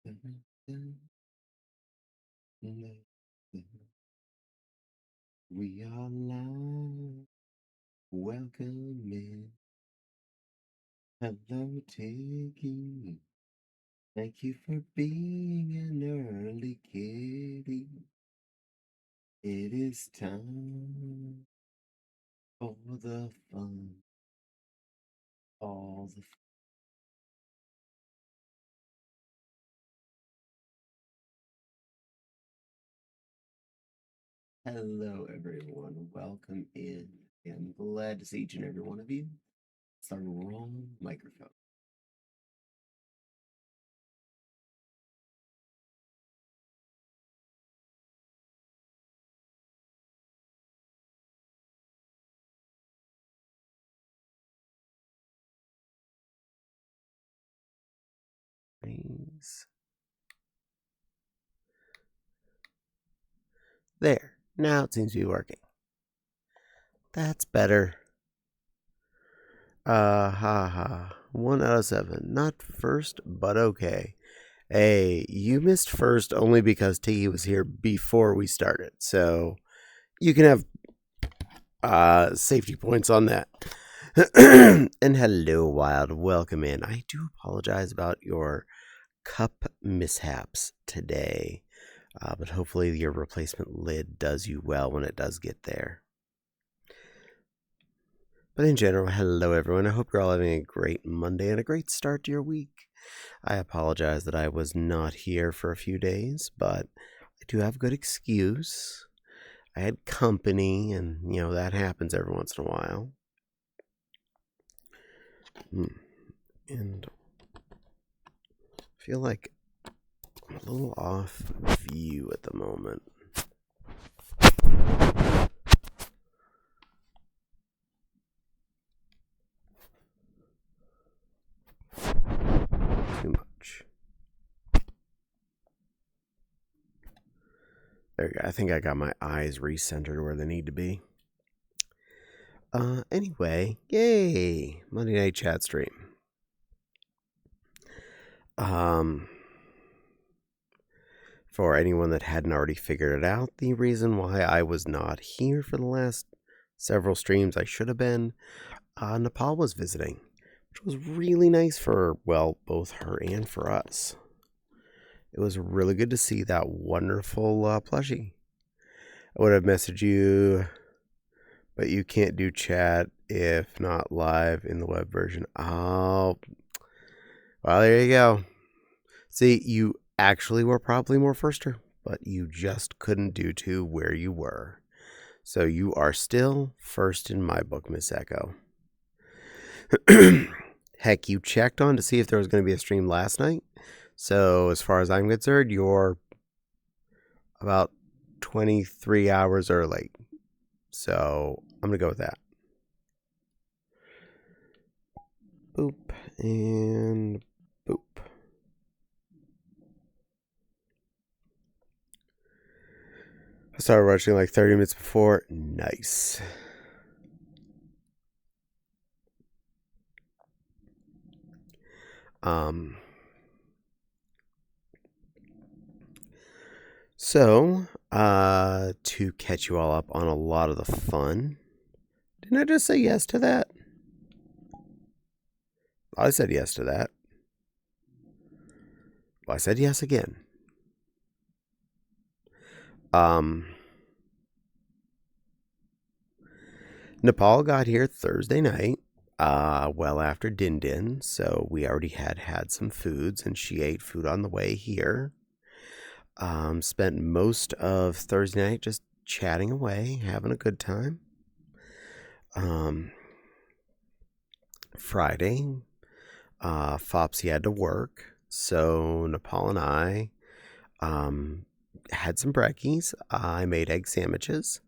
We are live. Welcome in. Hello, Tiggy. Thank you for being an early kitty. It is time for the fun. All the Hello, everyone. Welcome in. I'm glad to see each and every one of you. It's the wrong microphone. Please. There. Now it seems to be working. That's better. Ha. 1 out of 7. Not first, but okay. Hey, you missed first only because Tiggy was here before we started. So you can have safety points on that. And hello, Wild. Welcome in. I do apologize about your cup mishaps today. But hopefully your replacement lid does you well when it does get there. But in general, hello everyone. I hope you're all having a great Monday and a great start to your week. I apologize that I was not here for a few days, but I do have a good excuse. I had company, and that happens every once in a while. And I feel like I'm a little off view at the moment. Too much. There you go. I think I got my eyes recentered where they need to be. Anyway, yay! Monday night chat stream. For anyone that hadn't already figured it out, the reason why I was not here for the last several streams I should have been, Nepal was visiting, which was really nice for, well, both her and for us. It was really good to see that wonderful plushie. I would have messaged you, but you can't do chat if not live in the web version. Oh, well, there you go. See, you actually were probably more firster, but you just couldn't due to where you were. So you are still first in my book, Miss Echo. Heck, you checked on to see if there was going to be a stream last night. So as far as I'm concerned, you're about 23 hours early. So I'm going to go with that. Boop and boop. I started rushing like 30 minutes before. Nice. So, to catch you all up on a lot of the fun, didn't I just say yes to that? I said yes to that. Well, I said yes again. Nepal got here Thursday night, well after Din Din, so we already had some foods, and she ate food on the way here. Spent most of Thursday night just chatting away, having a good time. Friday, Fopsy had to work, so Nepal and I had some brekkies. I made egg sandwiches,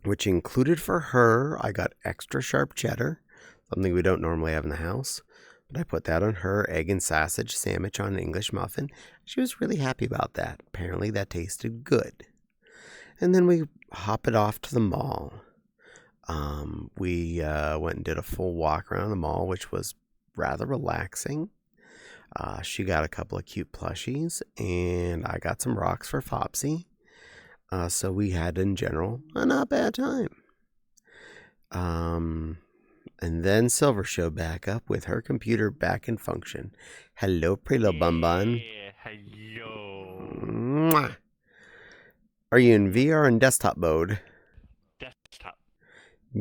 which included for her, I got extra sharp cheddar, something we don't normally have in the house. But I put that on her egg and sausage sandwich on an English muffin. She was really happy about that. Apparently that tasted good. And then we hop it off to the mall. We went and did a full walk around the mall, which was rather relaxing. She got a couple of cute plushies, and I got some rocks for Fopsy. So we had, in general, a not bad time. And then Silver showed back up with her computer back in function. Hello, pretty little bun bun. Yeah, hello. Mwah. Are you in VR and desktop mode? Desktop.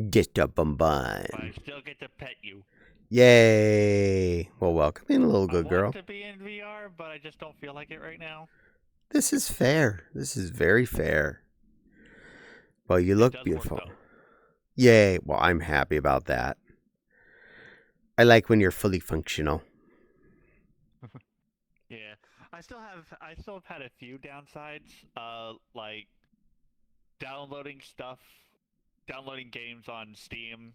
Desktop bun bun. But I still get to pet you. Yay! Well, welcome in, little I good want girl. to be in VR, but I just don't feel like it right now. This is fair. This is very fair. Well, you look beautiful. Yay! Well, I'm happy about that. I like when you're fully functional. Yeah, I still have had a few downsides. Like downloading games on Steam.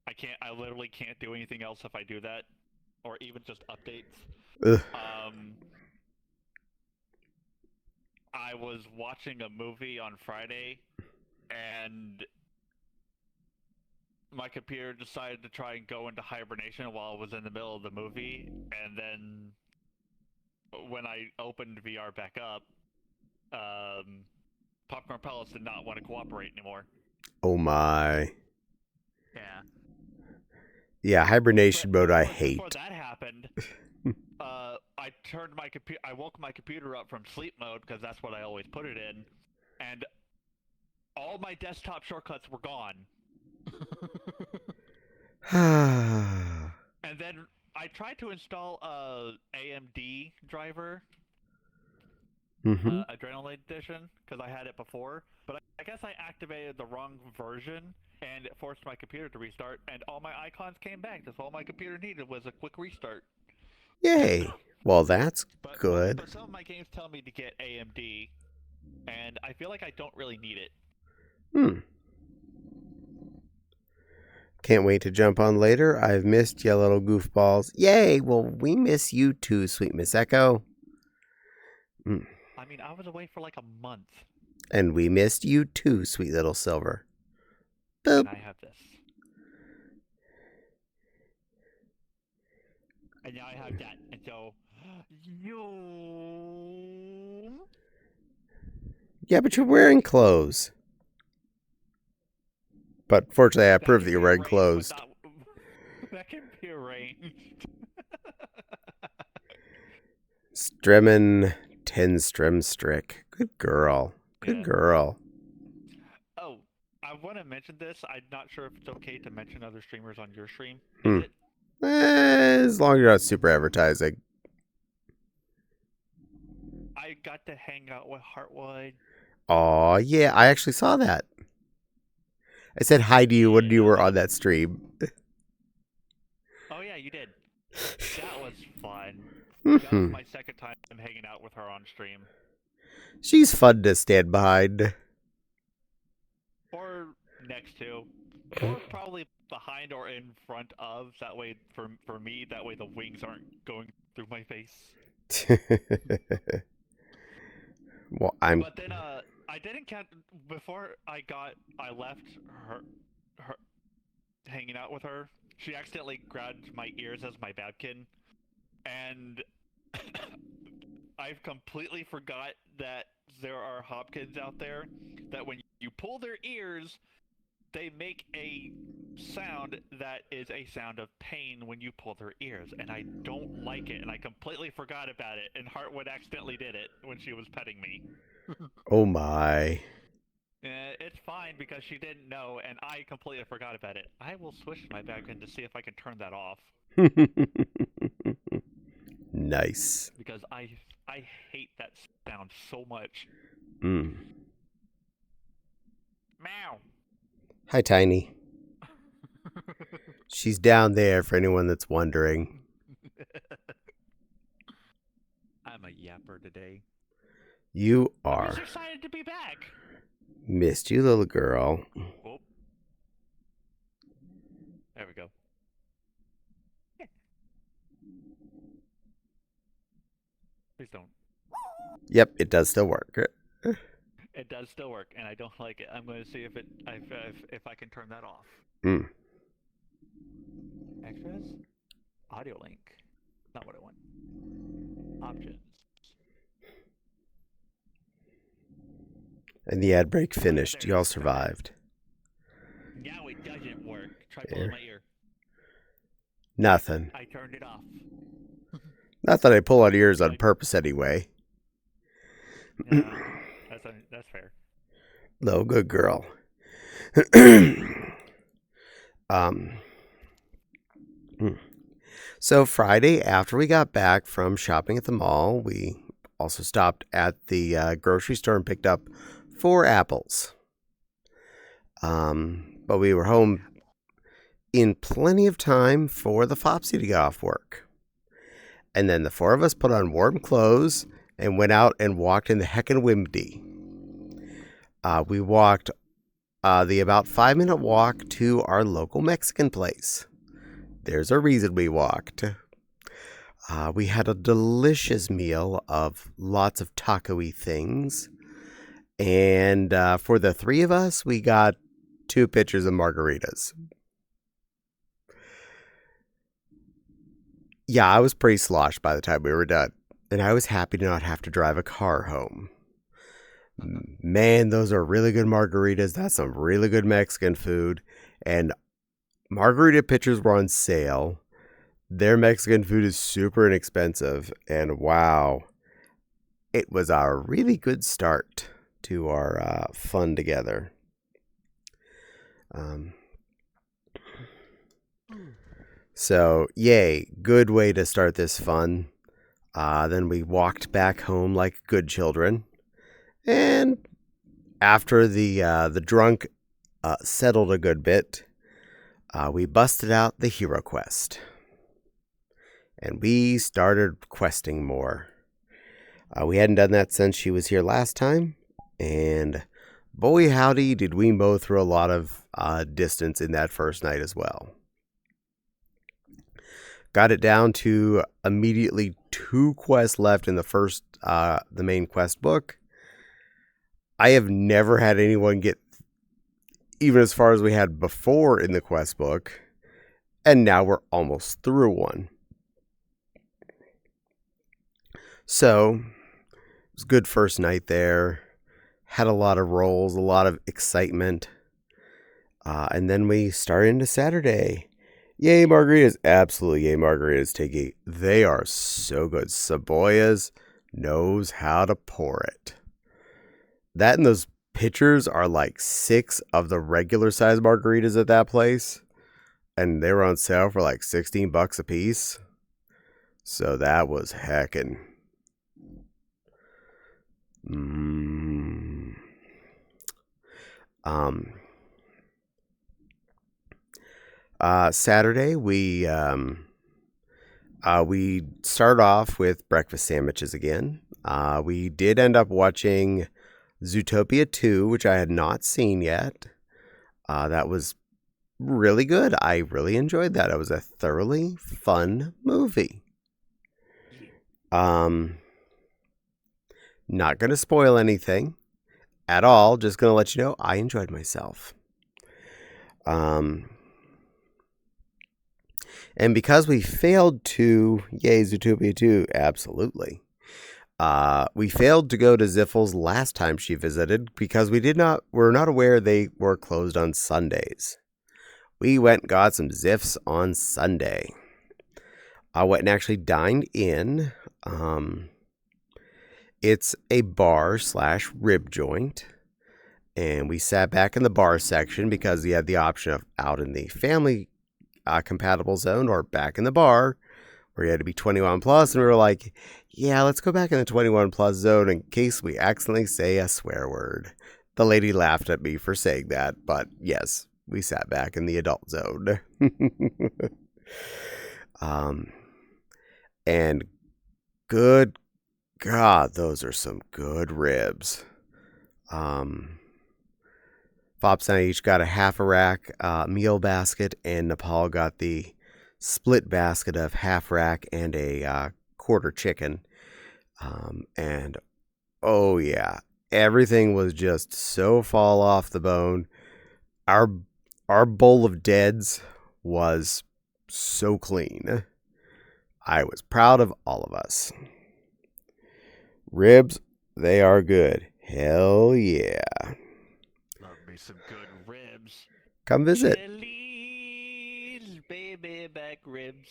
I literally can't do anything else if I do that, or even just updates. Ugh. I was watching a movie on Friday, and my computer decided to try and go into hibernation while I was in the middle of the movie, and then when I opened VR back up, Popcorn Palace did not want to cooperate anymore. Oh my. Yeah. Yeah, hibernation mode I hate. Before that happened, I turned my computer. I woke my computer up from sleep mode because that's what I always put it in, and all my desktop shortcuts were gone. And then I tried to install a AMD driver, Adrenaline Edition, because I had it before, but I guess I activated the wrong version, and it forced my computer to restart, and all my icons came back. That's all my computer needed was a quick restart. Yay! Well, that's good. But some of my games tell me to get AMD, and I feel like I don't really need it. Can't wait to jump on later. I've missed you little goofballs. Yay! Well, we miss you too, sweet Miss Echo. I mean, I was away for like a month. And we missed you too, sweet little Silver. Boop. And I have this. And now I have that. And so, Yeah, but you're wearing clothes. But fortunately, I proved that you're wearing clothes. That can be arranged. Strimmin' Tin Strimstrick. Good girl. Good girl. Oh, I want to mention this. I'm not sure if it's okay to mention other streamers on your stream. Is it? As long as you're not super advertising. I got to hang out with Heartwood. Aw, yeah, I actually saw that. I said hi to you when you were on that stream. Oh, yeah, you did. That was fun. That was my second time hanging out with her on stream. She's fun to stand behind. Or next to. Or probably behind or in front of. That way, for me, that way the wings aren't going through my face. Well, But then, I didn't count before I left her hanging out with her. She accidentally grabbed my ears as my babkin, and I've completely forgot that there are Hopkins out there that when you pull their ears, they make a sound that is a sound of pain when you pull their ears, and I don't like it, and I completely forgot about it, and Heartwood accidentally did it when she was petting me. Oh my. It's fine because she didn't know, and I completely forgot about it. I will switch my back end to see if I can turn that off. Nice. Because I hate that sound so much. Meow. Hi, Tiny. She's down there for anyone that's wondering. I'm a yapper today. You are. I'm just excited to be back. Missed you, little girl. Oh. There we go. Yeah. Please don't. Yep, it does still work. It does still work, and I don't like it. I'm going to see if I can turn that off. Extras? Audio link. Not what I want. Options. And the ad break Oh yeah, finished. there it Y'all is. Got it. survived. Now it doesn't work. Try pulling There. my ear. Nothing. I turned it off. Not that I pull out ears on Like, purpose anyway. yeah, that's fair. No, good girl. um. So Friday, after we got back from shopping at the mall, we also stopped at the grocery store and picked up 4 apples. But we were home in plenty of time for the Fopsy to get off work. And then the 4 of us put on warm clothes and went out and walked in the heckin' Wimby. We walked the about 5-minute walk to our local Mexican place. There's a reason we walked. We had a delicious meal of lots of taco-y things. And for the 3 of us, we got 2 pitchers of margaritas. Yeah, I was pretty sloshed by the time we were done. And I was happy to not have to drive a car home. Man, those are really good margaritas. That's some really good Mexican food. And margarita pitchers were on sale. Their Mexican food is super inexpensive. And wow, it was a really good start to our fun together. So, yay, good way to start this fun. Then we walked back home like good children. And after the drunk settled a good bit, we busted out the hero quest. And we started questing more. We hadn't done that since she was here last time. And boy howdy, did we mow through a lot of distance in that first night as well. Got it down to immediately 2 quests left in the main quest book. I have never had anyone get even as far as we had before in the quest book. And now we're almost through one. So, it was a good first night there. Had a lot of rolls, a lot of excitement. And then we started into Saturday. Yay, margaritas. Absolutely, yay, margaritas, Tiggy. They are so good. Saboyas knows how to pour it. That and those pitchers are like 6 of the regular size margaritas at that place. And they were on sale for like $16 a piece. So that was heckin'. Saturday we start off with breakfast sandwiches again. We did end up watching Zootopia 2, which I had not seen yet. That was really good. I really enjoyed that. It was a thoroughly fun movie. Not going to spoil anything at all. Just going to let you know I enjoyed myself. And because we failed to, yay, Zootopia 2, absolutely. We failed to go to Ziffel's last time she visited because we're not aware they were closed on Sundays. We went and got some Ziffs on Sunday. I went and actually dined in. It's a bar/rib joint. And we sat back in the bar section because we had the option of out in the family compatible zone or back in the bar where you had to be 21 plus. And we were like, yeah, let's go back in the 21 plus zone in case we accidentally say a swear word. The lady laughed at me for saying that, but yes, we sat back in the adult zone. And good God, those are some good ribs. Fops and I each got a half a rack meal basket, and Nepal got the split basket of half rack and a quarter chicken. And oh yeah, everything was just so fall off the bone. Our bowl of deads was so clean. I was proud of all of us. Ribs, they are good. Hell yeah. Love me some good ribs. Come visit. Chili's, baby back ribs.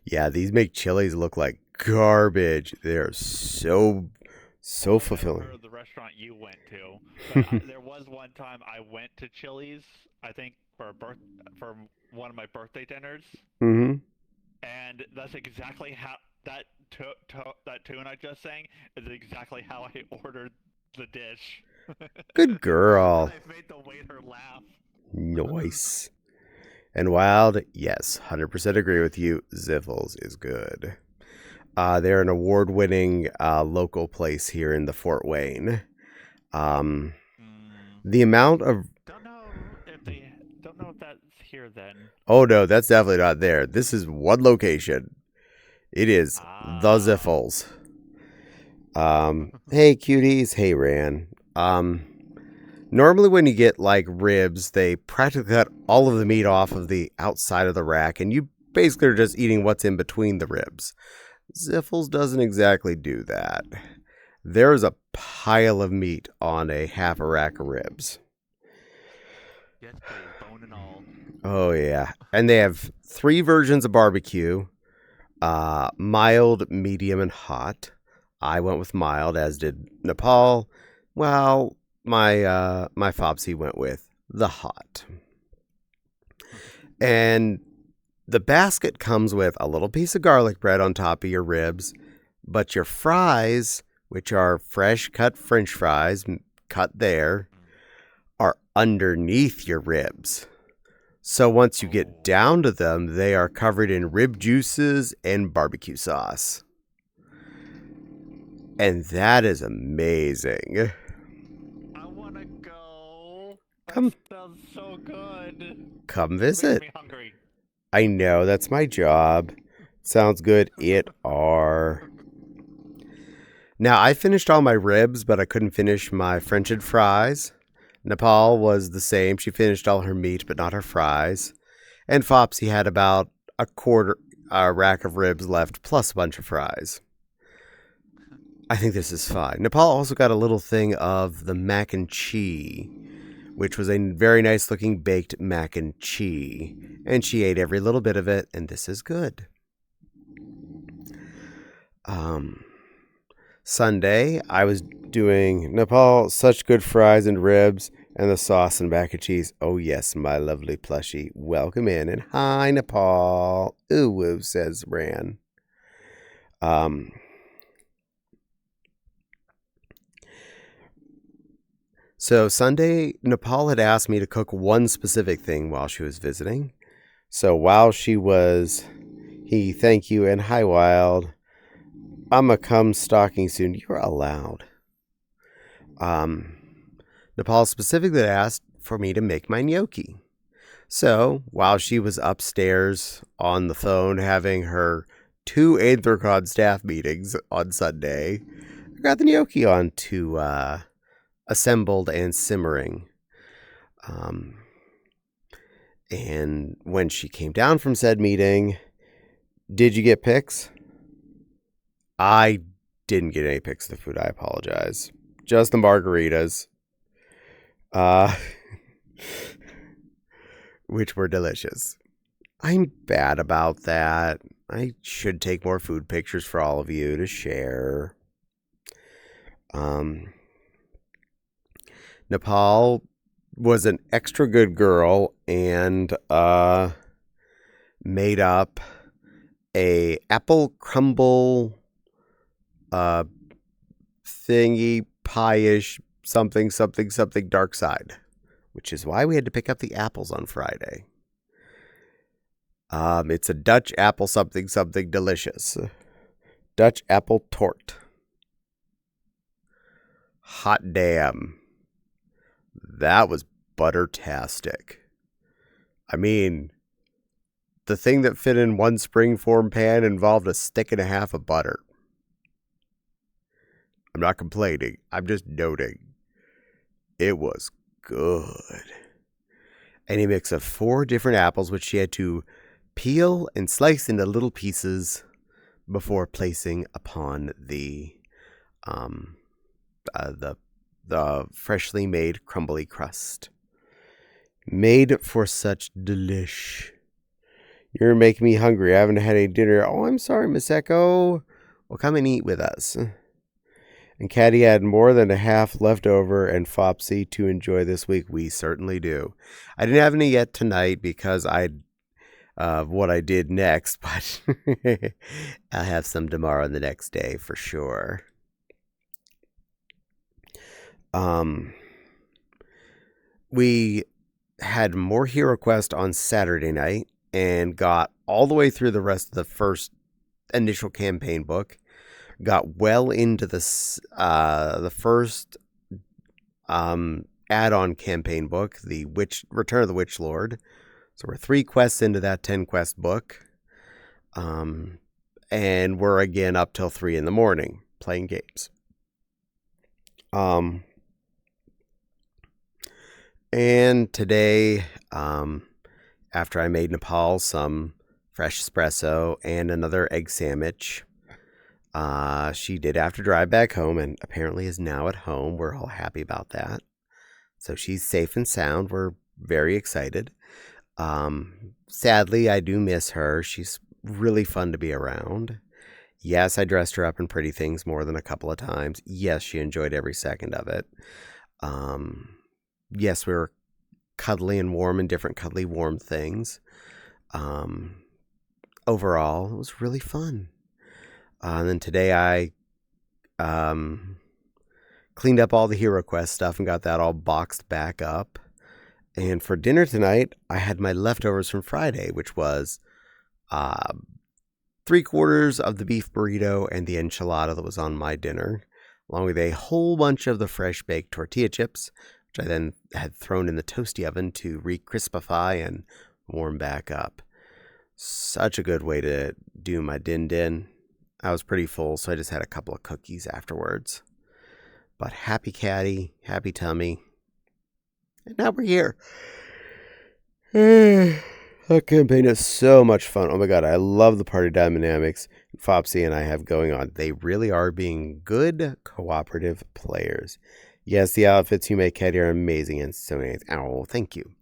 Yeah, these make chilies look like garbage. They're so Well, I've never heard fulfilling. of the restaurant you went to, but there was one time I went to Chili's. I think for one of my birthday dinners, Mm-hmm. and that's exactly how that tune I just sang is exactly how I ordered the dish. Good And girl. I made the waiter laugh. Nice. And Wild, yes, 100% agree with you. Ziffles is good. They're an award-winning local place here in the Fort Wayne. Um, Mm, the amount of don't know if they don't know if that's here then. oh no, that's definitely not there. This is one location. It is the Ah. Ziffles. Hey cuties, hey Ran. Normally when you get like ribs, they practically cut all of the meat off of the outside of the rack, and you basically are just eating what's in between the ribs. Ziffles doesn't exactly do that. There's a pile of meat on a half a rack of ribs. Yes, please, bone and all. Oh yeah, and they have 3 versions of barbecue: mild, medium, and hot. I went with mild, as did Nepal. Well, my Fopsy went with the hot. And the basket comes with a little piece of garlic bread on top of your ribs, but your fries, which are fresh cut French fries, cut there, are underneath your ribs. So once you get Oh, down to them, they are covered in rib juices and barbecue sauce. And that is amazing. I wanna go. That Come sounds so good. come You're making visit. me hungry. I know that's my job. Sounds good. It are. Now I finished all my ribs, but I couldn't finish my French fries. Nepal was the same. She finished all her meat, but not her fries. And Fopsy had about a quarter rack of ribs left, plus a bunch of fries. I think this is fine. Nepal also got a little thing of the mac and cheese, which was a very nice looking baked mac and cheese. And she ate every little bit of it, and this is good. Um, Sunday, I was doing Nepal, such good fries and ribs, and the sauce and mac and cheese. Oh, yes, my lovely plushie. Welcome in, and hi, Nepal. Ooh, woo, says Ran. Um, so Sunday, Nepal had asked me to cook one specific thing while she was visiting. So while she was, thank you, and hi, Wild. I'ma come stalking soon. You're allowed. Um, Nepal specifically asked for me to make my gnocchi. So while she was upstairs on the phone having her 2 Anthrocon staff meetings on Sunday, I got the gnocchi on to assembled and simmering. Um, and when she came down from said meeting, did you get pics? I didn't get any pics of the food. I apologize. Just the margaritas, uh, which were delicious. I'm bad about that. I should take more food pictures for all of you to share. Um, Nepal was an extra good girl and made up a apple crumble uh thingy pie-ish something something something dark side, which is why we had to pick up the apples on Friday. It's a Dutch apple something something delicious. Dutch apple tort. Hot damn. That was buttertastic. I mean, the thing that fit in one springform pan involved a stick and a half of butter. I'm not complaining. I'm just noting. It was good. And a mix of 4 different apples, which she had to peel and slice into little pieces, before placing upon um, the freshly made crumbly crust. Made for such delish. You're making me hungry. I haven't had any dinner. Oh, I'm sorry, Miss Echo. Well, come and eat with us. And Caddie had more than a half left over and Fopsy to enjoy this week. We certainly do. I didn't have any yet tonight because what I did next, but I'll have some tomorrow and the next day for sure. We had more Hero Quest on Saturday night and got all the way through the rest of the first initial campaign book. Got well into the first add-on campaign book, the Return of the Witch Lord. So we're 3 quests into that 10 quest book. And we're again up till 3 in the morning playing games. And today, after I made Nepal some fresh espresso and another egg sandwich, she did have to drive back home and apparently is now at home. We're all happy about that. So she's safe and sound. We're very excited. Sadly, I do miss her. She's really fun to be around. Yes, I dressed her up in pretty things more than a couple of times. Yes, she enjoyed every second of it. Yes, we were cuddly and warm in different cuddly warm things. Overall, it was really fun. And then today I cleaned up all the Hero Quest stuff and got that all boxed back up. And for dinner tonight, I had my leftovers from Friday, which was 3/4 of the beef burrito and the enchilada that was on my dinner, along with a whole bunch of the fresh baked tortilla chips, which I then had thrown in the toasty oven to re-crispify and warm back up. Such a good way to do my din-din. I was pretty full, so I just had a couple of cookies afterwards. But happy Caddie, happy tummy. And now we're here. That campaign is so much fun. Oh my god, I love the party dynamics Fopsy and I have going on. They really are being good cooperative players. Yes, the outfits you make, Caddie, are amazing and so nice. Oh, thank you.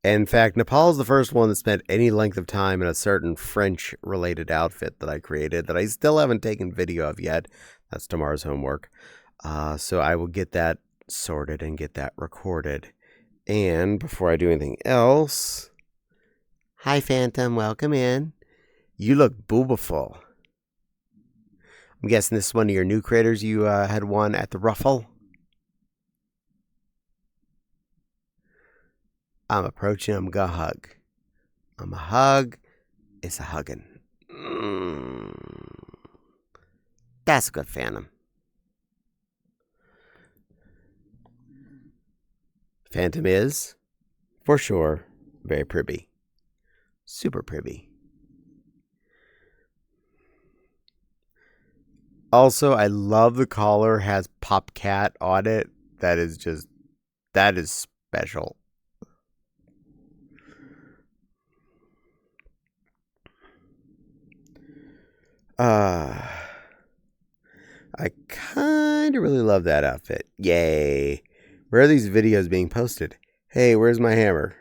In fact, Nepal's the first one that spent any length of time in a certain French-related outfit that I created that I still haven't taken video of yet. That's tomorrow's homework. So I will get that sorted and get that recorded. And before I do anything else... Hi, Phantom. Welcome in. You look boobaful. I'm guessing this is one of your new creators you had won at the Ruffle. I'm approaching him, go hug. I'm a hug. It's a hugging. That's a good Phantom. Phantom is, for sure, very privy. Super privy. Also, I love the collar has Pop Cat on it. That is special. I kind of really love that outfit. Yay. Where are these videos being posted? Hey, where's my hammer?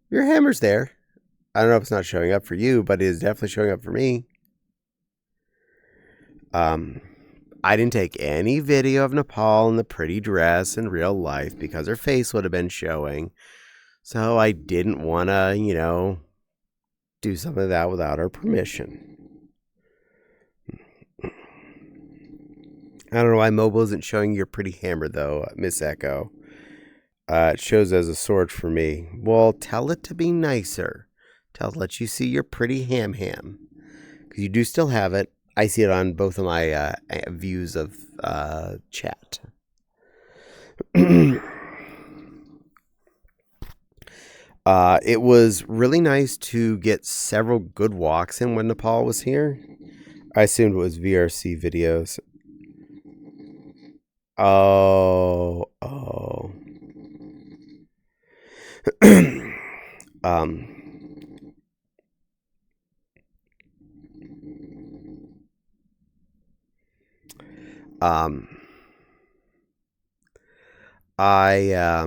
Your hammer's there. I don't know if it's not showing up for you, but it is definitely showing up for me. I didn't take any video of Nepal in the pretty dress in real life because her face would have been showing. So I didn't want to, do some of that without her permission. I don't know why mobile isn't showing your pretty hammer, though, Miss Echo. It shows as a sword for me. Well, tell it to be nicer. Let you see your pretty ham. Because you do still have it. I see it on both of my views of chat. It was really nice to get several good walks in when Nepal was here. I assumed it was VRC videos. Oh. Um, I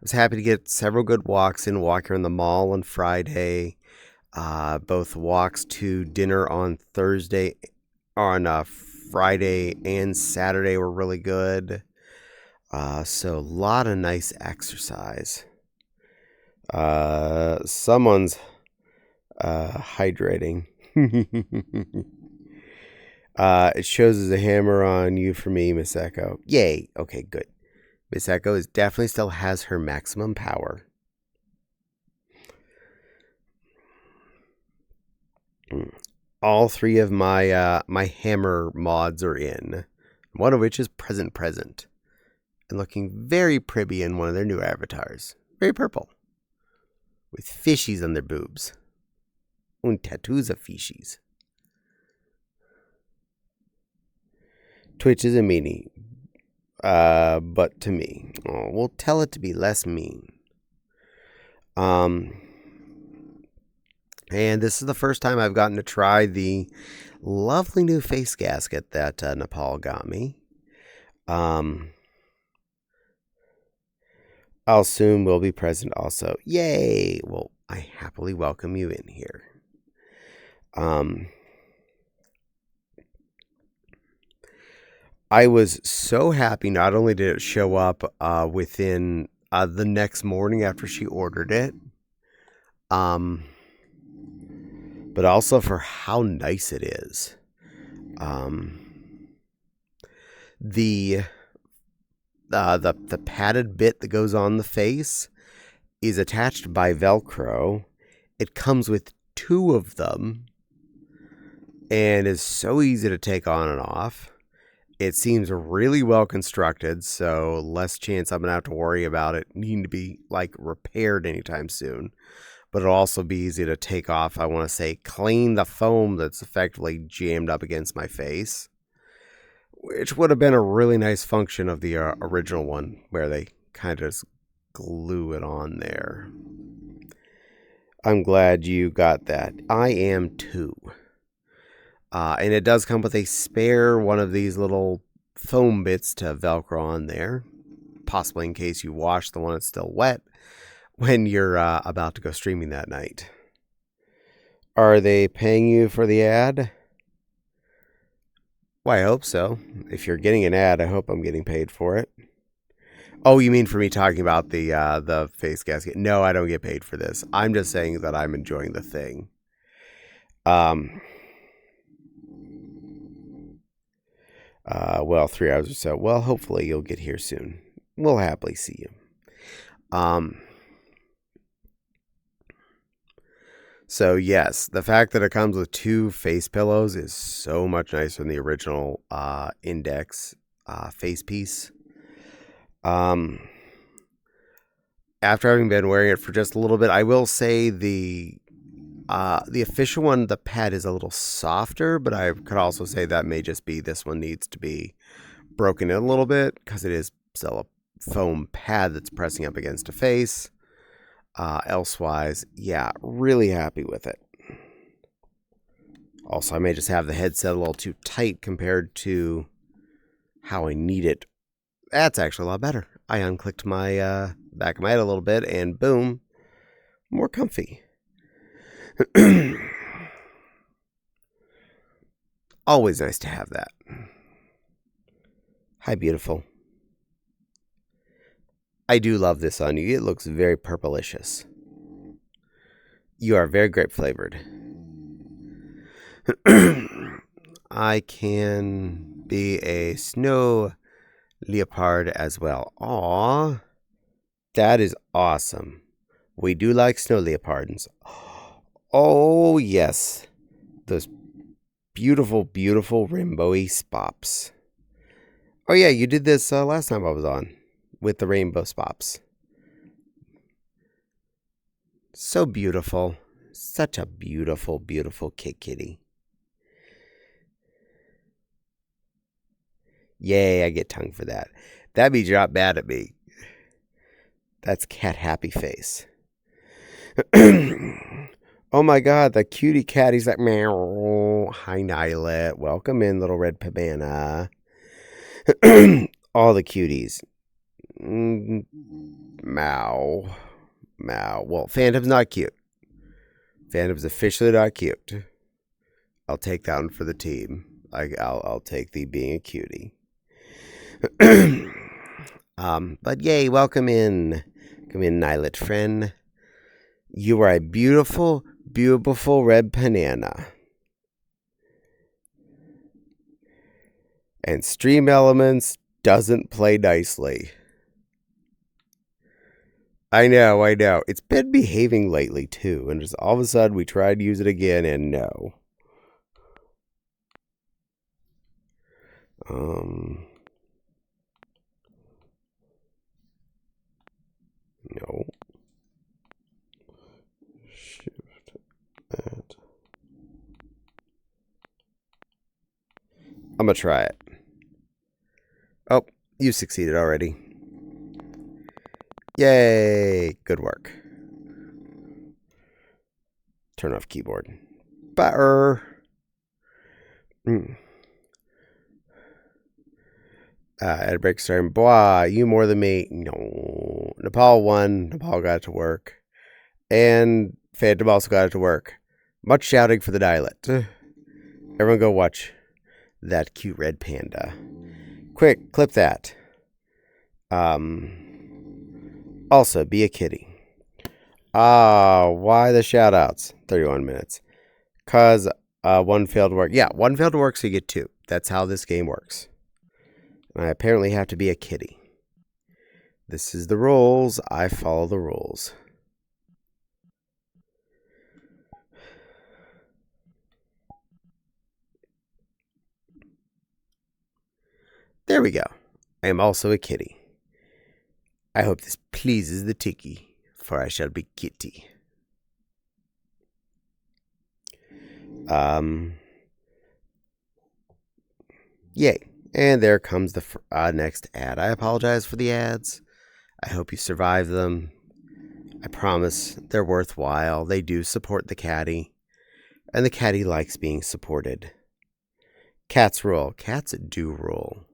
was happy to get several good walks in, walking around the mall on Friday. Both walks to dinner on Friday and Saturday were really good. So a lot of nice exercise. Someone's hydrating. It shows as a hammer on you for me, Miss Echo. Yay. Okay, good. Miss Echo definitely still has her maximum power. All three of my hammer mods are in. One of which is present. And looking very pretty in one of their new avatars. Very purple. With fishies on their boobs. And tattoos of fishies. Twitch is a meanie. But to me. Oh, we'll tell it to be less mean. And this is the first time I've gotten to try the lovely new face gasket that Nepal got me. I'll soon will be present also. Yay! Well, I happily welcome you in here. I was so happy. Not only did it show up within the next morning after she ordered it, but also for how nice it is. The padded bit that goes on the face is attached by Velcro. It comes with 2 of them and is so easy to take on and off. It seems really well constructed, so less chance I'm going to have to worry about it needing to be repaired anytime soon. But it'll also be easy to take off. I want to say clean the foam that's effectively jammed up against my face, which would have been a really nice function of the original one where they kind of just glue it on there. I'm glad you got that. I am too. And it does come with a spare one of these little foam bits to Velcro on there, possibly in case you wash the one that's still wet when you're about to go streaming that night. Are they paying you for the ad? Well, I hope so. If you're getting an ad, I hope I'm getting paid for it. Oh, you mean for me talking about the face gasket? No, I don't get paid for this. I'm just saying that I'm enjoying the thing. Well, 3 hours or so. Well, hopefully you'll get here soon. We'll happily see you. So yes, the fact that it comes with 2 face pillows is so much nicer than the original Index face piece. After having been wearing it for just a little bit, I will say the official one, the pad is a little softer, but I could also say that may just be this one needs to be broken in a little bit because it is still a foam pad that's pressing up against a face. Elsewise, yeah, really happy with it. Also, I may just have the headset a little too tight compared to how I need it. That's actually a lot better. I unclicked my back of my head a little bit, and boom, more comfy. Always nice to have that. Hi, beautiful. I do love this on you. It looks very purplicious. You are very grape flavored. I can be a snow leopard as well. Aw, that is awesome. We do like snow leopards. Oh, yes. Those beautiful, beautiful rainbowy spops. Oh, yeah, you did this last time I was on with the rainbow spops. So beautiful. Such a beautiful, beautiful kitty. Yay, I get tongue for that. That'd be drop bad at me. That's cat happy face. Oh my god, the cutie Caddie's like, meow. Hi, Nylet. Welcome in, little red cabana. All the cuties. Meow. Meow. Well, Phantom's not cute. Phantom's officially not cute. I'll take that one for the team. I'll take the being a cutie. But yay, welcome in. Come in, Nylet friend. You are a beautiful, beautiful red banana. And Stream Elements doesn't play nicely. I know. It's been behaving lately, too. And just all of a sudden, we tried to use it again, and no. No. Shift that. I'm gonna try it. Oh, you succeeded already. Yay! Good work. Turn off keyboard. Butter. At break starting. Blah, you more than me. No. Nepal won. Nepal got it to work. And Phantom also got it to work. Much shouting for the dialect. Everyone go watch that cute red panda. Quick, clip that. Also, be a kitty. Why the shoutouts? 31 minutes. Cause one failed to work. Yeah, one failed to work, so you get two. That's how this game works. And I apparently have to be a kitty. This is the rules. I follow the rules. There we go. I am also a kitty. I hope this pleases the tiki, for I shall be kitty. Yay. And there comes the next ad. I apologize for the ads. I hope you survive them. I promise they're worthwhile. They do support the Caddie. And the Caddie likes being supported. Cats rule. Cats do rule.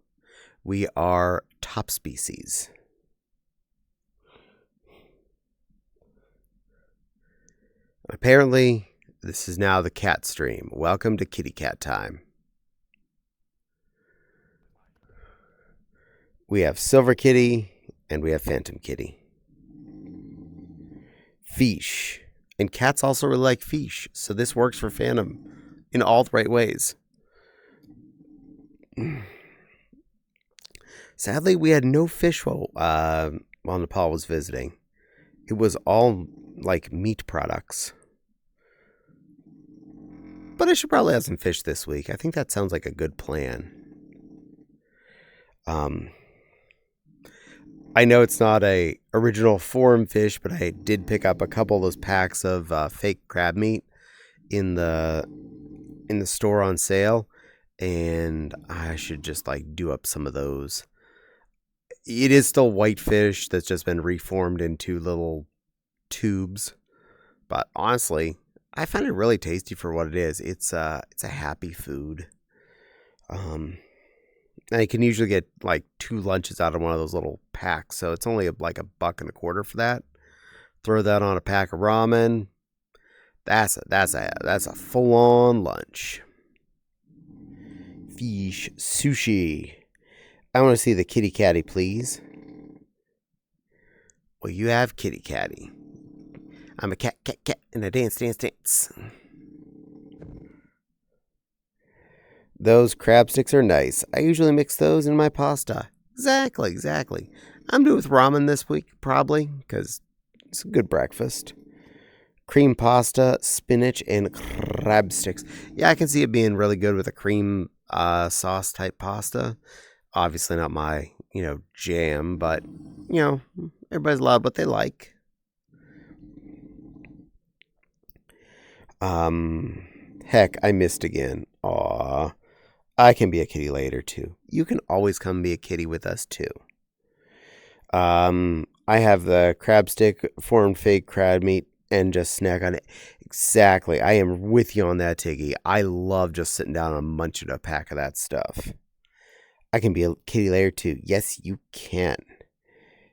We are top species. Apparently, this is now the cat stream. Welcome to Kitty Cat time. We have Silver Kitty and we have Phantom Kitty. Fish. And cats also really like fish, so this works for Phantom in all the right ways. Sadly, we had no fish while Nepal was visiting. It was all like meat products. But I should probably have some fish this week. I think that sounds like a good plan. I know it's not a original forum fish, but I did pick up a couple of those packs of fake crab meat in the store on sale, and I should just like do up some of those. It is still white fish that's just been reformed into little tubes, but honestly, I find it really tasty for what it is. It's a happy food. And you can usually get like 2 lunches out of one of those little packs, so it's only like $1.25 for that. Throw that on a pack of ramen. That's a full-on lunch. Fish sushi. I want to see the kitty Caddie, please. Well, you have kitty Caddie. I'm a cat, and I dance. Those crab sticks are nice. I usually mix those in my pasta. Exactly. I'm doing with ramen this week, probably, because it's a good breakfast. Cream pasta, spinach, and crab sticks. Yeah, I can see it being really good with a cream sauce type pasta. Obviously not my, jam, but, everybody's allowed what they like. Heck, I missed again. Aw. I can be a kitty later, too. You can always come be a kitty with us, too. I have the crab stick formed fake crab meat and just snack on it. Exactly. I am with you on that, Tiggy. I love just sitting down and munching a pack of that stuff. I can be a kitty layer too. Yes, you can.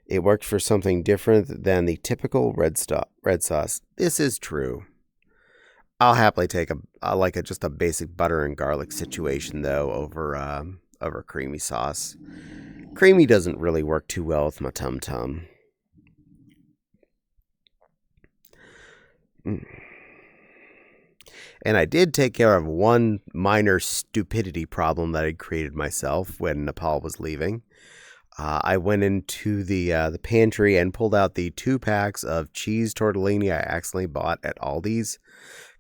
It works for something different than the typical red sauce. This is true. I'll happily take just a basic butter and garlic situation though over creamy sauce. Creamy doesn't really work too well with my tum tum. And I did take care of one minor stupidity problem that I'd created myself when Nepal was leaving. I went into the pantry and pulled out the 2 packs of cheese tortellini I accidentally bought at Aldi's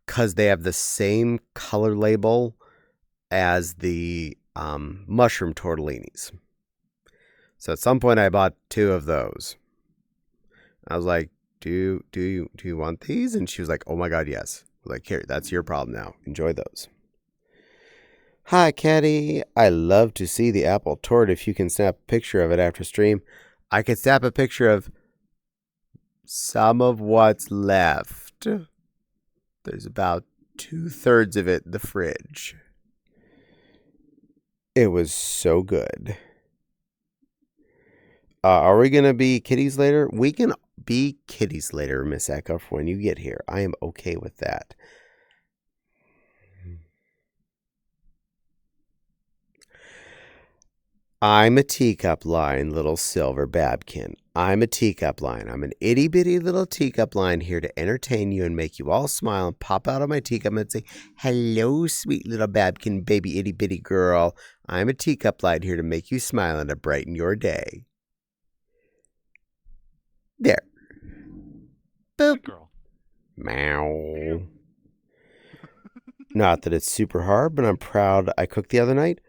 because they have the same color label as the mushroom tortellinis. So at some point I bought 2 of those. I was like, do you want these? And she was like, oh my God, yes. I was like, here, that's your problem now. Enjoy those. Hi, Caddie. I love to see the apple tort. If you can snap a picture of it after stream, I can snap a picture of some of what's left. There's about 2/3 of it in the fridge. It was so good. Are we going to be kitties later? We can be kitties later, Miss Echo, for when you get here. I am okay with that. I'm a teacup line, little silver babkin. I'm a teacup line. I'm an itty bitty little teacup line here to entertain you and make you all smile and pop out of my teacup and say, hello, sweet little babkin, baby itty bitty girl. I'm a teacup line here to make you smile and to brighten your day. There. Boop. Girl. Meow. Not that it's super hard, but I'm proud I cooked the other night.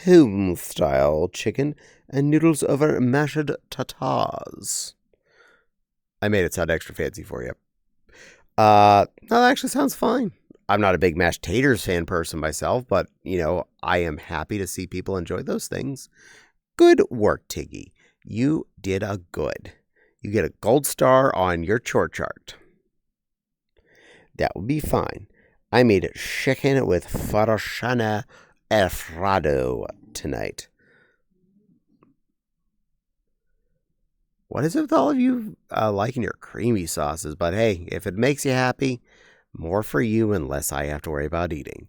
Home-style chicken and noodles over mashed tatars. I made it sound extra fancy for you. No, that actually sounds fine. I'm not a big mashed taters fan person myself, but, I am happy to see people enjoy those things. Good work, Tiggy. You did a good. You get a gold star on your chore chart. That will be fine. I made chicken with faraschana Alfredo tonight. What is it with all of you liking your creamy sauces? But hey, if it makes you happy, more for you and less I have to worry about eating.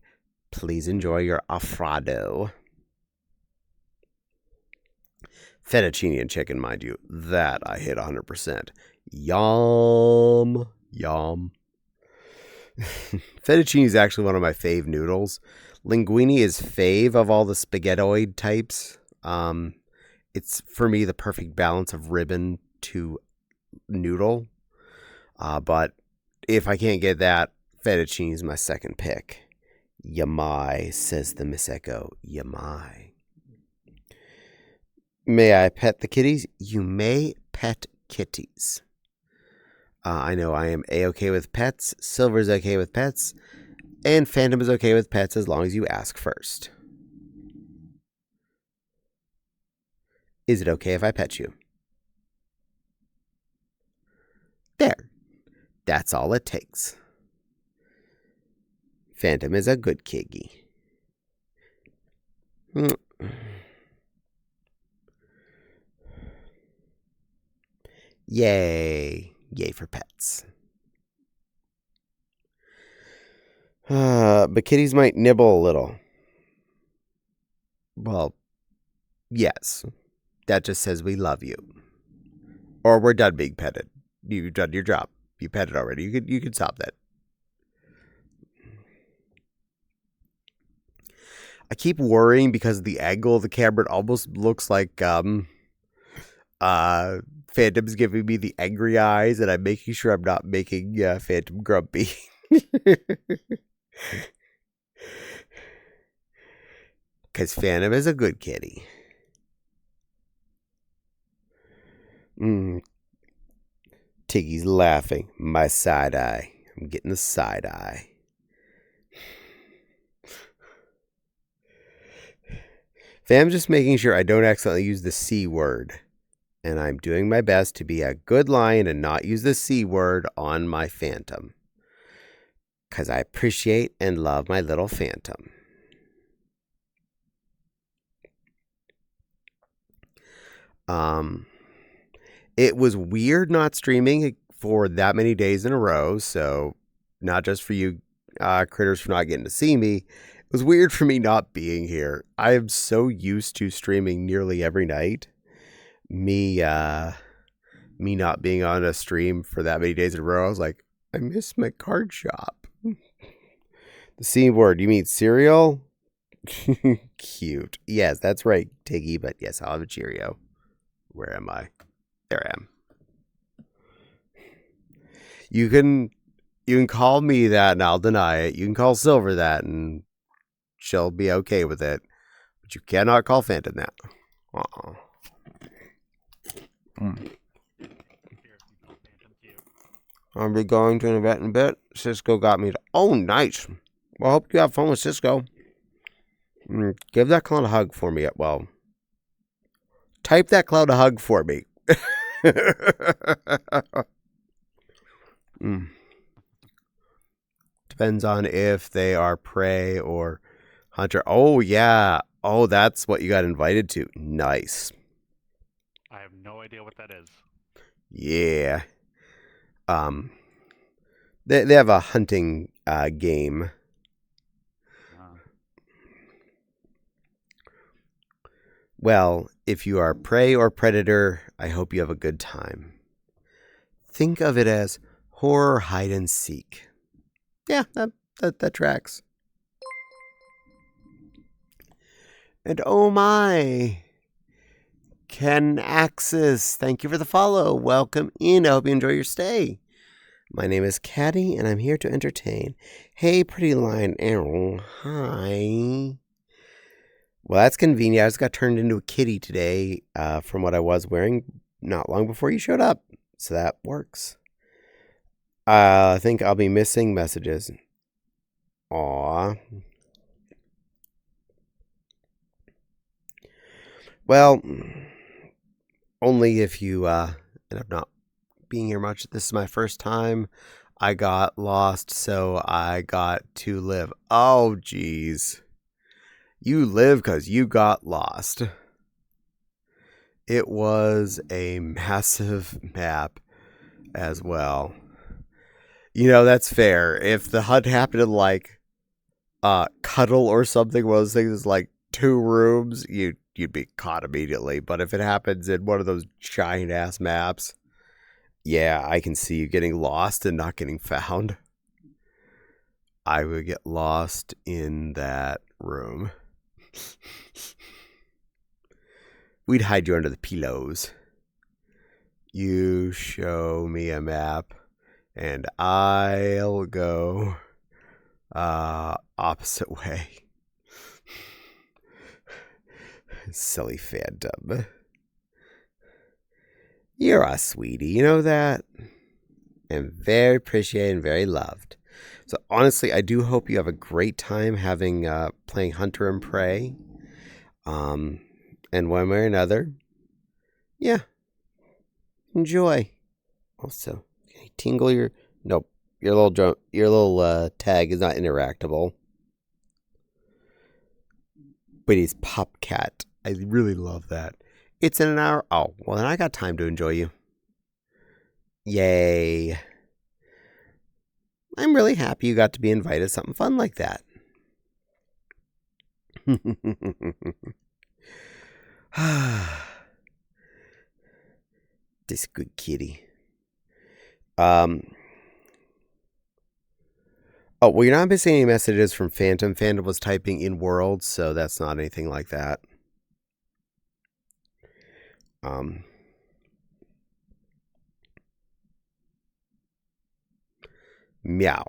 Please enjoy your Alfredo. Fettuccine and chicken, mind you. That I hit 100%. Yum. Yum. Fettuccine is actually one of my fave noodles. Linguine is fave of all the spaghettoid types. It's, for me, the perfect balance of ribbon to noodle. But if I can't get that, fettuccine is my second pick. Yamai, says the Miss Echo. Yamai. May I pet the kitties? You may pet kitties. I know I am A-okay with pets. Silver's okay with pets. And Phantom is okay with pets as long as you ask first. Is it okay if I pet you? There. That's all it takes. Phantom is a good kiggy. Yay. Yay for pets. But kitties might nibble a little. Well, yes. That just says we love you. Or we're done being petted. You've done your job. You petted already. You could stop that. I keep worrying because of the angle of the camera. It almost looks like Phantom's giving me the angry eyes, and I'm making sure I'm not making Phantom grumpy. Because Phantom is a good kitty. Tiggy's laughing. My side eye. I'm getting the side eye. Phantom's just making sure I don't accidentally use the C word and I'm doing my best to be a good lion and not use the C word on my phantom. Because I appreciate and love my little phantom. It was weird not streaming for that many days in a row, so not just for you critters for not getting to see me. It was weird for me not being here. I am so used to streaming nearly every night. Me not being on a stream for that many days in a row, I was like, I miss my card shop. The C word, you mean cereal? Cute. Yes, that's right, Tiggy, but yes, I'll have a Cheerio. Where am I? There I am. You can call me that and I'll deny it. You can call Silver that and she'll be okay with it. But you cannot call Phantom that. I'll be going to an event in a bit. Cisco got me to... Oh, nice. Well, I hope you have fun with Cisco. Give that clown a hug for me. Well, type that clown a hug for me. Depends on if they are prey or hunter. Oh, yeah. Oh, that's what you got invited to. Nice. I have no idea what that is. Yeah. They have a hunting game. Well, if you are prey or predator, I hope you have a good time. Think of it as horror hide and seek. Yeah, that tracks. And oh my, Ken Axis, thank you for the follow. Welcome in. I hope you enjoy your stay. My name is Caddie, and I'm here to entertain. Hey, pretty lion Errol. Hi. Well, that's convenient. I just got turned into a kitty today from what I was wearing not long before you showed up. So that works. I think I'll be missing messages. Aw. Well, only if you end up not being here much. This is my first time. I got lost, so I got to live. Oh, geez. You live because you got lost. It was a massive map as well. You know, that's fair. If the HUD happened to, like, cuddle or something, one of those things like 2 rooms, you'd be caught immediately. But if it happens in one of those giant-ass maps, yeah, I can see you getting lost and not getting found. I would get lost in that room. We'd hide you under the pillows. You show me a map, and I'll go opposite way. Silly phantom. You're a sweetie, you know that? And very appreciated and very loved. So honestly, I do hope you have a great time having playing Hunter and Prey. And one way or another, yeah, enjoy. Also, can you tingle your... Nope, your little tag is not interactable. But he's Popcat. I really love that. It's in an hour. Oh, well, then I got time to enjoy you. Yay. I'm really happy you got to be invited to something fun like that. This good kitty. Oh, well, you're not missing any messages from Phantom. Phantom was typing in world, so that's not anything like that. Meow.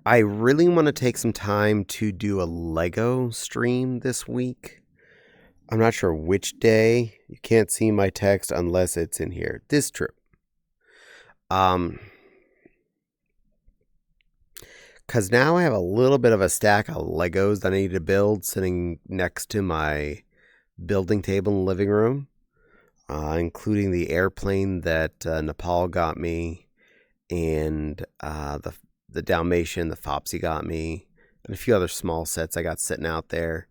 I really want to take some time to do a Lego stream this week. I'm not sure which day. You can't see my text unless it's in here. This is true. Because now I have a little bit of a stack of Legos that I need to build sitting next to my building table in the living room, including the airplane that Nepal got me, and the Dalmatian, the Fopsy got me, and a few other small sets I got sitting out there.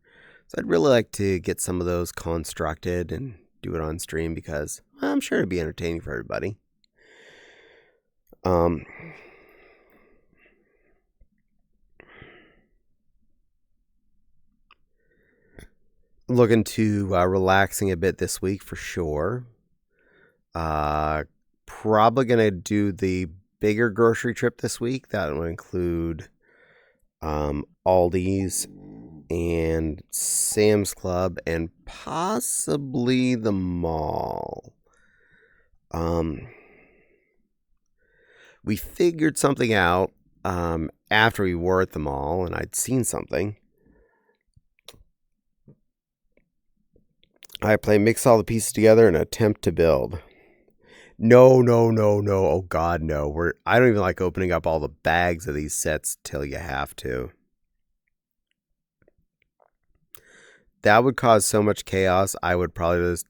So I'd really like to get some of those constructed and do it on stream because I'm sure it'd be entertaining for everybody. Looking to relaxing a bit this week for sure. Probably gonna do the bigger grocery trip this week. That will include Aldi's and Sam's Club and possibly the mall. We figured something out after we were at the mall and I'd seen something. I mix all the pieces together and attempt to build. No. Oh God, no. I don't even like opening up all the bags of these sets till you have to. That would cause so much chaos. I would probably just,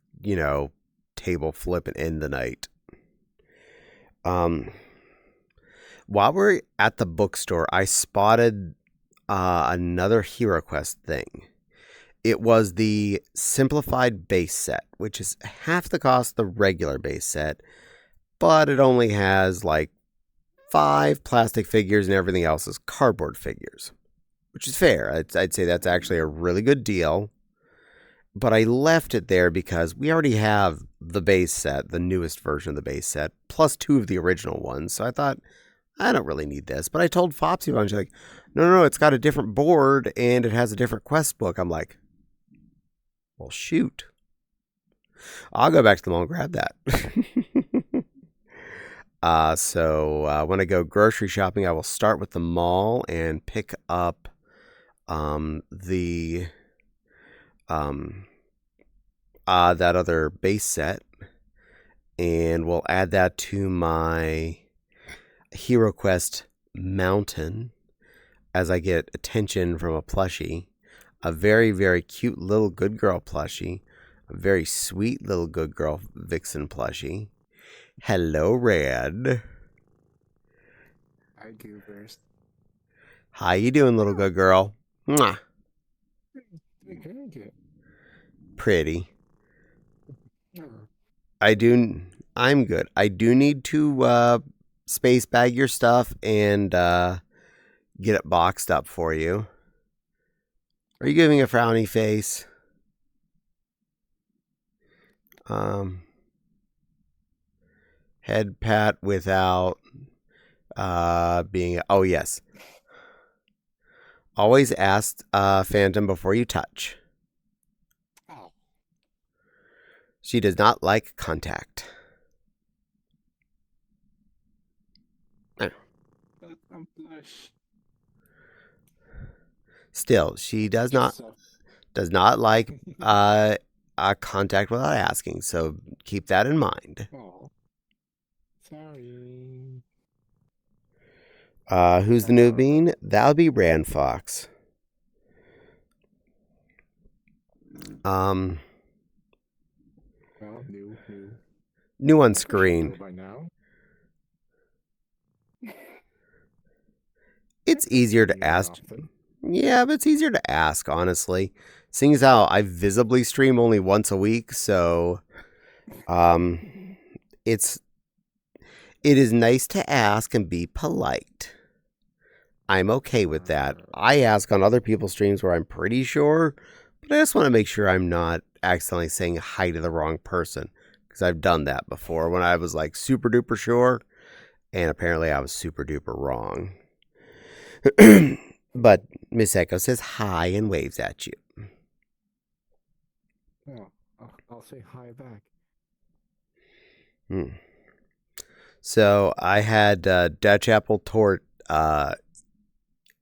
table flip and end the night. While we're at the bookstore, I spotted another HeroQuest thing. It was the simplified base set, which is half the cost of the regular base set, but it only has like 5 plastic figures and everything else is cardboard figures, which is fair. I'd say that's actually a really good deal. But I left it there because we already have the base set, the newest version of the base set, plus 2 of the original ones. So I thought, I don't really need this. But I told Fopsy about it. She's like, no, it's got a different board and it has a different quest book. I'm like, well, shoot. I'll go back to the mall and grab that. So when I go grocery shopping, I will start with the mall and pick up that other base set, and we'll add that to my HeroQuest mountain as I get attention from a plushie, a very, very cute little good girl plushie, a very sweet little good girl vixen plushie. Hello, Red. Hi, Goobers. How you doing, little good girl? Mwah. Good. Pretty. Oh. I'm good. I do need to space bag your stuff and get it boxed up for you. Are you giving a frowny face? Head pat without being... Oh, yes. Always ask Phantom before you touch. Oh. She does not like contact. I'm blush. Still, she does not like contact without asking, so keep that in mind. Oh. Sorry. Who's the new bean? That'll be Rand Fox. Well, New on screen. By now. It's easier to ask. Yeah, but it's easier to ask, honestly. Seeing as how I visibly stream only once a week, so it is nice to ask and be polite. I'm okay with that. I ask on other people's streams where I'm pretty sure, but I just want to make sure I'm not accidentally saying hi to the wrong person, because I've done that before when I was like super duper sure, and apparently I was super duper wrong. But Miss Echo says hi and waves at you. Oh, I'll say hi back. So I had Dutch apple tort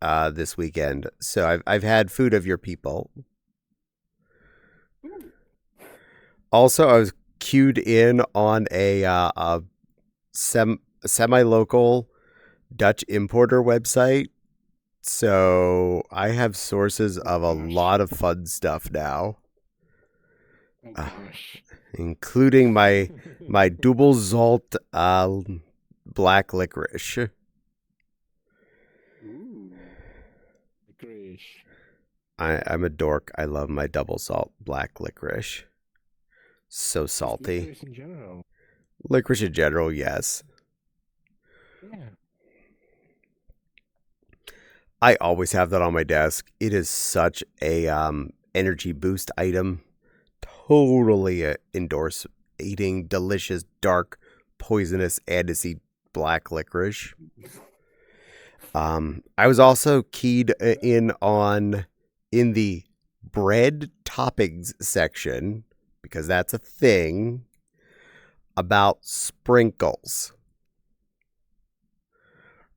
this weekend. So I've had food of your people. Also, I was queued in on a semi-local Dutch importer website So I have sources of a gosh. lot of fun stuff now, Oh gosh. including my double Zalt black licorice. Ooh. Licorice. I'm a dork. I love my double salt black licorice. So Just salty. licorice in general. Licorice in general, yes. Yeah. I always have that on my desk. It is such a energy boost item. Totally endorse eating delicious, dark, poisonous, black licorice. I was also keyed in the bread toppings section, because that's a thing, about sprinkles.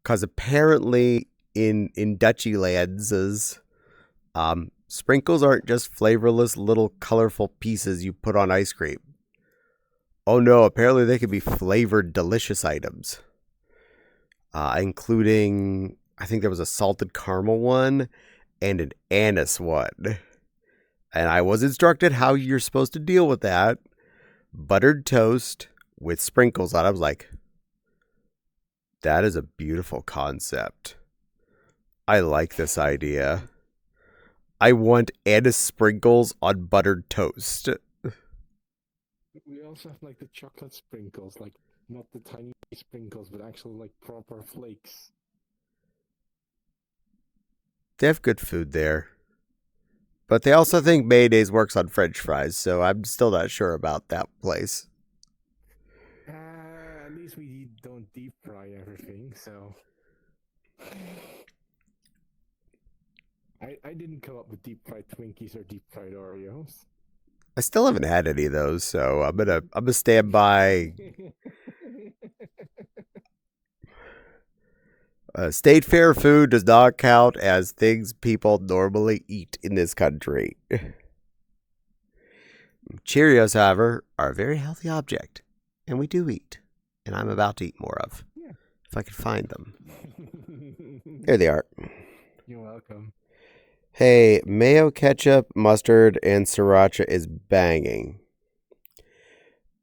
Because apparently in Dutchy lands, sprinkles aren't just flavorless little colorful pieces you put on ice cream. Oh no, apparently they can be flavored delicious items. Including, I think there was a salted caramel one and an anise one. And I was instructed how you're supposed to deal with that. Buttered toast with sprinkles on it. I was like, that is a beautiful concept. I like this idea. I want anise sprinkles on buttered toast. We also have like the chocolate sprinkles, like not the tiny sprinkles, but actual like proper flakes. They have good food there. But they also think mayonnaise works on french fries, so I'm still not sure about that place. At least we don't deep fry everything, so. I didn't come up with deep fried Twinkies or deep fried Oreos. I still haven't had any of those, so I'm gonna stand by. State fair food does not count as things people normally eat in this country. Cheerios, however, are a very healthy object, and we do eat, and I'm about to eat more of, Yeah. if I can find them. There they are. You're welcome. Hey, mayo, ketchup, mustard, and sriracha is banging.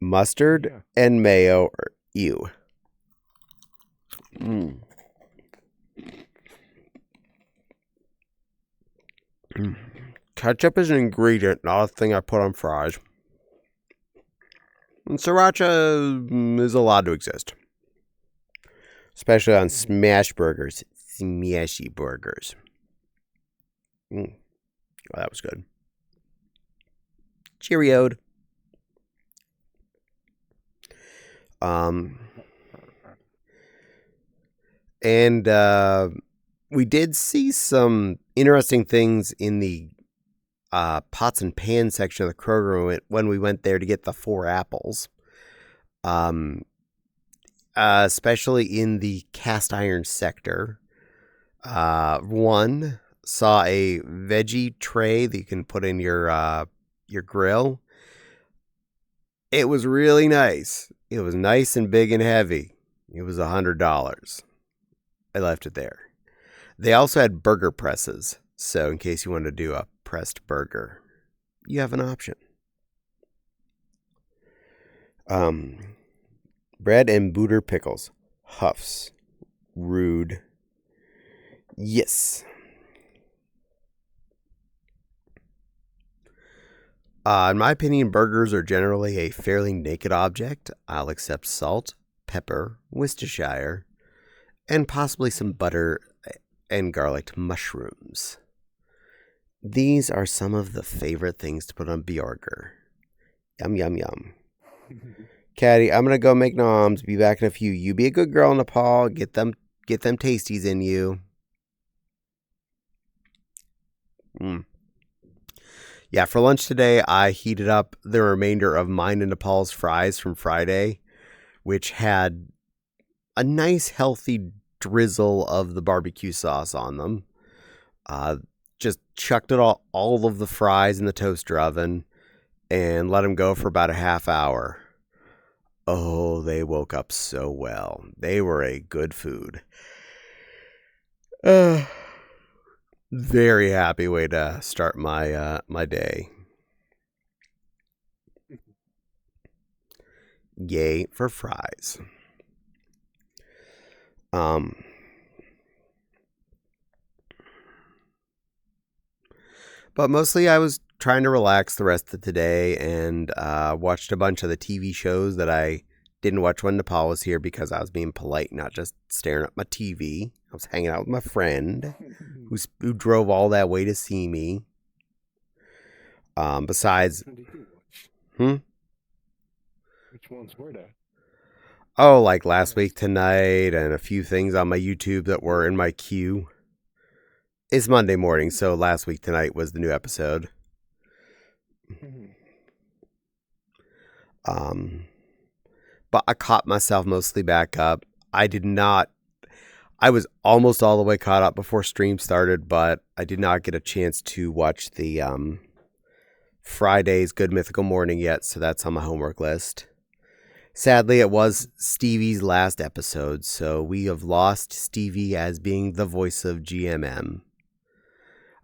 Mustard Yeah. and mayo are ew. Ketchup is an ingredient, not a thing I put on fries. And sriracha is allowed to exist. Especially on smash burgers. Smashy burgers. Oh, that was good. Cheerioed. And we did see some interesting things in the pots and pans section of the Kroger when we went there to get the 4 apples. Especially in the cast iron sector. One saw a veggie tray that you can put in your grill. It was really nice. It was nice and big and heavy. It was $100. I left it there. They also had burger presses. So in case you want to do a pressed burger, you have an option. Bread and Booter pickles. Huffs. Rude. Yes. In my opinion, burgers are generally a fairly naked object. I'll accept salt, pepper, Worcestershire, and possibly some butter and garlic mushrooms. These are some of the favorite things to put on burger. Yum, yum, yum. Caddie, I'm gonna go make noms. Be back in a few. You be a good girl, Nepal. Get them tasties in you. Yeah, for lunch today, I heated up the remainder of mine and Nepal's fries from Friday, which had a nice, healthy drizzle of the barbecue sauce on them. Just chucked it all of the fries in the toaster oven and let them go for about a half hour. Oh, they woke up so well. They were a good food. Very happy way to start my my day. Yay for fries. But mostly I was trying to relax the rest of today and watched a bunch of the TV shows that I didn't watch when Nepal was here because I was being polite, not just staring at my TV. I was hanging out with my friend who drove all that way to see me. Besides, What did you watch? hmm? Which ones were there? Oh, like Last Week Tonight and a few things on my YouTube that were in my queue. It's Monday morning, so Last Week Tonight was the new episode. But I caught myself mostly back up. I was almost all the way caught up before stream started, but I did not get a chance to watch the Friday's Good Mythical Morning yet, so that's on my homework list. Sadly, it was Stevie's last episode, so we have lost Stevie as being the voice of GMM.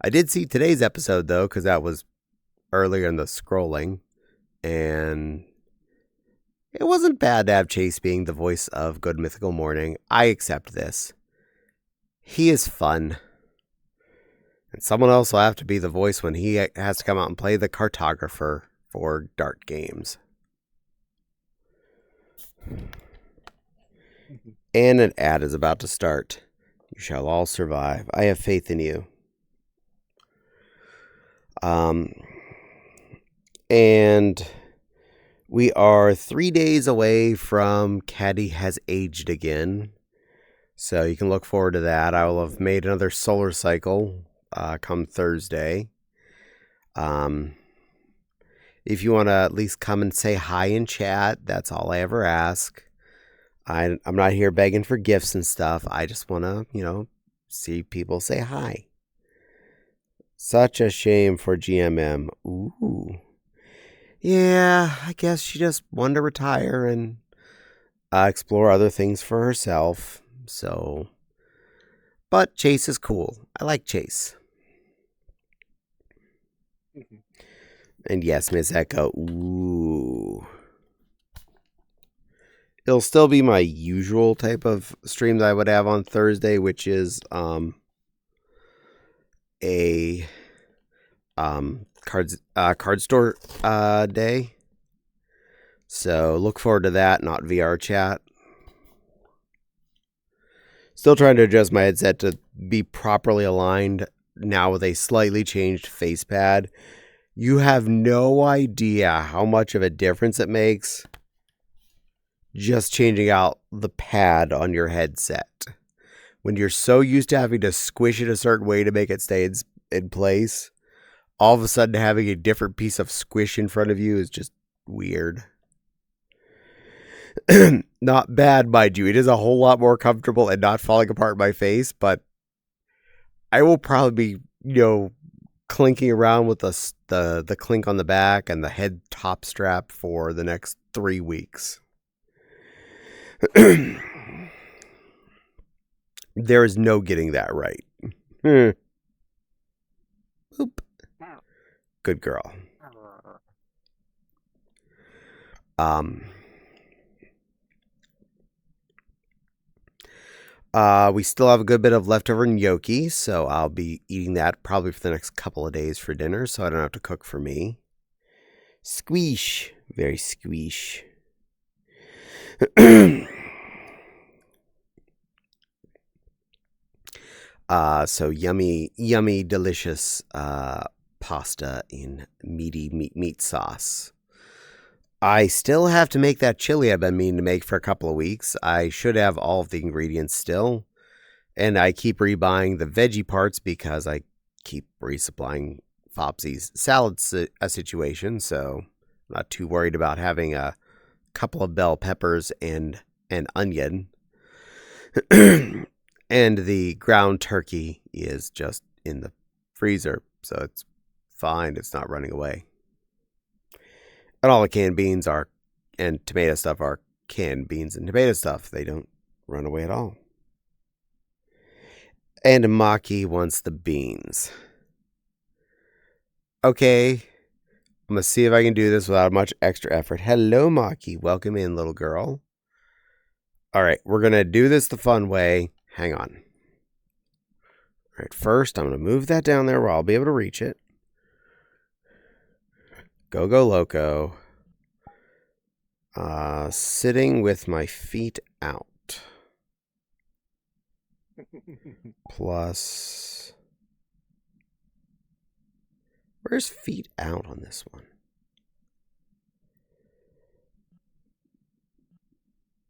I did see today's episode, though, because that was earlier in the scrolling, and it wasn't bad to have Chase being the voice of Good Mythical Morning. I accept this. He is fun. And someone else will have to be the voice when he has to come out and play the cartographer for Dart games. And an ad is about to start. You shall all survive. I have faith in you. And we are 3 days away from Caddie has aged again. So you can look forward to that. I will have made another solar cycle come Thursday. If you want to at least come and say hi in chat, that's all I ever ask. I'm not here begging for gifts and stuff. I just want to, see people say hi. Such a shame for GMM. Ooh. Yeah, I guess she just wanted to retire and explore other things for herself. So, but Chase is cool. I like Chase. And yes, Miss Echo. Ooh. It'll still be my usual type of stream that I would have on Thursday, which is a card store day. So look forward to that, not VR chat. Still trying to adjust my headset to be properly aligned now with a slightly changed face pad. You have no idea how much of a difference it makes just changing out the pad on your headset. When you're so used to having to squish it a certain way to make it stay in place, all of a sudden having a different piece of squish in front of you is just weird. Not bad, mind you. It is a whole lot more comfortable and not falling apart in my face, but I will probably be, clinking around with the clink on the back and the head top strap for the next 3 weeks. There is no getting that right. Oop. Good girl. We still have a good bit of leftover gnocchi, so I'll be eating that probably for the next couple of days for dinner, so I don't have to cook for me. Squeesh. Very squeesh. So yummy, delicious pasta in meaty meat sauce. I still have to make that chili I've been meaning to make for a couple of weeks. I should have all of the ingredients still. And I keep rebuying the veggie parts because I keep resupplying Fopsy's salad situation. So I'm not too worried about having a couple of bell peppers and an onion. And the ground turkey is just in the freezer. So it's fine. It's not running away. And all the canned beans and tomato stuff are canned beans and tomato stuff. They don't run away at all. And Maki wants the beans. Okay. I'm going to see if I can do this without much extra effort. Hello, Maki. Welcome in, little girl. All right. We're going to do this the fun way. Hang on. All right. First, I'm going to move that down there where I'll be able to reach it. Go, go, loco. Sitting with my feet out. Plus... Where's feet out on this one?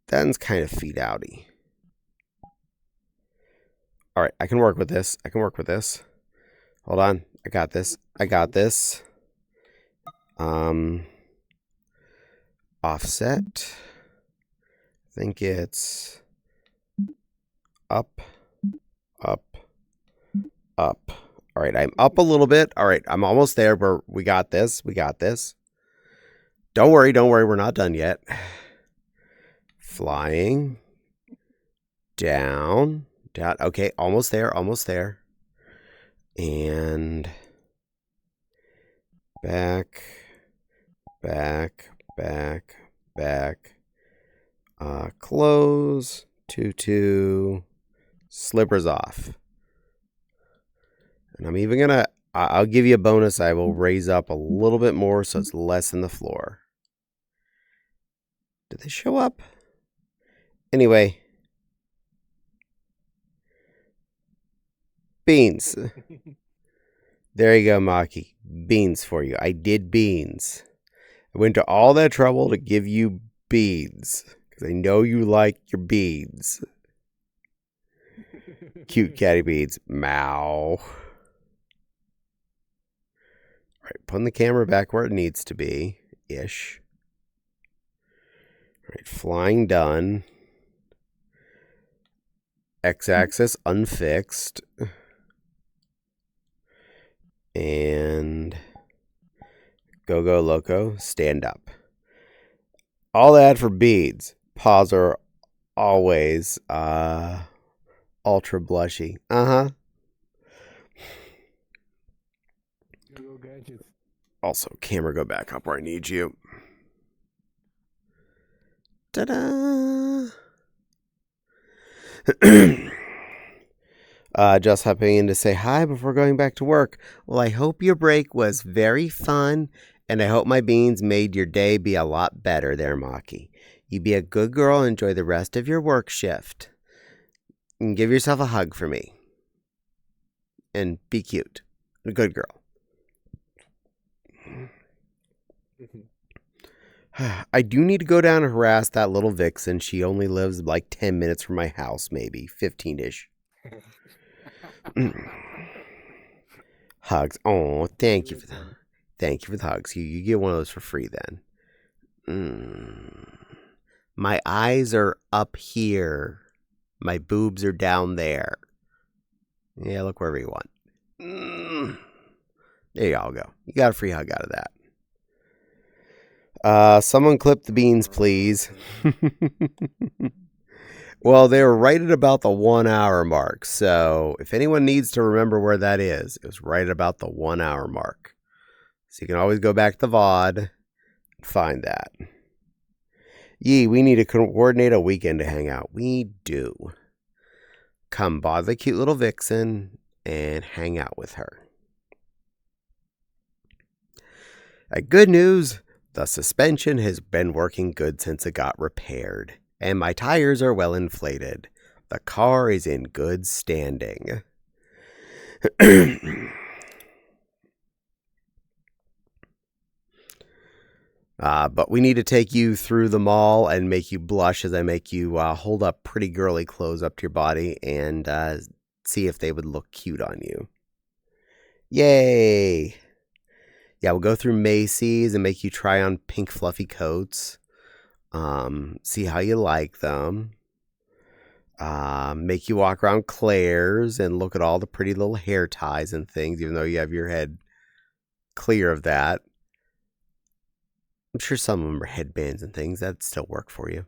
That one's kind of feet outy. All right, I can work with this. I can work with this. Hold on. I got this. I got this. Offset. I think it's up, up, up. All right, I'm up a little bit. All right, I'm almost there. We got this. We got this. Don't worry. Don't worry. We're not done yet. Flying. Down. Down. Okay, almost there. Almost there. And back. Back. Back. Back. Close. Tutu. Slippers off. And I'm even going to, I'll give you a bonus. I will raise up a little bit more so it's less than the floor. Did they show up? Anyway. Beans. There you go, Maki. Beans for you. I did beans. I went to all that trouble to give you beans. Because I know you like your beans. Cute Caddie beans. Meow. Alright, putting the camera back where it needs to be. Ish. Alright, flying done. X-axis unfixed. And go, go, loco. Stand up. All that for beads. Paws are always ultra blushy. Also, camera, go back up where I need you. Ta-da! Just hopping in to say hi before going back to work. Well, I hope your break was very fun, and I hope my beans made your day be a lot better there, Maki. You be a good girl and enjoy the rest of your work shift. And give yourself a hug for me. And be cute. A good girl. I do need to go down and harass that little vixen. She only lives like 10 minutes from my house, maybe 15-ish. Hugs. Oh, thank you for the hugs. You get one of those for free then. My eyes are up here. My boobs are down there. Yeah, look wherever you want. There you all go. You got a free hug out of that. Someone clip the beans, please. Well, they were right at about the 1 hour mark. So if anyone needs to remember where that is, it was right at about the 1 hour mark. So you can always go back to the VOD and find that. Yee, we need to coordinate a weekend to hang out. We do. Come bother the cute little vixen and hang out with her. Good news. The suspension has been working good since it got repaired, and my tires are well inflated. The car is in good standing. But we need to take you through the mall and make you blush as I make you hold up pretty girly clothes up to your body and see if they would look cute on you. Yay! Yeah, we'll go through Macy's and make you try on pink fluffy coats. See how you like them. Make you walk around Claire's and look at all the pretty little hair ties and things, even though you have your head clear of that. I'm sure some of them are headbands and things. That'd still work for you.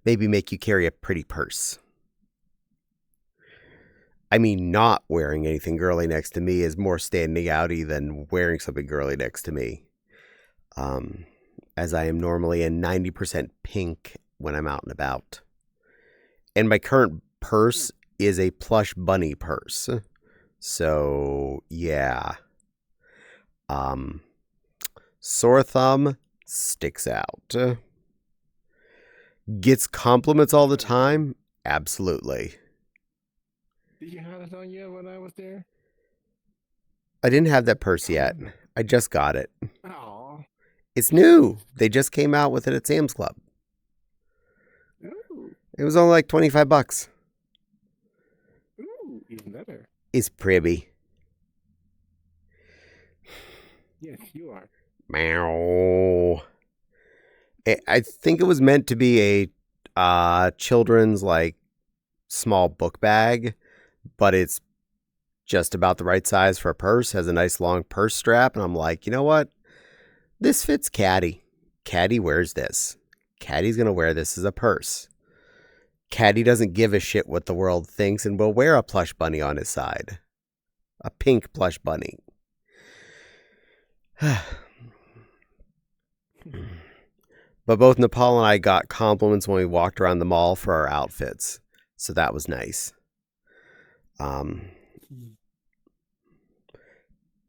maybe make you carry a pretty purse. I mean, not wearing anything girly next to me is more standing outy than wearing something girly next to me. As I am normally in 90% pink when I'm out and about. And my current purse is a plush bunny purse. So, yeah. Sore thumb sticks out. Gets compliments all the time? Absolutely. Did you have it on you when I was there? I didn't have that purse yet. I just got it. Aw. It's new. They just came out with it at Sam's Club. Ooh. It was only like $25. Ooh, even better. It's pretty. Yes, you are. Meow. I think it was meant to be a children's like small book bag, but it's just about the right size for a purse. Has a nice long purse strap, and I'm like, you know what? This fits Caddie. Caddie wears this. Caddie's gonna wear this as a purse. Caddie doesn't give a shit what the world thinks and will wear a plush bunny on his side. A pink plush bunny. But both Nepal and I got compliments when we walked around the mall for our outfits. So that was nice.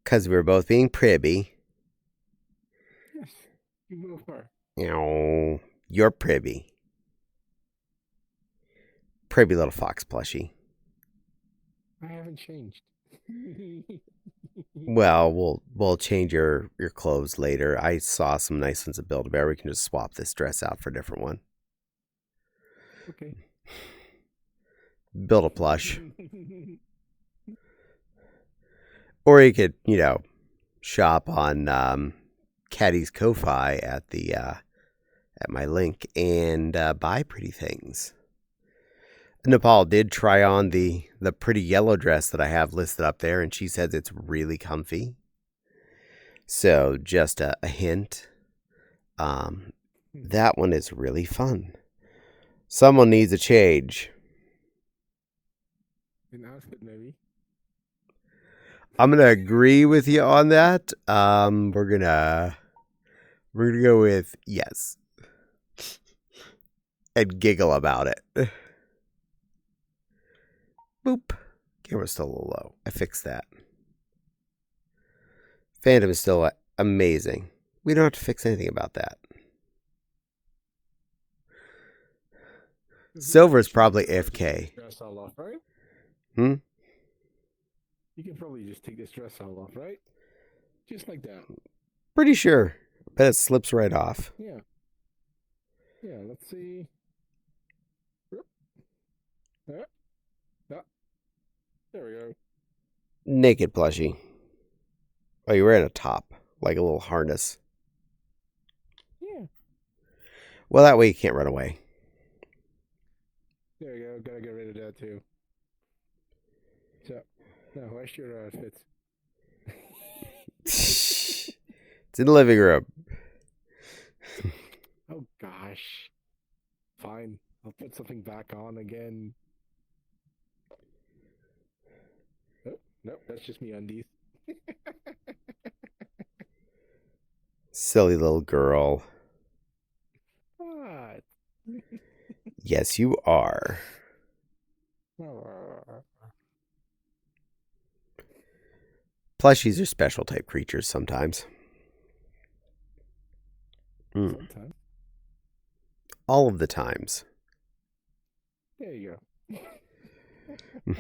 Because we were both being privy. Yes, you move her. You're privy. Privy little fox plushie. I haven't changed. Well, we'll change your clothes later. I saw some nice ones at Build-A-Bear. We can just swap this dress out for a different one. Okay. Build a plush. Or you could, shop on Caddie's Ko-Fi at the at my link and buy pretty things. Nepal did try on the pretty yellow dress that I have listed up there, and she says it's really comfy. So just a hint. That one is really fun. Someone needs a change. An outfit, maybe. I'm gonna agree with you on that. We're gonna go with yes, and giggle about it. Boop. Camera's still a little low. I fixed that. Phantom is still amazing. We don't have to fix anything about that. Silver is probably AFK. Dress all off, right? Hmm? You can probably just take this dress all off, right? Just like that. Pretty sure. Bet it slips right off. Yeah. Yeah, let's see. There we go. Naked plushie. Oh, you're wearing a top. Like a little harness. Yeah. Well, that way you can't run away. There you go. Gotta get rid of that too. So, now where's your outfits? It's in the living room. Oh gosh. Fine. I'll put something back on again. Oh, nope, that's just me undies. Silly little girl. What? Yes, you are. Plushies are special type creatures sometimes. Sometimes. All of the times. There you go.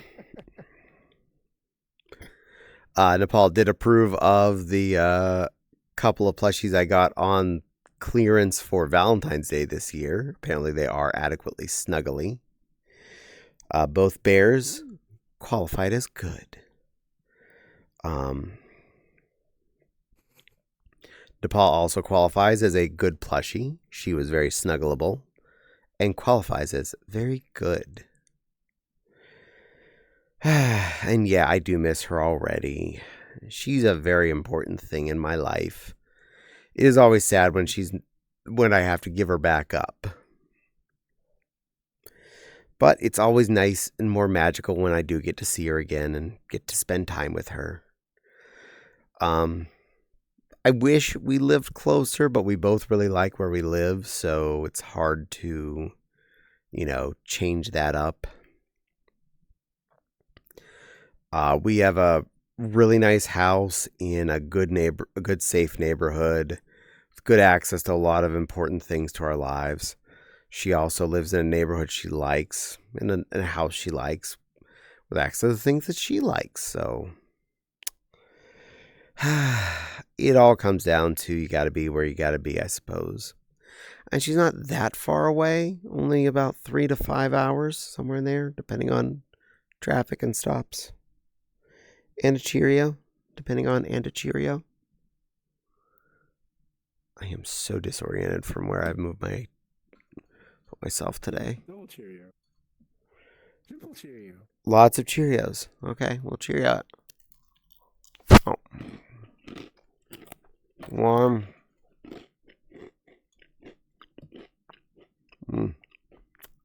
Nepal did approve of the couple of plushies I got on clearance for Valentine's Day this year. Apparently they are adequately snuggly. Both bears qualified as good. Nepal also qualifies as a good plushie. She was very snuggleable and qualifies as very good. And yeah, I do miss her already. She's a very important thing in my life. It is always sad when I have to give her back up. But it's always nice and more magical when I do get to see her again and get to spend time with her. I wish we lived closer, but we both really like where we live, so it's hard to, change that up. We have a really nice house in a good safe neighborhood with good access to a lot of important things to our lives. She also lives in a neighborhood she likes, in a house she likes, with access to things that she likes. So it all comes down to you got to be where you got to be, I suppose. And she's not that far away, only about 3 to 5 hours, somewhere in there, depending on traffic and stops. And a Cheerio, depending on and a Cheerio. I am so disoriented from where I've moved myself today. Double Cheerio. Triple Cheerio. Lots of Cheerios. Okay, well, Cheerio. Oh. 1.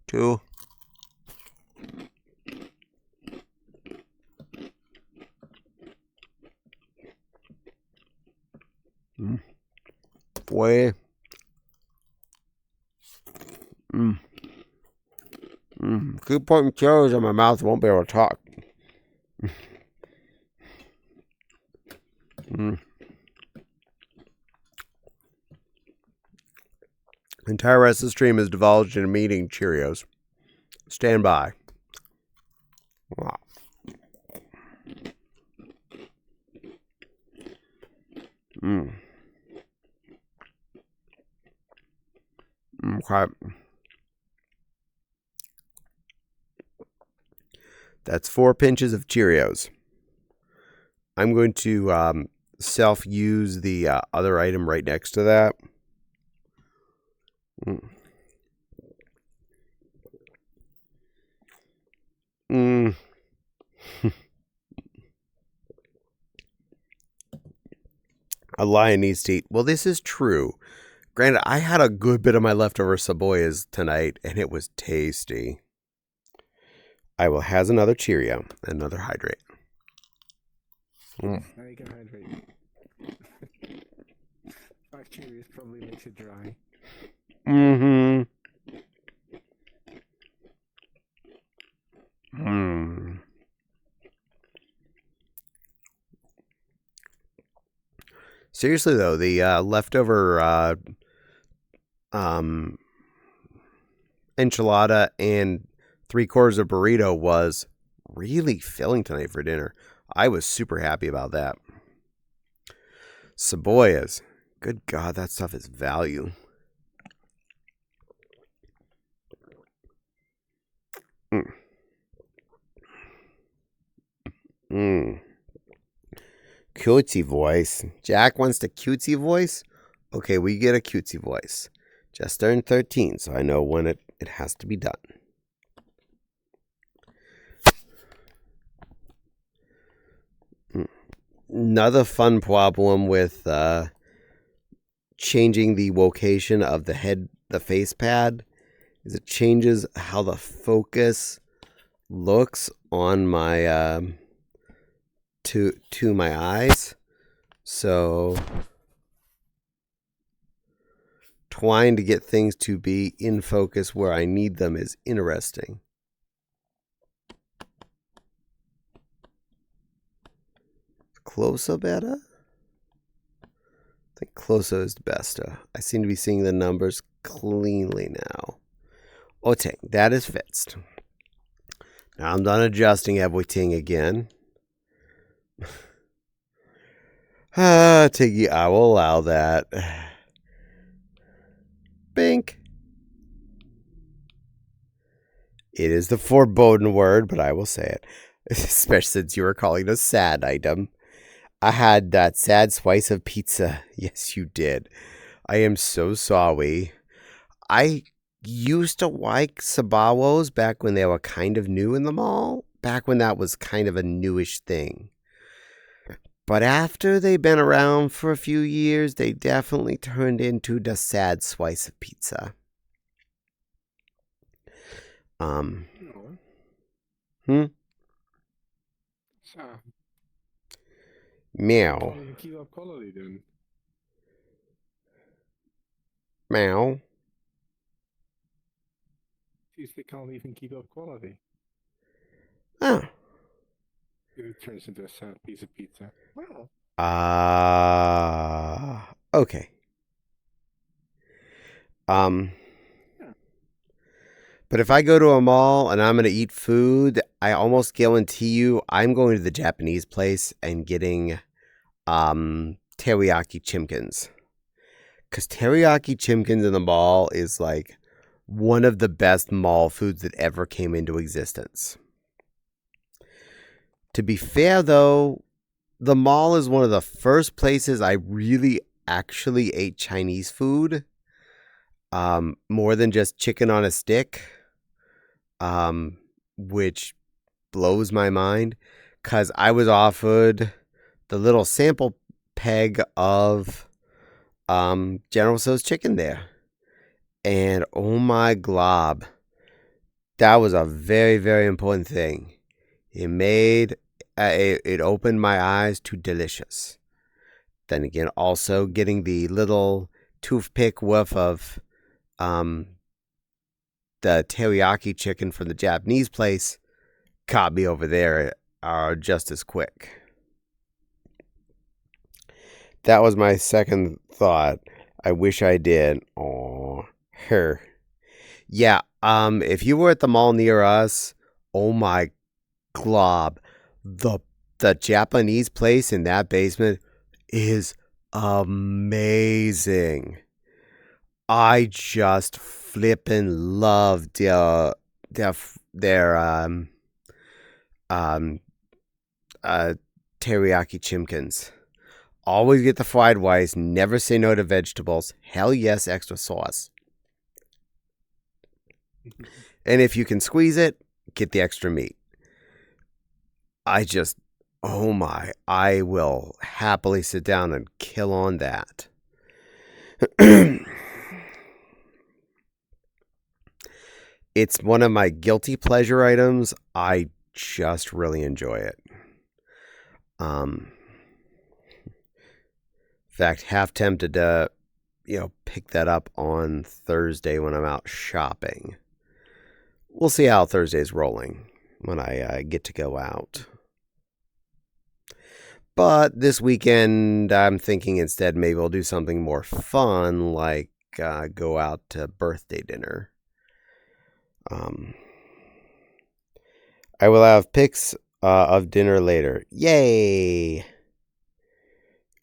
2. 3. Keep putting cherries in my mouth, I won't be able to talk. The entire rest of the stream is divulged in me eating Cheerios. Stand by. Wow. Okay. That's 4 pinches of Cheerios. I'm going to self-use the other item right next to that. A lion needs to eat. Well, this is true. Granted, I had a good bit of my leftover cebollas tonight, and it was tasty. I will has another Cheerio, another hydrate. Now you can hydrate. 5 Cheerios probably makes it dry. Seriously though, the leftover enchilada and 3/4 of burrito was really filling tonight for dinner. I was super happy about that. Cebollas. Good God, that stuff is value. Cutesy voice. Jack wants the cutesy voice? Okay, we get a cutesy voice. Just turned 13, so I know when it has to be done. Another fun problem with changing the location of the face pad is it changes how the focus looks on my to my eyes. So trying to get things to be in focus where I need them is interesting. Closer better? I think closer is better. I seem to be seeing the numbers cleanly now. Okay, that is fixed. Now I'm done adjusting everything again. Tiggy, I will allow that. Bink. It is the foreboding word, but I will say it. Especially since you were calling it a sad item. I had that sad slice of pizza. Yes, you did. I am so sorry. I used to like Sabalos back when they were kind of new in the mall. Back when that was kind of a newish thing. But after they've been around for a few years, they definitely turned into the sad slice of pizza. So, Meow. can't even keep up quality then. Meow. Seems they can't even keep up quality. Oh. It turns into a sad piece of pizza. Well, Okay. yeah. But if I go to a mall and I'm going to eat food, I almost guarantee you I'm going to the Japanese place and getting teriyaki chimkins. Because teriyaki chimkins in the mall is like one of the best mall foods that ever came into existence. To be fair, though, the mall is one of the first places I really actually ate Chinese food. More than just chicken on a stick. Which blows my mind. Because I was offered the little sample peg of General Tso's chicken there. And oh my glob. That was a very, very important thing. It opened my eyes to delicious. Then again, also getting the little toothpick whiff of the teriyaki chicken from the Japanese place caught me over there just as quick. That was my second thought. I wish I did. Aw, her. Yeah, if you were at the mall near us, oh my glob, the Japanese place in that basement is amazing. I just flippin' loved their teriyaki chimkins. Always get the fried rice, never say no to vegetables. Hell yes, extra sauce. And if you can squeeze it, get the extra meat. Oh my, I will happily sit down and kill on that. It's one of my guilty pleasure items. I just really enjoy it. In fact, half tempted to, pick that up on Thursday when I'm out shopping. We'll see how Thursday's rolling when I get to go out. But this weekend, I'm thinking instead maybe I'll do something more fun, like go out to birthday dinner. I will have pics of dinner later. Yay!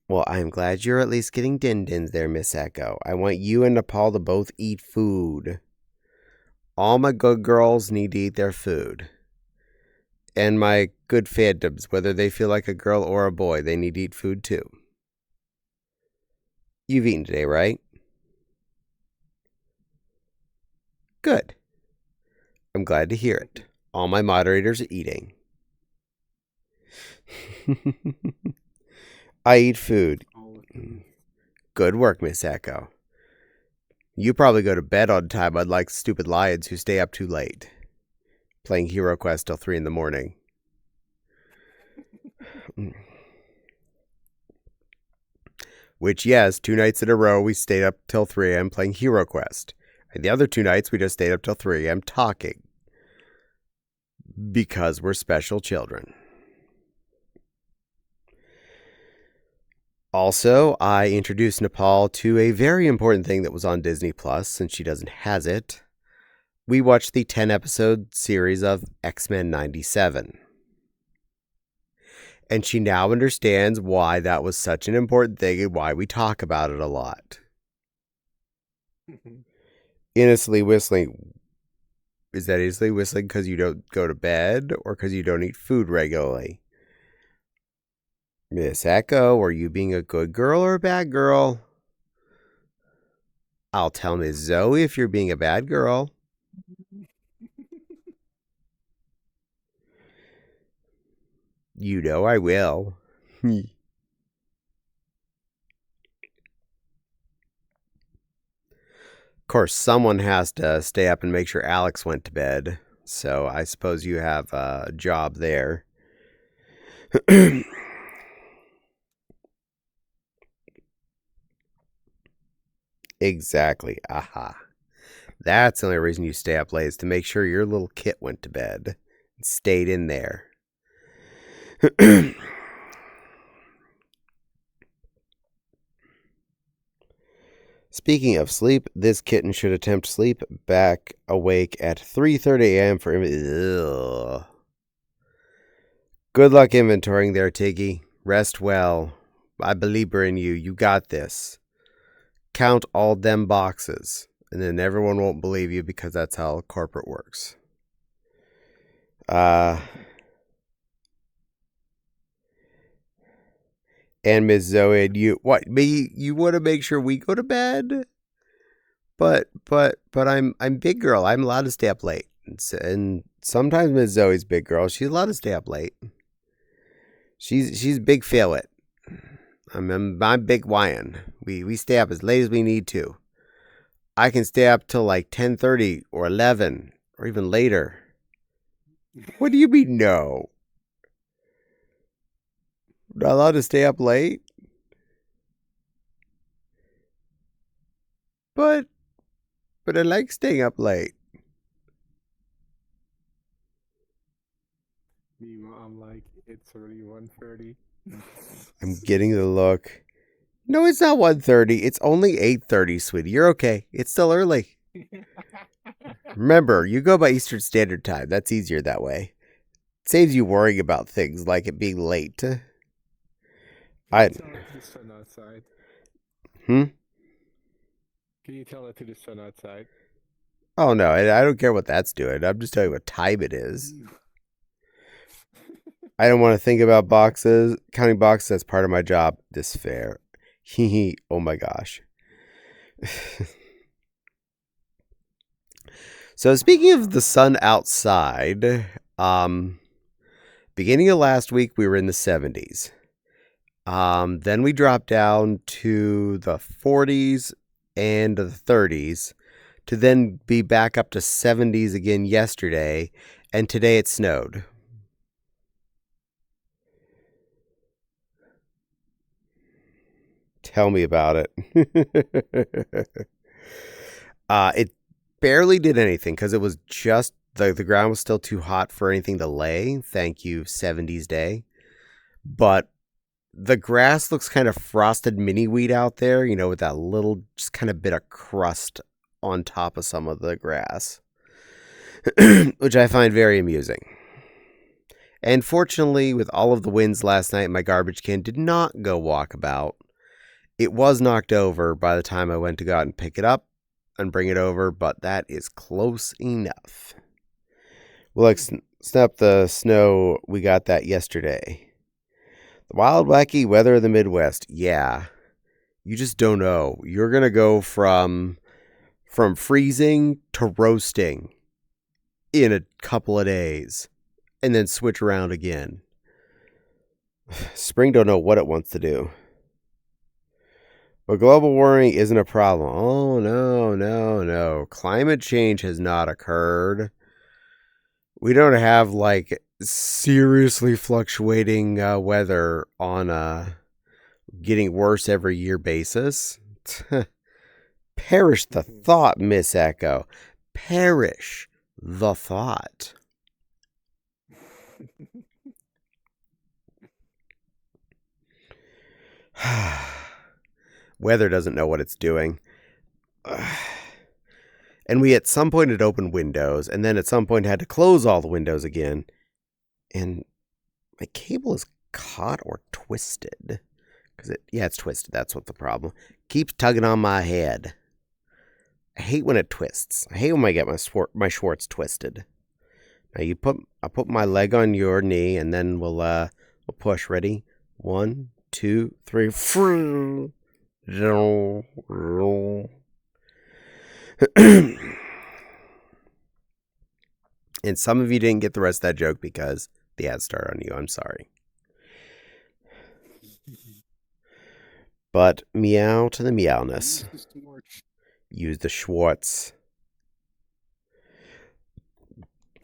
Well, I'm glad you're at least getting din-dins there, Miss Echo. I want you and Nepal to both eat food. All my good girls need to eat their food. And my good phantoms, whether they feel like a girl or a boy, they need to eat food too. You've eaten today, right? Good. I'm glad to hear it. All my moderators are eating. I eat food. Good work, Miss Echo. You probably go to bed on time, unlike stupid lions who stay up too late, playing Hero Quest till 3 in the morning. Which, yes, 2 nights in a row we stayed up till 3 a.m. playing Hero Quest. And the other 2 nights we just stayed up till 3 a.m. talking. Because we're special children. Also, I introduced Nepal to a very important thing that was on Disney Plus, since she doesn't has it. We watched the 10-episode series of X-Men 97. And she now understands why that was such an important thing and why we talk about it a lot. Innocently whistling. Is that easily whistling because you don't go to bed or because you don't eat food regularly? Miss Echo, are you being a good girl or a bad girl? I'll tell Miss Zoe if you're being a bad girl. You know I will. Of course, someone has to stay up and make sure Alex went to bed. So I suppose you have a job there. Exactly. Aha. That's the only reason you stay up late, is to make sure your little kit went to bed and stayed in there. Speaking of sleep, this kitten should attempt sleep back awake at 3:30 a.m. for Ugh. Good luck inventorying there, Tiggy. Rest well. I believe in you. You got this. Count all them boxes, and then everyone won't believe you because that's how corporate works. And Miss Zoe, and you, what? Me? You want to make sure we go to bed? But I'm big girl. I'm allowed to stay up late, and sometimes Miss Zoe's big girl. She's allowed to stay up late. She's big fail it. I'm big Wyan. We stay up as late as we need to. I can stay up till like 10:30 or 11 or even later. What do you mean no? Not allowed to stay up late? But I like staying up late. Meanwhile, I'm like, it's already 1:30. I'm getting the look. No, it's not 1:30. It's only 8:30, sweetie. You're okay. It's still early. Remember, you go by Eastern Standard Time. That's easier that way. It saves you worrying about things like it being late. Can you tell it to the sun outside? Can you tell it to the sun outside? Oh, no. I don't care what that's doing. I'm just telling you what time it is. I don't want to think about boxes. Counting boxes, that's part of my job. This fair. Oh my gosh. So speaking of the sun outside, beginning of last week we were in the 70s. Then we dropped down to the 40s and the 30s to then be back up to 70s again yesterday, and today it snowed. Tell me about it. It barely did anything because it was just the ground was still too hot for anything to lay. Thank you, 70s day. But the grass looks kind of frosted mini wheat out there, with that little just kind of bit of crust on top of some of the grass, which I find very amusing. And fortunately, with all of the winds last night, my garbage can did not go walkabout. It was knocked over by the time I went to go out and pick it up and bring it over, but that is close enough. We'll snap the snow. We got that yesterday. The wild, wacky weather of the Midwest. Yeah. You just don't know. You're going to go from freezing to roasting in a couple of days and then switch around again. Spring don't know what it wants to do. But global warming isn't a problem. Oh, no. Climate change has not occurred. We don't have, seriously fluctuating weather on a getting worse every year basis. Perish the thought, Miss Echo. Perish the thought. Weather doesn't know what it's doing. And we at some point had opened windows, and then at some point had to close all the windows again. And my cable is caught or twisted. It's twisted. That's what the problem. Keeps tugging on my head. I hate when it twists. I hate when I get my Schwartz twisted. Now I'll put my leg on your knee, and then we'll push. Ready? 1, 2, 3. And some of you didn't get the rest of that joke because the ad started on you. I'm sorry. But meow to the meowness. Use the Schwartz.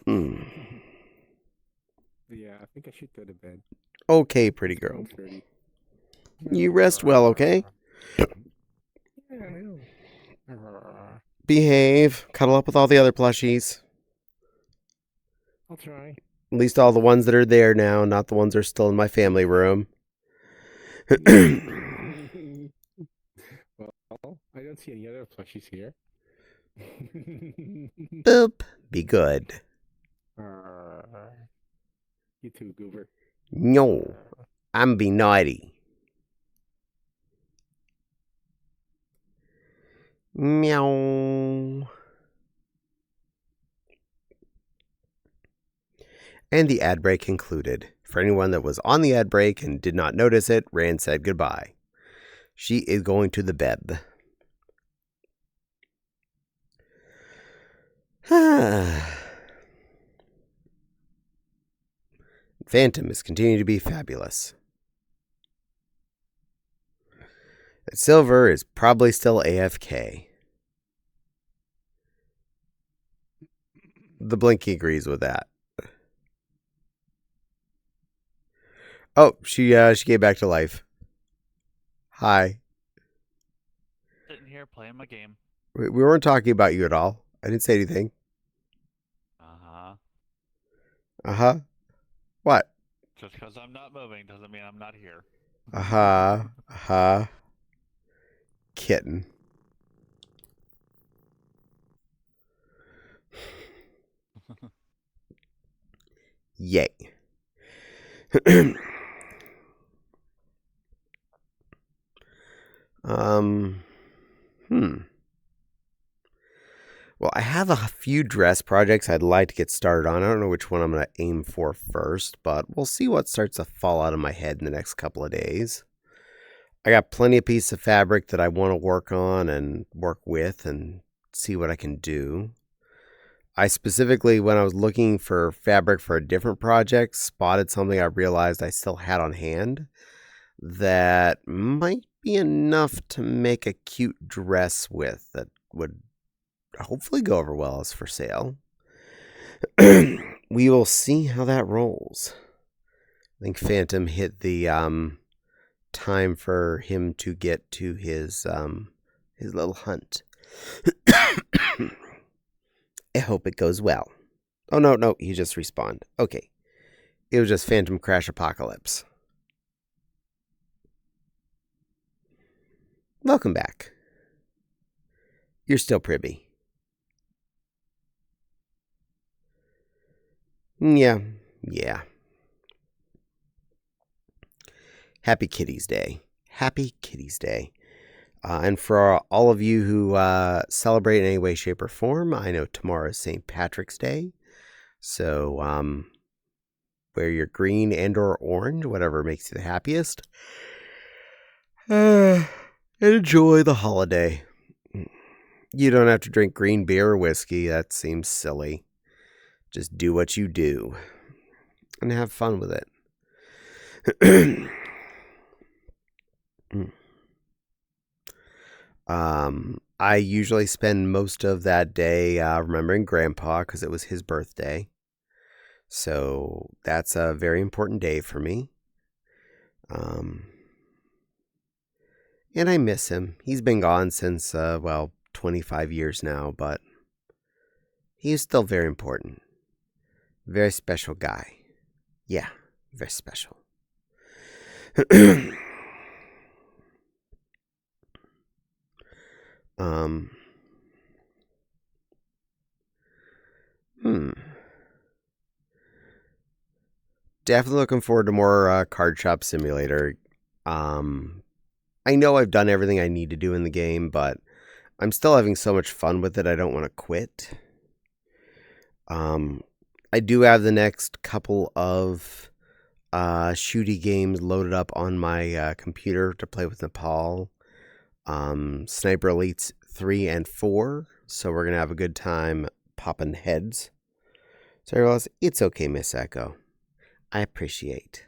Hmm. Yeah, I think I should go to bed. Okay, pretty It's girl. 1:30. You rest well, okay? Yeah, I know. Behave. Cuddle up with all the other plushies. I'll try. At least all the ones that are there now, not the ones that are still in my family room. Well, I don't see any other plushies here. Boop. Be good. You too, Goober. No. I'm be naughty. Meow. And the ad break concluded. For anyone that was on the ad break and did not notice it, Rand said goodbye. She is going to the bed. Phantom is continuing to be fabulous. Silver is probably still AFK. The Blinky agrees with that. Oh, she came back to life. Hi. Sitting here playing my game. We weren't talking about you at all. I didn't say anything. Uh-huh. Uh-huh. What? Just because I'm not moving doesn't mean I'm not here. Uh-huh. Uh-huh. Kitten. Yay. Well, I have a few dress projects I'd like to get started on. I don't know which one I'm going to aim for first, but we'll see what starts to fall out of my head in the next couple of days. I got plenty of pieces of fabric that I want to work on and work with and see what I can do. I specifically, when I was looking for fabric for a different project, spotted something I realized I still had on hand that might be enough to make a cute dress with that would hopefully go over well as for sale. We will see how that rolls. I think Phantom hit the time for him to get to his little hunt. I hope it goes well. Oh, no, he just respawned. Okay. It was just Phantom Crash Apocalypse. Welcome back. You're still privy. Yeah. Happy Kitties Day. Happy Kitties Day. And for all of you who celebrate in any way, shape, or form, I know tomorrow is St. Patrick's Day. So wear your green and or orange, whatever makes you the happiest. Enjoy the holiday. You don't have to drink green beer or whiskey. That seems silly. Just do what you do and have fun with it. I usually spend most of that day remembering Grandpa because it was his birthday. So that's a very important day for me. And I miss him. He's been gone since, 25 years now, but he is still very important. Very special guy. Yeah, very special. Definitely looking forward to more Card Shop Simulator. I know I've done everything I need to do in the game, but I'm still having so much fun with it, I don't want to quit. I do have the next couple of shooty games loaded up on my computer to play with Nepal. Sniper Elites 3 and 4. So we're going to have a good time popping heads. So I realize it's okay, Miss Echo. I appreciate.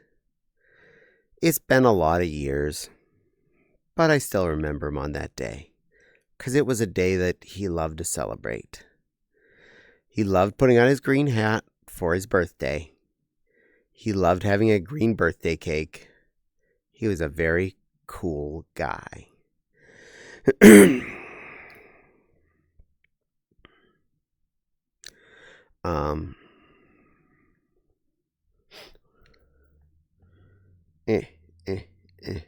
It's been a lot of years, but I still remember him on that day. Because it was a day that he loved to celebrate. He loved putting on his green hat for his birthday. He loved having a green birthday cake. He was a very cool guy. um, eh, eh, eh.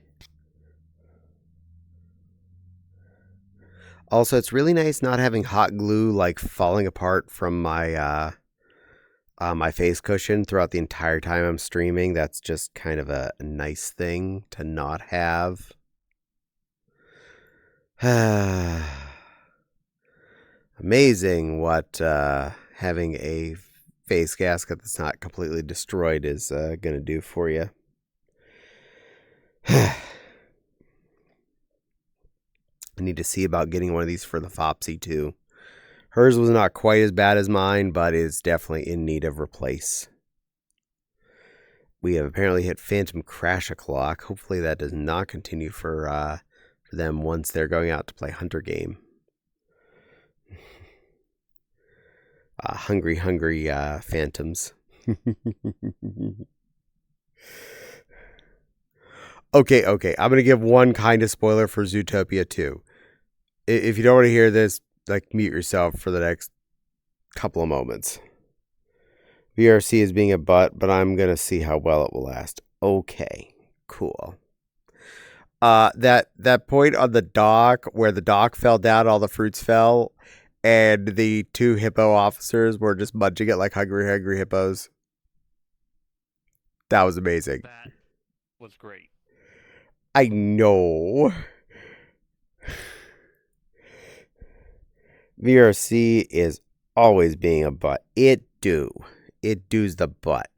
Also, it's really nice not having hot glue like falling apart from my my face cushion throughout the entire time I'm streaming. That's just kind of a nice thing to not have. Amazing what having a face gasket that's not completely destroyed is going to do for you. I need to see about getting one of these for the Fopsy too. Hers was not quite as bad as mine, but is definitely in need of replace. We have apparently hit Phantom Crash o'clock. Hopefully that does not continue for them once they're going out to play Hunter game. Hungry phantoms. Okay. I'm going to give one kind of spoiler for Zootopia 2. If you don't want to hear this, like, mute yourself for the next couple of moments. VRC is being a butt, but I'm going to see how well it will last. Okay, cool. That point on the dock where the dock fell down, all the fruits fell, and the two hippo officers were just munching it like hungry hippos. That was amazing. That was great. I know. VRC is always being a butt. It do's the butt.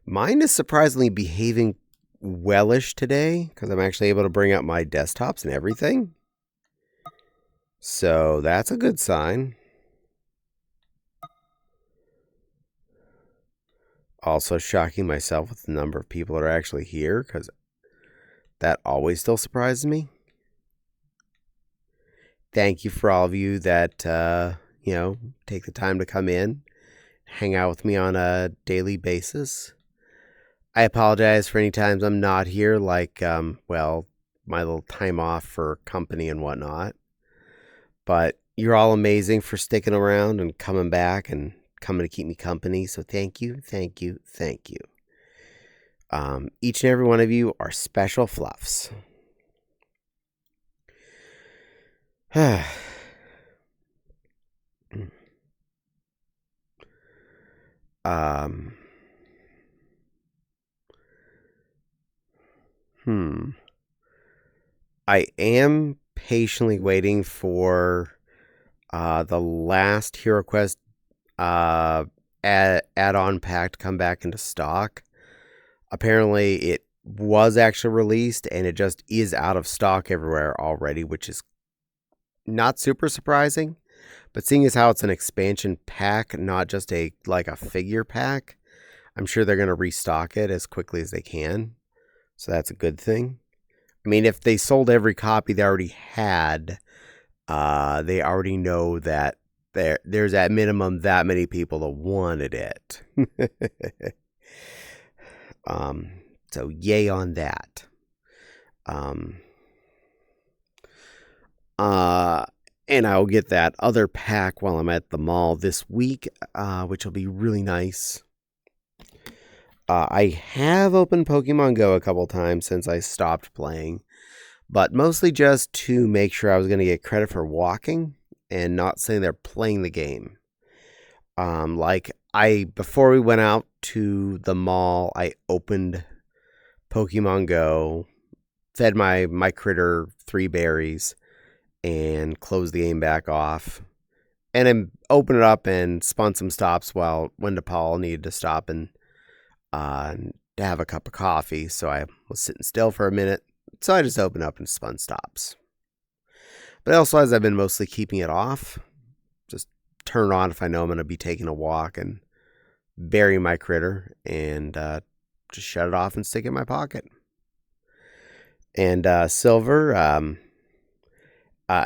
Mine is surprisingly behaving wellish today because I'm actually able to bring up my desktops and everything. So that's a good sign. Also shocking myself with the number of people that are actually here because that always still surprises me. Thank you for all of you that, take the time to come in, hang out with me on a daily basis. I apologize for any times I'm not here, like, my little time off for company and whatnot. But you're all amazing for sticking around and coming back and coming to keep me company. So thank you. Each and every one of you are special fluffs. I am patiently waiting for the last Hero Quest add-on pack to come back into stock. Apparently it was actually released and it just is out of stock everywhere already, which is not super surprising. But seeing as how it's an expansion pack, not just a figure pack, I'm sure they're going to restock it as quickly as they can. So that's a good thing. I mean, if they sold every copy they already had, they already know that there's at minimum that many people that wanted it. So yay on that. And I'll get that other pack while I'm at the mall this week, which will be really nice. I have opened Pokemon Go a couple times since I stopped playing, but mostly just to make sure I was going to get credit for walking and not sitting there playing the game. Before we went out to the mall, I opened Pokemon Go, fed my critter 3 berries, and closed the game back off. And then opened it up and spun some stops when DePaul needed to stop and to have a cup of coffee. So I was sitting still for a minute. So I just opened up and spun stops. But also, as I've been mostly keeping it off, just turn it on if I know I'm going to be taking a walk and bury my critter and just shut it off and stick it in my pocket. And Silver,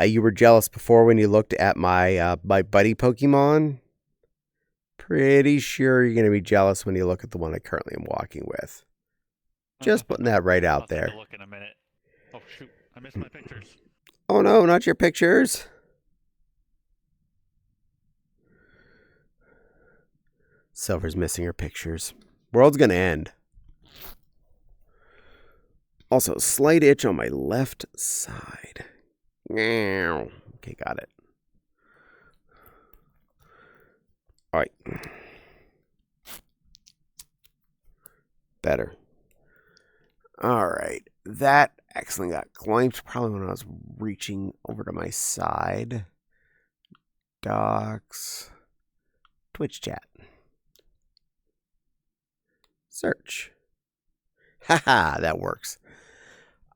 you were jealous before when you looked at my buddy Pokemon. Pretty sure you're going to be jealous when you look at the one I currently am walking with. Just putting that right I'll out take there. a look in a minute. Oh shoot, I missed my pictures. Oh no, not your pictures. Silver's missing her pictures. World's going to end. Also, slight itch on my left side. Meow. Okay, got it. All right. Better. All right. That accidentally got claimed probably when I was reaching over to my side. Docs. Twitch chat. Search. Haha, that works.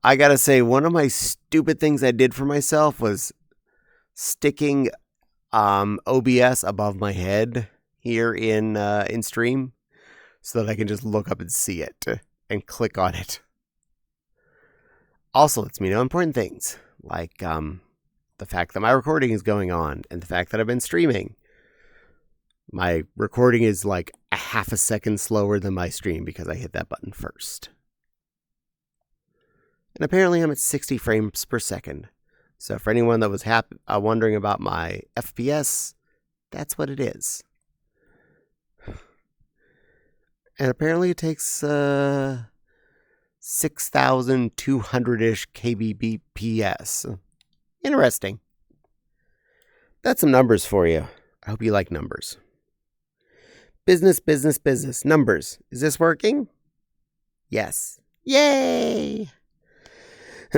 I gotta say, one of my stupid things I did for myself was sticking OBS above my head here in stream so that I can just look up and see it and click on it. Also lets me know important things like the fact that my recording is going on and the fact that I've been streaming. My recording is like a half a second slower than my stream because I hit that button first. And apparently I'm at 60 frames per second. So for anyone that was wondering about my FPS, that's what it is. And apparently it takes 6,200-ish kbps. Interesting. That's some numbers for you. I hope you like numbers. Business, business, business. Numbers. Is this working? Yes. Yay!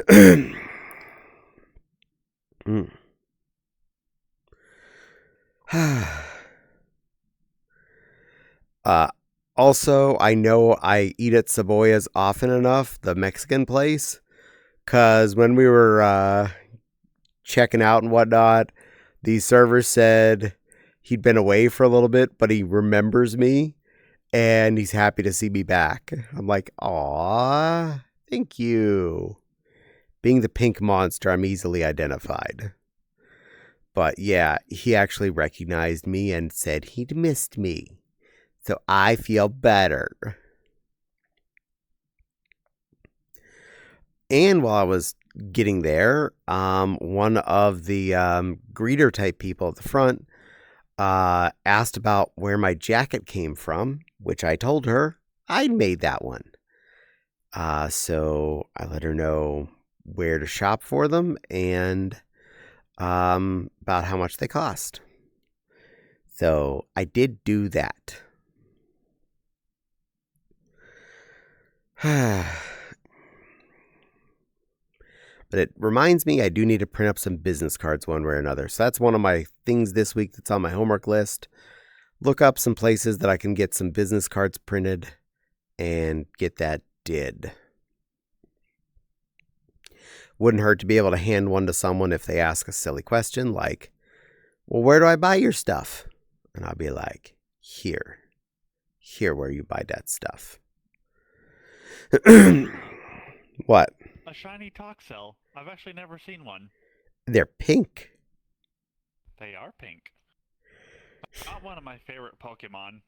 mm. Also, I know I eat at Cebolla's often enough, the Mexican place, because when we were checking out and whatnot, the server said he'd been away for a little bit, but he remembers me, and he's happy to see me back. I'm like, aw, thank you. Being the pink monster, I'm easily identified. But yeah, he actually recognized me and said he'd missed me. So I feel better. And while I was getting there, one of the greeter type people at the front asked about where my jacket came from, which I told her I'd made that one. So I let her know where to shop for them and about how much they cost. So I did do that. But it reminds me I do need to print up some business cards one way or another. So that's one of my things this week that's on my homework list. Look up some places that I can get some business cards printed and get that did. Wouldn't hurt to be able to hand one to someone if they ask a silly question like, well, where do I buy your stuff? And I'll be like, here where you buy that stuff. What? A shiny Toxel. I've actually never seen one. They're pink. They are pink. Not one of my favorite Pokemon.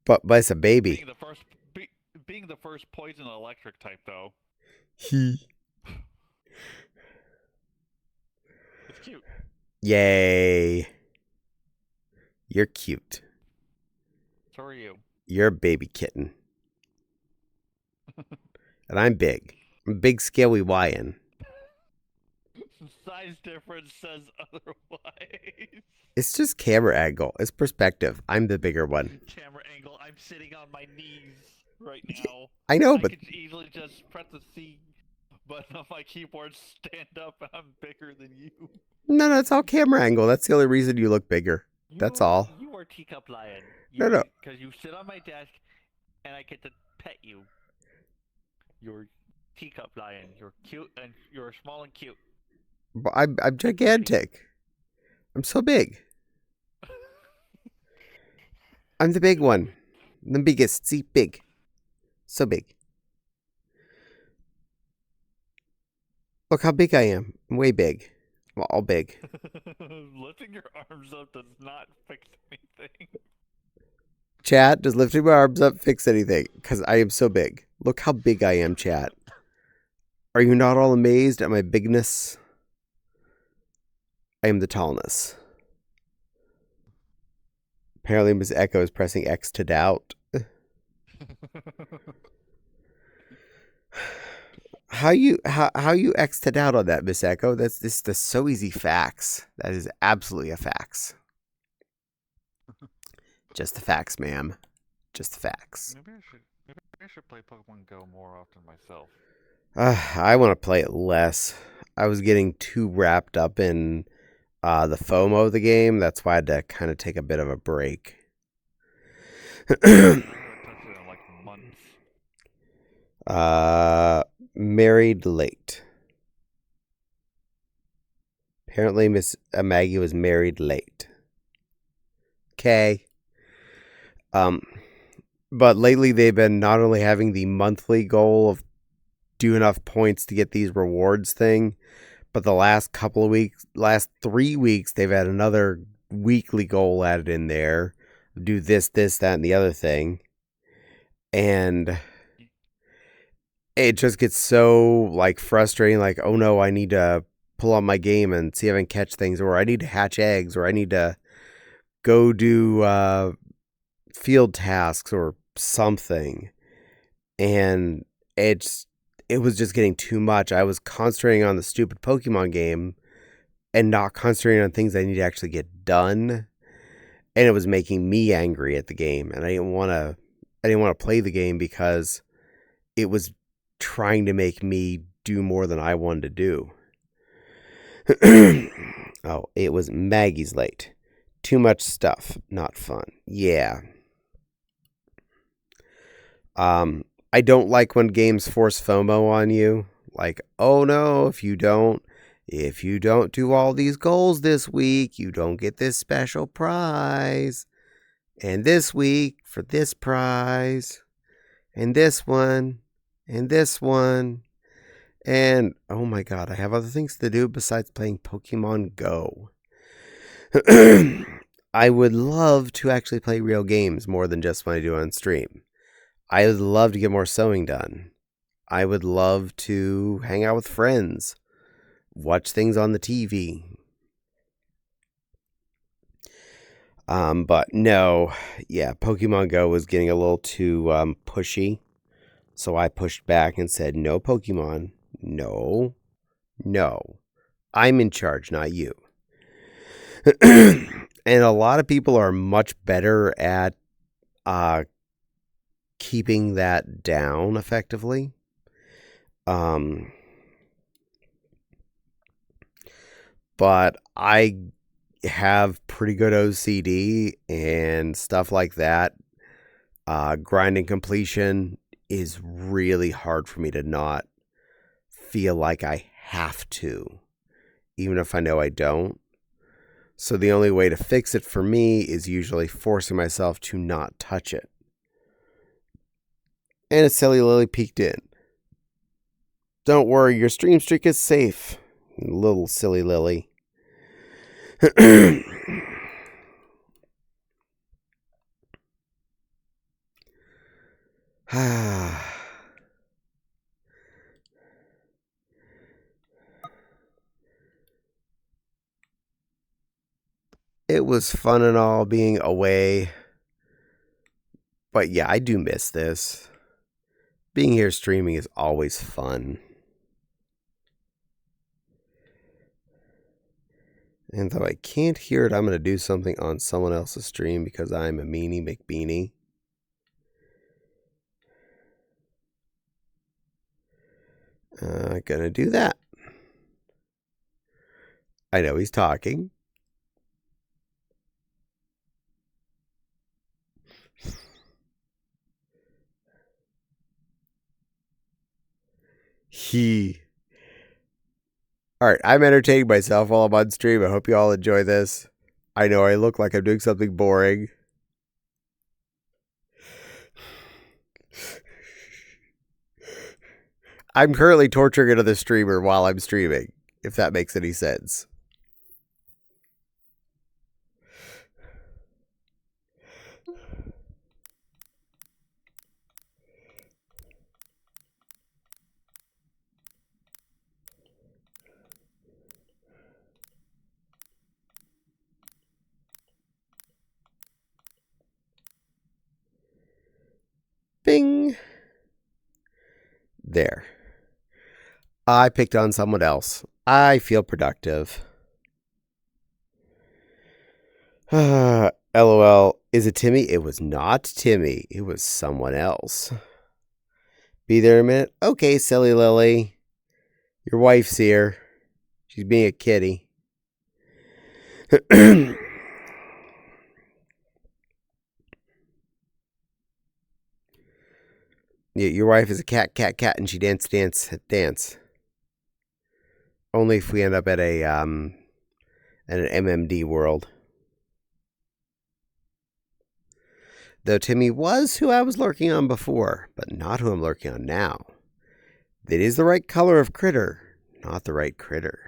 But it's a baby. Being the first poison electric type, though. He. It's cute. Yay. You're cute. So are you. You're a baby kitten. And I'm big. I'm big, scaly YN. Size difference says otherwise. It's just camera angle. It's perspective. I'm the bigger one. Camera angle. I'm sitting on my knees right now. I know, but... I could easily just press the C button on my keyboard, stand up, and I'm bigger than you. No, it's all camera angle. That's the only reason you look bigger. That's all. You are Teacup Lion. No. Because you sit on my desk, and I get to pet you. You're Teacup Lion. You're cute, and you're small and cute. I'm gigantic. I'm so big. I'm the big one. The biggest. See, big. So big. Look how big I am. I'm way big. I'm all big. Lifting your arms up does not fix anything. Chat, does lifting my arms up fix anything? Because I am so big. Look how big I am, chat. Are you not all amazed at my bigness? I am the tallness. Apparently, Miss Echo is pressing X to doubt. How you X to doubt on that, Miss Echo? That's so easy facts. That is absolutely a fax. Just the facts, ma'am. Just the facts. Maybe I should play Pokemon Go more often myself. I want to play it less. I was getting too wrapped up in the FOMO of the game. That's why I had to kind of take a bit of a break. I haven't touched it in like months. Married late. Apparently, Miss Maggie was married late. Okay. But lately they've been not only having the monthly goal of do enough points to get these rewards thing, but the last 3 weeks, they've had another weekly goal added in there. Do this, that, and the other thing. And it just gets so like frustrating, like, oh no, I need to pull out my game and see if I can catch things, or I need to hatch eggs, or I need to go do field tasks or something. And it was just getting too much. I was concentrating on the stupid Pokemon game and not concentrating on things I need to actually get done. And it was making me angry at the game. And I didn't want to play the game because it was trying to make me do more than I wanted to do. Oh, it was Maggie's late. Too much stuff. Not fun. Yeah. I don't like when games force FOMO on you. Like, oh no, if you don't do all these goals this week, you don't get this special prize. And this week for this prize. And this one. And this one. And oh my god, I have other things to do besides playing Pokemon Go. I would love to actually play real games more than just when I do on stream. I would love to get more sewing done. I would love to hang out with friends, watch things on the TV. But no, yeah, Pokemon Go was getting a little too pushy. So I pushed back and said, no, Pokemon, no. I'm in charge, not you. And a lot of people are much better at keeping that down effectively. But I have pretty good OCD and stuff like that. Grinding completion is really hard for me to not feel like I have to, even if I know I don't. So the only way to fix it for me is usually forcing myself to not touch it. And a silly Lily peeked in. Don't worry, your stream streak is safe, little silly Lily. It was fun and all being away. But yeah, I do miss this. Being here streaming is always fun. And though I can't hear it, I'm going to do something on someone else's stream because I'm a meanie McBeanie. Gonna do that. I know he's talking. Alright, I'm entertaining myself while I'm on stream. I hope you all enjoy this. I know I look like I'm doing something boring. I'm currently torturing another streamer while I'm streaming, if that makes any sense. Bing. There. I picked on someone else. I feel productive. LOL. Is it Timmy? It was not Timmy. It was someone else. Be there in a minute. Okay, silly Lily. Your wife's here. She's being a kitty. Your wife is a cat, and she dance. Only if we end up at an MMD world. Though Timmy was who I was lurking on before, but not who I'm lurking on now. It is the right color of critter, not the right critter.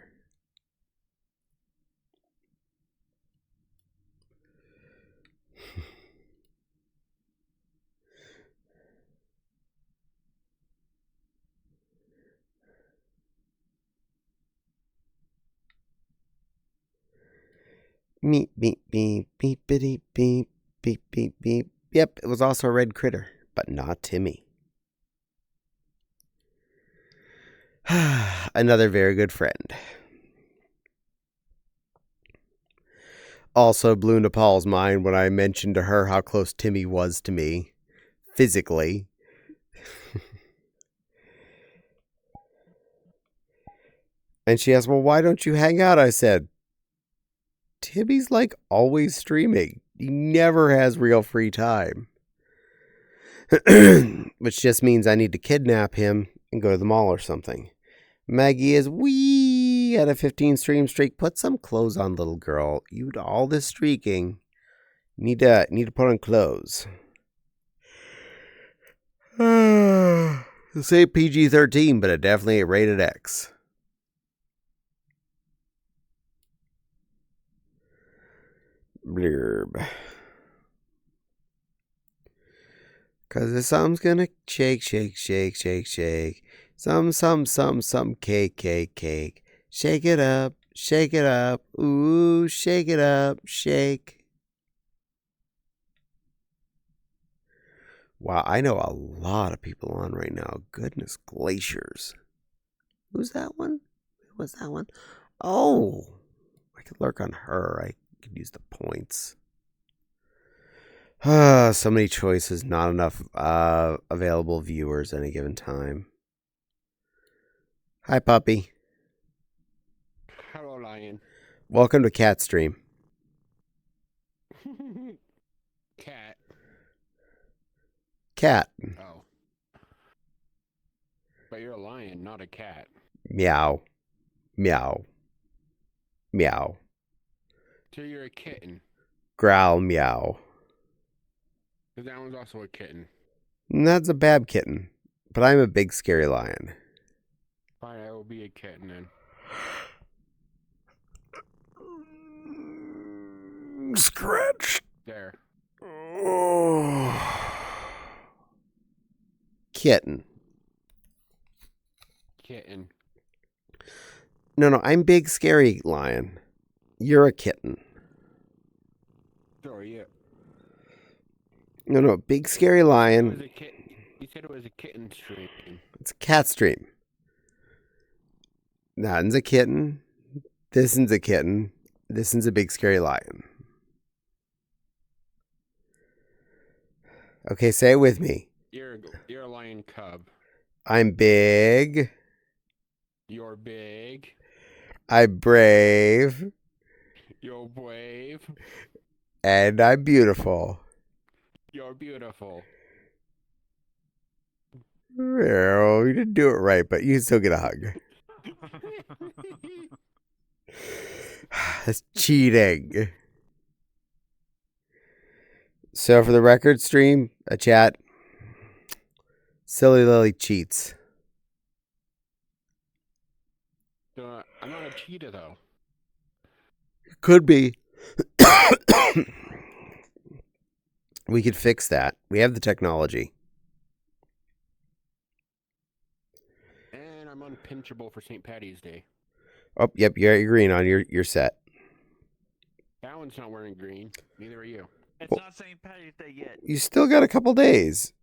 Beep, beep, beep, beep, beep, beep, beep, beep, beep. Yep, it was also a red critter, but not Timmy. Another very good friend. Also blew Nepal's mind when I mentioned to her how close Timmy was to me, physically. And she asked, well, why don't you hang out? I said, Timmy's like always streaming. He never has real free time. Which just means I need to kidnap him and go to the mall or something. Maggie is wee at a 15 stream streak. Put some clothes on, little girl. You all this streaking. Need to put on clothes. Say PG-13, but it definitely ain't rated X. Blurb. Cause the something's gonna shake. Some cake. Shake it up. Ooh, shake it up, shake. Wow, I know a lot of people on right now. Goodness glaciers. Who's that one? Who was that one? Oh, I could lurk on her. I could use the points. So many choices, not enough available viewers at any given time. Hi, puppy. Hello, lion. Welcome to Cat Stream. Cat. Cat. Oh. But you're a lion, not a cat. Meow. So you're a kitten. Growl, meow. Because that one's also a kitten. That's a bad kitten. But I'm a big scary lion. Fine, I will be a kitten then. Scratch. There. Oh. Kitten. No, I'm big scary lion. You're a kitten. So are you. No, big scary lion. You said it was a kitten stream. It's a cat stream. That one's a kitten. This one's a kitten. This one's a big scary lion. Okay, say it with me. You're a lion cub. I'm big. You're big. I'm brave. You're brave. And I'm beautiful. You're beautiful. Well, you didn't do it right, but you can still get a hug. That's cheating. So for the record stream, a chat, Silly Lily cheats. I'm not a cheetah, though. Could be. We could fix that. We have the technology. And I'm unpinchable for St. Patty's Day. Oh, yep, you're green on. You're set. Alan's not wearing green. Neither are you. It's Well- not St. Patty's Day yet. You still got a couple days.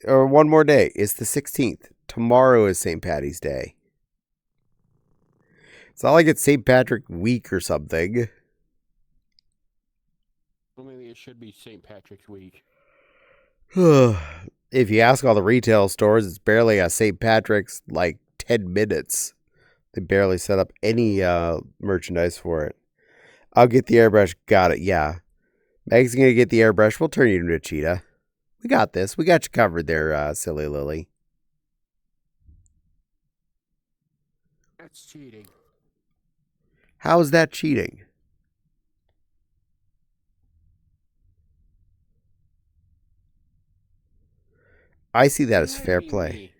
Or one more day. It's the 16th. Tomorrow is St. Patty's Day. It's not like it's St. Patrick week or something. Well, maybe it should be St. Patrick's week. If you ask all the retail stores, it's barely a St. Patrick's, like 10 minutes. They barely set up any merchandise for it. I'll get the airbrush. Got it. Yeah. Meg's going to get the airbrush. We'll turn you into a cheetah. We got this. We got you covered there, silly Lily. That's cheating. How is that cheating? I see that as fair play. Me.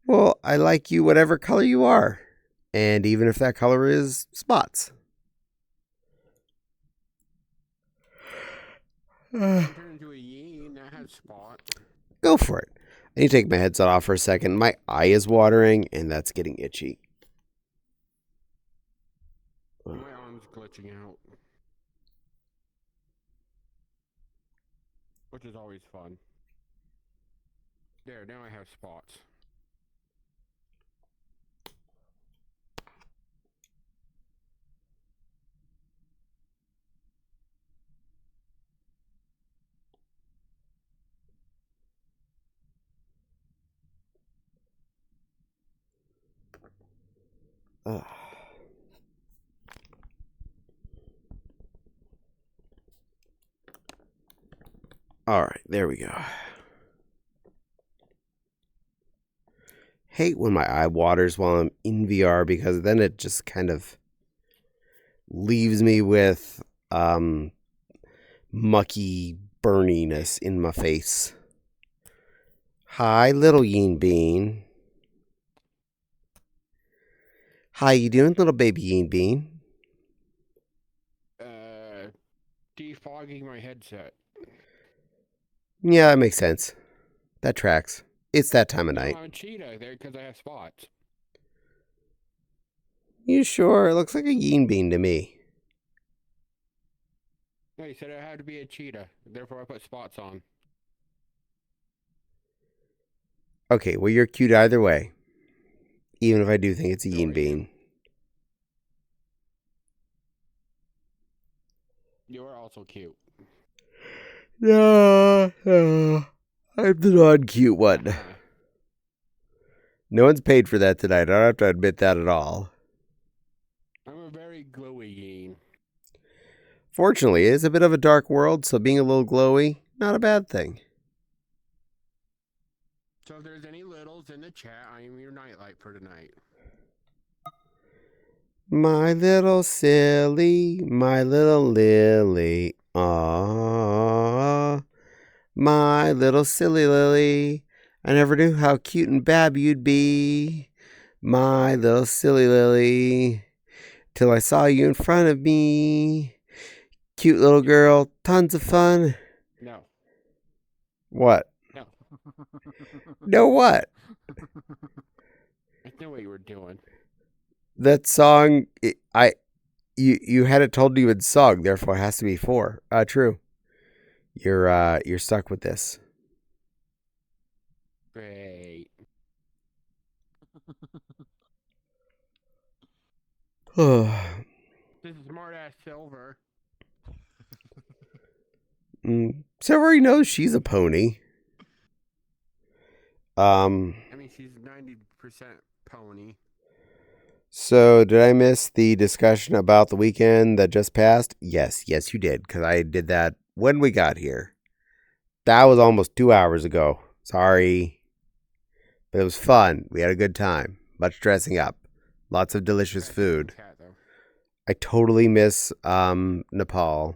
Well, I like you whatever color you are. And even if that color is spots. Turn into a yin that has spots. Go for it. I need to take my headset off for a second. My eye is watering, and that's getting itchy. My arm's glitching out. Which is always fun. There, now I have spots. Ugh. All right, there we go. Hate when my eye waters while I'm in VR because then it just kind of leaves me with mucky burniness in my face. Hi, little Yin Bean. How you doing, little baby Yin Bean? Defogging my headset. Yeah, that makes sense. That tracks. It's that time of night. I'm a cheetah there because I have spots. You sure? It looks like a Yin Bean to me. No, you said I had to be a cheetah. Therefore, I put spots on. Okay, well, you're cute either way. Even if I do think it's a So Yin are Bean. You are also cute. No, I'm the non-cute one. No one's paid for that tonight. I don't have to admit that at all. I'm a very glowy yin. Fortunately, it is a bit of a dark world, so being a little glowy, not a bad thing. So if there's any littles in the chat, I am your nightlight for tonight. My little silly, my little lily, aww. My little silly lily, I never knew how cute and bab you'd be. My little silly lily, till I saw you in front of me. Cute little girl, tons of fun. No. What? No. No what? I know what you were doing. That song, you had it told you in song, therefore it has to be 4. True. You're stuck with this. Great. This is smart ass Silver. Silver knows she's a pony. I mean, she's 90% pony. So did I miss the discussion about the weekend that just passed? Yes, you did, because I did that when we got here. That was almost 2 hours ago. Sorry. But it was fun. We had a good time. Much dressing up. Lots of delicious food. I totally miss Nepal.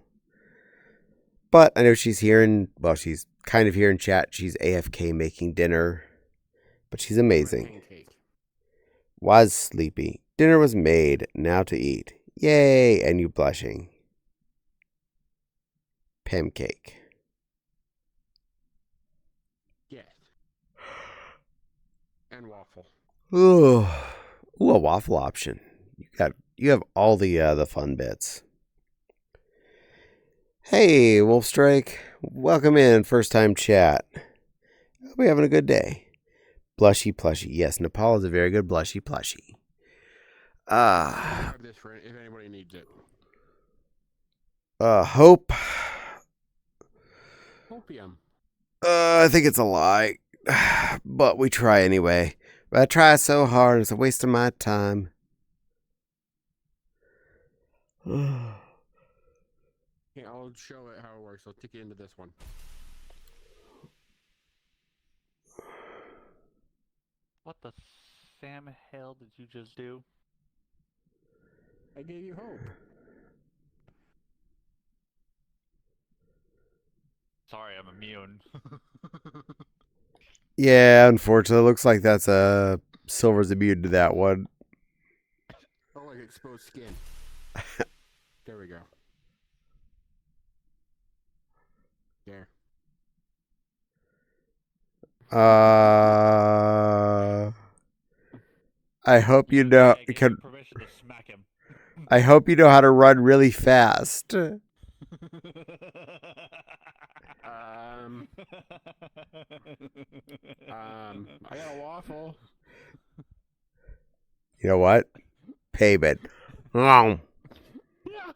But I know she's here she's kind of here in chat. She's AFK making dinner. But she's amazing. Was sleepy. Dinner was made. Now to eat. Yay! And you blushing. Pancake. Yes. And waffle. Ooh, a waffle option. You have all the fun bits. Hey, Wolfstrike. Welcome in. First time chat. Hope you're having a good day. Blushy plushie. Yes, Nepal is a very good blushy plushie. I have this for if anybody needs it. Hope. Opium. I think it's a lie. But we try anyway. But I try so hard, it's a waste of my time. Yeah, I'll show it how it works. I'll take you into this one. What the Sam hell did you just do? I gave you hope. Sorry, I'm immune. Yeah, unfortunately, looks like that's Silver's immune to that one. Oh, like exposed skin. There we go. There. I hope you Yeah, know. I gave you permission to smack him. I hope you know how to run really fast. I got a waffle. You know what? Payment. It Yeah.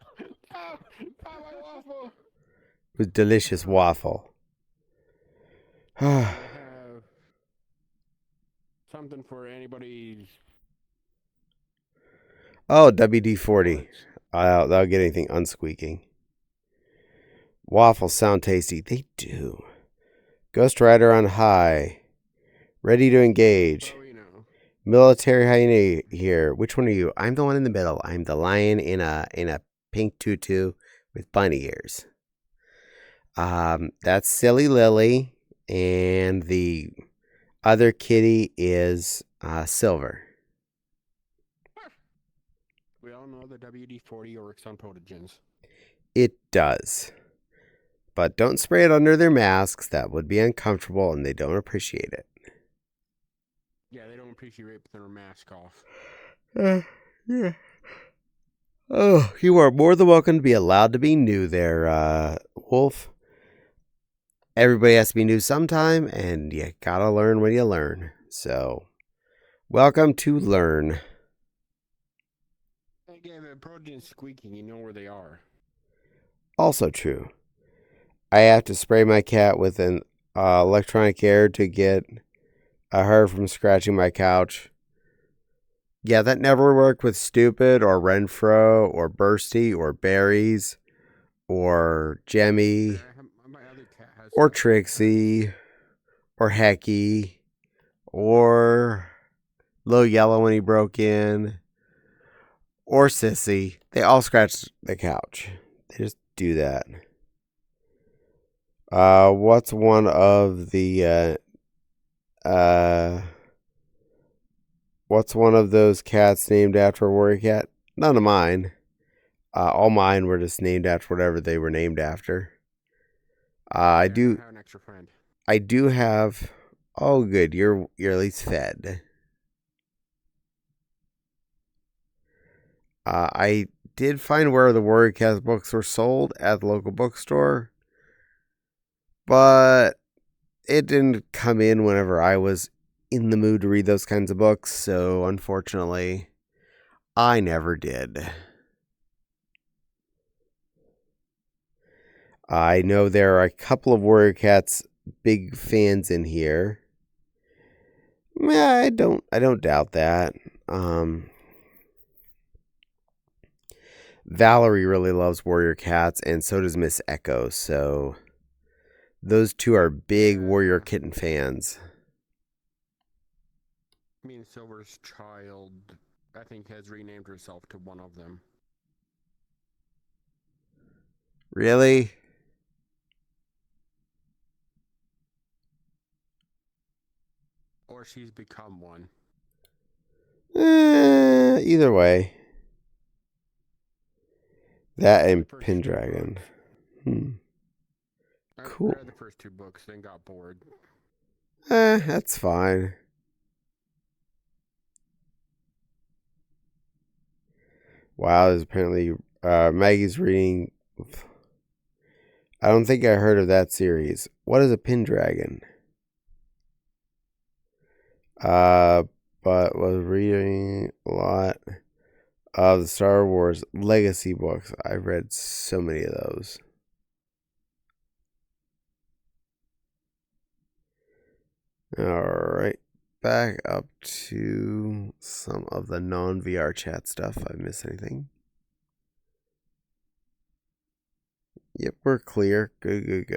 My waffle. was delicious waffle. I have something for anybody's. Oh, WD-40. That'll get anything unsqueaking. Waffles sound tasty. They do. Ghost Rider on high. Ready to engage. Oh, you know. Military hyena here. Which one are you? I'm the one in the middle. I'm the lion in a pink tutu with bunny ears. That's Silly Lily, and the other kitty is Silver. We all know the WD-40 works on potogens. It does. But don't spray it under their masks. That would be uncomfortable, and they don't appreciate it. Yeah, they don't appreciate with their mask off. Yeah. Oh, you are more than welcome to be allowed to be new there, Wolf. Everybody has to be new sometime, and you gotta learn when you learn. So, welcome to Learn. Again, if a protogen's squeaking, you know where they are. Also true. I have to spray my cat with an electronic air to get her from scratching my couch. Yeah, that never worked with Stupid or Renfro or Bursty or Berries or Jemmy My other cat has or Trixie or Hecky or Low Yellow when he broke in or Sissy. They all scratched the couch. They just do that. What's one of the what's one of those cats named after a warrior cat? None of mine. All mine were just named after whatever they were named after. I do have an extra friend. I do have. Oh, good. You're at least fed. I did find where the Warrior Cats books were sold at the local bookstore, but it didn't come in whenever I was in the mood to read those kinds of books, so unfortunately, I never did. I know there are a couple of Warrior Cats big fans in here. I don't doubt that. Valerie really loves Warrior Cats, and so does Miss Echo, so those two are big Warrior Kitten fans. Me and Silver's child, I think, has renamed herself to one of them. Really? Or she's become one. Either way. That and First two Pendragon. books. I Cool. read the first 2 books, then got bored. That's fine. Wow, there's apparently Maggie's reading. I don't think I heard of that series. What is a Pendragon? But was reading a lot of the Star Wars Legacy books. I've read so many of those. Alright, back up to some of the non-VR chat stuff. I missed anything? Yep, we're clear. Good.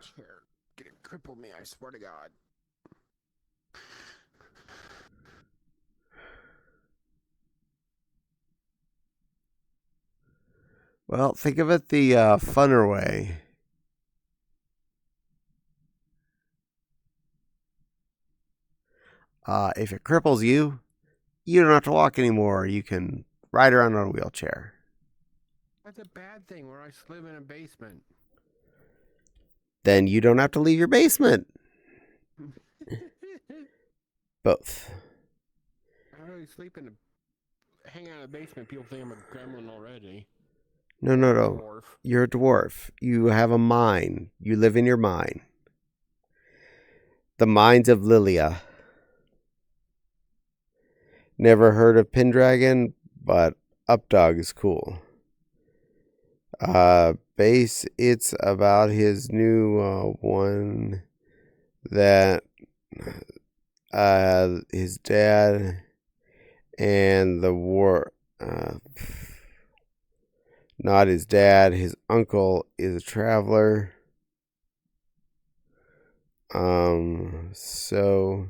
Chair. Gonna cripple me, I swear to God. Well, think of it the funner way. If it cripples you, you don't have to walk anymore. You can ride around on a wheelchair. That's a bad thing where I live in a basement. Then you don't have to leave your basement. Both. I really hang out in the basement. People think I'm a gremlin already. No. Dwarf. You're a dwarf. You have a mine. You live in your mine. The mines of Lilia. Never heard of Pendragon, but Updog is cool. Base, it's about his new one that his dad and the war. Not his dad. His uncle is a traveler. So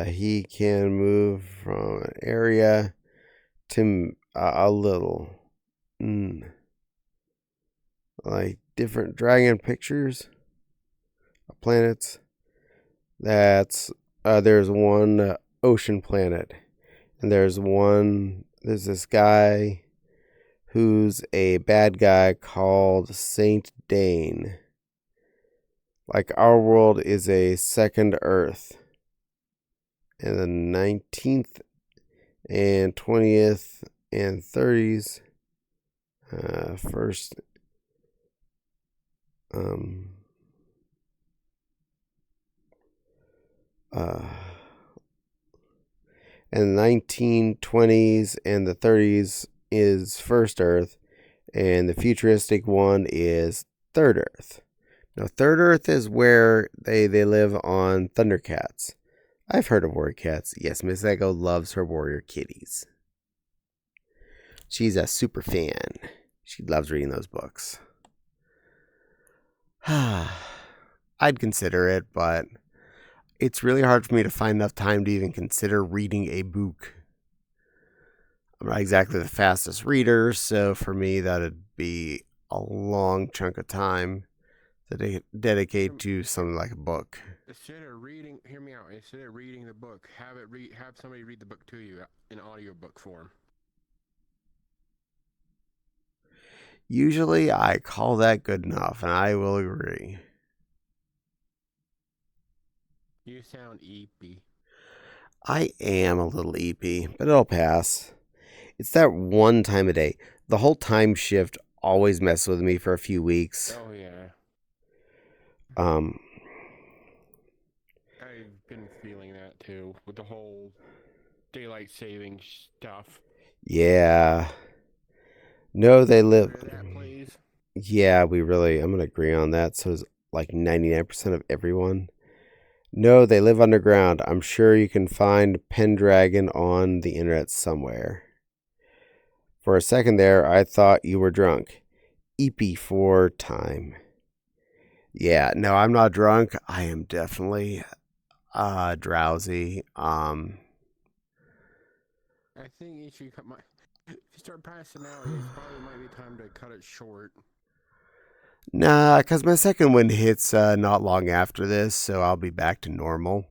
he can move from an area to a little. Like different dragon pictures of planets. There's one ocean planet, and there's this guy who's a bad guy called Saint Dane. Like our world is a second Earth. And the 19th and 20th and 30s first and the 1920s and the 30s is first Earth, and the futuristic one is third Earth. Now, third Earth is where they live on Thundercats. I've heard of warrior cats. Yes, Miss Echo loves her warrior kitties. She's a super fan. She loves reading those books. I'd consider it, but it's really hard for me to find enough time to even consider reading a book. I'm not exactly the fastest reader, so for me that'd be a long chunk of time to dedicate to something like a book. Instead of reading, hear me out. Instead of reading the book, have somebody read the book to you in audiobook form. Usually I call that good enough, and I will agree. You sound eepy. I am a little eepy, but it'll pass. It's that one time a day. The whole time shift always messes with me for a few weeks. Oh yeah. I've been feeling that too with the whole daylight saving stuff. Yeah. No, they live. That, please. Yeah, I'm gonna agree on that. So is like 99% of everyone. No, they live underground. I'm sure you can find Pendragon on the internet somewhere. For a second there, I thought you were drunk. Eepy for time. Yeah, no, I'm not drunk. I am definitely drowsy. I think if you start passing out, it probably might be time to cut it short. Nah, because my second one hits not long after this, so I'll be back to normal.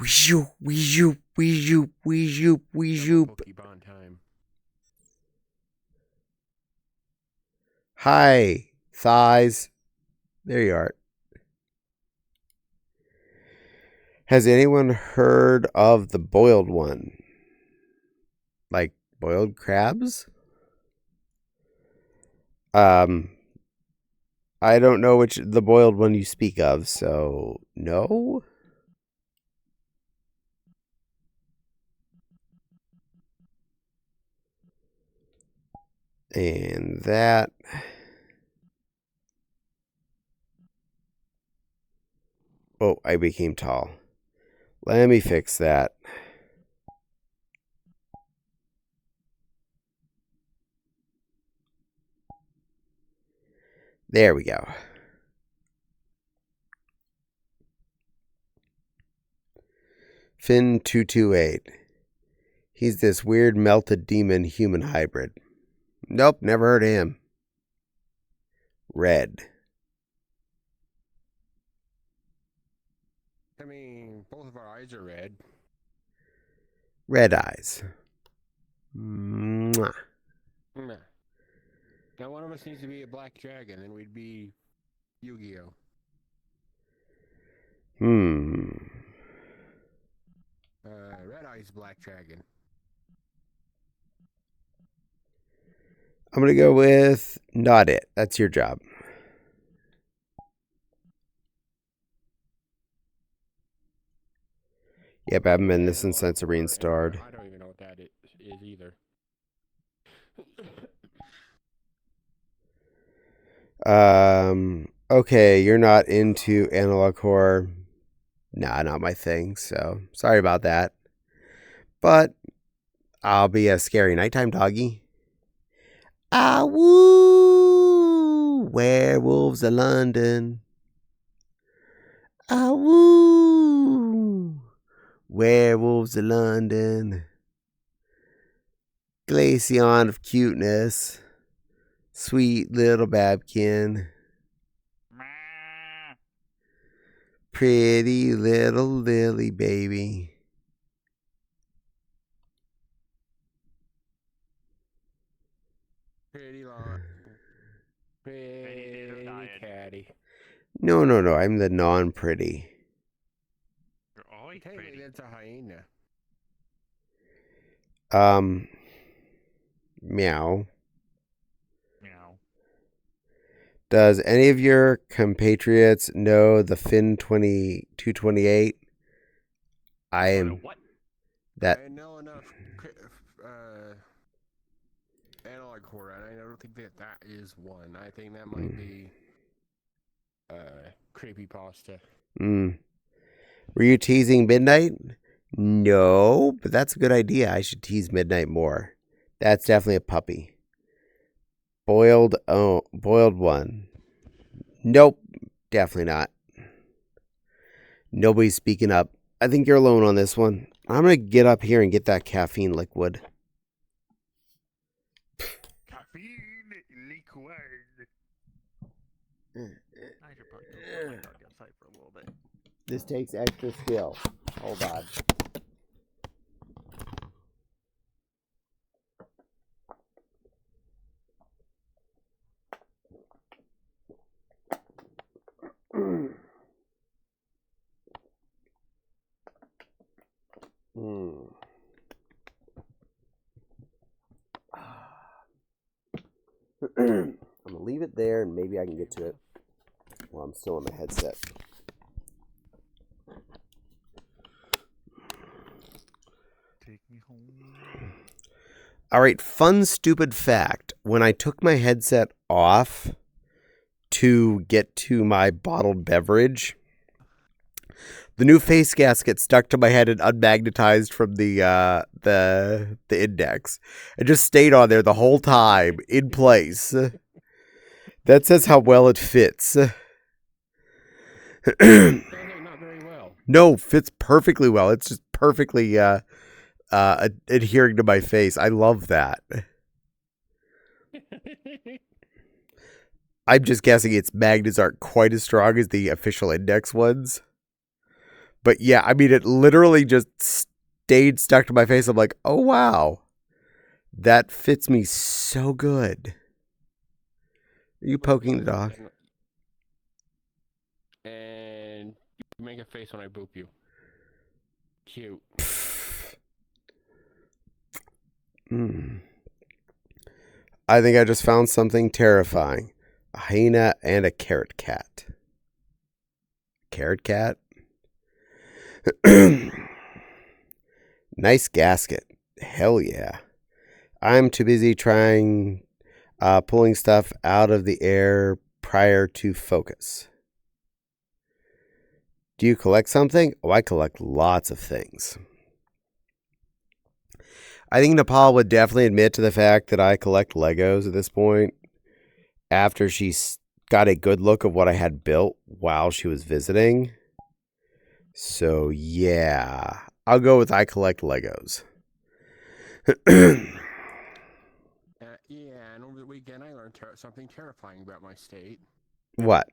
Wee-zoop, wee-zoop, wee-zoop, wee-zoop, wee-zoop. Pokemon time. Hi, thighs. There you are. Has anyone heard of the boiled one? Like boiled crabs? I don't know which the boiled one you speak of, so no. And that. Oh, I became tall. Let me fix that. There we go. Finn 228. He's this weird melted demon human hybrid. Nope, never heard of him. Red. I mean, both of our eyes are red. Red eyes. Mwah. Nah. Now one of us needs to be a black dragon, and we'd be Yu-Gi-Oh. Red eyes black dragon. I'm gonna go with not it. That's your job. Yep, I haven't been this since Sensorine started. I don't even know what that is either. Okay, you're not into analog horror. Nah, not my thing, so sorry about that. But I'll be a scary nighttime doggy. Ah, woo! Werewolves of London. Ah, woo! Werewolves of London. Glaceon of cuteness. Sweet little Babkin. Meh. Pretty little Lily baby. Pretty long. days of Pretty dying. Caddie. No, I'm the non-pretty. You're always Technically, pretty. that's a hyena. Meow. Meow. Does any of your compatriots know the Fin 228? I am What? that. I know enough analog horror, and I don't think that is one. I think that might be creepypasta. Were you teasing Midnight? No, but that's a good idea. I should tease Midnight more. That's definitely a puppy. Boiled one. Nope, definitely not. Nobody's speaking up. I think you're alone on this one. I'm gonna get up here and get that caffeine liquid. Caffeine liquid. I should probably put my dog outside for a little bit. This takes extra skill. Hold on. I'm gonna leave it there and maybe I can get to it while I'm still on my headset. Take me home. All right, fun, stupid fact. When I took my headset off to get to my bottled beverage, the new face gasket stuck to my head and unmagnetized from the index. It just stayed on there the whole time in place. That says how well it fits. Sounds like not very well. No, fits perfectly well. It's just perfectly adhering to my face. I love that. I'm just guessing its magnets aren't quite as strong as the official index ones. But yeah, I mean, it literally just stayed stuck to my face. I'm like, oh, wow. That fits me so good. Are you poking the dog? And you make a face when I boop you. Cute. I think I just found something terrifying. A hyena and a carrot cat. Carrot cat? Nice gasket. Hell yeah. I'm too busy pulling stuff out of the air prior to focus. Do you collect something? Oh, I collect lots of things. I think Nepal would definitely admit to the fact that I collect Legos at this point after she's got a good look of what I had built while she was visiting. So, yeah, I'll go with I collect Legos. Yeah, and over the weekend I learned something terrifying about my state. What?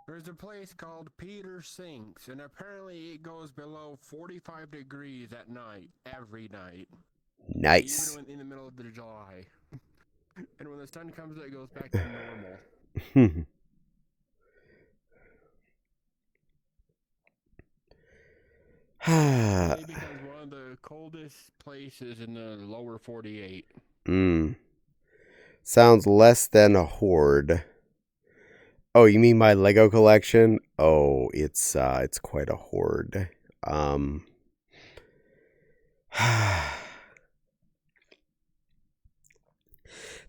There's a place called Peter Sinks, and apparently it goes below 45 degrees at night, every night. Nice. Even in the middle of the July. And when the sun comes out, it goes back to normal. It becomes one of the coldest places in the lower 48. Sounds less than a horde. Oh, you mean my Lego collection? Oh, it's quite a horde.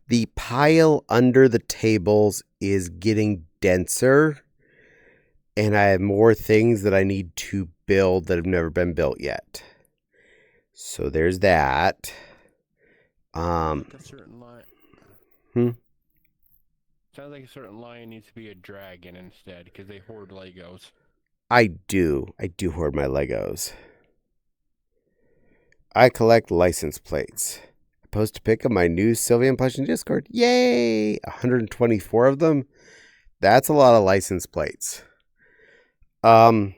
The pile under the tables is getting denser, and I have more things that I need to build that have never been built yet. So there's that. Like a certain line. Sounds like a certain lion needs to be a dragon instead, because they hoard Legos. I do hoard my Legos. I collect license plates. I post a pic of my new Sylvian plush in Discord. Yay! 124 of them. That's a lot of license plates. I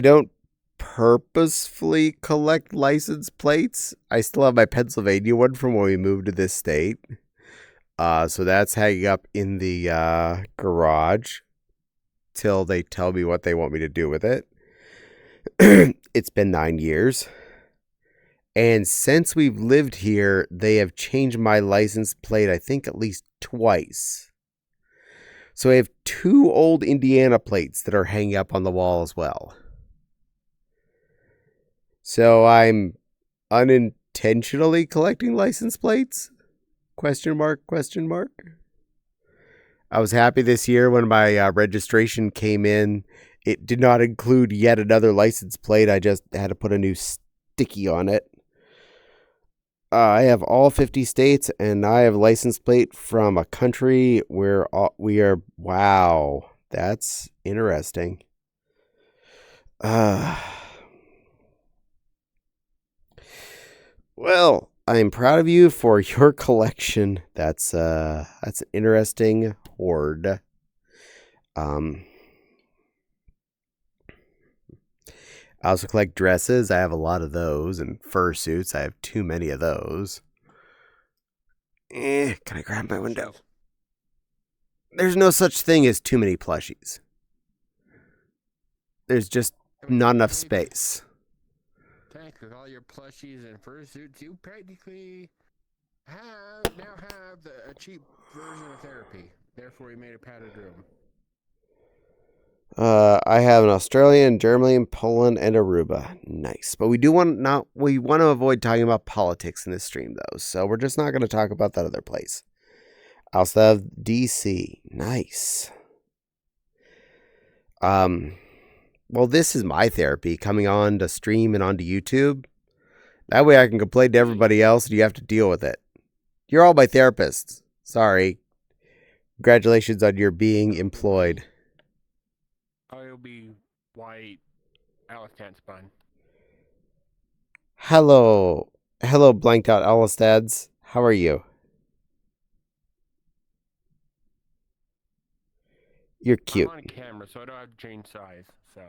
don't purposefully collect license plates. I still have my Pennsylvania one from when we moved to this state. So that's hanging up in the garage till they tell me what they want me to do with it. It's been 9 years. And since we've lived here, they have changed my license plate, I think, at least twice. So I have 2 old Indiana plates that are hanging up on the wall as well. So I'm unintentionally collecting license plates? Question mark. I was happy this year when my registration came in. It did not include yet another license plate. I just had to put a new sticky on it. I have all 50 states, and I have a license plate from a country where we are. Wow, that's interesting. Well, I'm proud of you for your collection. That's an interesting hoard. I also collect dresses. I have a lot of those, and fursuits. I have too many of those. Can I grab my window? There's no such thing as too many plushies. There's just not enough space. Thanks, with all your plushies and fursuits, you practically now have a cheap version of therapy. Therefore, you made a padded room. I have an Australian, German, Poland, and Aruba. Nice. But we want to avoid talking about politics in this stream, though. So we're just not going to talk about that other place. I also have DC. Nice. Well, this is my therapy, coming on to stream and onto YouTube. That way I can complain to everybody else and you have to deal with it. You're all my therapists. Sorry. Congratulations on your being employed. I'll be white. Alex can't spun. Hello, blanked out Alistads. How are you? You're cute. I'm on camera, so I don't have to change size. So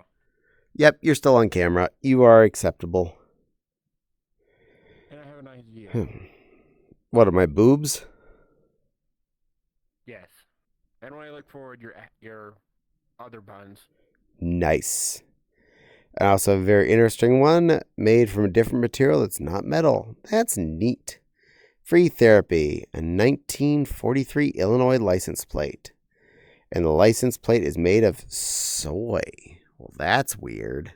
Yep, you're still on camera. You are acceptable. And I have a nice view. What are my boobs? Yes. And when I look forward, your other buns. Nice. And also a very interesting one made from a different material that's not metal. That's neat. Free Therapy, a 1943 Illinois license plate. And the license plate is made of soy. Well, that's weird.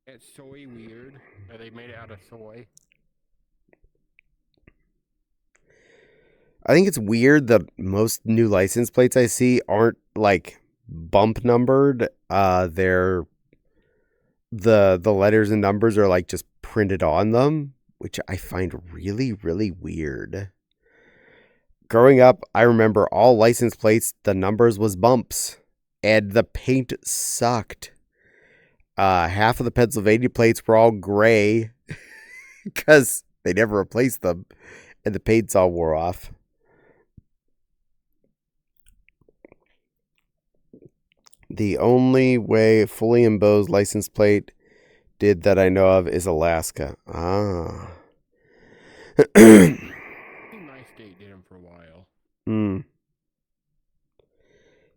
It's soy weird. Are they made out of soy? I think it's weird that most new license plates I see aren't like bump numbered. They're the letters and numbers are like just printed on them, which I find really, really weird. Growing up, I remember all license plates, the numbers was bumps, and the paint sucked. Half of the Pennsylvania plates were all gray because they never replaced them, and the paints all wore off. The only way fully embossed license plate did that I know of is Alaska. Ah. I think my state did them for a while.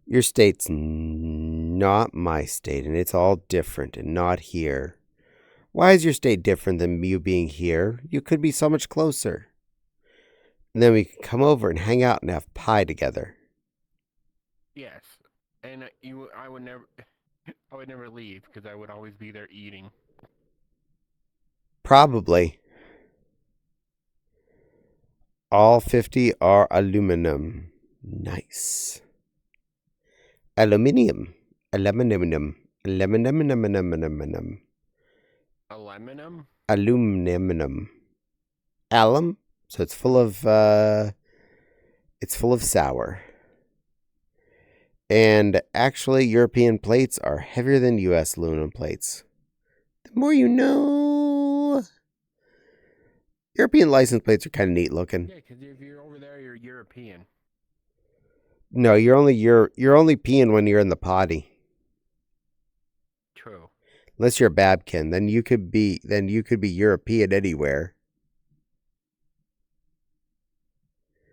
Your state's not my state, and it's all different and not here. Why is your state different than you being here? You could be so much closer. And then we can come over and hang out and have pie together. Yes. And I would never leave because I would always be there eating. Probably. All 50 are aluminum. Nice. Aluminium. Aluminum. Aluminum. Aluminum? Aluminum. Alum. So it's full of sour. And actually, European plates are heavier than U.S. aluminum plates. The more you know. European license plates are kind of neat looking. Yeah, because if you're over there, you're European. No, you're only peeing when you're in the potty. True. Unless you're a Babkin, then you could be European anywhere.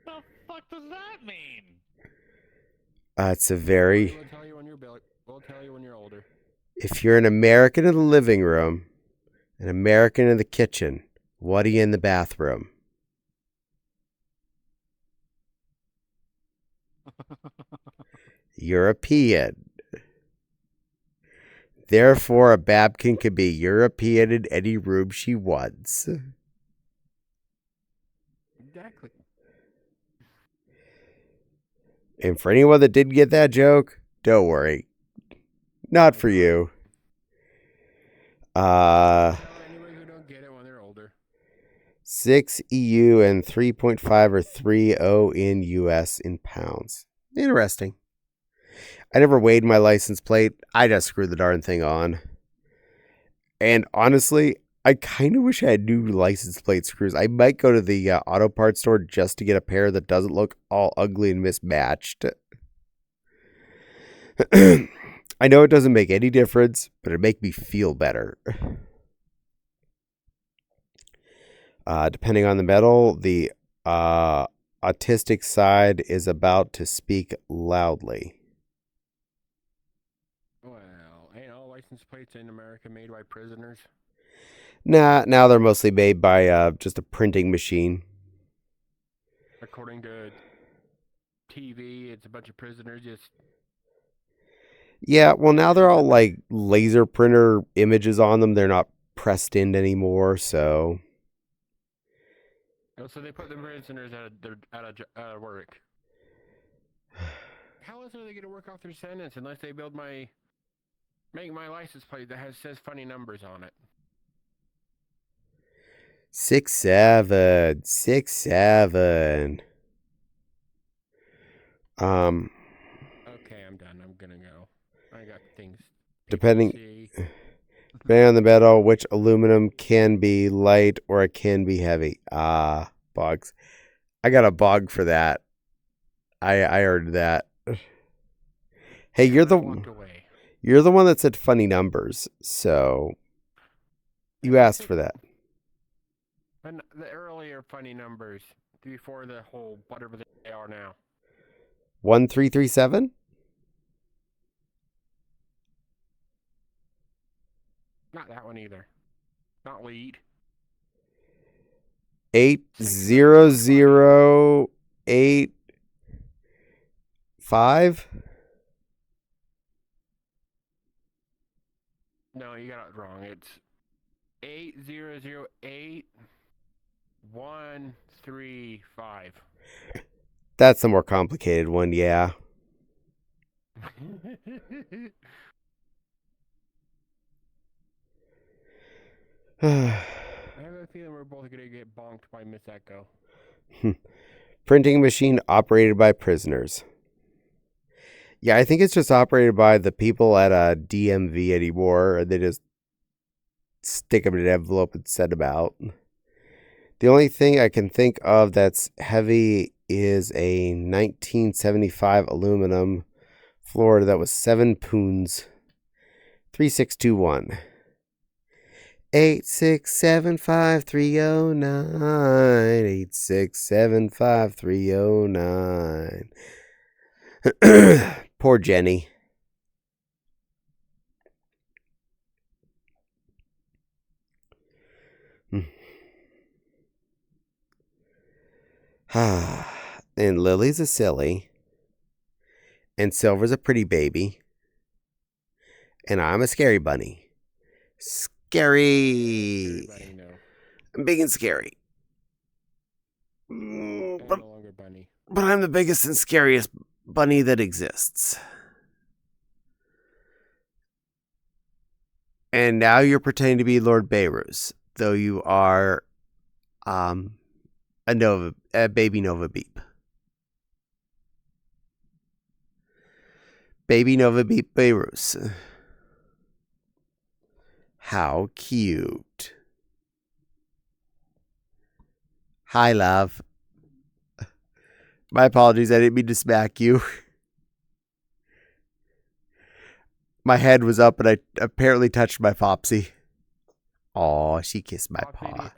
The fuck does that mean? It's a very. We'll tell you when you're older. If you're an American in the living room, an American in the kitchen, what are you in the bathroom? European. Therefore, a Babkin can be European in any room she wants. Exactly. And for anyone that didn't get that joke, don't worry. Not for you. Tell anyone who don't get it when they're older. 6 EU and 3.5 or 3.0 in US in pounds. Interesting. I never weighed my license plate. I just screwed the darn thing on. And honestly, I kind of wish I had new license plate screws. I might go to the auto parts store just to get a pair that doesn't look all ugly and mismatched. I know it doesn't make any difference, but it'd make me feel better. Depending on the metal, the autistic side is about to speak loudly. Well, ain't all license plates in America made by prisoners? Nah, now they're mostly made by just a printing machine. According to TV, it's a bunch of prisoners just... Yeah, well, now they're all like laser printer images on them. They're not pressed in anymore, so... Oh, so they put the prisoners out of work. How else are they going to work off their sentence unless they make my license plate that says funny numbers on it? 6-7. 6-7. Okay, I'm done. I'm gonna go. I got things. Depending on the metal, which aluminum can be light or it can be heavy. Bugs. I got a bug for that. I heard that. Hey, Walked away. You're the one that said funny numbers, so you asked for that. And the earlier funny numbers before the whole whatever they are now. 1337? Not that one either. Not lead. 80085? No, you got it wrong. It's 8008135. That's the more complicated one, yeah. I have a feeling we're both going to get bonked by Miss Echo. Printing machine operated by prisoners. Yeah, I think it's just operated by the people at a DMV anymore. They just stick them in an envelope and send them out. The only thing I can think of that's heavy is a 1975 aluminum Florida that was 7 pounds. 3621. 8675309. 8675309. Poor Jenny. And Lily's a silly. And Silver's a pretty baby. And I'm a scary bunny. Scary. Everybody know. I'm big and scary. I'm But no longer bunny. I'm the biggest and scariest bunny that exists. And now you're pretending to be Lord Beirut, though you are a baby Nova Beep. Baby Nova Beep Beirut. How cute. Hi, love. My apologies, I didn't mean to smack you. My head was up and I apparently touched my Popsy. Aw, she kissed my paw.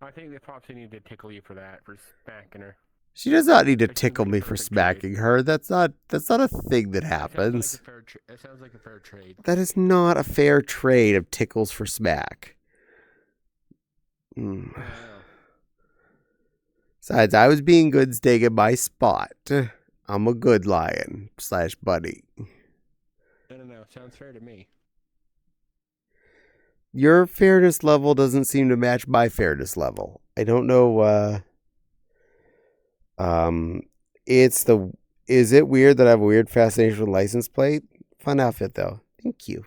I think the Popsy need to tickle you for that, for smacking her. She does not need to That seems tickle like a me for perfect smacking trade. her. That's not a thing that happens. It sounds like a fair trade. That is not a fair trade of tickles for smack. Mm. I don't know. Besides, I was being good staying in my spot. I'm a good lion / bunny. I don't know. Sounds fair to me. Your fairness level doesn't seem to match my fairness level. I don't know. Is it weird that I have a weird fascination with license plate? Fun outfit though. Thank you.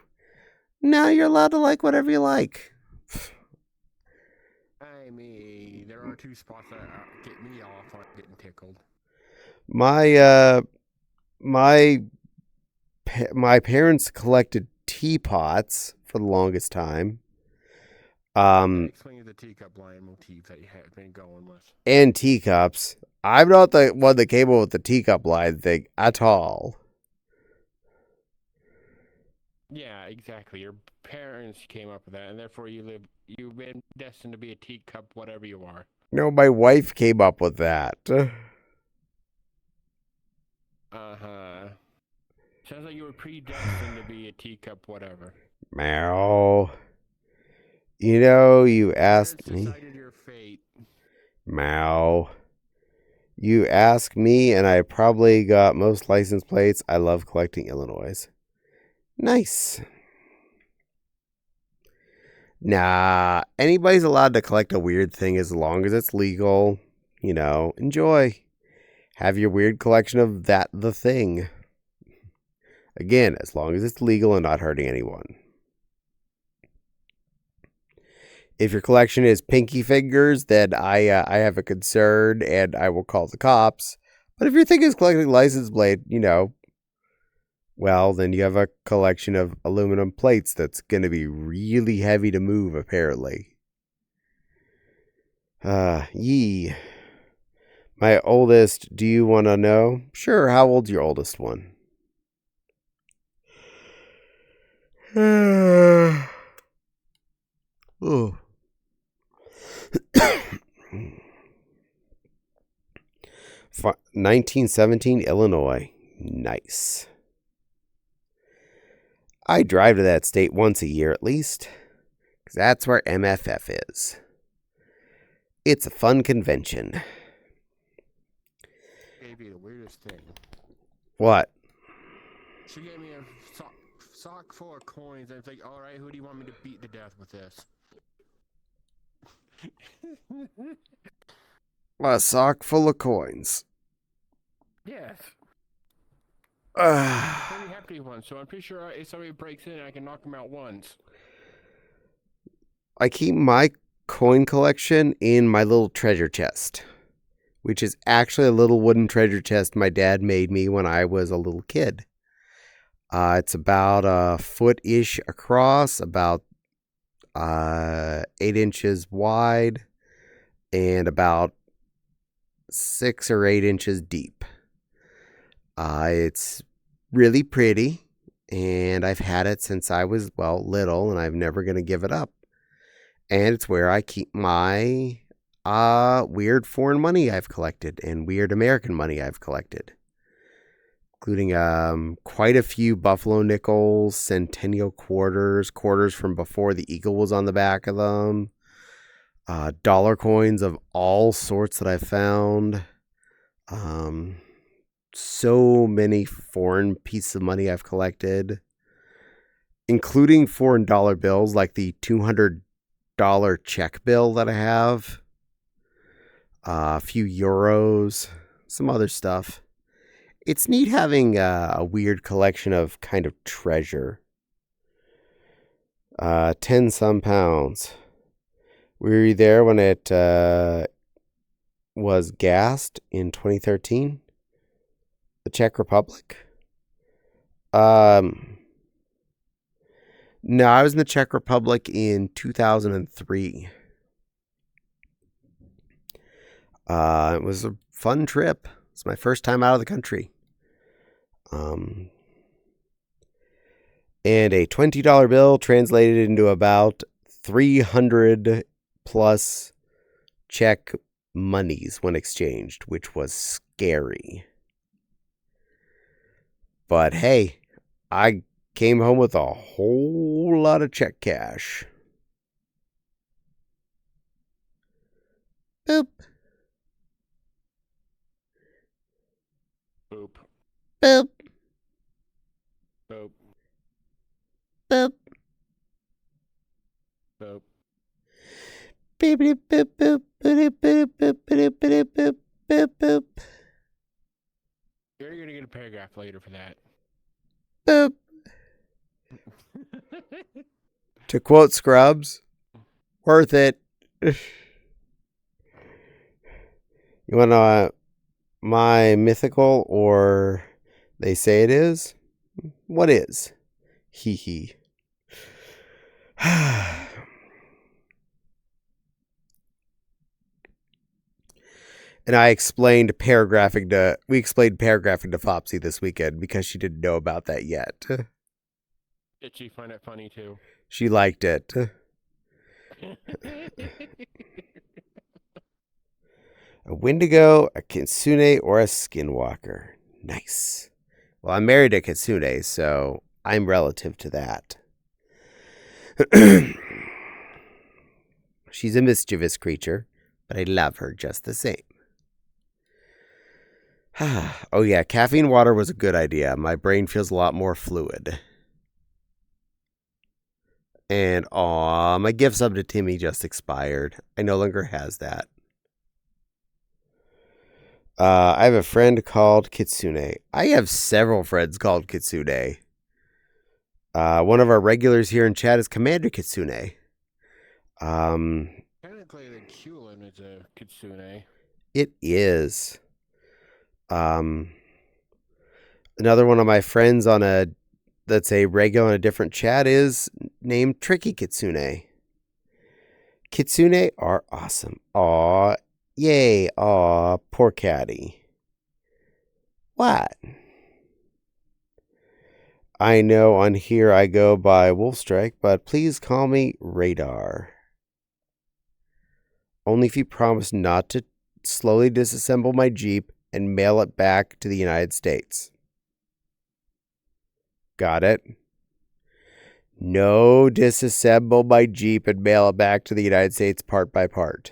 Now you're allowed to like whatever you like. I mean, there are two spots that get me off on getting tickled. My parents collected teapots for the longest time. Explain the teacup line motif that you have been going with. And teacups. I'm not the one that came up with the teacup line thing at all. Yeah, exactly. Your parents came up with that, and therefore you've been destined to be a teacup, whatever you are. No, my wife came up with that. Uh-huh. Sounds like you were predestined to be a teacup, whatever. Meow. You know, you asked me. Decided your fate. Meow. You ask me, and I probably got most license plates. I love collecting Illinois. Nice. Nah, anybody's allowed to collect a weird thing as long as it's legal. You know, enjoy. Have your weird collection of the thing. Again, as long as it's legal and not hurting anyone. If your collection is pinky fingers, then I have a concern and I will call the cops. But if your thing is collecting license plate, well, then you have a collection of aluminum plates that's going to be really heavy to move, apparently. Yee. My oldest, do you want to know? Sure, how old's your oldest one? Oh. 1917 Illinois. Nice. I drive to that state once a year at least, because that's where MFF is. It's a fun convention. Gave you the weirdest thing. What? She gave me a sock full of coins, and it's like, all right, who do you want me to beat to death with this? A sock full of coins. Yes. Uh, Pretty hefty one, so I'm pretty sure if somebody breaks in, I can knock them out once. I keep my coin collection in my little treasure chest, which is actually a little wooden treasure chest my dad made me when I was a little kid. It's about a foot-ish across, about 8 inches wide, and about 6 or 8 inches deep. It's really pretty, and I've had it since I was, little, and I'm never going to give it up. And it's where I keep my weird foreign money I've collected and weird American money I've collected, including quite a few Buffalo nickels, Centennial quarters from before the eagle was on the back of them, dollar coins of all sorts that I found, so many foreign pieces of money I've collected, including foreign dollar bills like the $200 check bill that I have, a few euros, some other stuff. It's neat having a weird collection of kind of treasure. 10 some pounds. Were you there when it was gassed in 2013? The Czech Republic? No, I was in the Czech Republic in 2003. It was a fun trip. It's my first time out of the country. And a $20 bill translated into about 300 plus Czech monies when exchanged, which was scary. But hey, I came home with a whole lot of Czech cash. Boop. Boop. Boop. Boop. Boop. Boop. Beep, beep, boop, boop, boop, boop, boop, boop, boop, boop, boop, boop. You're gonna get a paragraph later for that. Boop. To quote Scrubs, worth it. You want to know my mythical, or they say it is? What is? Hee hee. And we explained paragraphing to Fopsy this weekend because she didn't know about that yet. Did she find it funny too? She liked it. A Wendigo, a Kitsune, or a Skinwalker. Nice. Well, I'm married to Kitsune, so I'm relative to that. She's a mischievous creature, but I love her just the same. Oh yeah, caffeine water was a good idea. My brain feels a lot more fluid. And my gift sub to Timmy just expired. I no longer has that. I have a friend called Kitsune. I have several friends called Kitsune. One of our regulars here in chat is Commander Kitsune. Technically, the Kulin is a Kitsune. It is. Another one of my friends that's a regular on a different chat is named Tricky Kitsune. Kitsune are awesome. Aw, yay, aw, poor Caddie. What? I know on here I go by Wolfstrike, but please call me Radar. Only if you promise not to slowly disassemble my Jeep and mail it back to the United States. Got it? No, disassemble my Jeep and mail it back to the United States part by part.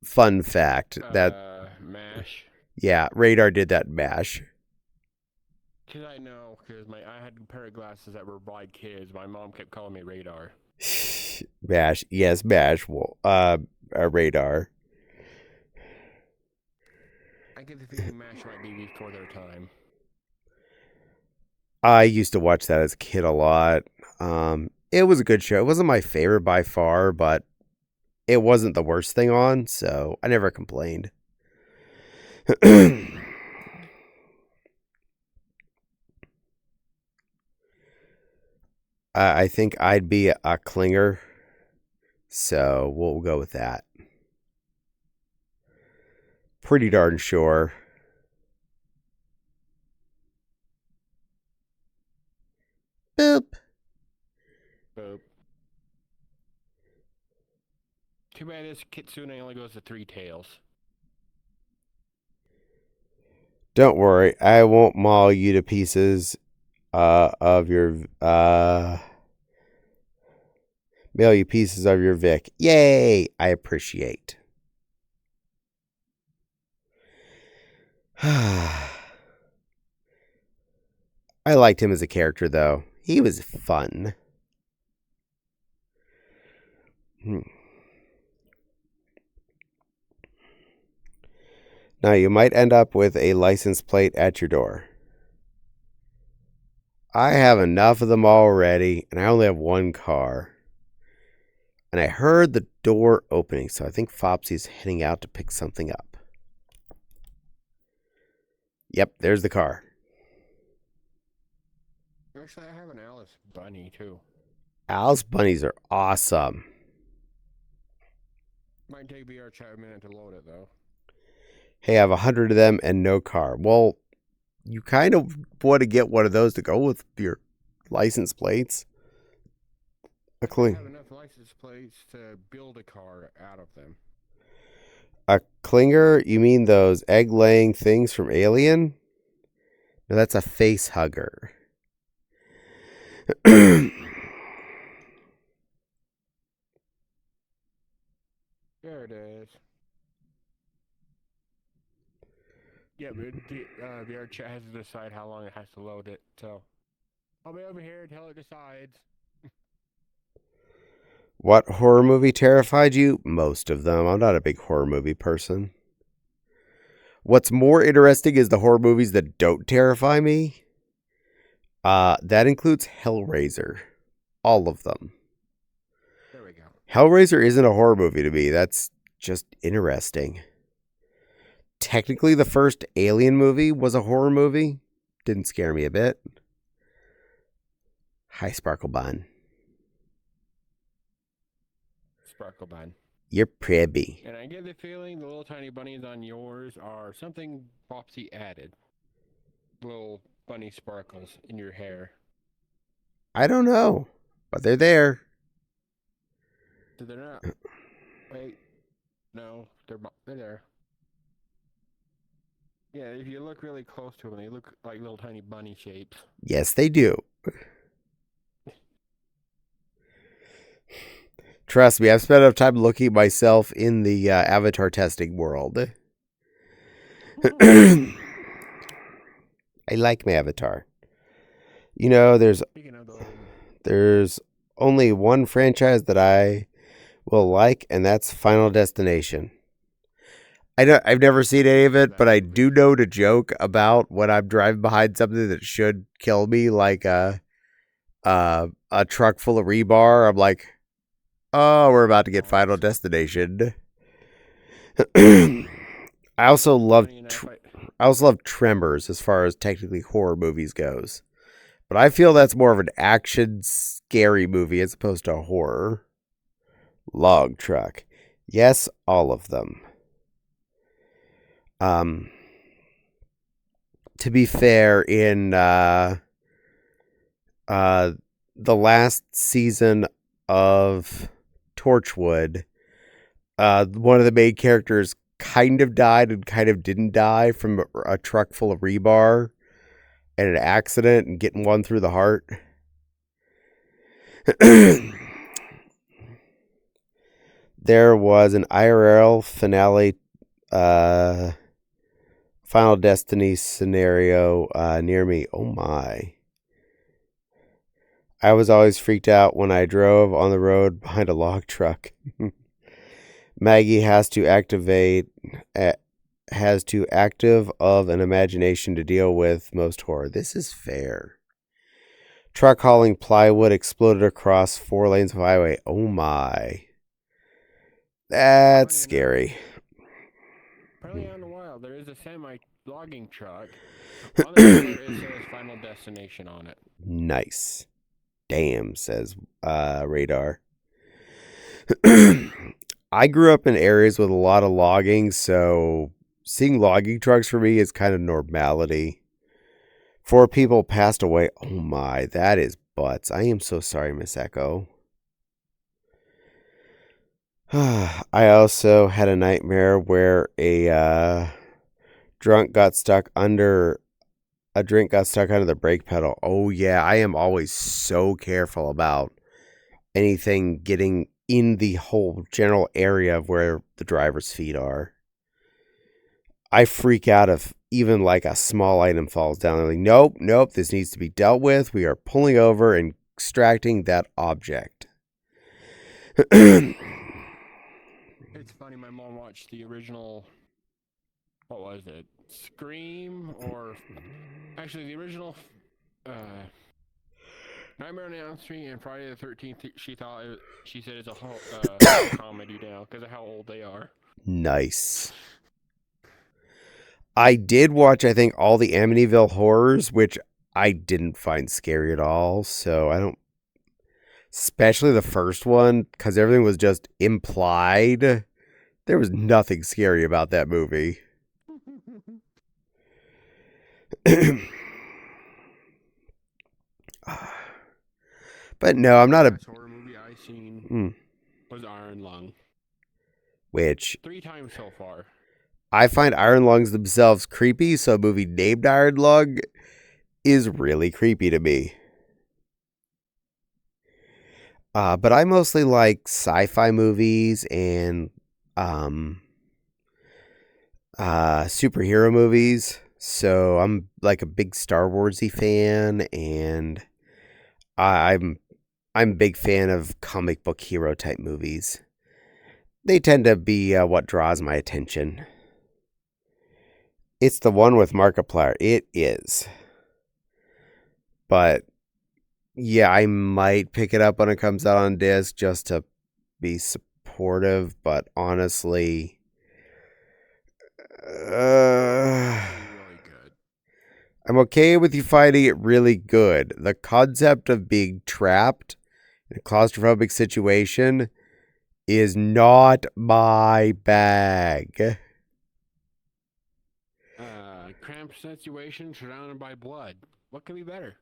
Fun fact that MASH. yeah, Radar did that in MASH. Cause I know, I had a pair of glasses that were by kids. My mom kept calling me Radar. MASH, yes, MASH. Well, Radar. I get the feeling MASH might be before their time. I used to watch that as a kid a lot. It was a good show. It wasn't my favorite by far, but it wasn't the worst thing on, so I never complained. I think I'd be a clinger, so we'll go with that. Pretty darn sure. Boop. Boop. Too bad this Kitsune only goes to 3 tails. Don't worry, I won't maul you to pieces of your mail you pieces of your Vic. Yay! I appreciate. I liked him as a character, though. He was fun. Now, you might end up with a license plate at your door. I have enough of them already, and I only have one car. And I heard the door opening, so I think Fopsy's heading out to pick something up. Yep, there's the car. Actually, I have an Alice bunny, too. Alice bunnies are awesome. Might take VR chat a minute to load it, though. Hey, I have 100 of them and no car. Well, you kind of want to get one of those to go with your license plates. I have enough license plates to build a car out of them. A clinger? You mean those egg-laying things from Alien? No, that's a face hugger. There it is. Yeah, but the VR chat has to decide how long it has to load it, so I'll be over here until it decides. What horror movie terrified you? Most of them. I'm not a big horror movie person. What's more interesting is the horror movies that don't terrify me. That includes Hellraiser. All of them. There we go. Hellraiser isn't a horror movie to me. That's just interesting. Technically, the first Alien movie was a horror movie. Didn't scare me a bit. Hi, Sparkle Bun. Sparkle Bun. You're pretty. And I get the feeling the little tiny bunnies on yours are something Bopsy added. Little bunny sparkles in your hair. I don't know, but they're there. So they're not. Wait. No, they're there. Yeah, if you look really close to them, they look like little tiny bunny shapes. Yes, they do. Trust me, I've spent enough time looking myself in the avatar testing world. I like my avatar. You know, there's only one franchise that I will like, and that's Final Destination. I've never seen any of it, but I do know to joke about when I'm driving behind something that should kill me, like a truck full of rebar. I'm like, oh, we're about to get Final Destination. I also love Tremors as far as technically horror movies goes, but I feel that's more of an action scary movie as opposed to a horror. Log Truck, yes, all of them. to be fair, in the last season of Torchwood, one of the main characters kind of died and kind of didn't die from a truck full of rebar and an accident and getting one through the heart. There was an IRL finale, Final Destiny scenario near me. Oh my. I was always freaked out when I drove on the road behind a log truck. Maggie has to active of an imagination to deal with most horror. This is fair. Truck hauling plywood exploded across 4 lanes of highway. Oh my. That's scary. Early on in the wild, there is a semi-logging truck. On the trailer, it says Final Destination on it. Nice. Damn, says Radar. I grew up in areas with a lot of logging, so seeing logging trucks for me is kind of normality. 4 people passed away. Oh my, that is butts. I am so sorry, Miss Echo. I also had a nightmare where a drink got stuck under the brake pedal. Oh yeah, I am always so careful about anything getting in the whole general area of where the driver's feet are. I freak out if even like a small item falls down. I'm like, nope, this needs to be dealt with. We are pulling over and extracting that object. It's funny, my mom watched the original, what was it, Scream, or actually the original Nightmare on Elm Street and Friday the 13th. She said it's a comedy now because of how old they are. Nice. I did watch, I think, all the Amityville horrors, which I didn't find scary at all. So I don't, especially the first one, because everything was just implied. There was nothing scary about that movie. But no, I'm not The last horror movie I seen was Iron Lung. Which 3 times so far. I find Iron Lungs themselves creepy, so a movie named Iron Lung is really creepy to me. But I mostly like sci-fi movies and superhero movies. So I'm like a big Star Warsy fan, and I'm a big fan of comic book hero type movies. They tend to be what draws my attention. It's the one with Markiplier. It is. But yeah, I might pick it up when it comes out on disc just to be supportive, but honestly, Really good. I'm okay with you finding it really good. The concept of being trapped in a claustrophobic situation is not my bag. Cramped situation surrounded by blood. What could be better?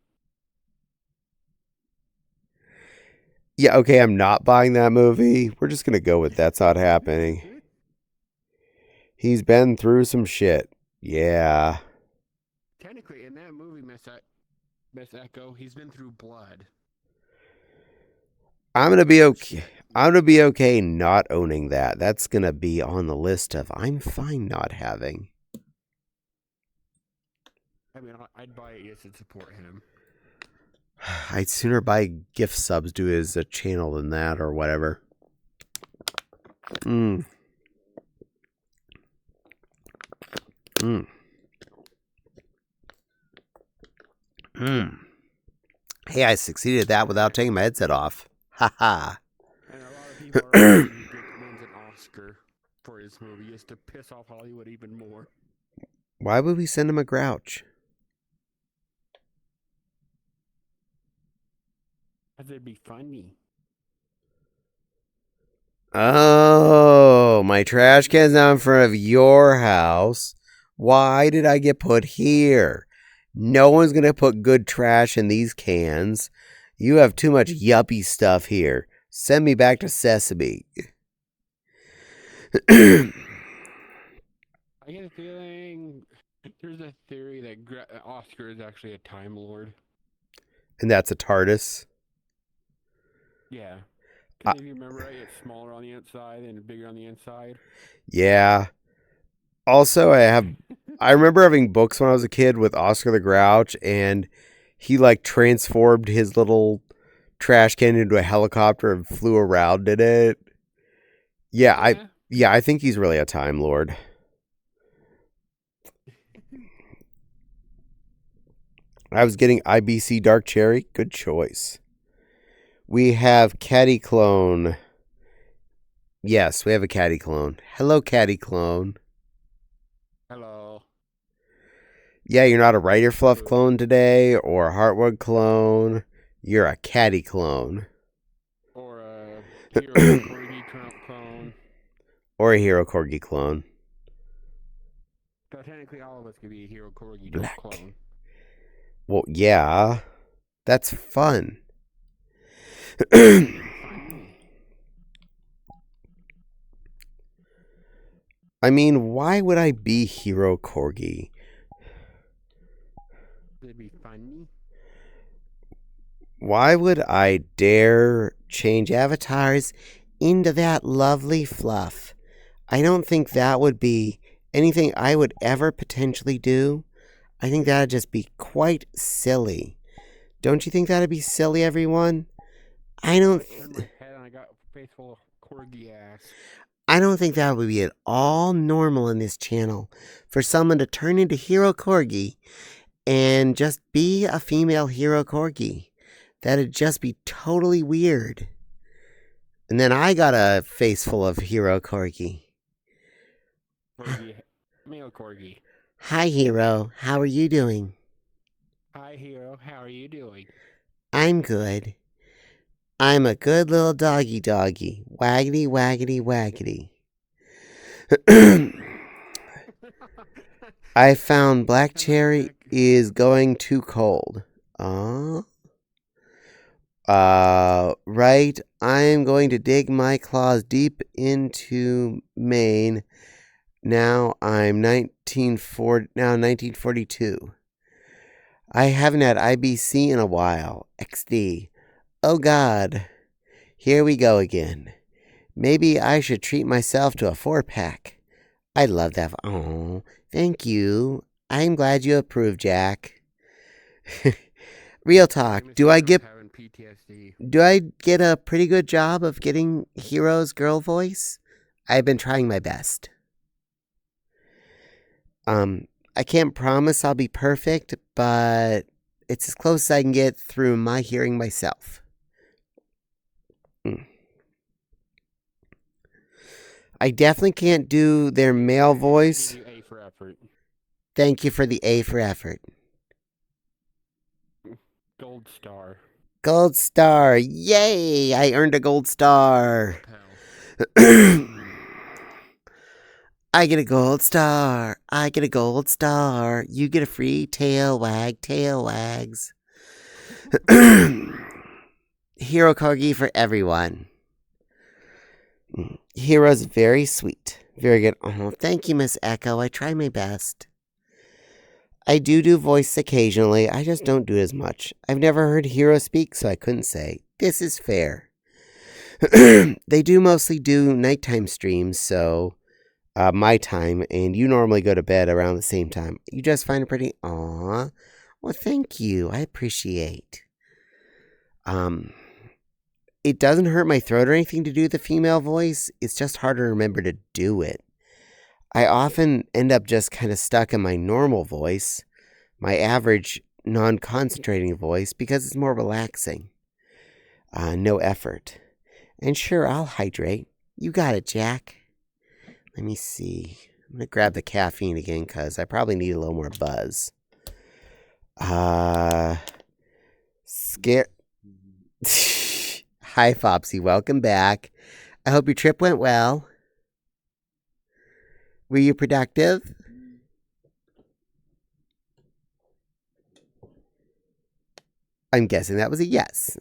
Yeah, okay, I'm not buying that movie. We're just going to go with that's not happening. He's been through some shit. Yeah. Technically, in that movie, Miss Echo, he's been through blood. I'm going to be okay. I'm going to be okay not owning that. That's going to be on the list of I'm fine not having. I mean, I'd buy it just to support him. I'd sooner buy gift subs to his channel than that or whatever. Hey, I succeeded at that without taking my headset off. Ha ha. And a lot of people are hoping he wins an Oscar for his movie just to piss off Hollywood even more. Why would we send him a grouch? Because it'd be funny. Oh, my trash can's now in front of your house. Why did I get put here? No one's going to put good trash in these cans. You have too much yuppie stuff here. Send me back to Sesame. I get a feeling there's a theory that Oscar is actually a Time Lord. And that's a TARDIS. Yeah. Because if you remember right, it's smaller on the outside and bigger on the inside. Yeah. Also, I remember having books when I was a kid with Oscar the Grouch, and he like transformed his little trash can into a helicopter and flew around in it. Yeah, I think he's really a Time Lord. I was getting IBC Dark Cherry. Good choice. We have Caddie Clone. Yes, we have a Caddie Clone. Hello, Caddie Clone. Hello. Yeah, you're not a Writer Fluff clone today or a Heartwood clone. You're a Caddie clone. Or a Hero Corgi clone. Or a Hero Corgi clone. So technically all of us could be a Hero Corgi Black. clone. Well, yeah. That's fun. I mean, why would I be Hero Corgi? It'd be funny. Why would I dare change avatars into that lovely fluff? I don't think that would be anything I would ever potentially do. I think that'd just be quite silly. Don't you think that'd be silly, everyone? I don't Turned my head and I got a face full of corgi ass. I don't think that would be at all normal in this channel for someone to turn into Hero Corgi and just be a female Hero Corgi. That'd just be totally weird. And then I got a face full of Hero Corgi. Male corgi. Hi, Hero. How are you doing? Hi, Hero. How are you doing? I'm good. I'm a good little doggy. Waggity, waggity, waggity. I found Black Cherry is going too cold. Right. I'm going to dig my claws deep into Maine. Now I'm 1942. I haven't had IBC in a while. XD. Oh God. Here we go again. Maybe I should treat myself to a 4-pack. I love that. Oh, thank you. I'm glad you approve, Jack. Real talk. Do I get a pretty good job of getting Hero's girl voice? I've been trying my best. I can't promise I'll be perfect, but it's as close as I can get through my hearing myself. I definitely can't do their male voice. A for effort. Thank you for the A for effort. Gold star. Gold star. Yay! I earned a gold star. I get a gold star. I get a gold star. You get a free tail wag. Tail wags. Hero Corgi for everyone. Hero's very sweet. Very good. Oh, thank you, Miss Echo. I try my best. I do voice occasionally. I just don't do as much. I've never heard Hero speak, so I couldn't say. This is fair. They do mostly do nighttime streams, so my time, and you normally go to bed around the same time. You just find it pretty... Aw. Well, thank you. I appreciate. It doesn't hurt my throat or anything to do the female voice. It's just hard to remember to do it. I often end up just kind of stuck in my normal voice, my average non-concentrating voice, because it's more relaxing. No effort. And sure, I'll hydrate. You got it, Jack. Let me see. I'm going to grab the caffeine again because I probably need a little more buzz. Scare... Hi, Fopsy. Welcome back. I hope your trip went well. Were you productive? I'm guessing that was a yes.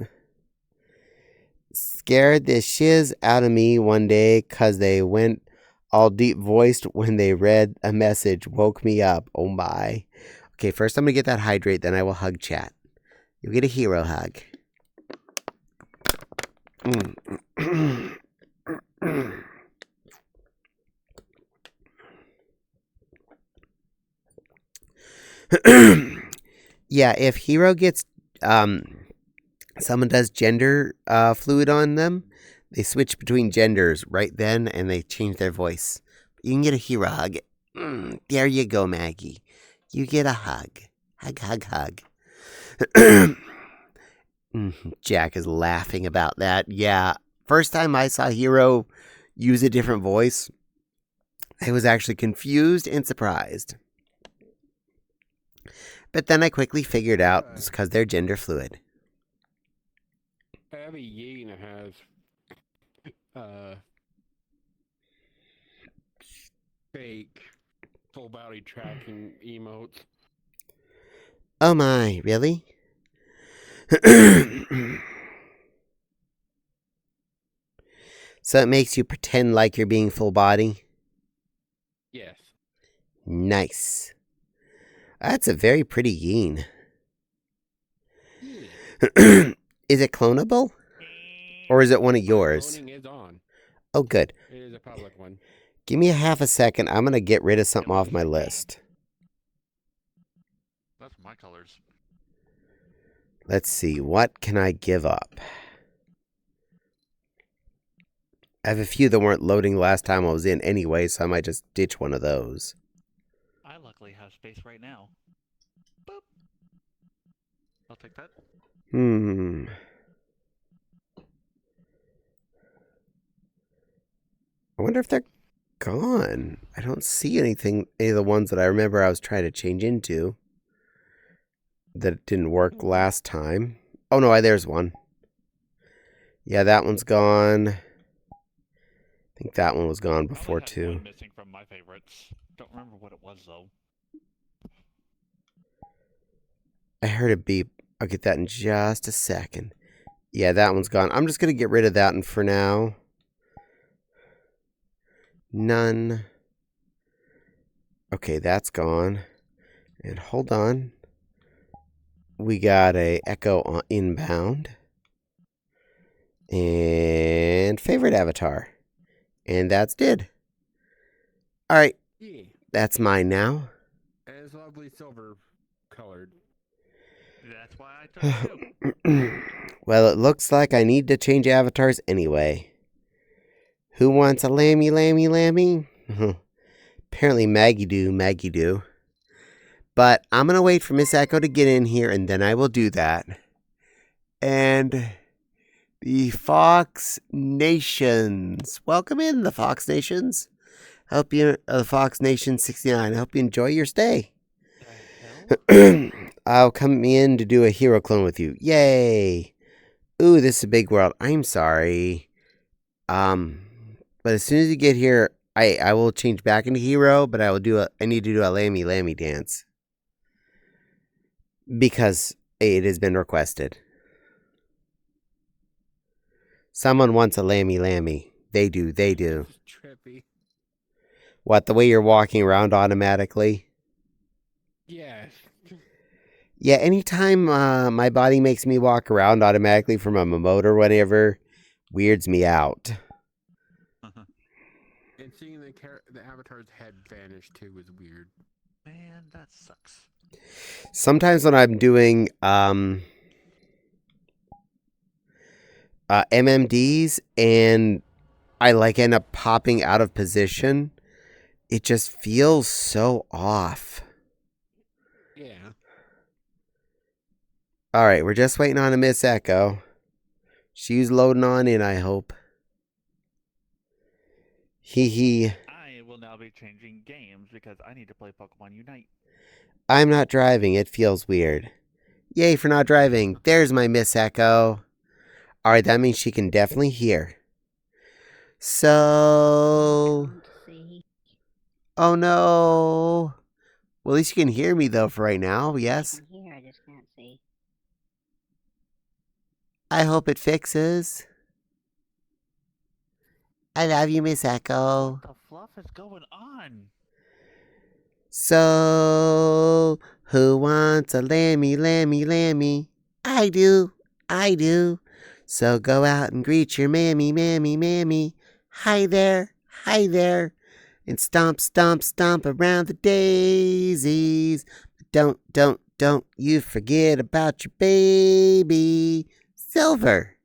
Scared the shiz out of me one day 'cause they went all deep voiced when they read a message. Woke me up. Oh my. Okay, first I'm going to get that hydrate, then I will hug chat. You'll get a hero hug. Yeah, if hero gets someone does gender fluid on them, they switch between genders right then and they change their voice. You can get a hero hug. There you go, Maggie. You get a hug. Hug, hug, hug. Jack is laughing about that. Yeah, first time I saw Hero use a different voice, I was actually confused and surprised. But then I quickly figured out it's because they're gender fluid. I have a Ying that has fake full body tracking emotes. Oh my, really? So it makes you pretend like you're being full body? Yes. Nice. That's a very pretty yin. Yeah. Is it clonable? Or is it one of yours? Cloning is on. Oh, good. It is a public one. Give me a half a second. I'm going to get rid of something off my list. That's my colors. Let's see. What can I give up? I have a few that weren't loading last time I was in anyway, so I might just ditch one of those. I luckily have space right now. Boop. I'll take that. I wonder if they're gone. I don't see any of the ones that I remember I was trying to change into that didn't work last time. Oh no, there's one. Yeah, that one's gone. I think that one was gone before too. One missing from my favorites. Don't remember what it was though. I heard a beep. I'll get that in just a second. Yeah, that one's gone. I'm just going to get rid of that one for now. None. Okay, that's gone. And hold on. We got a echo on inbound. And favorite avatar. And that's did. All right. Yeah. That's mine now. And it's lovely silver colored. That's why I took you. Well, it looks like I need to change avatars anyway. Who wants a lammy, lammy, lammy? Apparently Maggie do. But I'm going to wait for Miss Echo to get in here, and then I will do that. And the Fox Nations. Welcome in, the Fox Nations. Hope you, the Fox Nation 69. I hope you enjoy your stay. I'll come in to do a hero clone with you. Yay! Ooh, this is a big world. I'm sorry. But as soon as you get here, I will change back into hero, but I need to do a lammy lammy dance. Because it has been requested. Someone wants a lammy lammy. They do. Trippy. What, the way you're walking around automatically? Yes. Yeah, anytime my body makes me walk around automatically from a remote or whatever, weirds me out. And seeing the avatar's head vanish too was weird. Man, that sucks. Sometimes when I'm doing MMDs and I end up popping out of position, it just feels so off. Yeah. All right, we're just waiting on a Miss Echo. She's loading on in, I hope. Hee. I will now be changing games because I need to play Pokemon Unite. I'm not driving. It feels weird. Yay for not driving. There's my Miss Echo. All right, that means she can definitely hear. So... Oh, no. Well, at least you can hear me, though, for right now. Yes? I can hear, I just can't see. I hope it fixes. I love you, Miss Echo. What the fluff is going on? So, who wants a lammy, lammy, lammy? I do, I do. So go out and greet your mammy, mammy, mammy. Hi there, and stomp, stomp, stomp around the daisies. But don't you forget about your baby, Silver.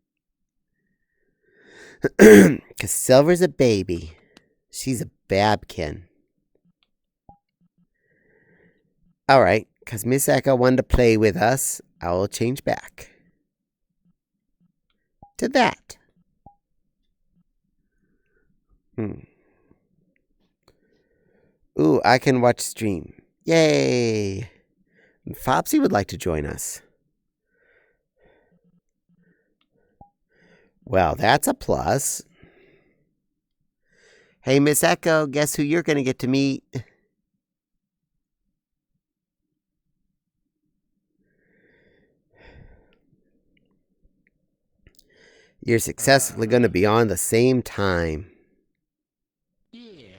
'Cause Silver's a baby. She's a babkin. Alright, because Miss Echo wanted to play with us, I will change back to that. Ooh, I can watch stream. Yay! Fopsy would like to join us. Well, that's a plus. Hey, Miss Echo, guess who you're going to get to meet? You're successfully going to be on the same time. Yeah.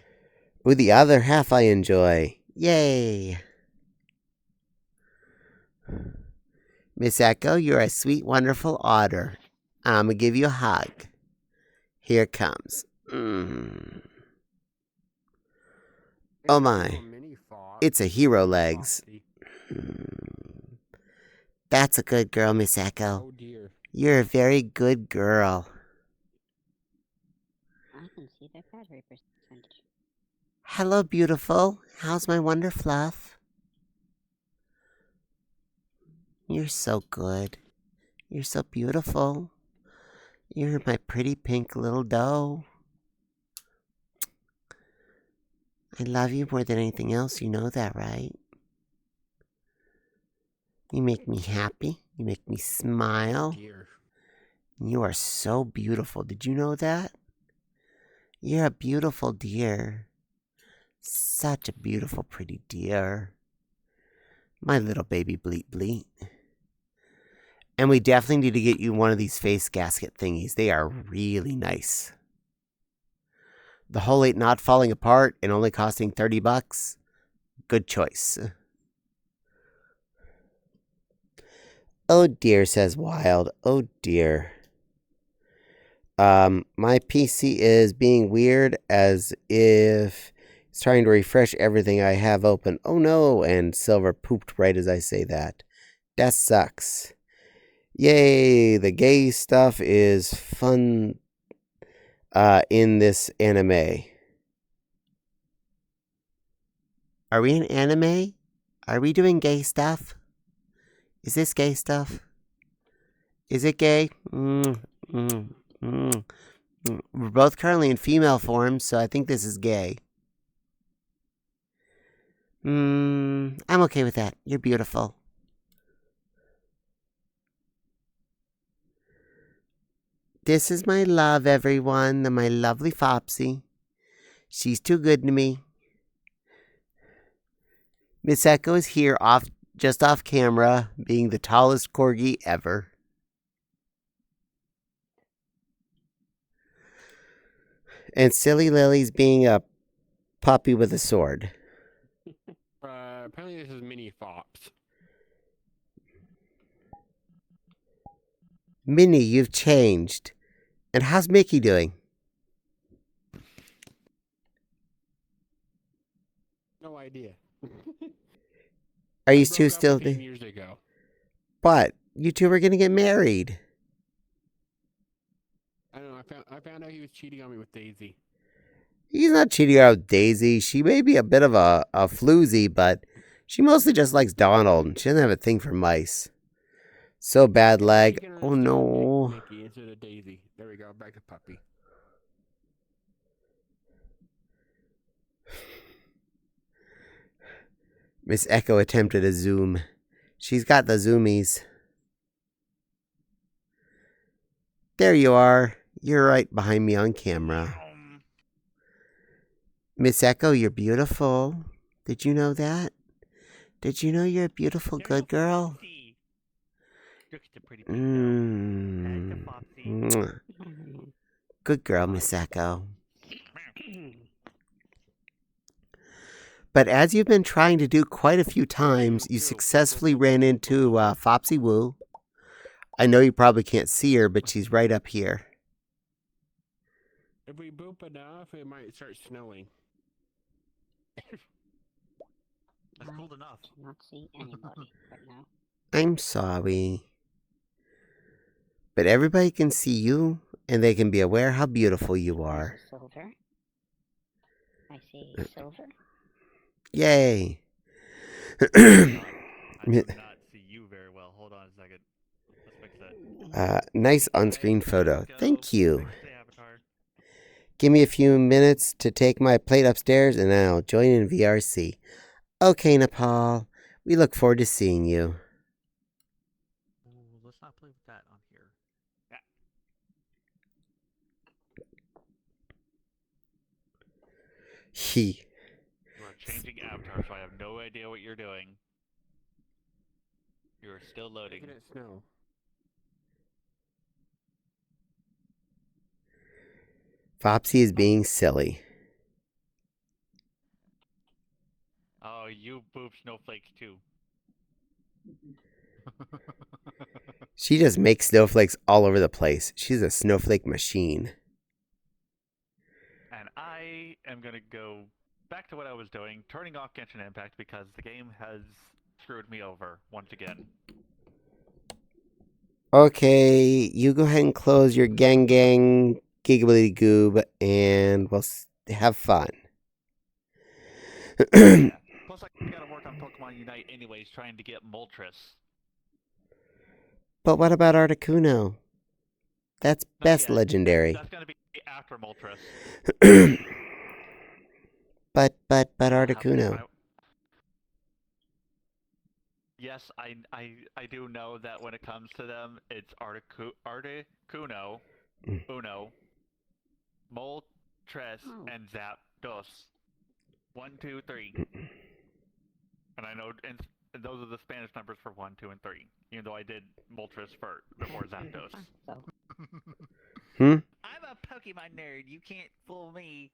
With the other half I enjoy. Yay! Miss Echo, you're a sweet, wonderful otter. I'm going to give you a hug. Here it comes. Oh my. It's a hero legs. That's a good girl, Miss Echo. Oh dear. You're a very good girl. I can see their battery percentage. Hello, beautiful. How's my wonder fluff? You're so good. You're so beautiful. You're my pretty pink little doe. I love you more than anything else. You know that, right? You make me happy. You make me smile. Dear. You are so beautiful. Did you know that? You're a beautiful deer. Such a beautiful, pretty deer. My little baby bleat bleat. And we definitely need to get you one of these face gasket thingies. They are really nice. The whole 8 not falling apart and only costing $30. Good choice. Oh dear, says Wild. Oh dear. My PC is being weird as if it's trying to refresh everything I have open. Oh no, and Silver pooped right as I say that. That sucks. Yay, the gay stuff is fun in this anime. Are we in anime? Are we doing gay stuff? Is this gay stuff? Is it gay? We're both currently in female form, so I think this is gay. I'm okay with that. You're beautiful. This is my love, everyone, my lovely Fopsy. She's too good to me. Miss Echo is here just off camera, being the tallest corgi ever. And Silly Lily's being a puppy with a sword. Apparently this is Mini Fops. Minnie, you've changed. And how's Mickey doing? No idea. Are you I two broke up still... with him years ago. But you two were going to get married. I don't know. I found out he was cheating on me with Daisy. He's not cheating out with Daisy. She may be a bit of a floozy, but she mostly just likes Donald. She doesn't have a thing for mice. So bad leg. She can Oh understand no. Mickey instead of Daisy. There we go. Back to puppy. Miss Echo attempted a zoom. She's got the zoomies. There you are. You're right behind me on camera. Miss Echo, you're beautiful. Did you know that? Did you know you're a beautiful good girl? Look at the pretty pink nose. Head to Mm. Foxy. Mwah. Mm. Good girl, Miss Echo. But as you've been trying to do quite a few times, you successfully ran into Fopsy Woo. I know you probably can't see her, but she's right up here. If we boop enough, it might start snowing. That's cold enough. Cannot see anybody right now. I'm sorry. But everybody can see you, and they can be aware how beautiful you are. There's a silver. I see silver. Yay! I do not see you very well. Hold on a second. Let's fix that. Nice on-screen photo. Go. Thank you. Fix the avatar. Give me a few minutes to take my plate upstairs, and I'll join in VRC. Okay, Nepal. We look forward to seeing you. Ooh, let's not play with that on here. He. You are changing avatar, so I have no idea what you're doing. You're still loading. Making it snow. Fopsy is being silly. Oh, you boob snowflakes too. She just makes snowflakes all over the place. She's a snowflake machine. And I am gonna go back to what I was doing, turning off Genshin Impact because the game has screwed me over once again. Okay, you go ahead and close your gang giggly goob, and we'll have fun. Yeah. Plus, I gotta work on Pokemon Unite anyways, trying to get Moltres. But what about Articuno? That's Not best yet. legendary. That's gonna be after Moltres. but I'll have to- Articuno. Yes, I do know that when it comes to them, it's Articuno, Uno, Moltres, Oh. and Zapdos. 1, 2, 3. And I know and those are the Spanish numbers for 1, 2, and 3. Even though I did Moltres first before Zapdos. So, Hmm? I'm a Pokemon nerd. You can't fool me.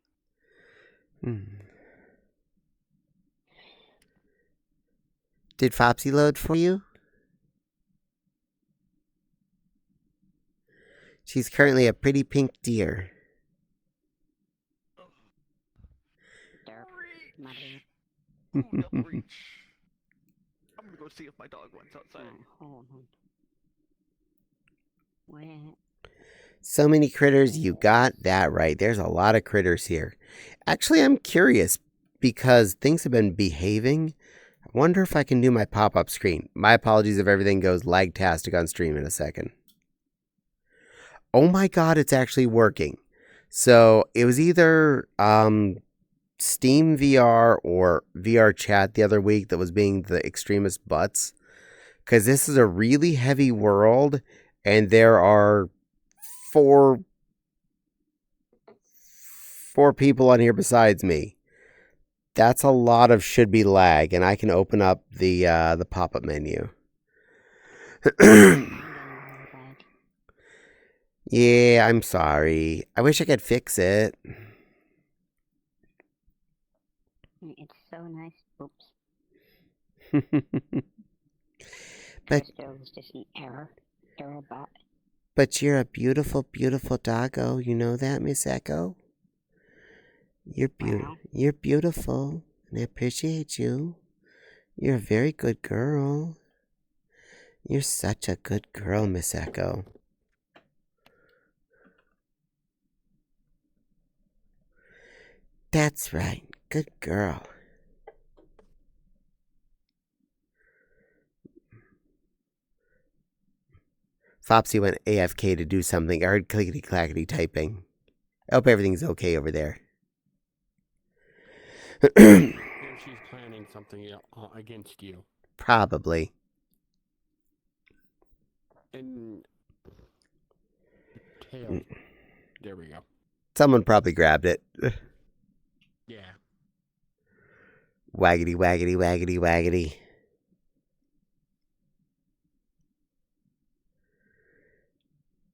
Did Fopsy load for you? She's currently a pretty pink deer. derp. Muddy. Oh, double reach. I'm gonna go see if my dog wants outside. Hold on. Where? So many critters, you got that right. There's a lot of critters here. Actually, I'm curious because things have been behaving. I wonder if I can do my pop-up screen. My apologies if everything goes lag-tastic on stream in a second. Oh my god, it's actually working. So it was either Steam VR or VR chat the other week that was being the extremist butts. Because this is a really heavy world and there are four people on here besides me. That's a lot of should be lag, and I can open up the pop-up menu. Yeah, I'm sorry. I wish I could fix it. It's so nice. Oops. But There was just an error. Error bot. but you're a beautiful, beautiful doggo. You know that, Miss Echo? Wow. You're beautiful, and I appreciate you. You're a very good girl. You're such a good girl, Miss Echo. That's right. Good girl. Fopsy went AFK to do something. I heard clickety-clackety typing. I hope everything's okay over there. Maybe she's planning something against you. Probably. And tail. There we go. Someone probably grabbed it. Yeah. Waggity, waggity, waggity, waggity.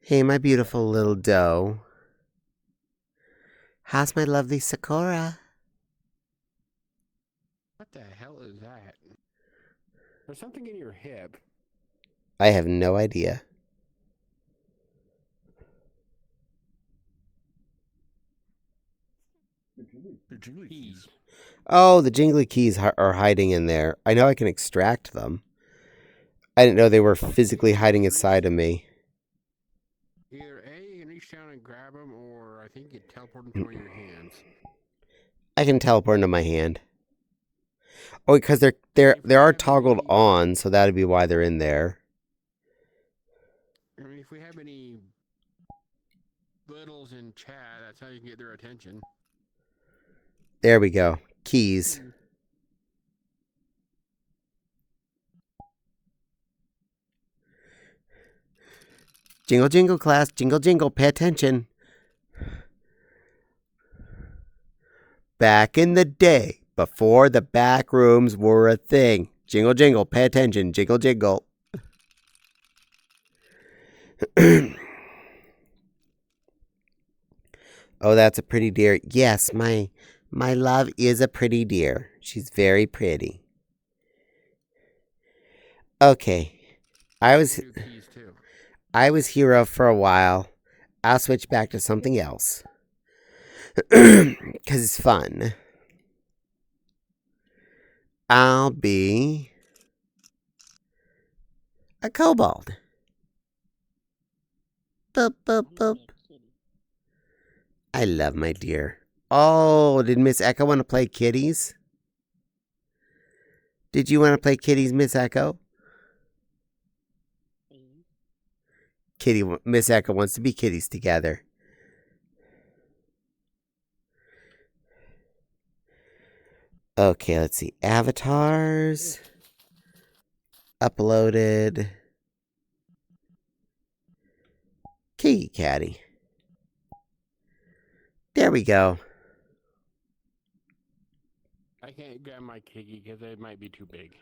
Hey, my beautiful little doe. How's my lovely Sakura? What the hell is that? There's something in your hip. I have no idea. The jingly keys. Oh, the jingly keys are hiding in there. I know I can extract them. I didn't know they were physically hiding inside of me. Either A, you can reach down and grab them, or I think you teleport them to one of your hands. I can teleport into my hand. Oh, because they are toggled on, so that'd be why they're in there. I mean, if we have any littles in chat, that's how you can get their attention. There we go. Keys. Jingle, jingle, class. Jingle, jingle. Pay attention. Back in the day, before the back rooms were a thing. Jingle, jingle. Pay attention. Jingle, jingle. Oh, that's a pretty deer. Yes, my love is a pretty deer. She's very pretty. Okay. I was hero for a while. I'll switch back to something else. Because it's fun. I'll be a kobold. Boop, boop, boop. I love my deer. Oh, did Miss Echo want to play kitties? Did you want to play kitties, Miss Echo? Miss Echo wants to be kitties together. Okay, let's see. Avatars. Uploaded. Caddie. There we go. I can't grab my kitty because it might be too big.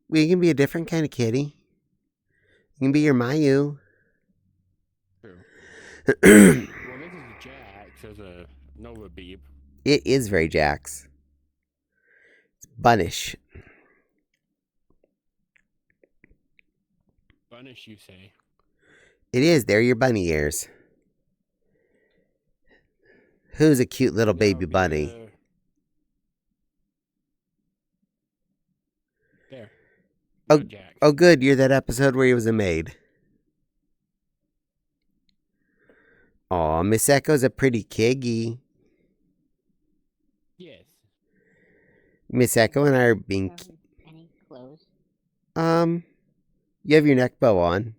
We can be a different kind of kitty. You can be your Mayu. True. Well, this is Jax as a Nova Beep. It is very Jax. It's bunnish. Bunnish, you say? It is. They're your bunny ears. Who's a cute little baby bunny? There. Oh, good. You're that episode where he was a maid. Aw, Miss Echo's a pretty kiggy. Yes. Miss Echo and I are being... Any clothes? You have your neck bow on.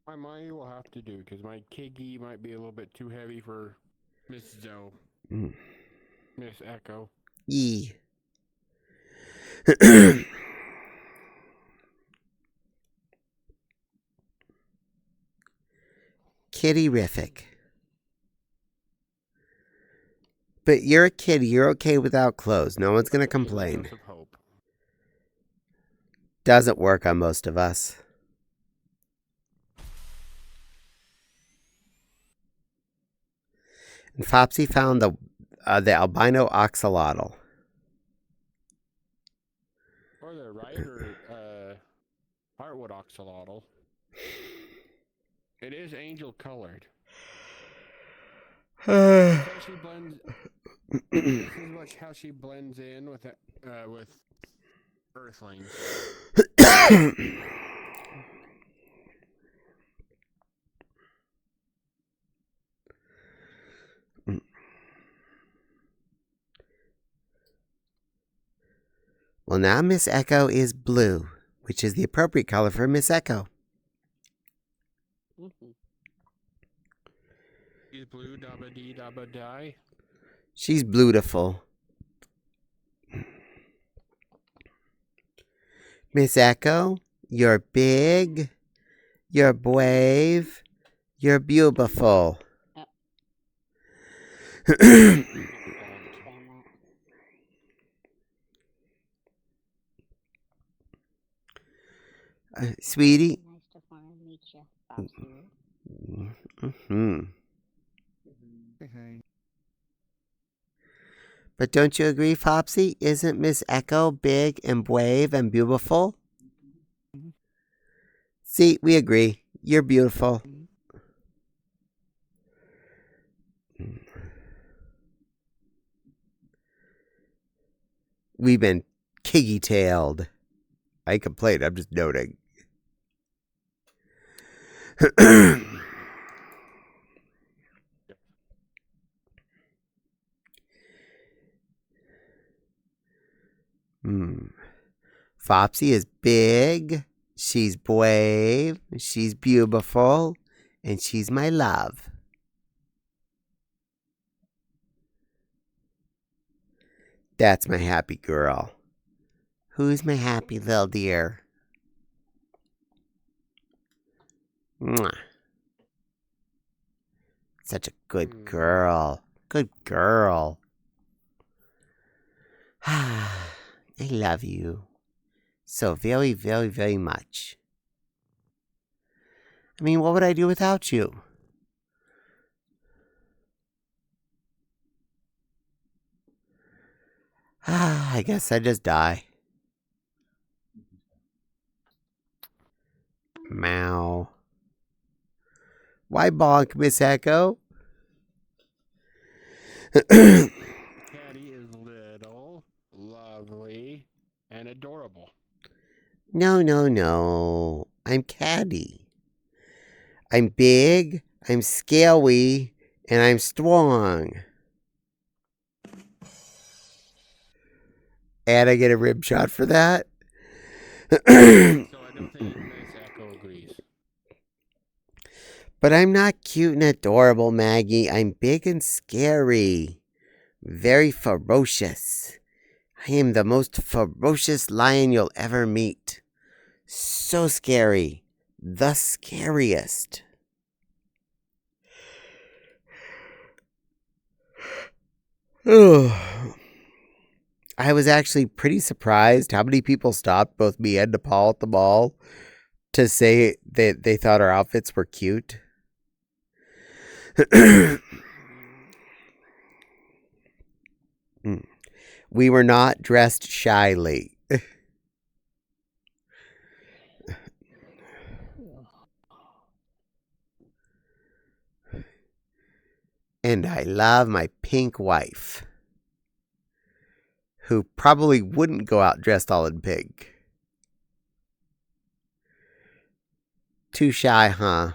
My money will have to do because my Kiggy might be a little bit too heavy for Miss Zoe. Miss Echo. Yee. Kitty-rific. But you're a kitty. You're okay without clothes. No one's going to complain. Doesn't work on most of us. And Fopsy found the albino oxalotl. Or the right or heartwood oxalotl. It is angel colored. She blends. This is how she blends in with Earthlings. Well, now Miss Echo is blue, which is the appropriate color for Miss Echo. She's blue, dabba dee, dabba die. She's beautiful. Miss Echo, you're big, you're brave, you're beautiful. Sweetie. Nice to finally meet you, Bobsy. Hmm. Okay. But don't you agree, Fopsy? Isn't Miss Echo big and brave and beautiful? See, we agree. You're beautiful. We've been kiggy-tailed. I complain. I'm just noting. Fopsy is big. She's brave. She's beautiful. And she's my love. That's my happy girl. Who's my happy little dear? Mwah. Such a good girl. Good girl. I love you so very, very, very much. I mean, what would I do without you? I guess I'd just die. Meow. Why bonk, Miss Echo? Caddie is little, lovely, and adorable. No, no, no. I'm Caddie. I'm big, I'm scaly, and I'm strong. And I get a rib shot for that? So I don't think Miss Echo agrees. But I'm not cute and adorable, Maggie. I'm big and scary. Very ferocious. I am the most ferocious lion you'll ever meet. So scary. The scariest. I was actually pretty surprised how many people stopped both me and Nepal at the mall to say that they thought our outfits were cute. We were not dressed shyly. And I love my pink wife, who probably wouldn't go out dressed all in pink. Too shy, huh?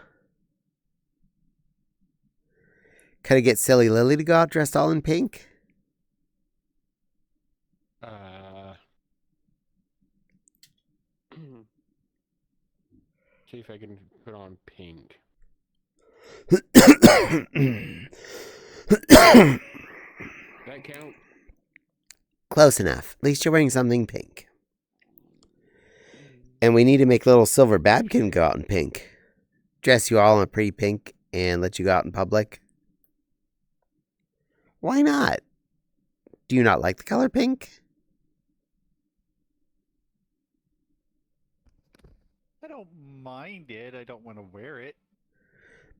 Could I get Silly Lily to go out dressed all in pink? See if I can put on pink. That count? Close enough. At least you're wearing something pink. And we need to make little Silver Babkin go out in pink. Dress you all in a pretty pink and let you go out in public. Why not? Do you not like the color pink? I don't mind it. I don't want to wear it.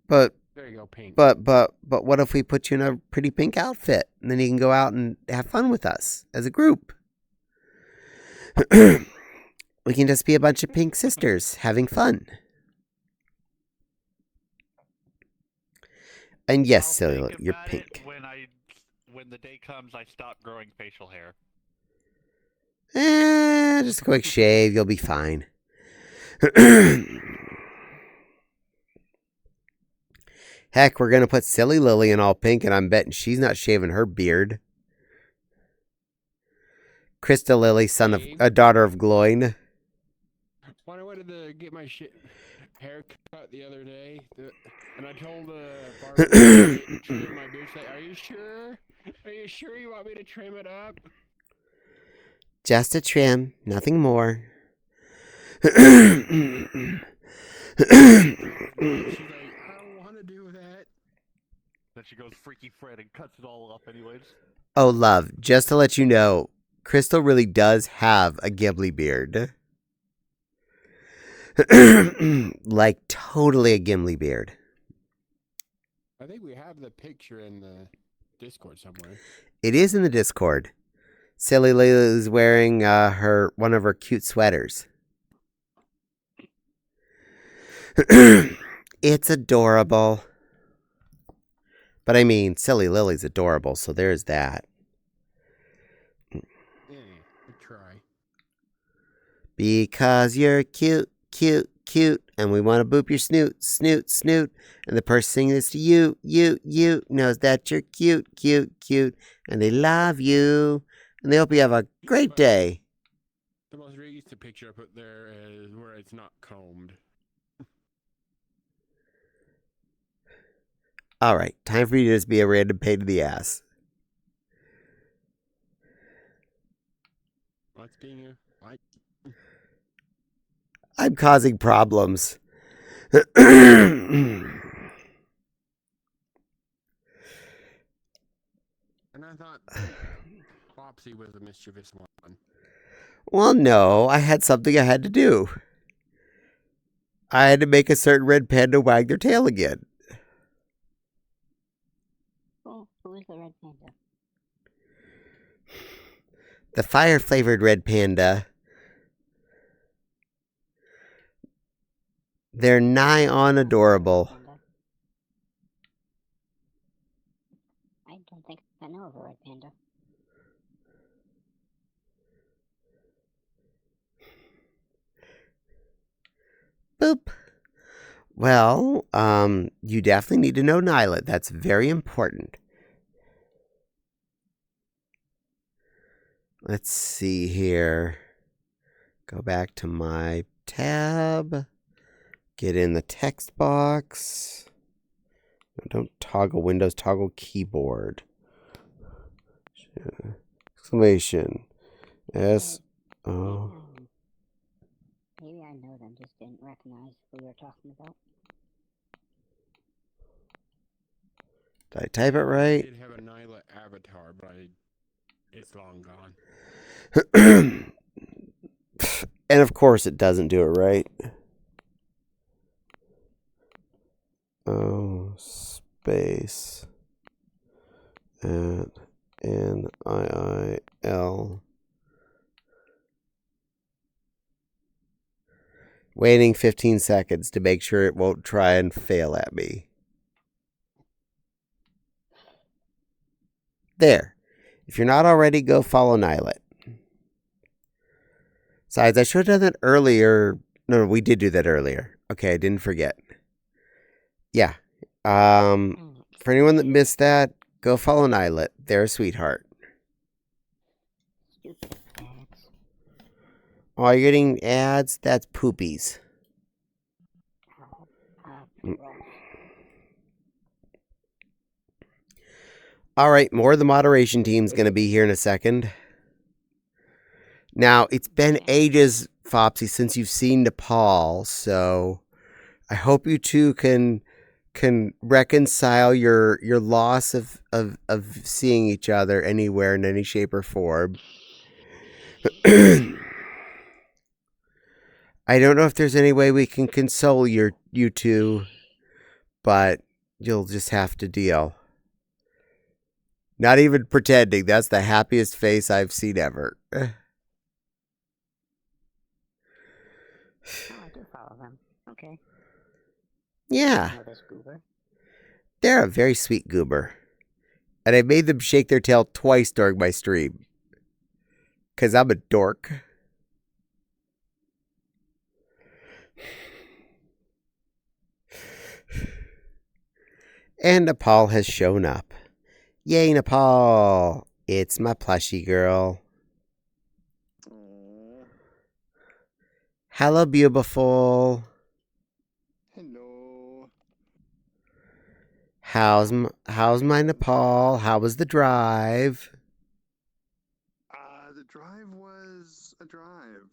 But There you go, pink. But what if we put you in a pretty pink outfit and then you can go out and have fun with us as a group? We can just be a bunch of pink sisters having fun. And yes, I'll Celia, think you're about pink. it when the day comes I stop growing facial hair. Just a quick shave, you'll be fine. Heck, we're going to put Silly Lily in all pink, and I'm betting she's not shaving her beard. Krista Lily, son of a daughter of Gloin. When I wanted to get my hair cut the other day, and I told the barber to trim my beard, say, "Are you sure? Are you sure you want me to trim it up?" Just a trim, nothing more. She's like, "I don't want to do that." Then she goes Freaky Fred and cuts it all up anyways. Oh, love, just to let you know, Crystal really does have a Ghibli beard. Like totally a Gimli beard. I think we have the picture in the Discord somewhere. It is in the Discord. Silly Layla is wearing one of her cute sweaters. It's adorable. But I mean, Silly Lily's adorable, so there's that. Yeah, we try. Because you're cute, cute, cute, and we want to boop your snoot, snoot, snoot. And the person singing this to you knows that you're cute, cute, cute, and they love you, and they hope you have a great day. The most recent picture I put there is where it's not combed. All right, time for you to just be a random pain in the ass. What's being a like? I'm causing problems. And I thought Flopsy was a mischievous one. Well, no, I had something I had to do. I had to make a certain red panda wag their tail again. Oh, who is the red panda? The fire-flavored red panda. They're nigh on adorable. Panda? I don't think I know of a red panda. Boop. Well, you definitely need to know Nyla. That's very important. Let's see here. Go back to my tab. Get in the text box. Don't toggle Windows, toggle keyboard. Exclamation. S O. Maybe I know them, just didn't recognize who you're talking about. Did I type it I right? did have a Nyla avatar, but it's long gone. And of course it doesn't do it right. Oh, space. At NIIL. Waiting 15 seconds to make sure it won't try and fail at me. There. If you're not already, go follow Nylet. Besides, I should have done that earlier. No, we did do that earlier. Okay, I didn't forget. Yeah. For anyone that missed that, go follow Nylet. They're a sweetheart. Stupid ads. Oh, you're getting ads? That's poopies. Roll. All right, more of the moderation team's going to be here in a second. Now, it's been ages, Fopsy, since you've seen Nepal, so I hope you two can reconcile your loss of seeing each other anywhere in any shape or form. I don't know if there's any way we can console you two, but you'll just have to deal. Not even pretending. That's the happiest face I've seen ever. Oh, I do follow them. Okay. Yeah, Know this goober. they're a very sweet goober. And I made them shake their tail twice during my stream. Because I'm a dork. And Nepal has shown up. Yay, Nepal! It's my plushie girl. Hello, beautiful. Hello. How's my Nepal? How was the drive? The drive was a drive.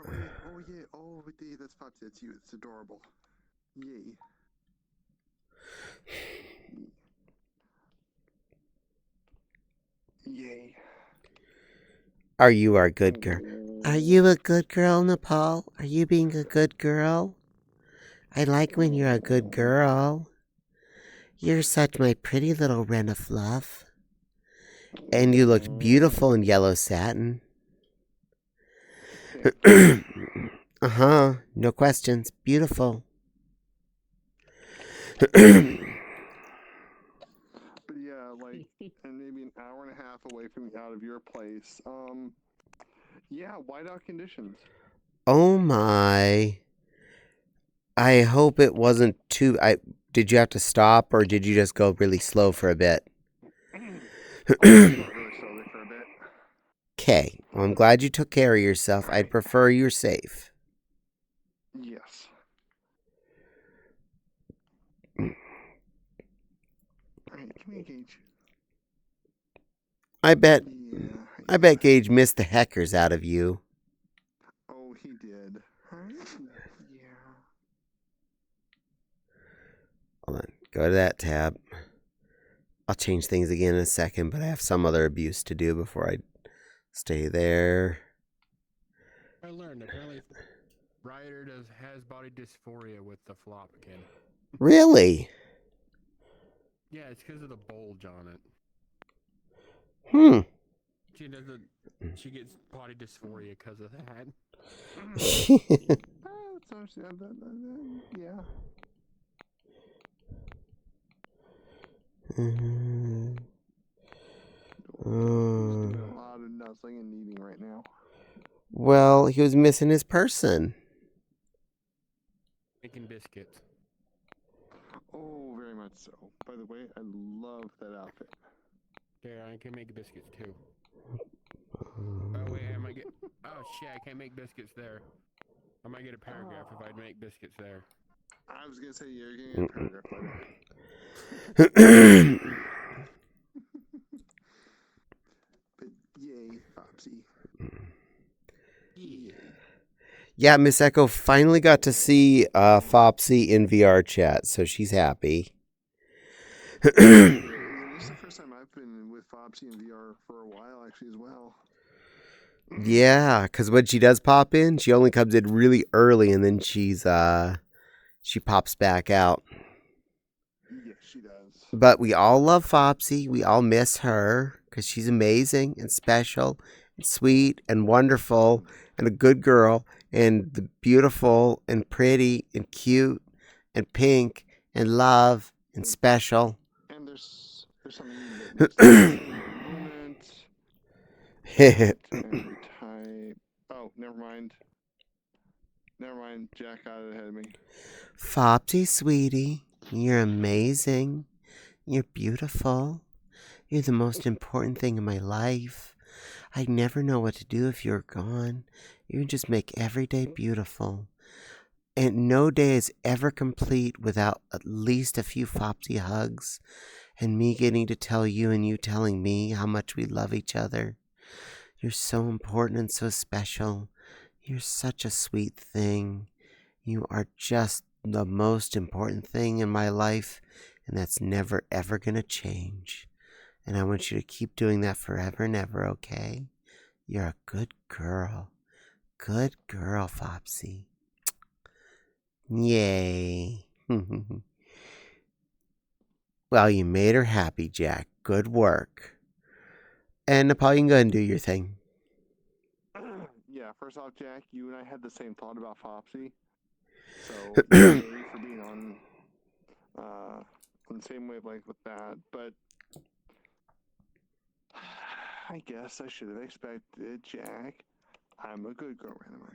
Wait, oh yeah, oh wait, that's Foxy, that's you, it's adorable. Yay. Yay. Are you our good girl? Are you a good girl, Nepal? Are you being a good girl? I like when you're a good girl. You're such my pretty little wren of fluff. And you looked beautiful in yellow satin. Uh-huh. No questions. Beautiful. But yeah, like, and maybe an hour and a half away from out of your place. Yeah, whiteout conditions. Oh my. I hope it wasn't too... Did you have to stop or did you just go really slow for a bit? Really slowly for a bit. Okay. Well, I'm glad you took care of yourself. I'd prefer you're safe. Yes. Alright, come here, Gage. I bet Yeah. Gage missed the heckers out of you. Oh, he did. Yeah. Hold on. Go to that tab. I'll change things again in a second, but I have some other abuse to do before I stay there. I learned apparently Ryder has body dysphoria with the flop again. Really? Yeah, it's because of the bulge on it. She gets body dysphoria because of that. Yeah. He's doing a lot of nuzzling and kneading right now. Well, he was missing his person. Making biscuits. Oh, very much so. By the way, I love that outfit. There, I can make biscuits too. Oh wait, I might get. Oh shit, I can't make biscuits there. I might get a paragraph if I make biscuets there. I was gonna say you're getting a paragraph later. But yay, Fopsy. Yeah. Yeah, Miss Echo finally got to see Fopsy in VR chat, so she's happy. This is the first time I've been with Fopsy in VR for a while, actually, as well. Yeah, because when she does pop in, she only comes in really early, and then she pops back out. Yes, she does. But we all love Fopsy. We all miss her because she's amazing and special and sweet and wonderful and a good girl and beautiful and pretty and cute and pink and love and special. And there's something movement. And type. Oh, never mind. Jack got it ahead of me. Fopsy, sweetie, you're amazing. You're beautiful. You're the most important thing in my life. I'd never know what to do if you're gone. You just make every day beautiful. And no day is ever complete without at least a few Fopsy hugs and me getting to tell you and you telling me how much we love each other. You're so important and so special. You're such a sweet thing. You are just the most important thing in my life, and that's never ever gonna change. And I want you to keep doing that forever and ever, okay? You're a good girl. Good girl, Fopsy. Yay. Well, you made her happy, Jack. Good work. And Nepal, you can go ahead and do your thing. Yeah, first off, Jack, you and I had the same thought about Fopsy. So, yay for being on the same wavelength with that. But I guess I should have expected, Jack. I'm a good girl, am I?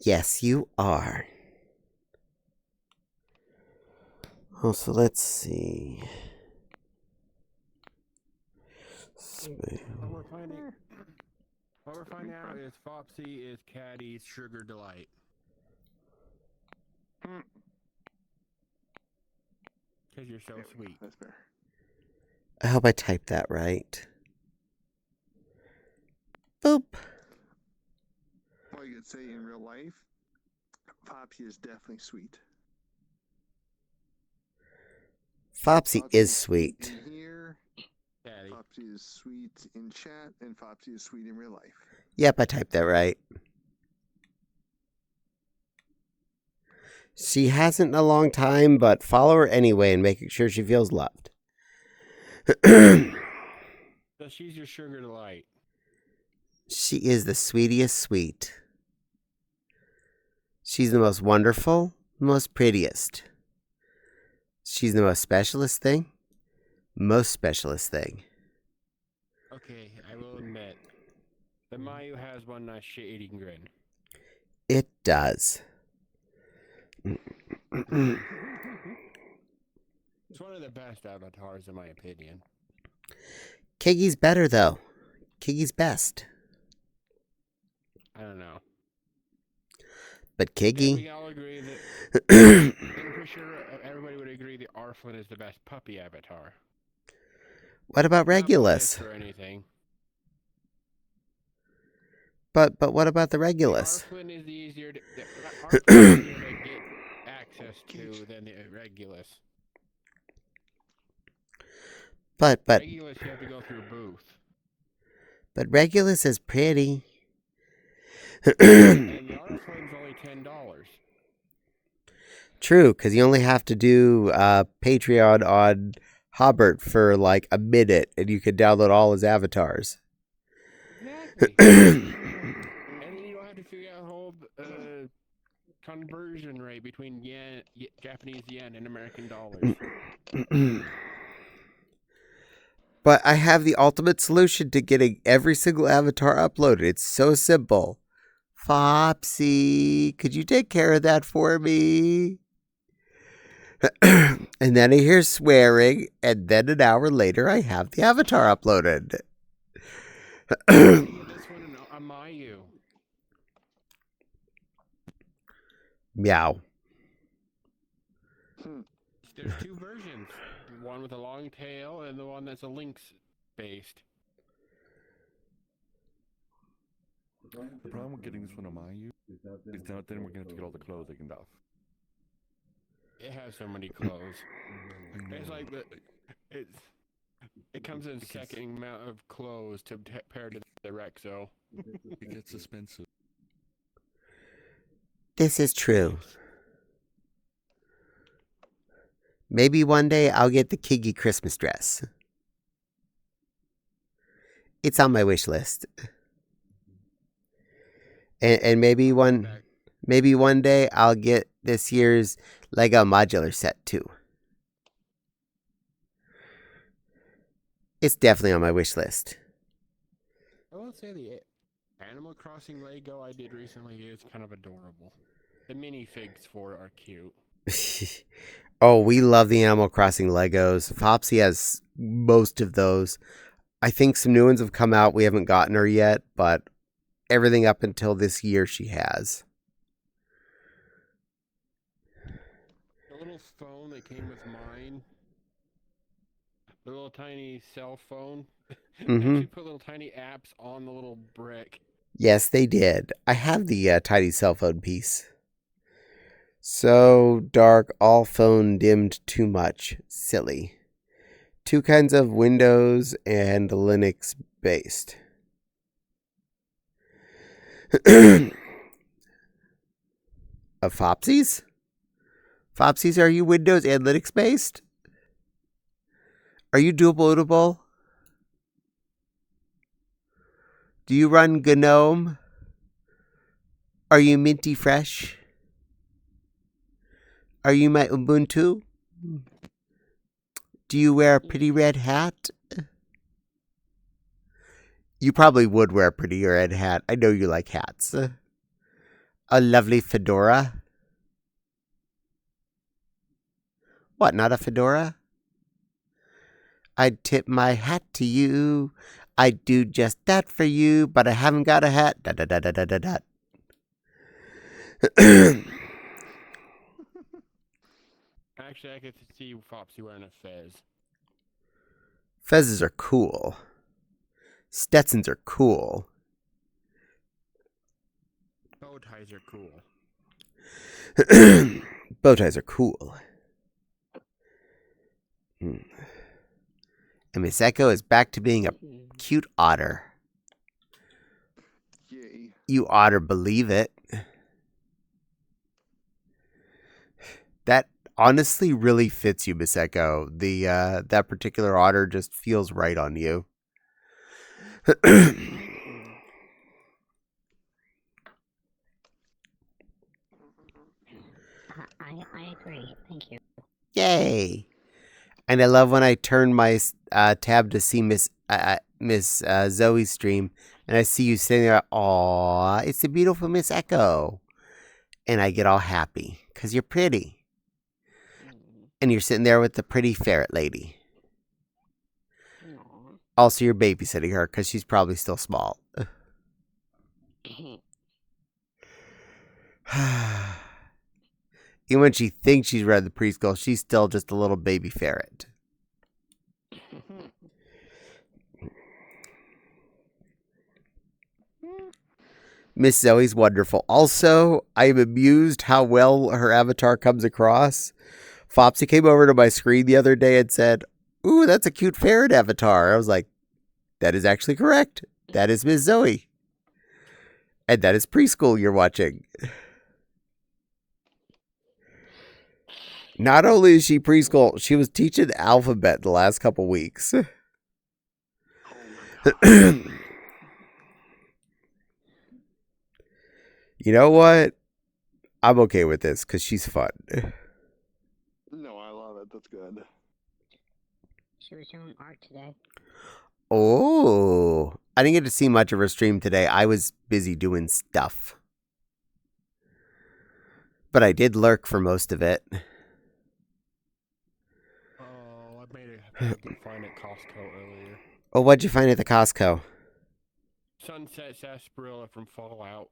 Yes, you are. Oh, so let's see. What we're finding out is Fopsy is Caddie's sugar delight. Because you're so sweet. That's fair. I hope I typed that right. Boop. All you could say in real life, Fopsy is definitely sweet. Fopsy is sweet. In here, Caddie. Fopsy is sweet in chat, and Fopsy is sweet in real life. Yep, I typed that right. She hasn't in a long time, but follow her anyway and make sure she feels loved. So she's your sugar delight. She is the sweetest sweet. She's the most wonderful, most prettiest. She's the most specialist thing. Most specialist thing. Okay, I will admit, the Mayu has one nice shit-eating grin. It does. It's one of the best avatars, in my opinion. Kiggy's better, though. Kiggy's best. I don't know. But Yeah, Kiggy... we all agree that. I'm pretty sure everybody would agree the Arflin is the best puppy avatar. What about Not Regulus? biased or anything. But what about the The Regulus? Arflin is easier to get access to than the Regulus. But Regulus, you have to go through a booth. But Regulus is pretty. And the Arflin's only $10. True, because you only have to do Patreon on Hobbit for like a minute, and you can download all his avatars. Exactly. And then you don't have to figure out the whole conversion rate between Japanese yen and American dollars. But I have the ultimate solution to getting every single avatar uploaded. It's so simple. Fopsy, could you take care of that for me? And then I hear swearing, and then an hour later I have the avatar uploaded. This one on Mayu. Meow. There's two versions. One with a long tail and the one that's a lynx based. The problem with getting this one on Mayu is that then we're going to have to get all the clothing off. It has so many clothes. It's like it comes in second amount of clothes compared to the Rexo. It gets expensive. This is true. Maybe one day I'll get the Kiggy Christmas dress. It's on my wish list. And maybe one day I'll get this year's Lego modular set too. It's definitely on my wish list. I will say the Animal Crossing Lego I did recently is kind of adorable. The minifigs for it are cute. Oh, we love the Animal Crossing Legos. Fopsy has most of those. I think some new ones have come out. We haven't gotten her yet, but everything up until this year she has. The little phone that came with mine, the little tiny cell phone, actually put little tiny apps on the little brick. Yes, they did. I have the tiny cell phone piece. So dark, all phone dimmed too much. Silly. 2 kinds of Windows and Linux based. Of Fopsies? Fopsies, are you Windows and Linux based? Are you dual bootable? Do you run GNOME? Are you Minty Fresh? Are you my Ubuntu? Do you wear a pretty red hat? You probably would wear a pretty red hat. I know you like hats. A lovely fedora? What, not a fedora? I'd tip my hat to you. I'd do just that for you, but I haven't got a hat. Da da da da da da da. Actually, I could see Fopsy wearing a fez. Fezzes are cool. Stetsons are cool. Bow ties are cool. Bow ties are cool. And Miseko is back to being a cute otter. You ought to believe it. That honestly really fits you, Miss Echo. That particular otter just feels right on you. I agree. Thank you. Yay! And I love when I turn my tab to see Miss Zoe's stream, and I see you sitting there. Aw, it's the beautiful Miss Echo, and I get all happy because you're pretty, and you're sitting there with the pretty ferret lady. Aw. Also, you're babysitting her because she's probably still small. Even when she thinks she's read the preschool, she's still just a little baby ferret. Miss Zoe's wonderful. Also, I am amused how well her avatar comes across. Fopsy came over to my screen the other day and said, "Ooh, that's a cute ferret avatar." I was like, that is actually correct. That is Miss Zoe. And that is preschool you're watching. Not only is she preschool, she was teaching alphabet the last couple weeks. You know what? I'm okay with this because she's fun. No, I love it. That's good. She was showing art today. Oh, I didn't get to see much of her stream today. I was busy doing stuff. But I did lurk for most of it. Oh, I made a good find at Costco earlier. Oh, what'd you find at the Costco? Sunset sarsaparilla from Fallout.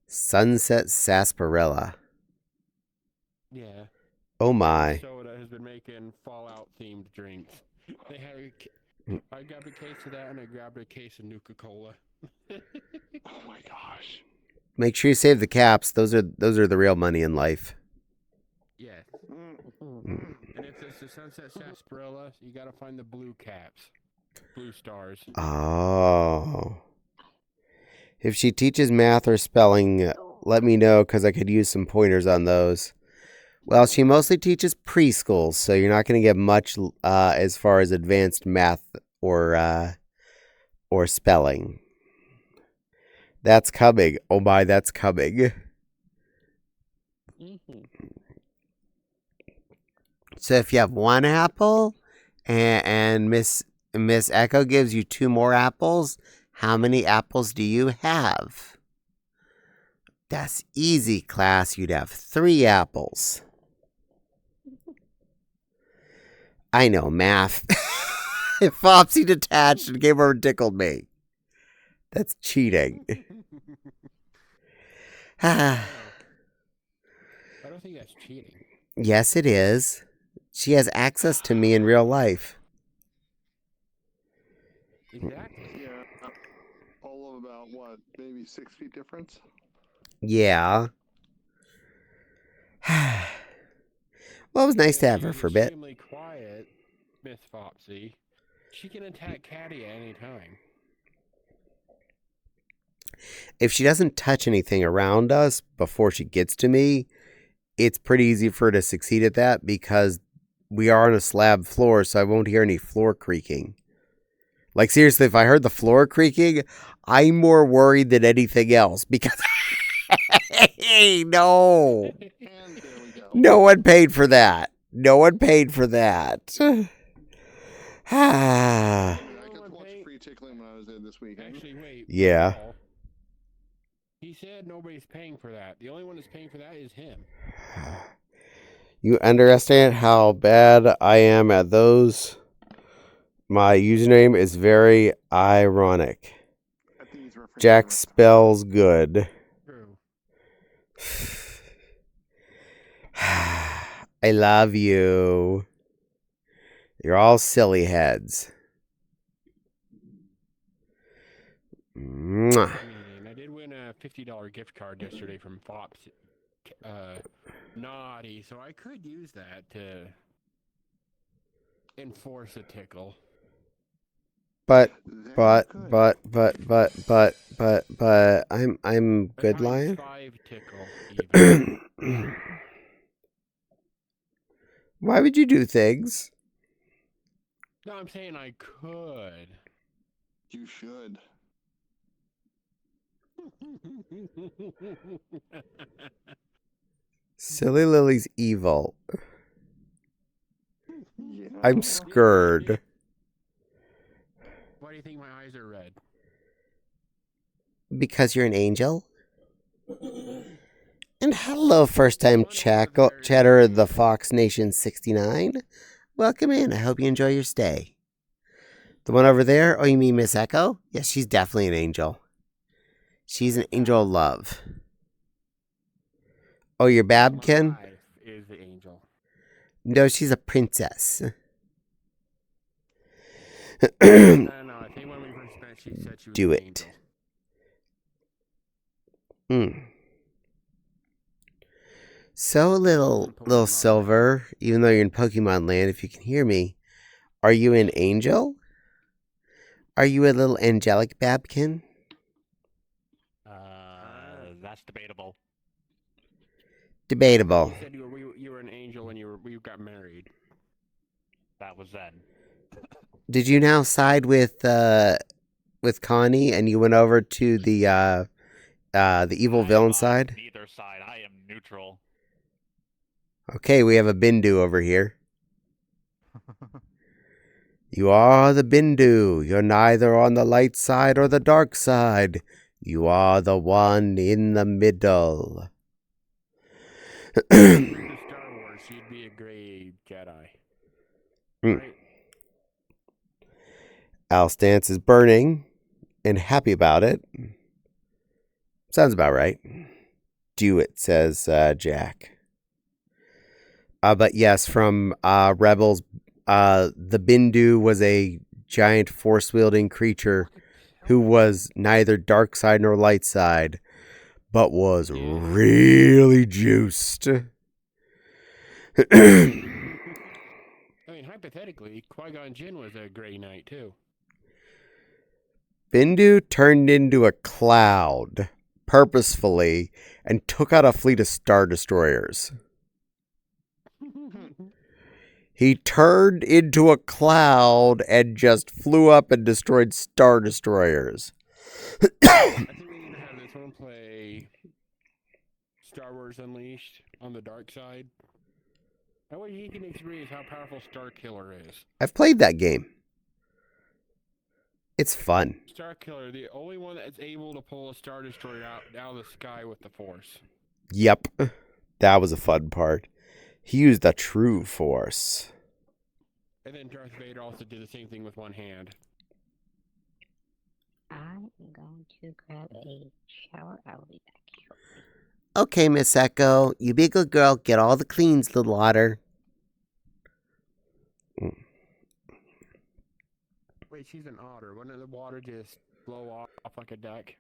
Sunset sarsaparilla. Yeah. Oh my. Soda has been making Fallout themed drinks. They had I grabbed a case of that and I grabbed a case of Nuka-Cola. Oh my gosh. Make sure you save the caps. Those are the real money in life. Yes. Mm. And if it's the Sunset sarsaparilla, you gotta find the blue caps. Blue stars. Oh. If she teaches math or spelling, let me know because I could use some pointers on those. Well, she mostly teaches preschool, so you're not going to get much as far as advanced math or spelling. That's coming. Oh my, that's coming. So if you have one apple and Miss Echo gives you 2 more apples, how many apples do you have? That's easy, class. You'd have 3 apples. I know math. Fopsy detached and came over and tickled me. That's cheating. I don't think that's cheating. Yes, it is. She has access to me in real life. Exactly. Yeah. All of about, what, maybe 6 feet difference? Yeah. Well, it was nice to have her for a bit. Extremely quiet, Miss Fopsy. She can attack Caddie at any time. If she doesn't touch anything around us before she gets to me, it's pretty easy for her to succeed at that because we are on a slab floor, so I won't hear any floor creaking. Like, seriously, if I heard the floor creaking, I'm more worried than anything else because... Hey, no. And there we go. No one paid for that. No one paid for that. I could watch free tickling when I was there this weekend. Actually, wait. Yeah. Paul, he said nobody's paying for that. The only one that's paying for that is him. You underestimate how bad I am at those. My username is very ironic. I think he's referencing Jack the- spells good. True. I love you. You're all silly heads. Mwah. I mean, I did win a $50 gift card yesterday from Fops. Naughty, so I could use that to enforce a tickle. But Then you could. I'm A good times lion. 5 tickle, even. Why would you do things? No, I'm saying I could. You should. Silly Lily's evil. Yeah. I'm scared. Why do you think my eyes are red? Because you're an angel? And hello, first time chatter the Fox Nation 69. Welcome in. I hope you enjoy your stay. The one over there? Oh, you mean Miss Echo? Yes, she's definitely an angel. She's an angel of love. Oh, you're Babkin? My wife is the angel. No, she's a princess. No, I think when we first met, she said she was Do an it. angel. So, little Silver, even though you're in Pokemon Land, if you can hear me, are you an angel? Are you a little angelic Babkin? That's debatable. Debatable. You said you were an angel when you got married. That was then. Did you now side with Connie and you went over to the evil villain side? Neither side. I am neutral. Okay, we have a Bindu over here. You are the Bindu. You're neither on the light side or the dark side. You are the one in the middle. In Star Wars, you'd be a gray Jedi. Right? Alstance is burning and happy about it. Sounds about right. Do it, says Jack. But yes, from Rebels, the Bindu was a giant force-wielding creature who was neither dark side nor light side, but was really juiced. I mean, hypothetically, Qui-Gon Jinn was a gray knight, too. Bindu turned into a cloud purposefully and took out a fleet of Star Destroyers. He turned into a cloud and just flew up and destroyed Star Destroyers. I think we need to have this one play Star Wars Unleashed on the dark side. That way he can experience how powerful Star Killer is. I've played that game. It's fun. Star Killer, the only one that's able to pull a Star Destroyer out of the sky with the Force. Yep. That was a fun part. He used the true Force. And then Darth Vader also did the same thing with one hand. I'm going to grab a shower. I will be back shortly. Okay, Miss Echo. You be a good girl. Get all the cleans, little otter. Wait, she's an otter. Wouldn't the water just blow off like a duck?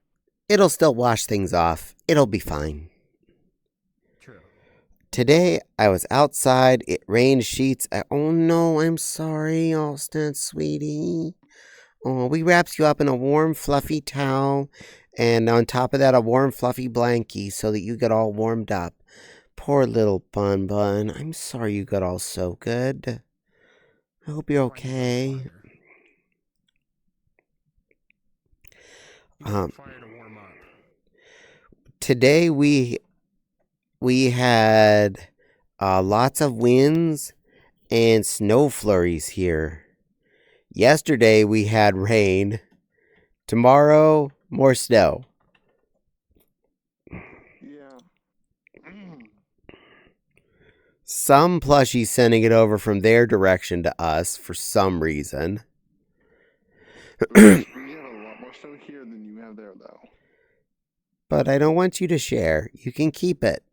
It'll still wash things off. It'll be fine. True. Today, I was outside. It rained sheets. Oh, no, I'm sorry, Alston, sweetie. Oh, we wrapped you up in a warm, fluffy towel. And on top of that, a warm, fluffy blankie so that you get all warmed up. Poor little Bun Bun. I'm sorry you got all so good. I hope you're okay. Fire to warm up. Today we had lots of winds and snow flurries here. Yesterday we had rain. Tomorrow, more snow. Yeah. Some plushies sending it over from their direction to us for some reason. We have a lot more snow here than you have there, though. But I don't want you to share. You can keep it.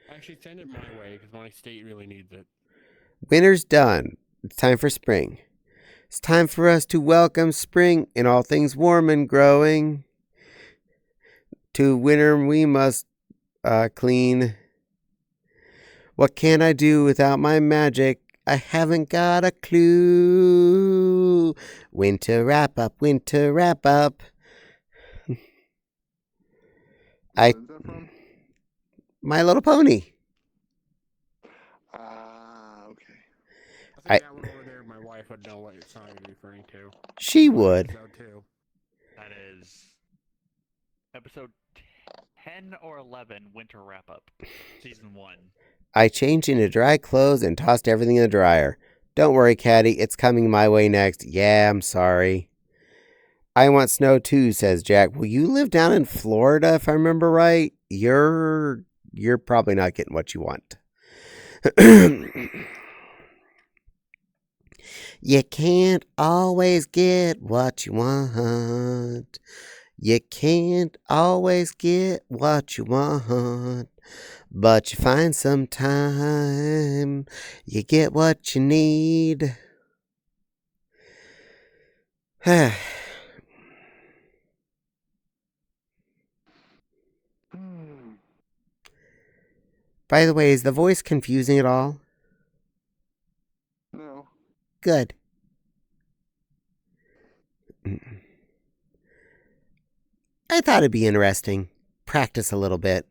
Actually, send it my way because my state really needs it. Winter's done. It's time for spring. It's time for us to welcome spring and all things warm and growing. To winter we must clean. What can I do without my magic? I haven't got a clue. Winter wrap up, winter wrap up. Where's that from? My Little Pony. Ah, okay. I think that one over there, my wife would know what song you're referring to. She would. So too. That is episode 10 or 11, Winter Wrap Up, Season 1. I changed into dry clothes and tossed everything in the dryer. Don't worry, Caddie, it's coming my way next. Yeah, I'm sorry. I want snow too, says Jack. Well, you live down in Florida, if I remember right. You're probably not getting what you want. You can't always get what you want. You can't always get what you want. But you find some time, you get what you need. By the way, is the voice confusing at all? No. Good. I thought it'd be interesting. Practice a little bit.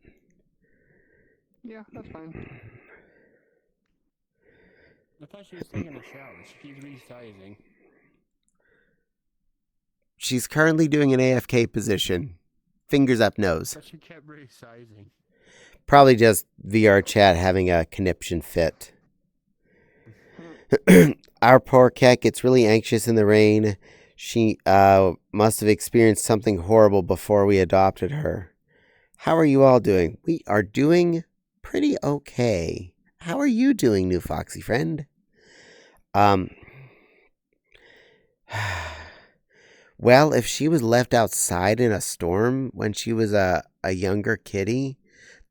Yeah, that's fine. I thought she was taking a shower. She keeps resizing. She's currently doing an AFK position. Fingers up nose. But she kept resizing. Probably just VR chat having a conniption fit. Our poor cat gets really anxious in the rain. She must have experienced something horrible before we adopted her. How are you all doing? We are doing pretty okay. How are you doing, new Foxy friend? Well, if she was left outside in a storm when she was a younger kitty,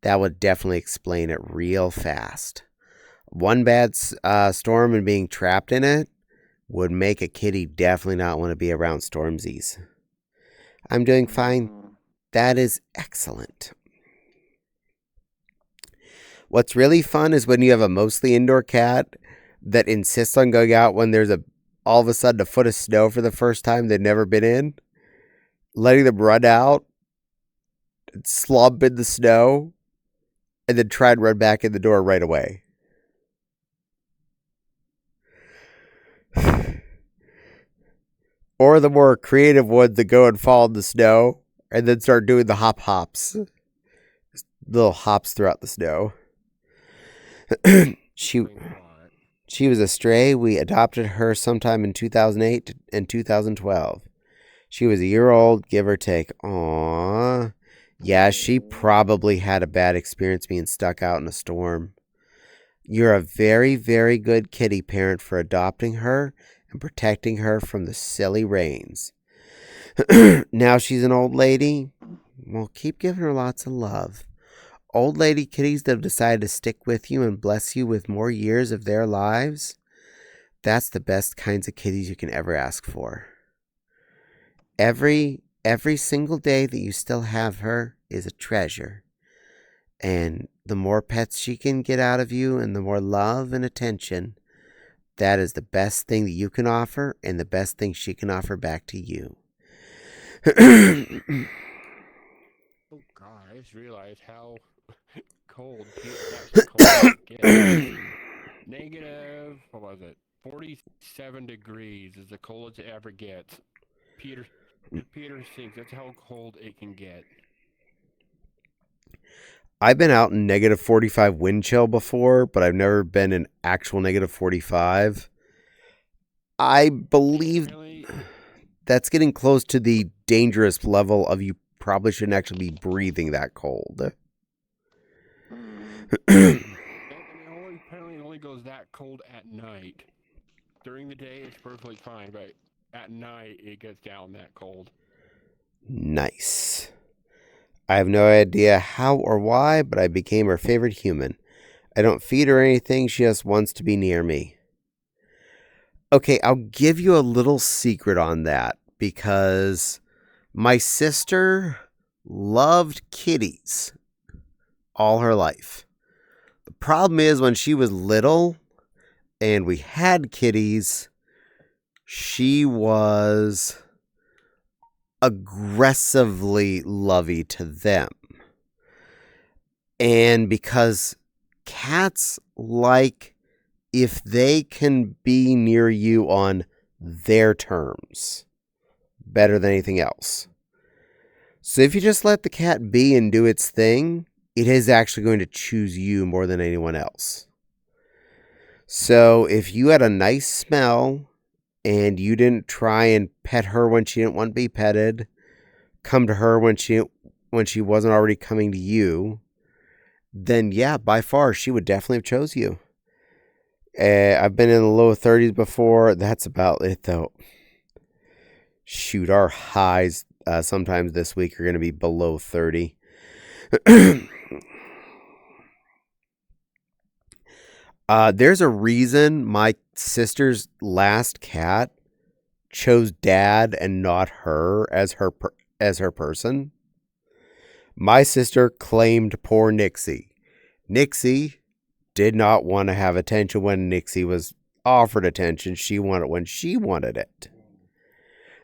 that would definitely explain it real fast. One bad storm and being trapped in it would make a kitty definitely not want to be around Stormsies. I'm doing fine. That is excellent. What's really fun is when you have a mostly indoor cat that insists on going out when there's all of a sudden a foot of snow for the first time they've never been in. Letting them run out, slump in the snow, and then try and run back in the door right away. Or the more creative ones that go and fall in the snow and then start doing the hops. Little hops throughout the snow. She was a stray. We adopted her sometime in 2008 and 2012. She was a year old, give or take. Aww. Yeah, she probably had a bad experience being stuck out in a storm. You're a very, very good kitty parent for adopting her and protecting her from the silly rains. Now she's an old lady. Well, keep giving her lots of love. Old lady kitties that have decided to stick with you and bless you with more years of their lives, that's the best kinds of kitties you can ever ask for. Every single day that you still have her is a treasure. And the more pets she can get out of you and the more love and attention, that is the best thing that you can offer and the best thing she can offer back to you. Oh God, I just realized how cold it gets. Negative, what was it? 47 degrees is the coldest it ever gets. Peter thinks that's how cold it can get. I've been out in negative 45 wind chill before, but I've never been in actual negative 45. I believe that's getting close to the dangerous level of you probably shouldn't actually be breathing that cold. Apparently it only goes that cold at night. During the day it's perfectly fine, but at night it gets down that cold. Nice. I have no idea how or why, but I became her favorite human. I don't feed her anything, she just wants to be near me. Okay, I'll give you a little secret on that, because my sister loved kitties all her life. The problem is when she was little, and we had kitties, she was aggressively lovey to them. And because cats like if they can be near you on their terms better than anything else. So if you just let the cat be and do its thing, it is actually going to choose you more than anyone else. So if you had a nice smell and you didn't try and pet her when she didn't want to be petted, come to her when she wasn't already coming to you, then yeah, by far, she would definitely have chose you. I've been in the low 30s before. That's about it, though. Shoot, our highs sometimes this week are going to be below 30. There's a reason my sister's last cat chose Dad and not her as her person. My sister claimed poor Nixie. Nixie did not want to have attention when Nixie was offered attention. She wanted it when she wanted it.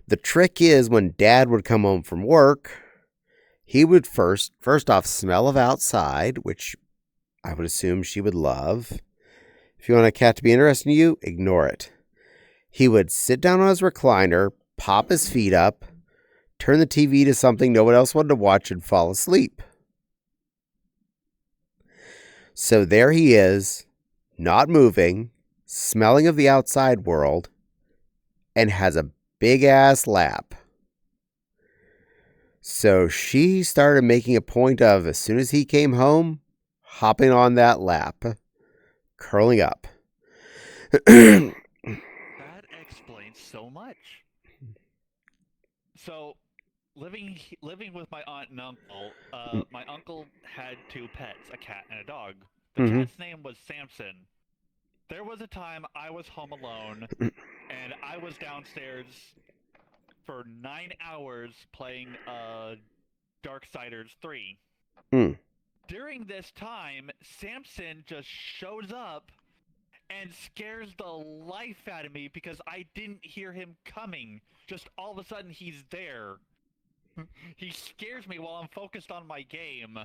The trick is when Dad would come home from work, he would first off smell of outside, which I would assume she would love. If you want a cat to be interested in you, ignore it. He would sit down on his recliner, pop his feet up, turn the TV to something no one else wanted to watch, and fall asleep. So there he is, not moving, smelling of the outside world, and has a big-ass lap. So she started making a point of, as soon as he came home, hopping on that lap, curling up. That explains so much. So, living with my aunt and uncle, my uncle had 2 pets, a cat and a dog. The cat's name was Samson. There was a time I was home alone, and I was downstairs for 9 hours playing Darksiders 3. During this time, Samson just shows up and scares the life out of me because I didn't hear him coming. Just all of a sudden, he's there. He scares me while I'm focused on my game.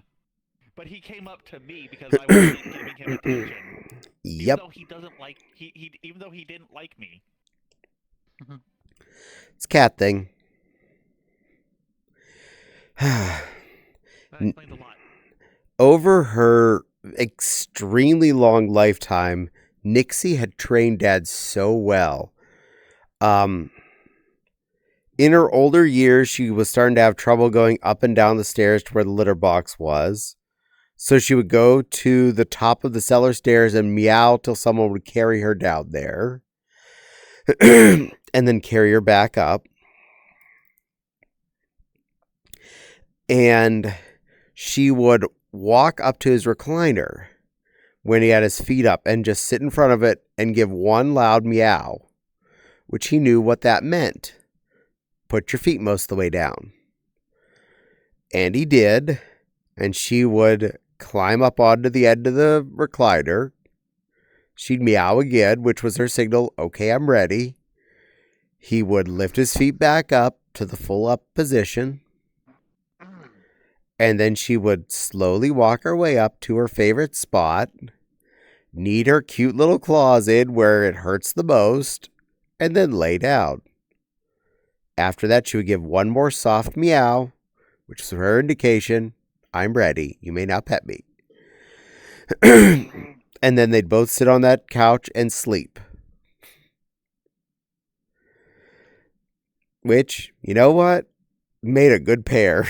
But he came up to me because I wasn't giving him attention. Yep. Even though he doesn't like even though he didn't like me. It's a cat thing. That explains a lot. Over her extremely long lifetime, Nixie had trained Dad so well. In her older years, she was starting to have trouble going up and down the stairs to where the litter box was. So she would go to the top of the cellar stairs and meow till someone would carry her down there. And then carry her back up. And she would walk up to his recliner when he had his feet up and just sit in front of it and give one loud meow, which he knew what that meant. Put your feet most of the way down. And he did. And she would climb up onto the end of the recliner. She'd meow again, which was her signal, okay, I'm ready. He would lift his feet back up to the full up position. And then she would slowly walk her way up to her favorite spot, knead her cute little claws in where it hurts the most, and then lay down. After that, she would give one more soft meow, which was her indication, I'm ready. You may now pet me. And then they'd both sit on that couch and sleep. Which, you know what? Made a good pair.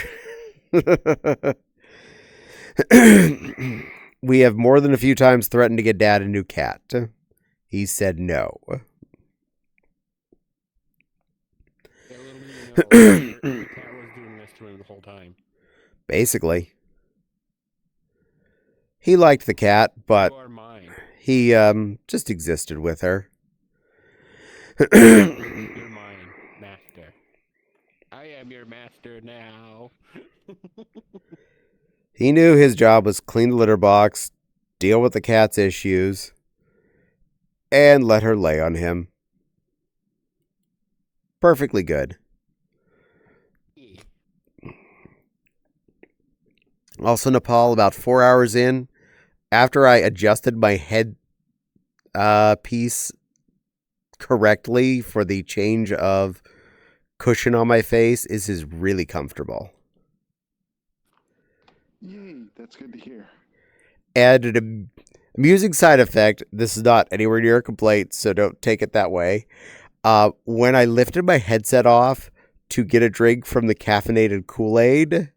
We have more than a few times threatened to get Dad a new cat. He said no. The cat was doing this to him the whole time. Basically. He liked the cat, but You are mine. he just existed with her. You're mine, master. I am your master now. He knew his job was clean the litter box, deal with the cat's issues, and let her lay on him. Perfectly good. Also, Nepal, about 4 hours in, after I adjusted my head piece correctly for the change of cushion on my face, is really comfortable. Yay, that's good to hear. Added an amusing side effect. This is not anywhere near a complaint, so don't take it that way. When I lifted my headset off to get a drink from the caffeinated Kool-Aid,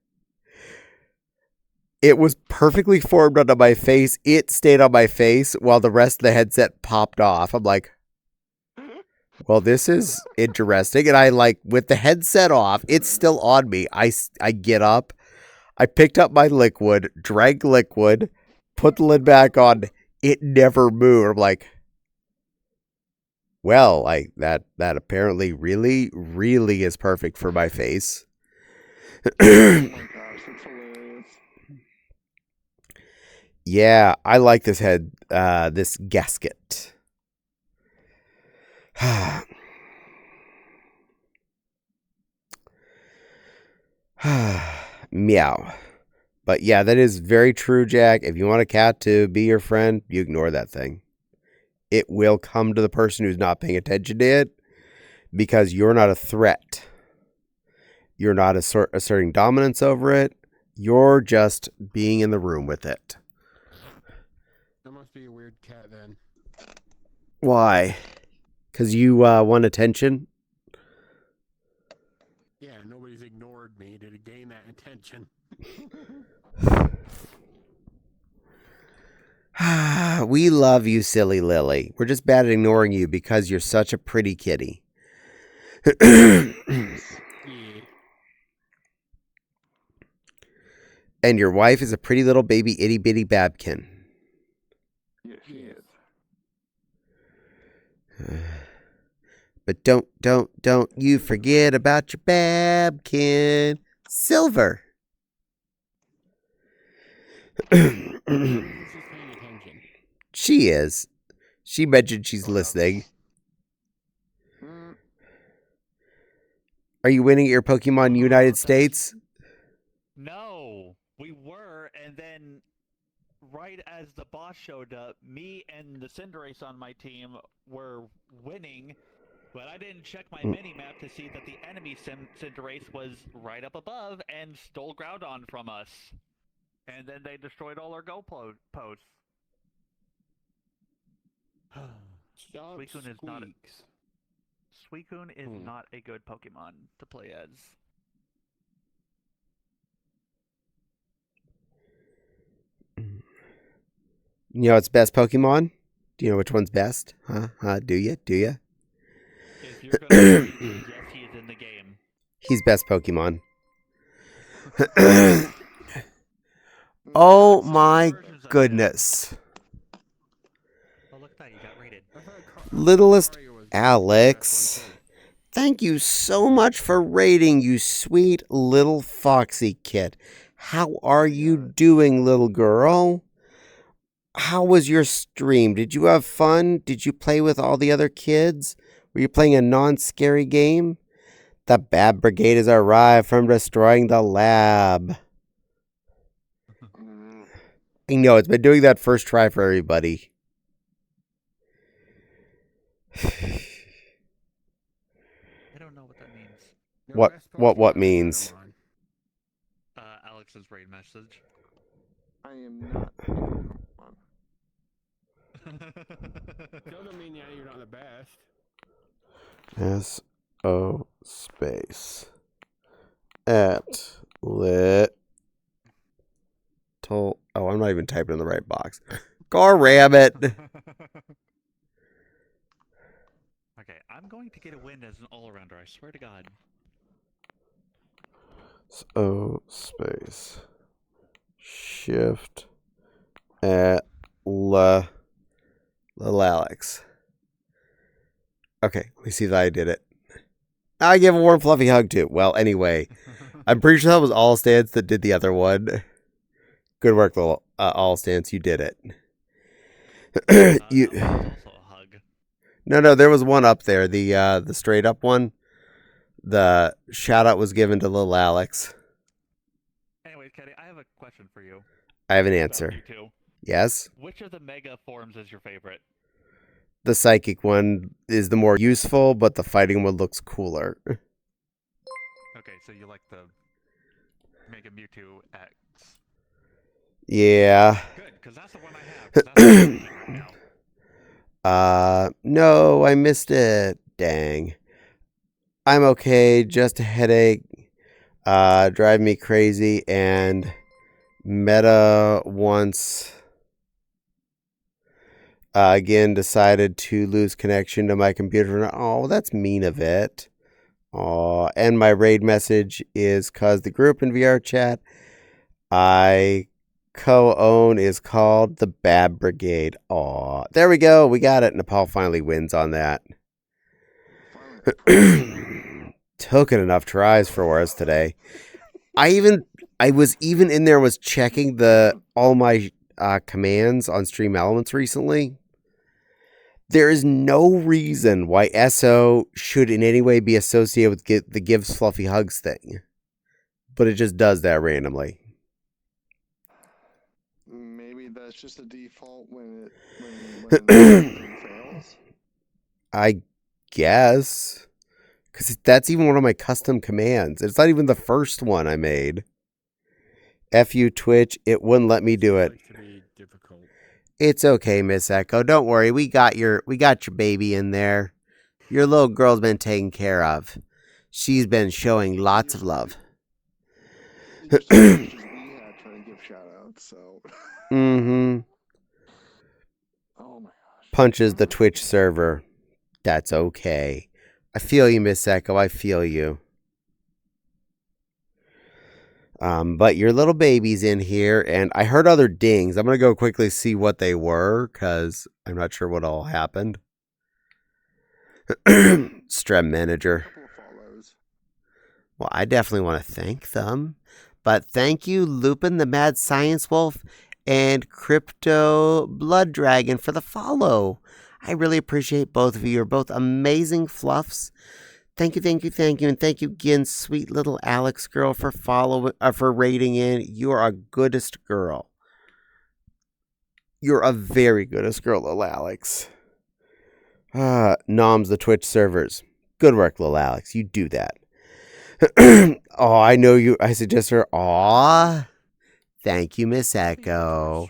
it was perfectly formed onto my face. It stayed on my face while the rest of the headset popped off. I'm like, well, this is interesting. And I, like, with the headset off, it's still on me. I get up. I picked up my liquid, drank liquid, put the lid back on. It never moved. I'm like, well, that apparently really, really is perfect for my face. Oh my gosh, that's hilarious. Yeah, I like this this gasket. Meow. But yeah, that is very true, Jack. If you want a cat to be your friend, you ignore that thing. It will come to the person who's not paying attention to it because you're not a threat. You're not asserting dominance over it. You're just being in the room with it. That must be a weird cat then. Why? Because you want attention? Yeah, nobody's ignored me to gain that attention. We love you, silly Lily. We're just bad at ignoring you because you're such a pretty kitty. Yeah. And your wife is a pretty little baby itty bitty babkin. Yes, she is. But don't you forget about your babkin. Silver. She's paying attention. She is. She mentioned she's listening. Are you winning at your Pokemon United States? No, we were, and then right as the boss showed up, me and the Cinderace on my team were winning, but I didn't check my mini-map to see that the enemy Cinderace was right up above and stole Groudon from us. And then they destroyed all our goal posts. Stop Suicune is not a- squeaks. Suicune is not a good Pokemon to play as. You know its best Pokemon? Do you know which one's best? Huh? Do you? If you're gonna yes, he is in the game. He's best Pokemon. Oh my goodness. Oh, look at that, you got rated. Littlest Alex. Thank you so much for rating, you sweet little foxy kid. How are you doing, little girl? How was your stream? Did you have fun? Did you play with all the other kids? Were you playing a non-scary game? The Bad Brigade has arrived from destroying the lab. I know, it's been doing that first try for everybody. I don't know what that means. What means? Alex's raid message. I am not. Doesn't mean you're not the best. S-O space. At lit. Oh, I'm not even typing in the right box. Car rabbit. Okay, I'm going to get a win as an all-arounder, I swear to God. O space. Shift. At little Alex. Okay, let me see if I did it. I gave a warm, fluffy hug too. Well, anyway, I'm pretty sure that was All Stance that did the other one. Good work, little All Stance. You did it. That was also a hug. No, there was one up there. The straight up one. The shout out was given to little Alex. Anyways, Caddie, I have a question for you. I have an about answer. Mewtwo. Yes? Which of the mega forms is your favorite? The psychic one is the more useful, but the fighting one looks cooler. Okay, so you like the Mega Mewtwo X. Yeah. Good, because that's the one I have. 'cause that's what I'm using right now. No, I missed it. Dang. I'm okay, just a headache. Drive me crazy, and Meta once again decided to lose connection to my computer. Oh, that's mean of it. Oh, and my raid message is cause the group in VR chat I co-own is called the Bab Brigade. Aw, there we go. We got it. Nepal finally wins on that. Took it enough tries for us today. I was even in there was checking all my commands on Stream Elements recently. There is no reason why SO should in any way be associated with the gives fluffy hugs thing, but it just does that randomly. Maybe that's just a default when it fails. I guess. Because that's even one of my custom commands. It's not even the first one I made. F you, Twitch. It wouldn't let me do it. It's okay, Miss Echo. Don't worry. We got your baby in there. Your little girl's been taken care of. She's been showing lots of love. Just as much as we had trying to give shout outs, so. Mm-hmm. Oh my gosh. Punches the Twitch server. That's okay. I feel you, Miss Echo. I feel you. But your little baby's in here, and I heard other dings. I'm going to go quickly see what they were, because I'm not sure what all happened. Strem manager. Well, I definitely want to thank them. But thank you, Lupin the Mad Science Wolf and Crypto Blood Dragon for the follow. I really appreciate both of you. You're both amazing fluffs. Thank you. And thank you again, sweet little Alex girl, for for rating in. You are a goodest girl. You're a very goodest girl, little Alex. Noms the Twitch servers. Good work, little Alex. You do that. Oh, I know you. I suggest her. Aw. Thank you, Miss Echo.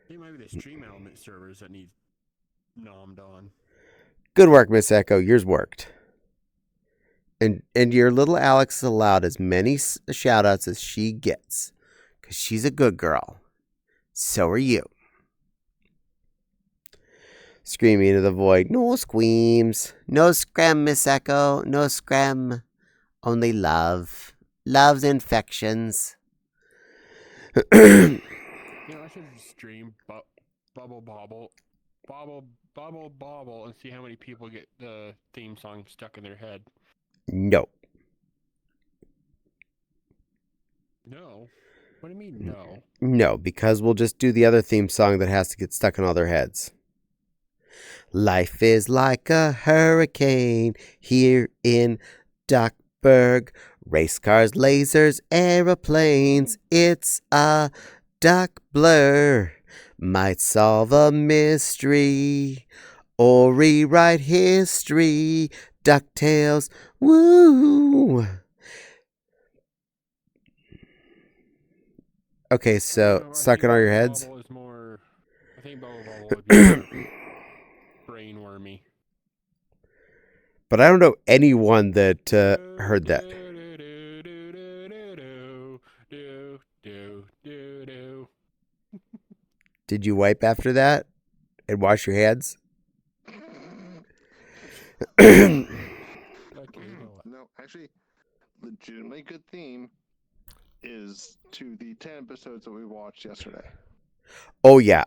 It might be the Stream Element servers that need nommed on. Good work, Miss Echo. Yours worked. And your little Alex is allowed as many shout-outs as she gets. Because she's a good girl. So are you. Screaming into the void. No screams. No scram, Miss Echo. No scram. Only love. Love's infections. I should stream Bubble Bobble and see how many people get the theme song stuck in their head. No. No? What do you mean, no? No, because we'll just do the other theme song that has to get stuck in all their heads. Life is like a hurricane here in Duckburg. Race cars, lasers, aeroplanes. It's a duck blur. Might solve a mystery or rewrite history. DuckTales, woo! Okay, so stuck in all your heads. Bubble is more. I think Bubble would be more brainwormy. But I don't know anyone that heard that. Did you wipe after that and wash your hands? No, actually, legitimately good theme is to the 10 episodes that we watched yesterday. Oh yeah.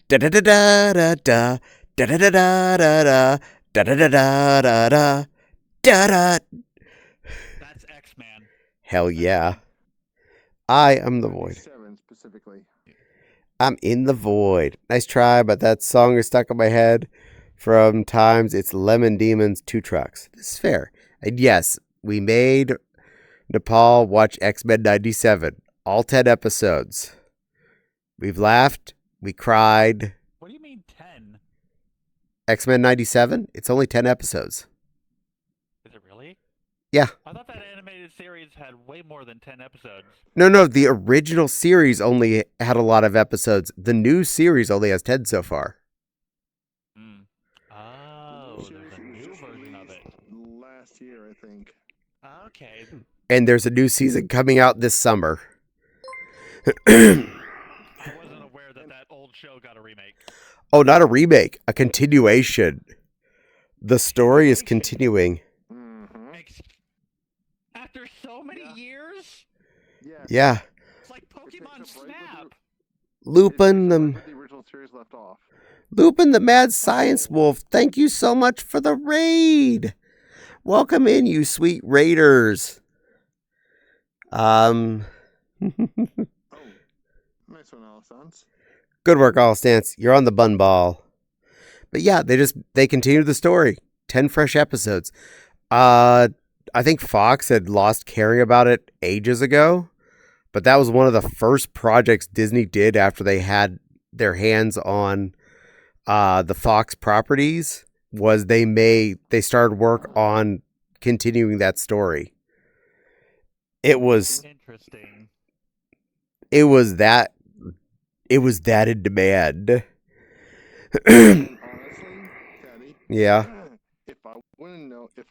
Da da da da da da da da da da da da da da da da da da da. That's X-Man. Hell yeah. I am the void. 7 specifically. I'm in the void. Nice try, but that song is stuck in my head from times it's Lemon Demon's Two Trucks. This is fair. And yes, we made Nepal watch X-Men 97. All 10 episodes. We've laughed. We cried. What do you mean 10? X-Men 97? It's only 10 episodes. Is it really? Yeah. I thought that animated series had way more than 10 episodes. No, the original series only had a lot of episodes. The new series only has 10 so far. Oh, there's a new version of it. Last year, I think. Okay. And there's a new season coming out this summer. I wasn't aware that old show got a remake. Oh, not a remake, a continuation. The story is continuing. Mm-hmm. After so many years? Yeah. It's like Pokemon Snap. Lupin the original series left off. Lupin the Mad Science Wolf, thank you so much for the raid. Welcome in, you sweet raiders. Oh, nice one, Alessance. Good work, All Stance. You're on the bun ball. But yeah, they continued the story. 10 fresh episodes. I think Fox had lost caring about it ages ago, but that was one of the first projects Disney did after they had their hands on the Fox properties. Was they started work on continuing that story. It was interesting. It was that in demand. Honestly, Caddie, Yeah. if I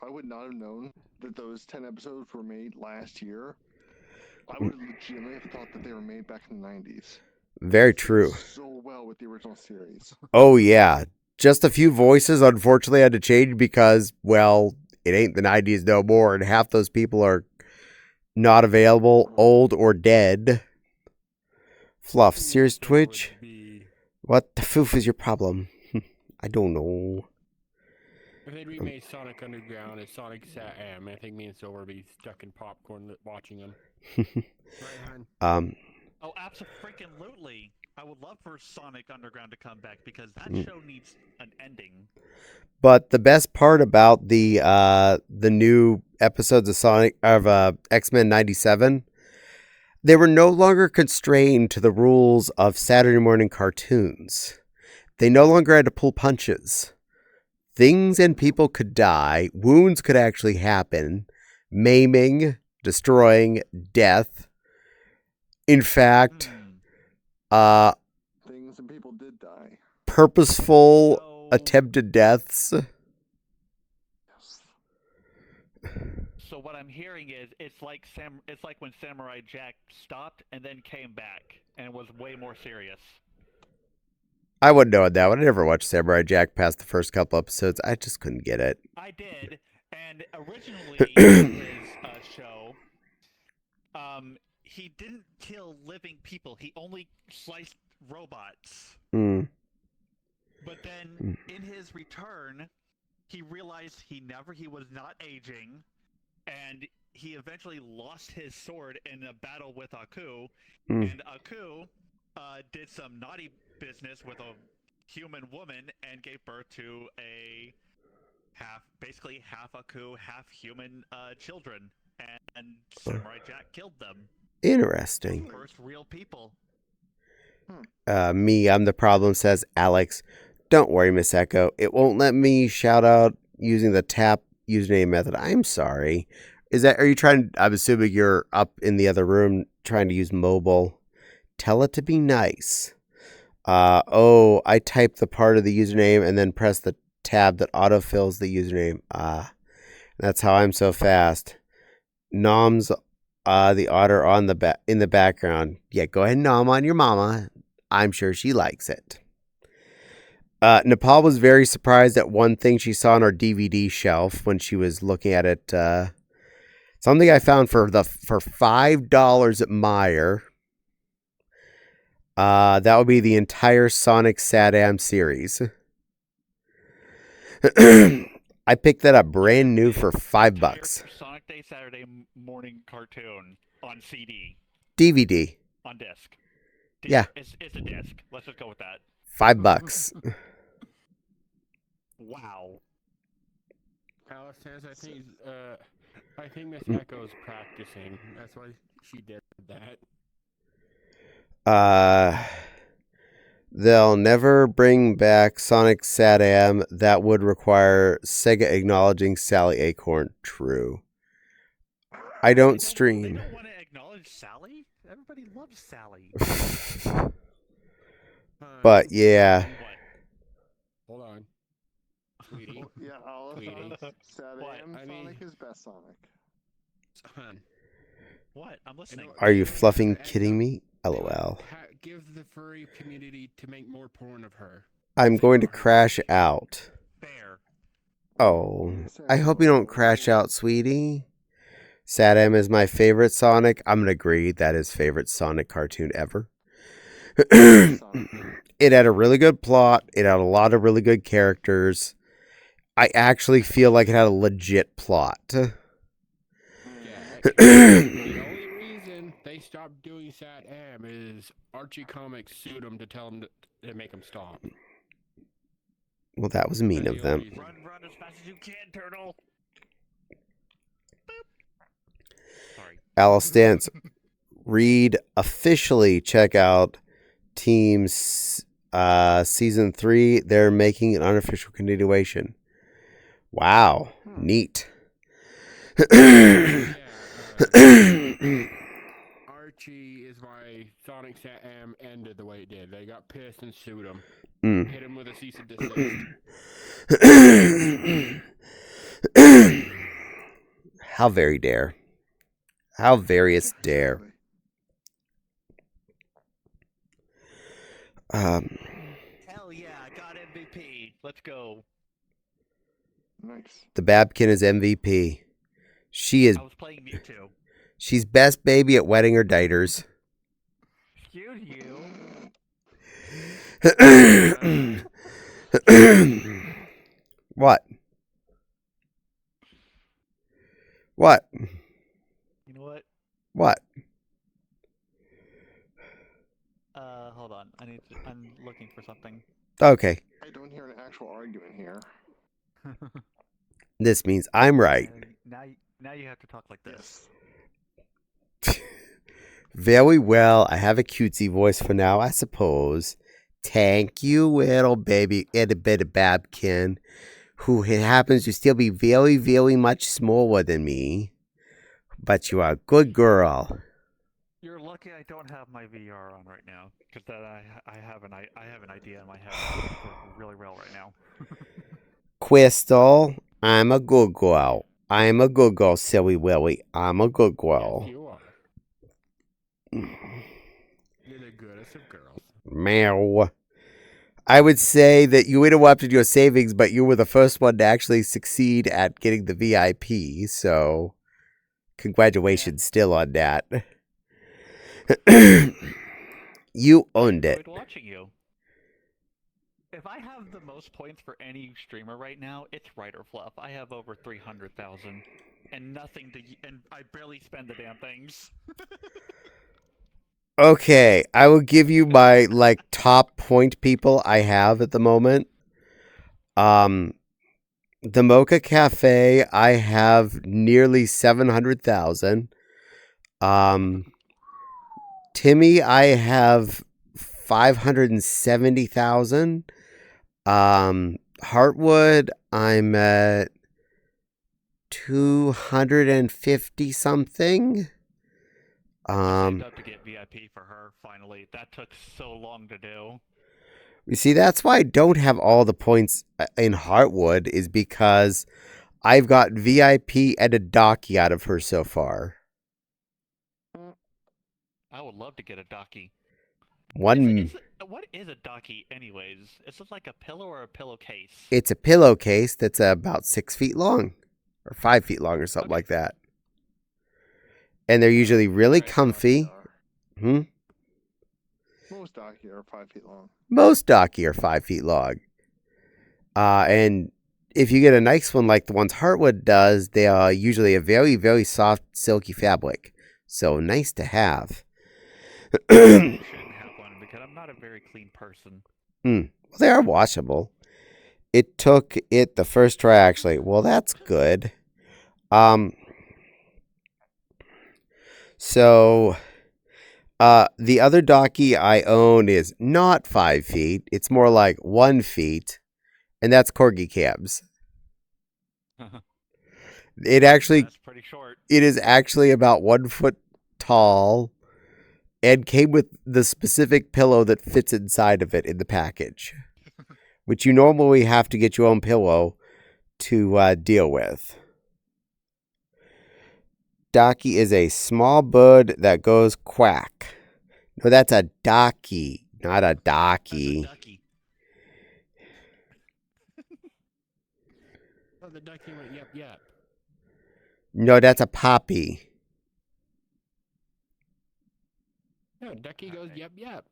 would not have known that those 10 episodes were made last year, I would have legitimately have thought that they were made back in the 90s. Very true. So well with the original series. Oh yeah. Just a few voices unfortunately had to change because, well, it ain't the 90s no more, and half those people are not available, old, or dead. Fluff, serious Twitch? What the foof is your problem? I don't know. If they remade Sonic Underground and Sonic Sat-Am, I think me and Silver would be stuck in popcorn watching them. Right, hon? Oh, absolutely. I would love for Sonic Underground to come back because that show needs an ending. But the best part about the new episodes of X-Men 97, they were no longer constrained to the rules of Saturday morning cartoons. They no longer had to pull punches. Things and people could die. Wounds could actually happen. Maiming, destroying, death. In fact, things and people did die. Purposeful attempted deaths. So what I'm hearing is it's like when Samurai Jack stopped and then came back and was way more serious. I wouldn't know that one. I never watched Samurai Jack past the first couple episodes. I just couldn't get it. I did, and originally in his show, he didn't kill living people. He only sliced robots. But then in his return, he realized he was not aging, and he eventually lost his sword in a battle with Aku, and Aku did some naughty business with a human woman and gave birth to a basically half Aku, half human children, and Samurai Jack killed them. Interesting. First real people. I'm the problem, says Alex. Don't worry, Miss Echo. It won't let me shout out using the tap username method. I'm sorry. Are you trying? I'm assuming you're up in the other room trying to use mobile. Tell it to be nice. I typed the part of the username and then press the tab that autofills the username. That's how I'm so fast. Noms, the otter in the background. Yeah, go ahead and nom on your mama. I'm sure she likes it. Nepal was very surprised at one thing she saw on our DVD shelf when she was looking at it. Something I found for $5 at Meijer. That would be the entire Sonic Sat-Am series. I picked that up brand new for $5. Sonic Day Saturday morning cartoon on CD. DVD. On disc. Yeah. It's a disc. Let's just go with that. $5. Wow. Alice says, I think Miss Echo's practicing. That's why she did that. They'll never bring back Sonic SatAM. That would require Sega acknowledging Sally Acorn. True. I don't They stream. don't want to acknowledge Sally? Everybody loves Sally. But yeah. What? Hold on. Sweetie. Yeah, all What? Sonic is best Sonic. Son. What? I'm listening. Are you fluffing kidding me? LOL. Give the furry community to make more porn of her. I'm going to crash out. Fair. Oh, I hope you don't crash out, sweetie. SatAM is my favorite Sonic. I'm going to agree that is favorite Sonic cartoon ever. It had a really good plot. It had a lot of really good characters. I actually feel like it had a legit plot. Yeah, the only reason they stopped doing SatAM is Archie Comics sued them to tell them to make them stop. Well, that was mean of them. Run as fast as you can, turtle. Boop. Sorry. Alice Dance. Read officially check out Team's season 3. They're making an unofficial continuation. Wow, neat. Archie is why Sonic SatAM ended the way it did. They got pissed and sued him. Hit him with a cease and desist. How very dare. How various dare. Hell yeah, I got MVP. Let's go. Nice. The Babkin is MVP. She is. I was playing Mewtwo. She's best baby at wedding or diters. Excuse you. What? What? You know what? What? Hold on. I'm looking for something. Okay. I don't hear an actual argument here. This means I'm right. Now you have to talk like this. Very well. I have a cutesy voice for now, I suppose. Thank you, little baby, itty bitty Babkin, who happens to still be very, very much smaller than me. But you are a good girl. You're lucky I don't have my VR on right now, because that I have an idea in my head really well right now. Crystal, I'm a good girl. I'm a good girl, silly Willy. I'm a good girl. Yes, you are. You're the goodest of girls. Meow. I would say that you interrupted your savings, but you were the first one to actually succeed at getting the VIP, so congratulations still on that. You owned I it. enjoyed watching you. If I have the most points for any streamer right now, it's Ryder Fluff. I have over 300,000, and and I barely spend the damn things. Okay, I will give you my top point people I have at the moment. The Mocha Cafe, I have nearly 700,000. Timmy, I have 570,000. Heartwood, I'm at 250 something. I saved up to get VIP for her, finally. That took so long to do. You see, that's why I don't have all the points in Heartwood, is because I've got VIP and a Docky out of her so far. I would love to get a Docky. What is a Docky, anyways? Is it like a pillow or a pillowcase? It's a pillowcase that's about 6 feet long, or 5 feet long, or something like that. And they're usually really comfy. Most Docky are 5 feet long. Most Docky are 5 feet long. And if you get a nice one like the ones Heartwood does, they are usually a very, very soft, silky fabric. So nice to have. I shouldn't have one but I'm not a very clean person. Well, they are washable. It took it the first try, actually. Well, that's good. So, the other docky I own is not 5 feet. It's more like 1 feet, and that's Corgi Cabs. That's pretty short. It is actually about 1 foot tall, and came with the specific pillow that fits inside of it in the package, which you normally have to get your own pillow to deal with. Docky is a small bird that goes quack. No, that's a docky, not a docky. Oh, the ducky went yep yep. No, that's a poppy. No, ducky goes yep yep.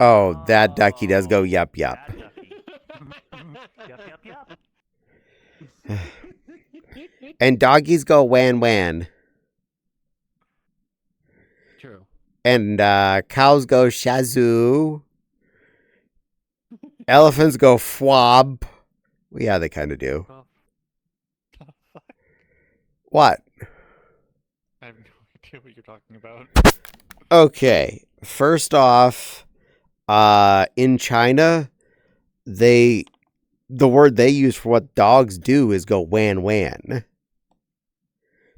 Oh, that ducky does go yup yup. That ducky. Yup. And doggies go wan wan. True. And cows go shazoo. Elephants go fwab. Yeah, they kind of do. What? I have no idea what you're talking about. Okay, first off, in China, the word they use for what dogs do is go wan wan.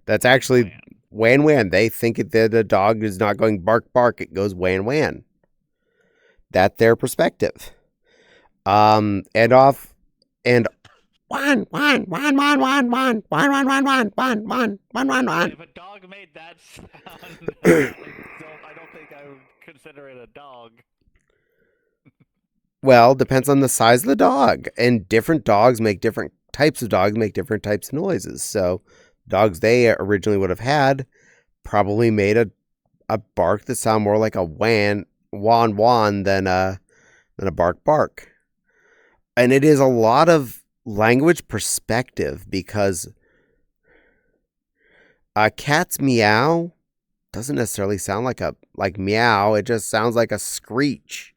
That's actually wan wan. They think that a dog is not going bark bark, it goes wan wan. That's their perspective. And one. If a dog made that sound, I don't think I would consider it a dog. Well, depends on the size of the dog. And different dogs make different types of dogs make different types of noises. So dogs they originally would have had probably made a bark that sound more like a wan than a bark bark. And it is a lot of language perspective because a cat's meow doesn't necessarily sound like meow. It just sounds like a screech.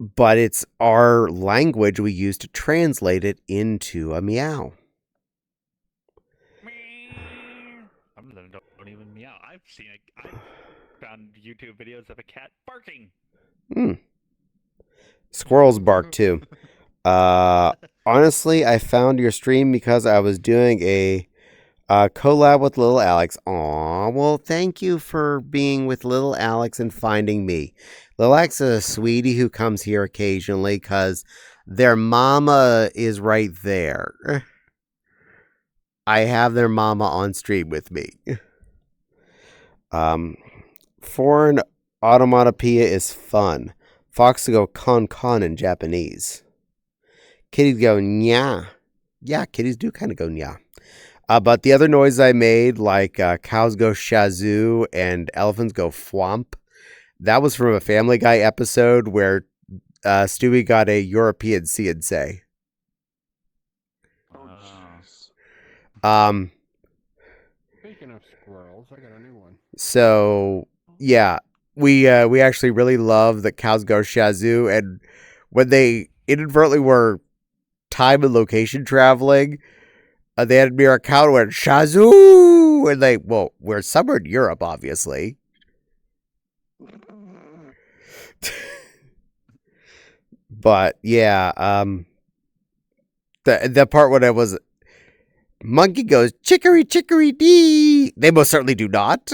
But it's our language we use to translate it into a meow. Some of them don't even meow. I've found YouTube videos of a cat barking. Squirrels bark too. Honestly, I found your stream because I was doing a collab with Little Alex. Aw, well, thank you for being with Little Alex and finding me. Little Alex is a sweetie who comes here occasionally because their mama is right there. I have their mama on stream with me. Foreign automatopoeia is fun. Fox go con in Japanese. Kitties go nya. Yeah, kitties do kind of go nya. But the other noise I made, like cows go shazoo and elephants go fwamp, that was from a Family Guy episode where Stewie got a European see and say. Speaking of squirrels, I got a new one. So yeah, we actually really love that cows go shazoo, and when they inadvertently were time and location traveling, they had me a cow went shazoo, and we're somewhere in Europe, obviously. But yeah, the part when I was monkey goes chicory chicory dee. They most certainly do not.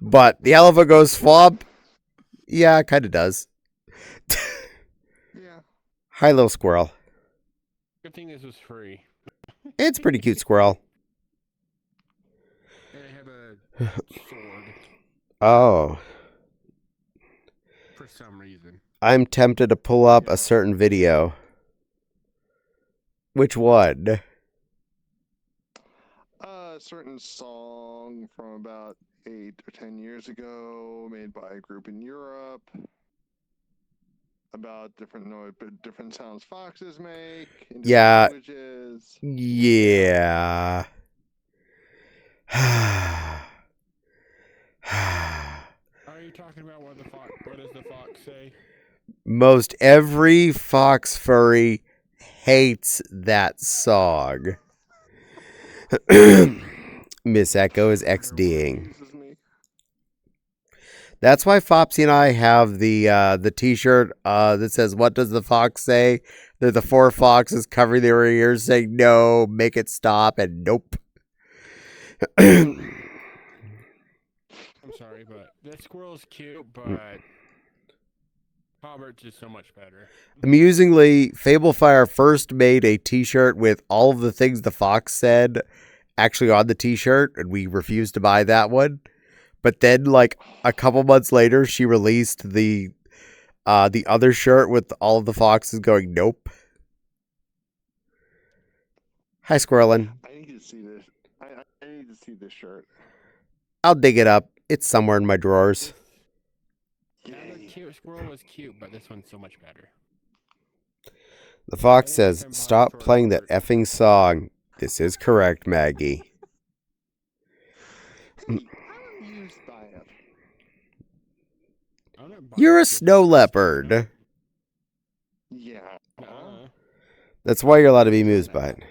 But the elephant goes flop. Yeah, it kind of does. Yeah. Hi, little squirrel. Good thing this was free. It's a pretty cute squirrel. And I have a sword Oh, for some reason. I'm tempted to pull up a certain video. Which one? A certain song from about 8 or 10 years ago, made by a group in Europe, about different sounds foxes make in different Yeah. languages. Yeah. Are you talking about what does the fox say? Most every fox furry hates that song. Miss Echo is XDing. Confuses me. That's why Fopsy and I have the T-shirt that says "What does the fox say?" They're the 4 foxes covering their ears, saying "No, make it stop," and "Nope." I'm sorry, but the squirrel's cute, but Hobbert's is so much better. Amusingly, Fablefire first made a T-shirt with all of the things the fox said actually on the T-shirt, and we refused to buy that one. But then, like a couple months later, she released the other shirt with all of the foxes going "Nope." Hi, Squirrelin. I need to see this. I need to see this shirt. I'll dig it up. It's somewhere in my drawers. Yeah, the cute squirrel was cute, but this one's so much better. The fox says, "Stop playing that effing song." This is correct, Maggie. Hey, I'm amused by it. You're a snow leopard. Yeah. That's why you're allowed to be amused by it.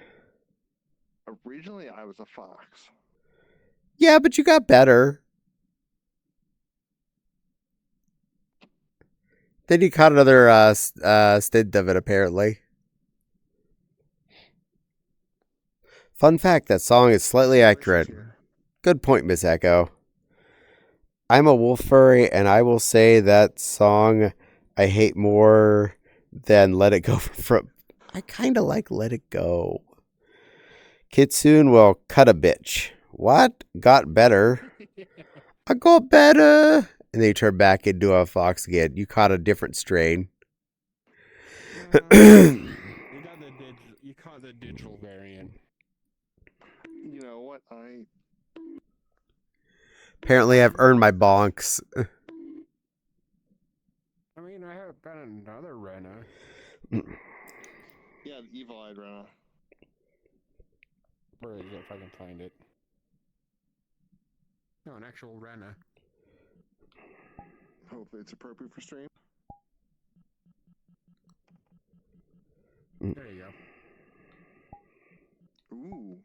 Originally, I was a fox. Yeah, but you got better. Then you caught another stint of it, apparently. Fun fact, that song is slightly accurate. Good point, Miss Echo. I'm a wolf furry, and I will say that song I hate more than Let It Go from... I kind of like Let It Go. Kitsune will cut a bitch. What? Got better. I got better. And they turn back into a fox again. You caught a different strain. You caught the digital variant. You know what? Apparently, I've earned my bonks. I mean, I have been another Rena. Yeah, the evil-eyed Rena. Where is it if I can find it? No, an actual Rena. Hopefully it's appropriate for stream. There you go. Ooh.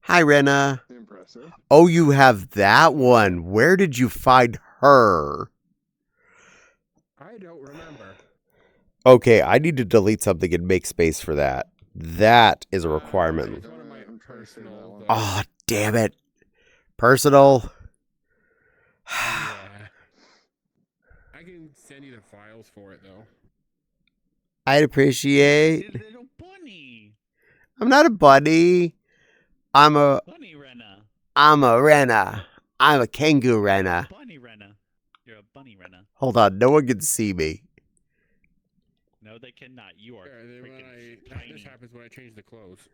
Hi, Rena. Impressive. Oh, you have that one. Where did you find her? I don't remember. Okay, I need to delete something and make space for that. That is a requirement. It's one of my personal. Oh, damn it. Personal. Yeah. I can send you the files for it, though. I'd appreciate. Little bunny. I'm not a bunny. I'm a Bunny Rena. Rena. I'm a kangaroo Rena. Bunny Rena. You're a bunny Rena. Hold on, no one can see me. No, they cannot. You are freaking This tiny. happens when I change the clothes.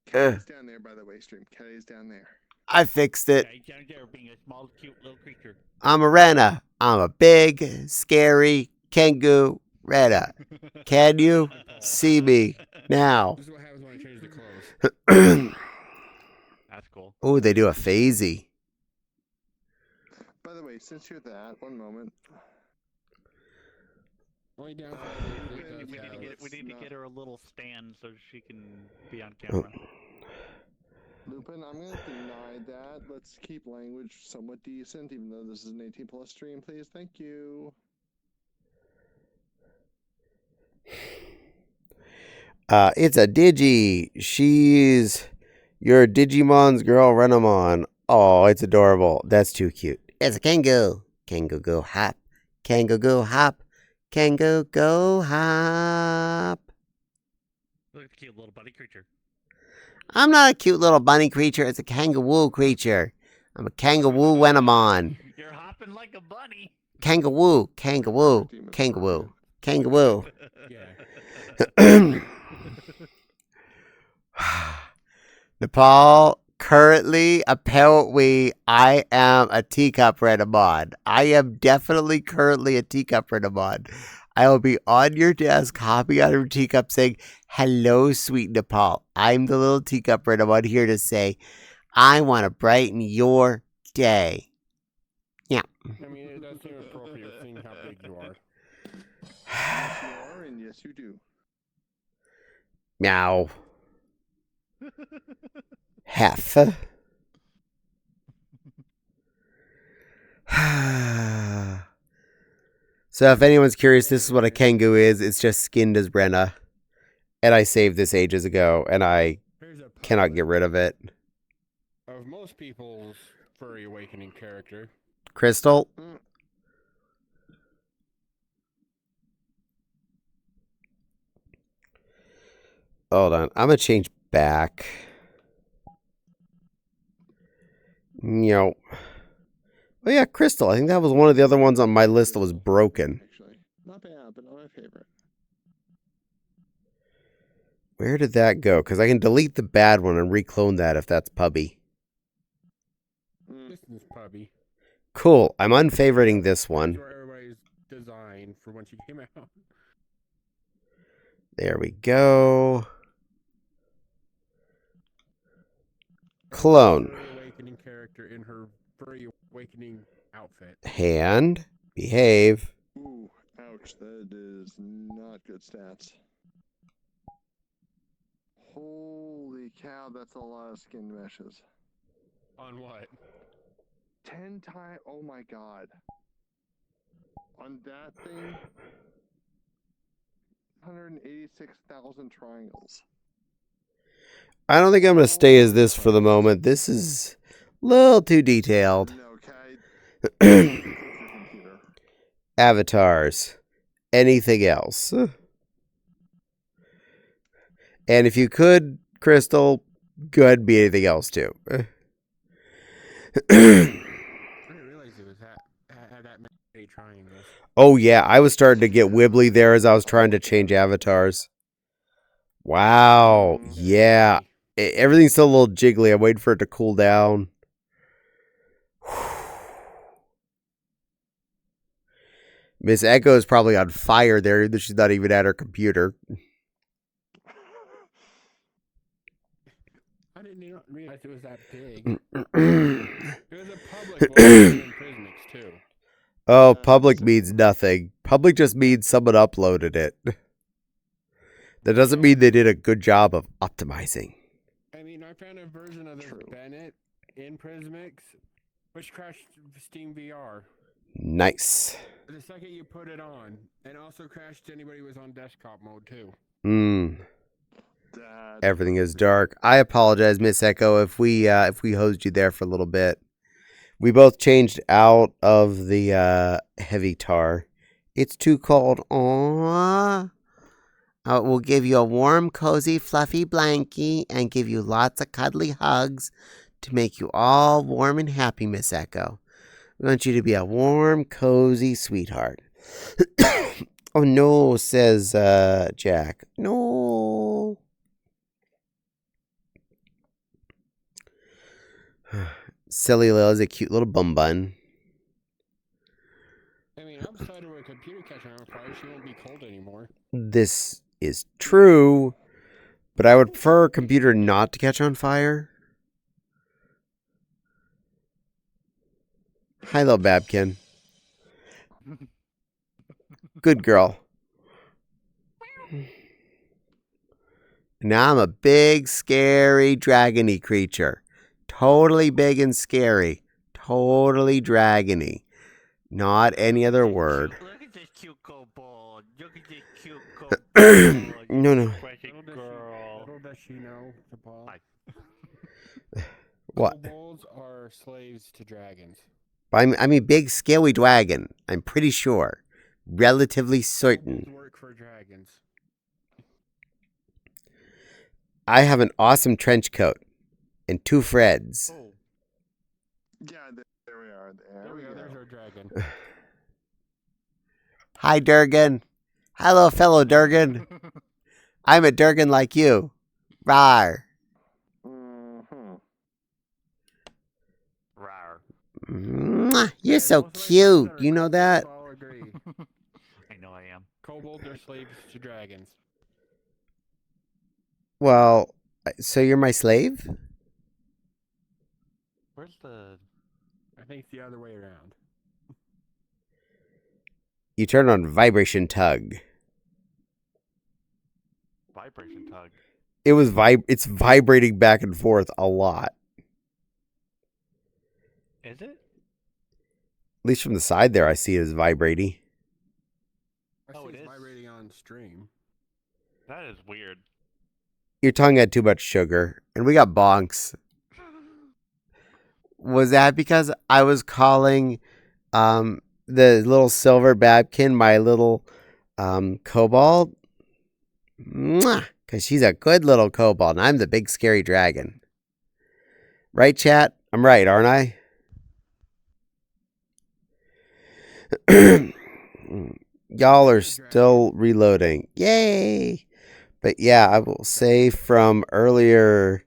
Caddie's down there, by the way, stream. Caddie's down there. I fixed it. Yeah, down there being a small, cute little creature. I'm a Rena. I'm a big, scary kangaroo Rena. Can you see me now? This is what happens when I change the clothes. That's cool. Oh, they do a phasey. By the way, since you're that, one moment. Only downside is it does have- We need to get her a little stand so she can be on camera. Lupin, I'm going to deny that. Let's keep language somewhat decent, even though this is an 18+ stream, please. Thank you. It's a Digi. She's your Digimon's girl, Renamon. Oh, it's adorable. That's too cute. It's a Kango. Kango go hop. Kango go hop. Kango go hop. Look at the cute little bunny creature. I'm not a cute little bunny creature. It's a kangaroo creature. I'm a kangaroo Renamon. You're hopping like a bunny. Kangaroo. Kangaroo. Kangaroo. Kangaroo. Yeah. Nepal, currently, apparently, I am a teacup Renamon. I am definitely currently a teacup Renamon. I will be on your desk, hopping out of your teacup, saying, "Hello, sweet Nepal. I'm the little teacup, and I'm on here to say, I want to brighten your day." Yeah. I mean, it does seem appropriate seeing how big you are. Yes, you are, and yes, you do. Meow. Hef. So if anyone's curious, this is what a Kangoo is. It's just skinned as Brenna. And I saved this ages ago, and I Here's a cannot get rid of it. of most people's furry awakening character. Crystal? Hold on. I'm going to change back. Oh yeah, Crystal. I think that was one of the other ones on my list that was broken. Actually, not bad, but not my favorite. Where did that go? Because I can delete the bad one and reclone that if that's Pubby. This is Puppy. Cool. I'm unfavoriting this one. That's where everybody's designed for when she came out. There we go. Clone. Furry awakening character in her furry awakening outfit. Hand. Behave. Ooh, ouch, that is not good stats. Holy cow, that's a lot of skin meshes. On what? 10 times, oh my god. On that thing, 186,000 triangles. I don't think I'm going to stay as this for the moment. This is a little too detailed. No, okay. Computer. Avatars. Anything else? And if you could, Crystal, go ahead and be anything else too. I didn't realize it was had that many triangles. Oh yeah, I was starting to get wibbly there as I was trying to change avatars. Wow. Yeah. Everything's still a little jiggly. I'm waiting for it to cool down. Miss Echo is probably on fire there, even though she's not even at her computer. I didn't even realize it was that big. It was a public one in Prismix too. Oh, public means nothing. Public just means someone uploaded it. That doesn't mean they did a good job of optimizing. I mean, I found a version of this Bennett in Prismix, which crashed Steam VR. Nice. The second you put it on, and also crashed anybody who was on desktop mode too. Everything is dark. I apologize, Miss Echo, if we hosed you there for a little bit. We both changed out of the heavy tar. It's too cold. Aww. We'll give you a warm, cozy, fluffy blankie and give you lots of cuddly hugs to make you all warm and happy, Miss Echo. We want you to be a warm, cozy sweetheart. Oh no, says Jack. No. Silly Lil is a cute little bum bun. I mean, outside of a computer catching on fire, she won't be cold anymore. This is true, but I would prefer a computer not to catch on fire. Hi, little Babkin. Good girl. Now I'm a big, scary, dragony creature. Totally big and scary. Totally dragony. Not any other word. Look at this cute kobold. Look at this cute kobold. No. Precious girl. Little does she know, Paul. What? Kobolds are slaves to dragons. I mean, big, scary dragon. I'm pretty sure. Relatively certain. Kobolds work for dragons. I have an awesome trench coat and 2 Freds. Oh, Yeah, there we are. there we go. There's our dragon. Hi, Durgan. Hello, fellow Durgan. I'm a Durgan like you. Rawr. Mm-hmm. Rawr. Mwah, you're so cute. You know that? All agree. I know I am. slaves to dragons. Well, so you're my slave? Where's the? I think it's the other way around. You turn on vibration tug. Vibration tug. It's vibrating back and forth a lot. Is it? At least from the side there, I see it as vibrating. I Oh, see it it's is? vibrating on stream. That is weird. Your tongue had too much sugar, and we got bonks. Was that because I was calling the little silver babkin my little kobold? Because she's a good little kobold, and I'm the big scary dragon. Right, chat? I'm right, aren't I? Y'all are still reloading. Yay! But yeah, I will say from earlier,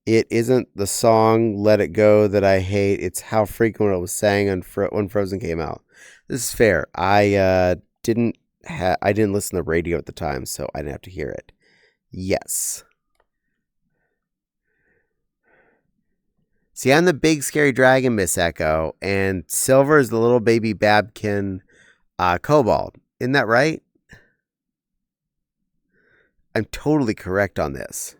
it isn't the song Let It Go that I hate. It's how frequent it was sang on when Frozen came out. This is fair. I didn't listen to the radio at the time, so I didn't have to hear it. Yes. See, I'm the big scary dragon, Miss Echo, and Silver is the little baby babkin kobold. Isn't that right? I'm totally correct on this.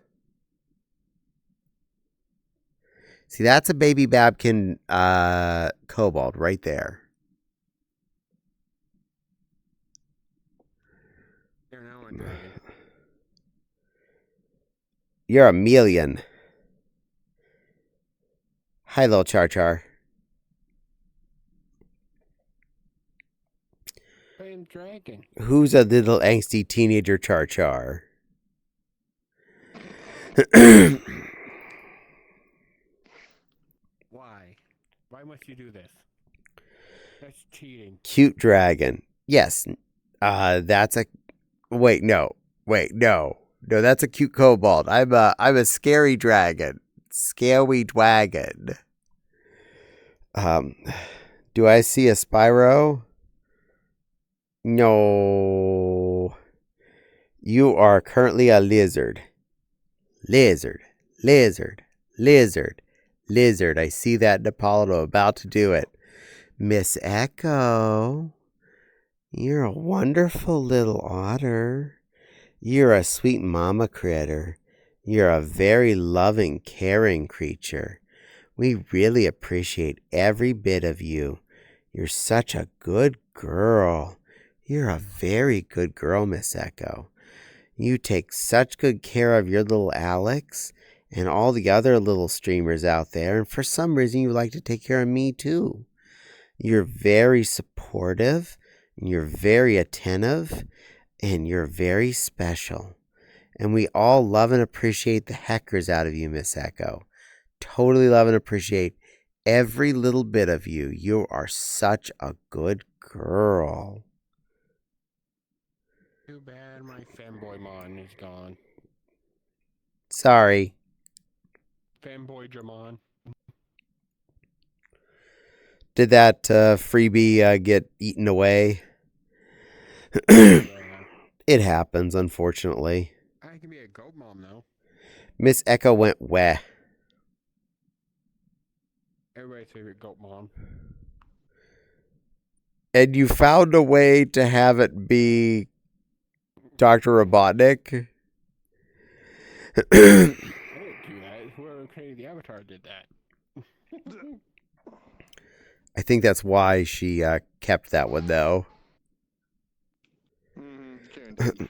See, that's a baby babkin kobold right there. You're now a dragon. You're a million. Hi, little Char Char. I am dragon. Who's a little angsty teenager Char Char? Why? Why must you do this? That's cheating. Cute dragon. Yes. That's a. Wait, no. No, that's a cute kobold. I'm a scary dragon. Scary dragon. Do I see a Spyro? No. You are currently a lizard. Lizard. I see that Napolito about to do it. Miss Echo, you're a wonderful little otter. You're a sweet mama critter. You're a very loving, caring creature. We really appreciate every bit of you. You're such a good girl. You're a very good girl, Miss Echo. You take such good care of your little Alex and all the other little streamers out there, and for some reason you like to take care of me too. You're very supportive, and you're very attentive, and you're very special. And we all love and appreciate the heckers out of you, Miss Echo. Totally love and appreciate every little bit of you. You are such a good girl. Too bad my fanboy mon is gone. Sorry. Fanboy Dramon. Did that freebie get eaten away? Yeah. It happens, unfortunately. I can be a goat mom though. Miss Echo went weh. Everybody's favorite goat mom. And you found a way to have it be Dr. Robotnik? I didn't do that. Whoever created the avatar did that. I think that's why she kept that one, though. Guaranteed.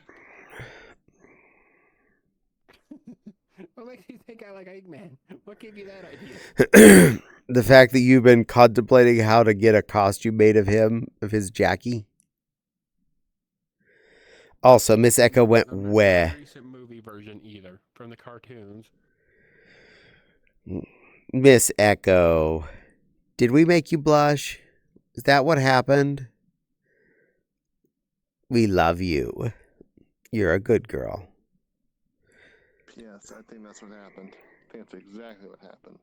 What makes you think I like Eggman? What gave you that idea? The fact that you've been contemplating how to get a costume made of him, of his Jackie. Also, Miss Echo went I'm not weh. the recent movie version either, from the cartoons. Miss Echo, did we make you blush? Is that what happened? We love you. You're a good girl. Yes, I think that's what happened. I think that's exactly what happened.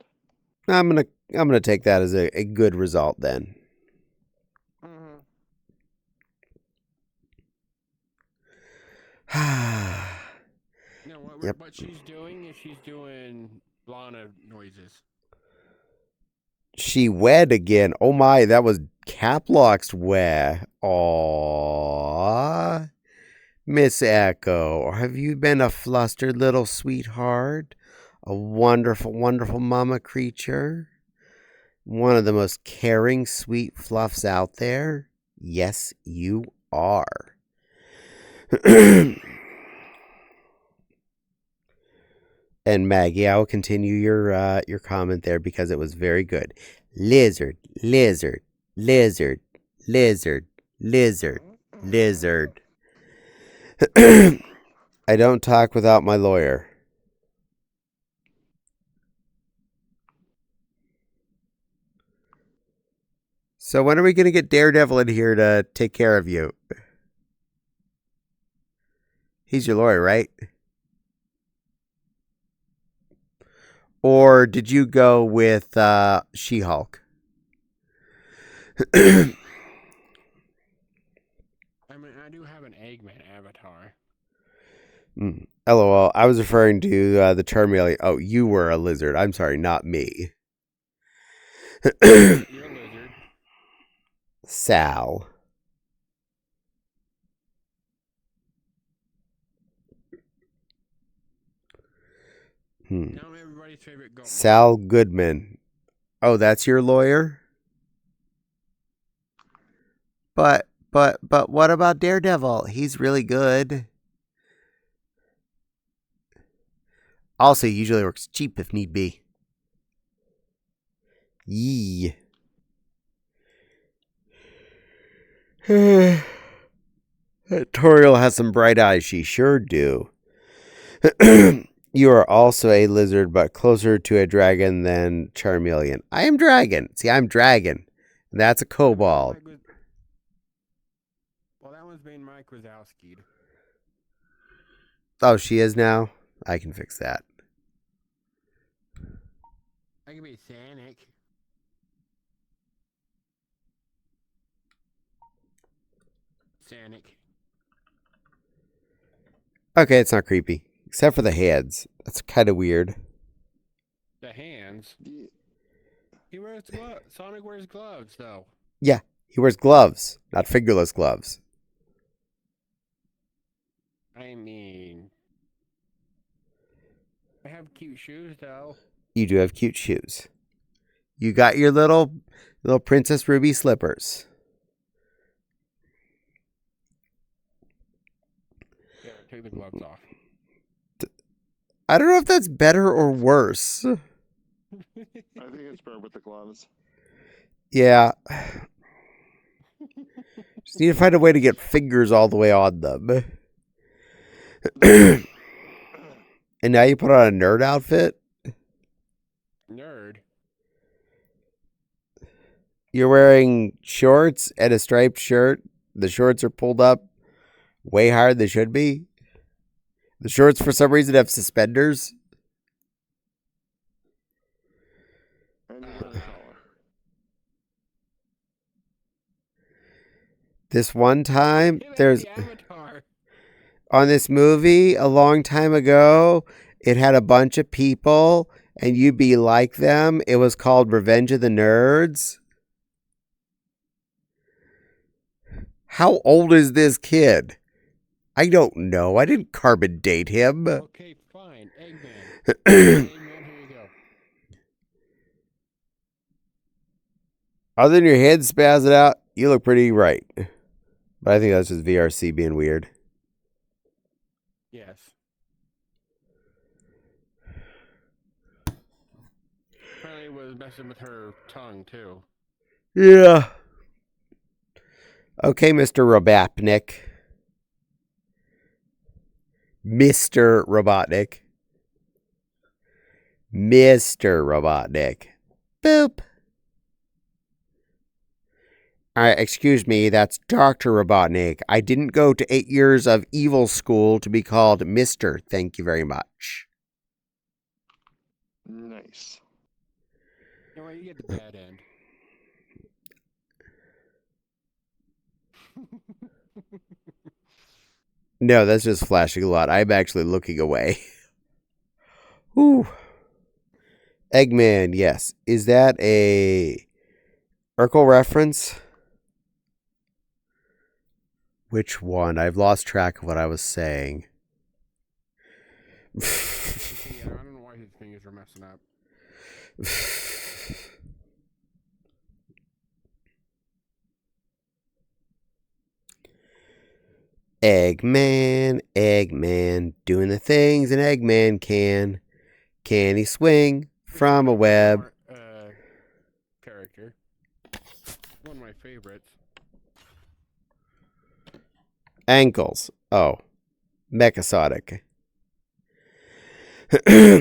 I'm gonna take that as a good result then. No, Yep. what she's doing is she's doing Lana noises. She wed again. Oh my, that was Caplock's wed. Aww. Miss Echo, have you been a flustered little sweetheart? A wonderful, wonderful mama creature? One of the most caring, sweet fluffs out there? Yes, you are. And Maggie, I will continue your comment there because it was very good. Lizard, lizard, lizard, lizard, lizard, lizard. I don't talk without my lawyer. So when are we going to get Daredevil in here to take care of you? He's your lawyer, right? Or did you go with She-Hulk? I mean, I do have an Eggman avatar. LOL. I was referring to the Charmeleon. Oh, you were a lizard. I'm sorry, not me. You're a lizard. Sal. Now I'm everybody's favorite goat. Sal Goodman. Oh, that's your lawyer? But what about Daredevil? He's really good. Also, he usually works cheap if need be. Yee. Toriel has some bright eyes. She sure do. You are also a lizard, but closer to a dragon than Charmeleon. I am dragon. See, I'm dragon. And that's a kobold. Well, that one's being Mike Wazowski'd. Oh, she is now? I can fix that. I could be Sanic. Sanic. Okay, it's not creepy. Except for the heads. That's kind of weird. The hands. He wears gloves. Sonic wears gloves, though. Yeah, he wears gloves, not fingerless gloves. I mean, I have cute shoes, though. You do have cute shoes. You got your little Princess Ruby slippers. Yeah, take the gloves off. I don't know if that's better or worse. I think it's better with the gloves. Yeah. Just need to find a way to get fingers all the way on them. And now you put on a nerd outfit? Nerd. You're wearing shorts and a striped shirt. The shorts are pulled up way higher than they should be. The shorts, for some reason, have suspenders. And you wear the collar. This one time, Hey, that's there's... the Avatar. On this movie, a long time ago, it had a bunch of people, and you'd be like them. It was called Revenge of the Nerds. How old is this kid? I don't know. I didn't carbon date him. Okay, fine. Eggman. Eggman, here you go. Other than your head spazzing out, you look pretty right. But I think that's just VRC being weird. Yes. Apparently it was messing with her tongue, too. Yeah. Okay, Mr. Robotnik. Mr. Robotnik. Mr. Robotnik. Boop. Excuse me, that's Dr. Robotnik. I didn't go to 8 years of evil school to be called Mr. Thank you very much. Nice. You know what, you get the bad end. No, that's just flashing a lot. I'm actually looking away. Whew. Eggman, yes. Is that a Urkel reference? Which one? I've lost track of what I was saying. I don't know why his fingers are messing up. Eggman, doing the things an Eggman can. Can he swing from a web? Character. One of my favorites. Ankles. Oh. Mechasonic. Yeah.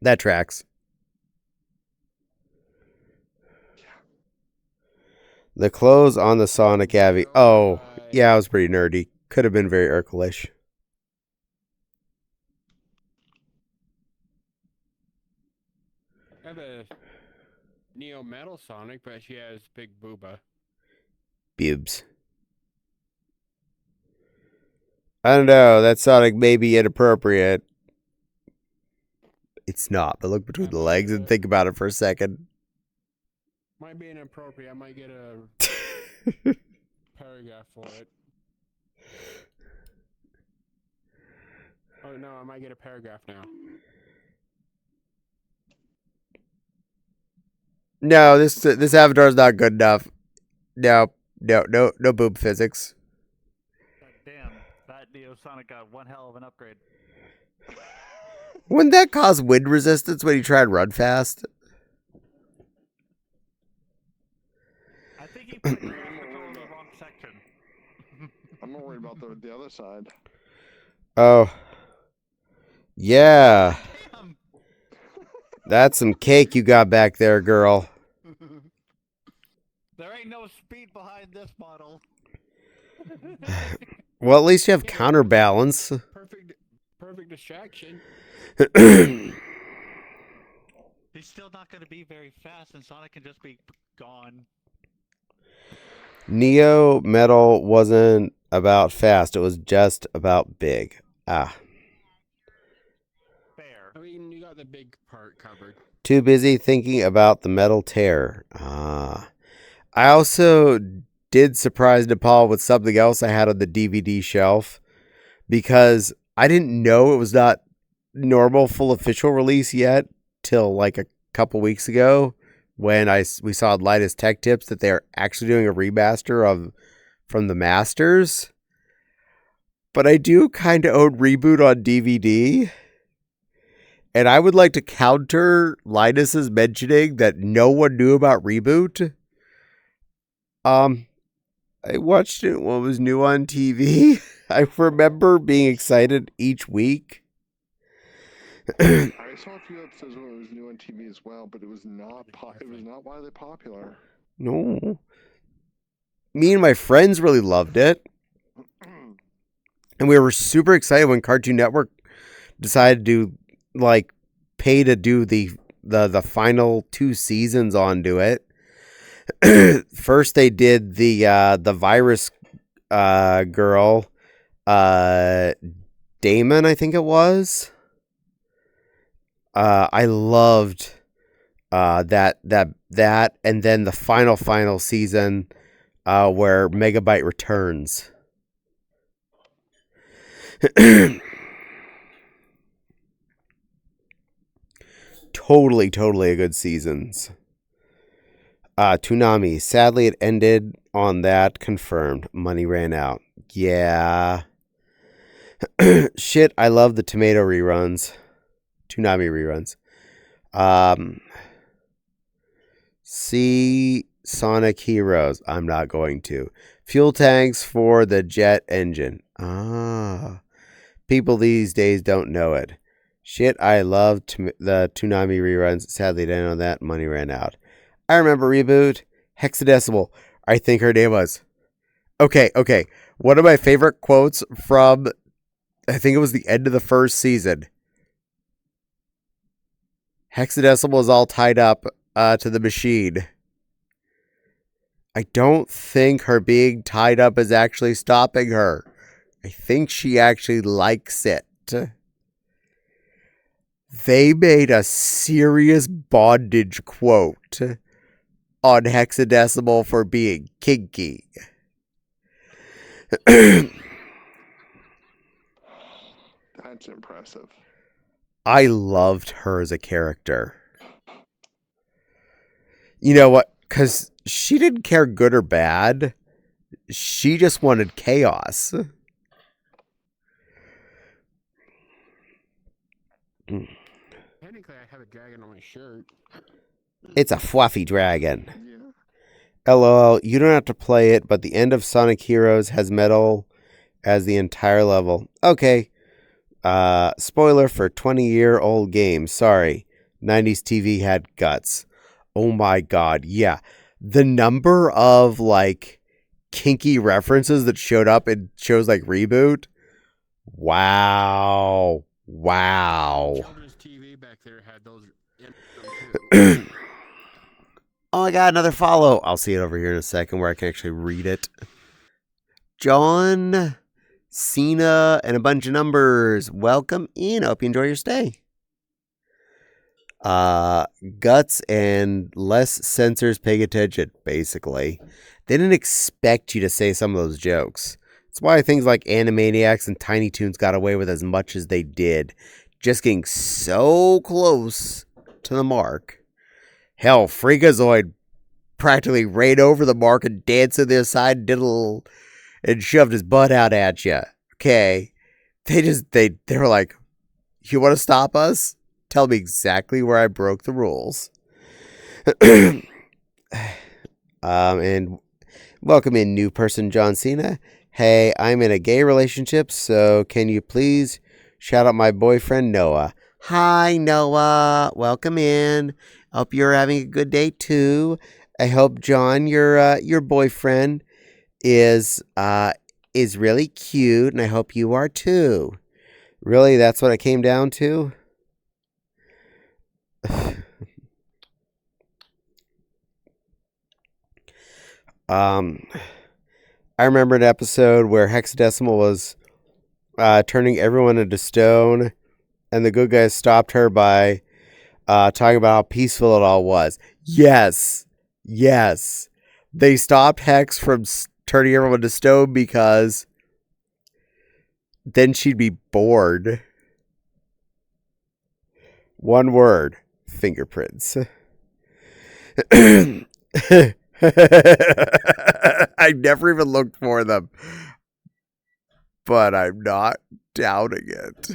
That tracks. The clothes on the Sonic Avi. Oh, yeah, I was pretty nerdy. Could have been very Urkel-ish. I have a Neo Metal Sonic, but she has big booba. Bubes. I don't know. That Sonic may be inappropriate. It's not, but look between the legs and think about it for a second. Might be inappropriate. I might get a paragraph for it. Oh no, I might get a paragraph now. No, this avatar's not good enough. No boob physics. Damn, that Neo Sonic got one hell of an upgrade. Wouldn't that cause wind resistance when you try and run fast? I think he put grammar control in the wrong section. I'm not worried about the other side. Oh. Yeah. Damn. That's some cake you got back there, girl. There ain't no speed behind this model. Well, at least you have counterbalance. Perfect distraction. He's still not going to be very fast, and Sonic can just be gone. Neo Metal wasn't about fast. It was just about big. Ah. Fair. I mean, you got the big part covered. Too busy thinking about the metal tear. Ah. I also did surprise Nepal with something else I had on the DVD shelf because I didn't know it was not normal full official release yet till like a couple weeks ago when we saw Linus Tech Tips that they're actually doing a remaster from the Masters. But I do kind of own Reboot on DVD. And I would like to counter Linus's mentioning that no one knew about Reboot. I watched it when it was new on TV. I remember being excited each week. I saw a few episodes when it was new on TV as well, but it was not widely popular. No. Me and my friends really loved it. And we were super excited when Cartoon Network decided to pay to do the final 2 seasons onto it. First they did the virus girl, Damon, I think it was. I loved that, and then the final season where Megabyte returns. Totally a good seasons. Toonami. Sadly, it ended on that. Confirmed. Money ran out. Yeah. Shit, I love the tomato reruns. Toonami reruns. See Sonic Heroes. I'm not going to. Fuel tanks for the jet engine. Ah. People these days don't know it. Shit, I love the Toonami reruns. Sadly, it ended on that. Money ran out. I remember Reboot. Hexadecimal. I think her name was. Okay. One of my favorite quotes from, I think it was the end of the first season. Hexadecimal is all tied up to the machine. I don't think her being tied up is actually stopping her. I think she actually likes it. They made a serious bondage quote on Hexadecimal for being kinky. That's impressive. I loved her as a character. You know what? Because she didn't care good or bad. She just wanted chaos. Technically, I have a dragon on my shirt. It's a fluffy dragon. Yeah. LOL, you don't have to play it, but the end of Sonic Heroes has metal as the entire level. Okay. Spoiler for 20-year-old game. Sorry. 90s TV had guts. Oh my god, yeah. The number of, like, kinky references that showed up in shows like Reboot. Wow. Wow. Children's TV back there had those in them too. Oh, I got another follow. I'll see it over here in a second where I can actually read it. John Cena and a bunch of numbers. Welcome in. Hope you enjoy your stay. Guts and less censors paying attention, basically. They didn't expect you to say some of those jokes. That's why things like Animaniacs and Tiny Toons got away with as much as they did. Just getting so close to the mark. Hell, Freakazoid practically ran over the mark and danced to the side and shoved his butt out at you. Okay. They were like, you want to stop us? Tell me exactly where I broke the rules. And welcome in, new person John Cena. Hey, I'm in a gay relationship, so can you please shout out my boyfriend Noah? Hi, Noah. Welcome in. Hope you're having a good day too. I hope John, your boyfriend, is really cute, and I hope you are too. Really, that's what it came down to. I remember an episode where Hexadecimal was turning everyone into stone, and the good guys stopped her by talking about how peaceful it all was. Yes. They stopped Hex from turning everyone to stone because then she'd be bored. One word. Fingerprints. I never even looked for them. But I'm not doubting it.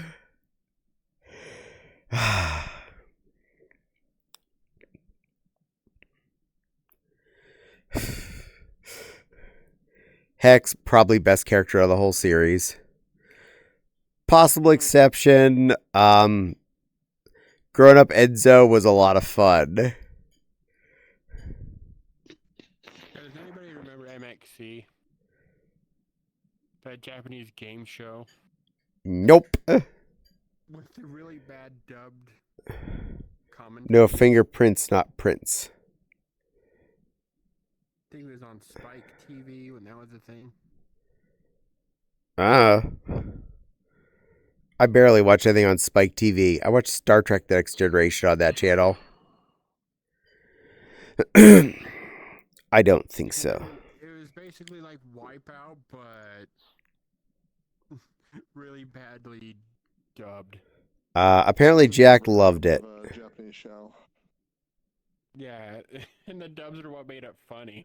Hex, probably best character of the whole series. Possible exception, Growing Up Enzo was a lot of fun. Does anybody remember MXC? That Japanese game show? Nope. With the really bad dubbed commentary. No, fingerprints, not prints. I think it was on Spike TV when that was a thing. I barely watch anything on Spike TV. I watch Star Trek The Next Generation on that channel. I don't think so. It was basically like Wipeout, but really badly dubbed. Apparently Jack loved it. Japanese show. Yeah, and the dubs are what made it funny.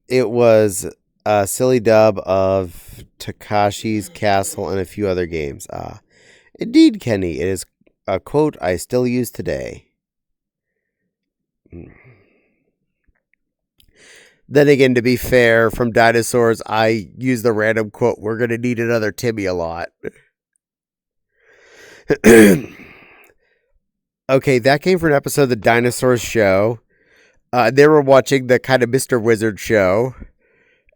It was a silly dub of Takashi's Castle and a few other games. Indeed, Kenny, it is a quote I still use today. Then again, to be fair, from Dinosaurs, I use the random quote, "We're going to need another Timmy" a lot. Okay, that came from an episode of the Dinosaurs show. They were watching the kind of Mr. Wizard show.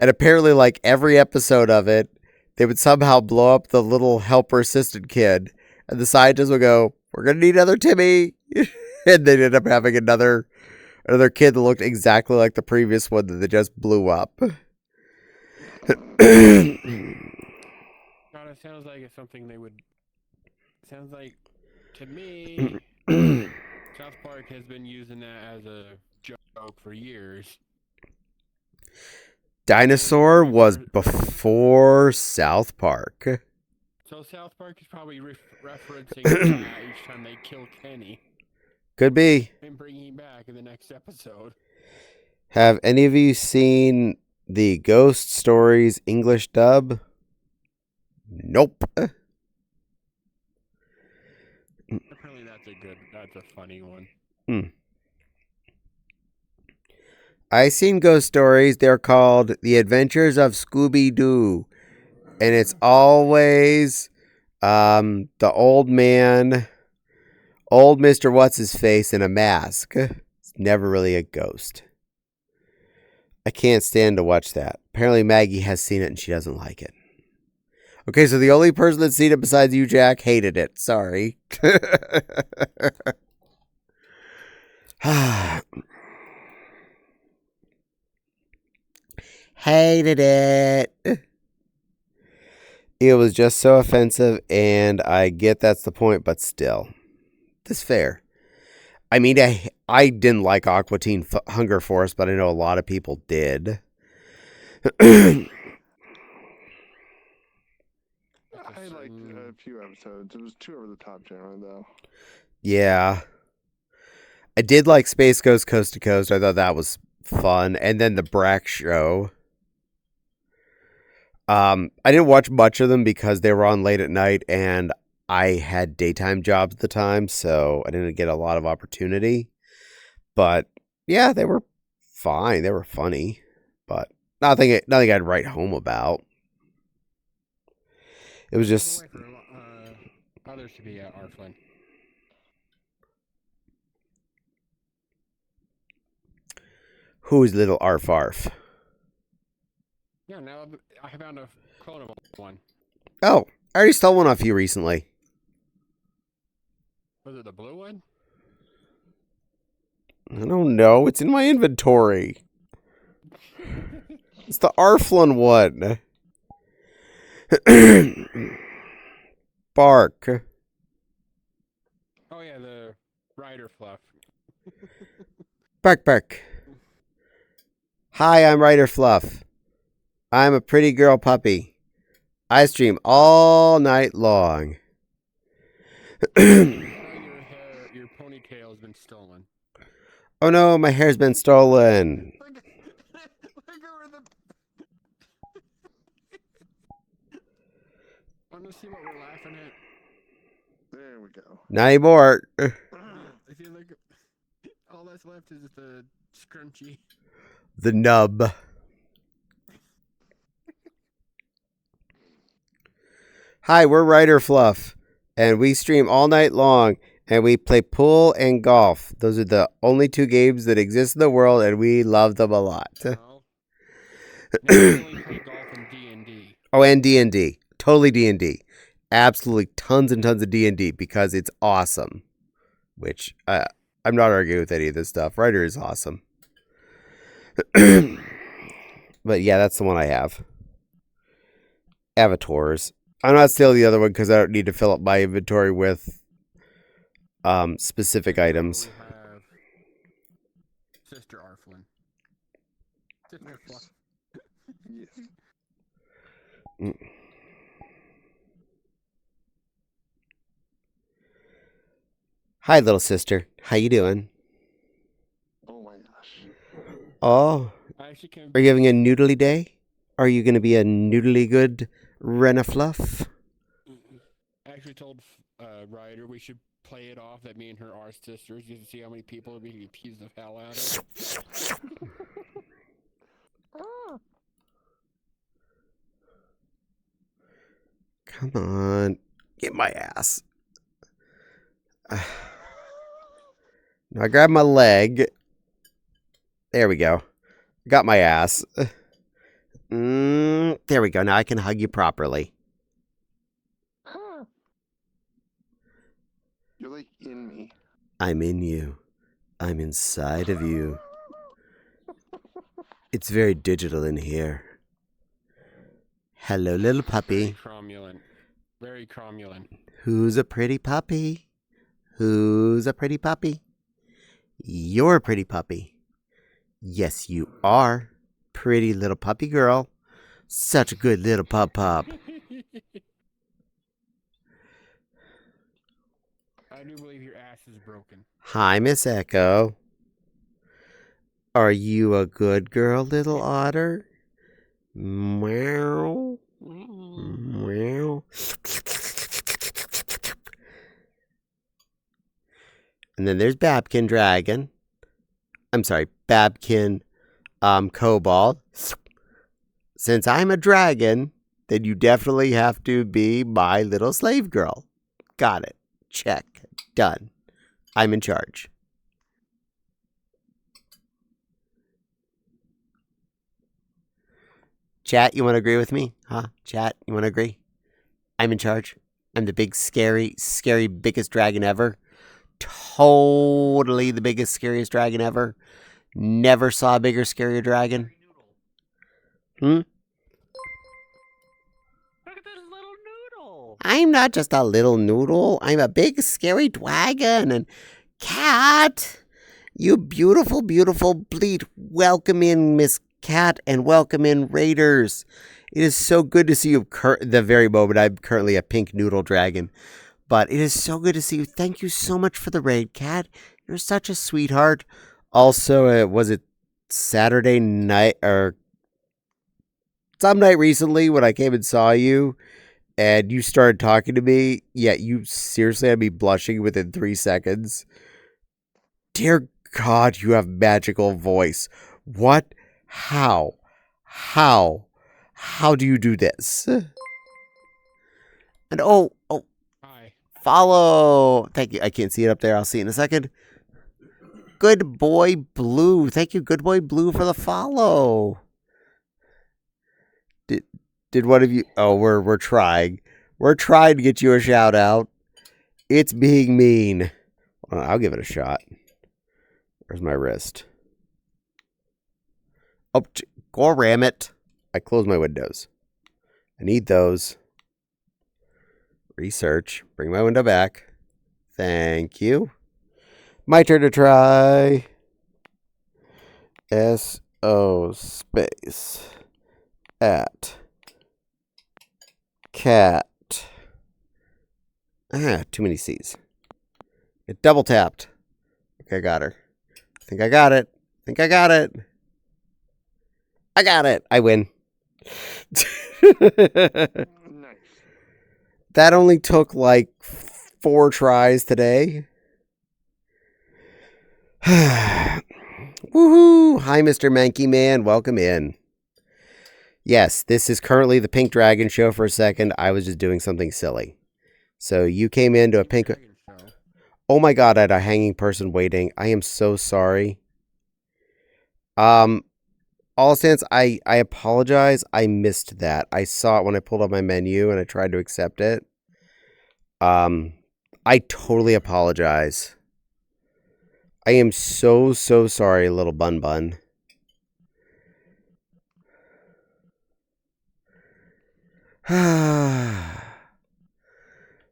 And apparently, like every episode of it, they would somehow blow up the little helper assistant kid. And the scientists would go, "We're going to need another Timmy." And they'd end up having another kid that looked exactly like the previous one that they just blew up. God, it sounds like it's something they would. Sounds like, to me, South Park has been using that as a joke for years. Dinosaur was before South Park. So South Park is probably referencing that each time they kill Kenny Could be. and bring him back in the next episode. Have any of you seen the Ghost Stories English dub? Nope. Apparently that's a funny one. I seen Ghost Stories. They're called The Adventures of Scooby-Doo. And it's always the old man, old Mr. What's-His-Face in a mask. It's never really a ghost. I can't stand to watch that. Apparently Maggie has seen it and she doesn't like it. Okay, so the only person that's seen it besides you, Jack, hated it. Sorry. Hated it. It was just so offensive, and I get that's the point, but still. That's fair. I mean, I didn't like Aqua Teen Hunger Force, but I know a lot of people did. I liked a few episodes. It was too over the top generally, though. Yeah. I did like Space Ghost Coast to Coast. I thought that was fun. And then the Brack Show. I didn't watch much of them because they were on late at night and I had daytime jobs at the time, so I didn't get a lot of opportunity. But yeah, they were fine. They were funny, but nothing I'd write home about. It was just Others to be Arflin. Who's little Arf Arf? Yeah, now I found a clonable one. Oh, I already stole one off you recently. Was it the blue one? I don't know. It's in my inventory. It's the Arflin one. Bark. Oh yeah, the Rider Fluff. Bark, bark. Hi, I'm Ryder Fluff. I'm a pretty girl puppy. I stream all night long. Your ponytail has been stolen. Oh no, my hair's been stolen. Look over the. Want to see what we're laughing at? There we go. Not anymore. If you look, all that's left is the scrunchie. The nub. Hi, we're Ryder Fluff, and we stream all night long, and we play pool and golf. Those are the only two games that exist in the world, and we love them a lot. Well, now we only play golf and D&D. Oh, and D&D. Totally D&D. Absolutely tons and tons of D&D because it's awesome. Which, I'm not arguing with any of this stuff. Ryder is awesome. But yeah, that's the one I have. Avatars. I'm not stealing the other one because I don't need to fill up my inventory with specific items. We have Sister Arflin. Sister Fluff. Yes. Hi, little sister. How you doing? Oh my gosh. Oh, I actually can. are you having a noodly day? Are you going to be a noodly good Renna Fluff? I actually told Ryder we should play it off that me and her are sisters just to see how many people we can tease the hell out of. Come on. Get my ass. Now I grab my leg. There we go. Got my ass. There we go. Now I can hug you properly. You're like in me. I'm in you. I'm inside of you. It's very digital in here. Hello, little Very puppy. cromulent. Very cromulent. Who's a pretty puppy? Who's a pretty puppy? You're a pretty puppy. Yes, you are. Pretty little puppy girl. Such a good little pup. I do believe your ass is broken. Hi, Miss Echo. Are you a good girl, little otter? Meow. Meow. And then there's Babkin Dragon. I'm sorry, Babkin Kobold. Since I'm a dragon, then you definitely have to be my little slave girl. Got it. Check. Done. I'm in charge. Chat, you want to agree with me? Huh? Chat, you want to agree? I'm in charge. I'm the big, scary, biggest dragon ever. Totally the biggest, scariest dragon ever. Never saw a bigger, scarier dragon. Look at this little noodle. I'm not just a little noodle. I'm a big, scary dragon. And Cat, you beautiful, beautiful bleat. Welcome in, Miss Cat, and welcome in, Raiders. It is so good to see you. The very moment I'm currently a pink noodle dragon. But it is so good to see you. Thank you so much for the raid, Cat. You're such a sweetheart. Also, was it Saturday night or some night recently when I came and saw you and you started talking to me? Yeah, you seriously had me blushing within 3 seconds. Dear God, you have magical voice. What? How do you do this? And oh, Hi. follow. Thank you. I can't see it up there. I'll see it in a second. Good boy Blue. Thank you, Good boy Blue, for the follow. Did one of you? Oh, we're trying. We're trying to get you a shout out. It's being mean. I'll give it a shot. Where's my wrist? Oh, go ram it. I closed my windows. I need those. Research. Bring my window back. Thank you. My turn to try. SO space at cat. Too many C's. It double tapped. Okay, I got her. I think I got it. I got it. I win. Nice. That only took like 4 tries today. Woohoo! Hi, Mr. Manky Man. Welcome in. Yes, this is currently the Pink Dragon show for a second. I was just doing something silly. So you came into a pink... Dragon show. Oh my God, I had a hanging person waiting. I am so sorry. All sense, I apologize. I missed that. I saw it when I pulled up my menu and I tried to accept it. I totally apologize. I am so sorry, little bun bun.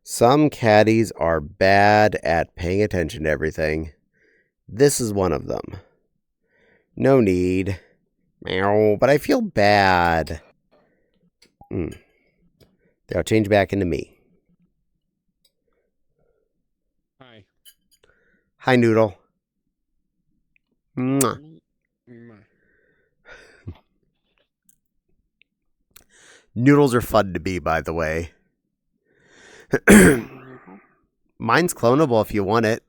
Some caddies are bad at paying attention to everything. This is one of them. No need. Meow, but I feel bad. They'll change back into me. Hi. Hi, Noodle. Mwah. Mwah. Noodles are fun to be, by the way. Mine's clonable if you want it.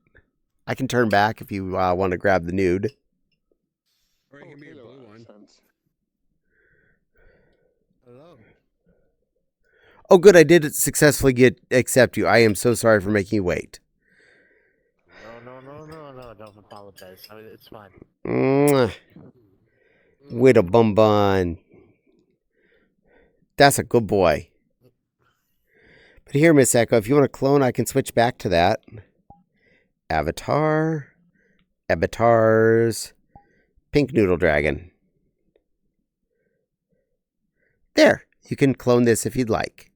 I can turn back if you want to grab the nude. Or it can be a blue one. Hello. Oh, good. I did accept you. I am so sorry for making you wait. No. don't apologize. I mean, it's fine. Mwah. Widow bun bun. That's a good boy. But here, Miss Echo, if you want to clone, I can switch back to that. Avatar. Avatars. Pink Noodle Dragon. There. You can clone this if you'd like.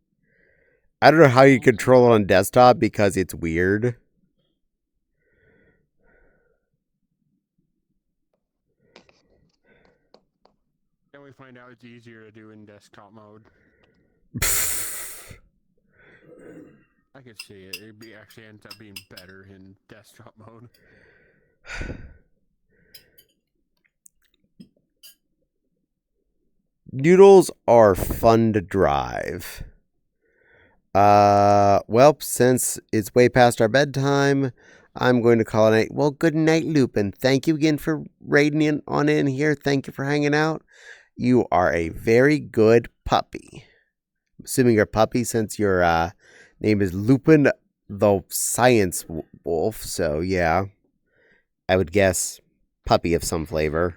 I don't know how you control it on desktop because it's weird. Then we find out it's easier to do in desktop mode. I could see it. Actually ends up being better in desktop mode. Noodles are fun to drive. Well, since it's way past our bedtime, I'm going to call it a night. Well, good night, Lupin. Thank you again for raiding on in here. Thank you for hanging out. You are a very good puppy. I'm assuming you're a puppy since your name is Lupin the Science Wolf. So, yeah. I would guess puppy of some flavor.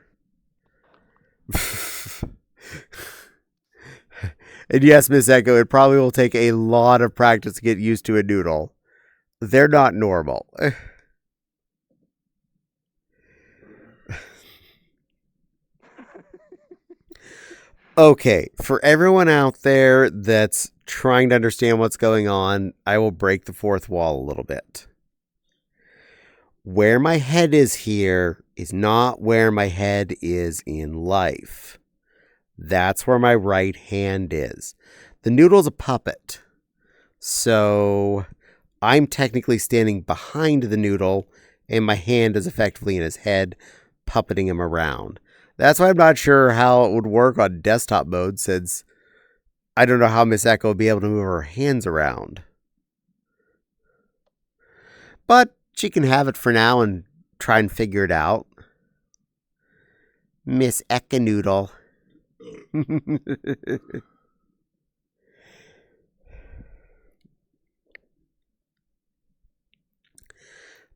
And yes, Miss Echo, it probably will take a lot of practice to get used to a noodle. They're not normal. Okay, for everyone out there that's trying to understand what's going on, I will break the fourth wall a little bit. Where my head is here is not where my head is in life. That's where my right hand is. The noodle's a puppet. So I'm technically standing behind the noodle, and my hand is effectively in his head, puppeting him around. That's why I'm not sure how it would work on desktop mode, since I don't know how Miss Echo would be able to move her hands around. But she can have it for now and try and figure it out. Miss Echo Noodle.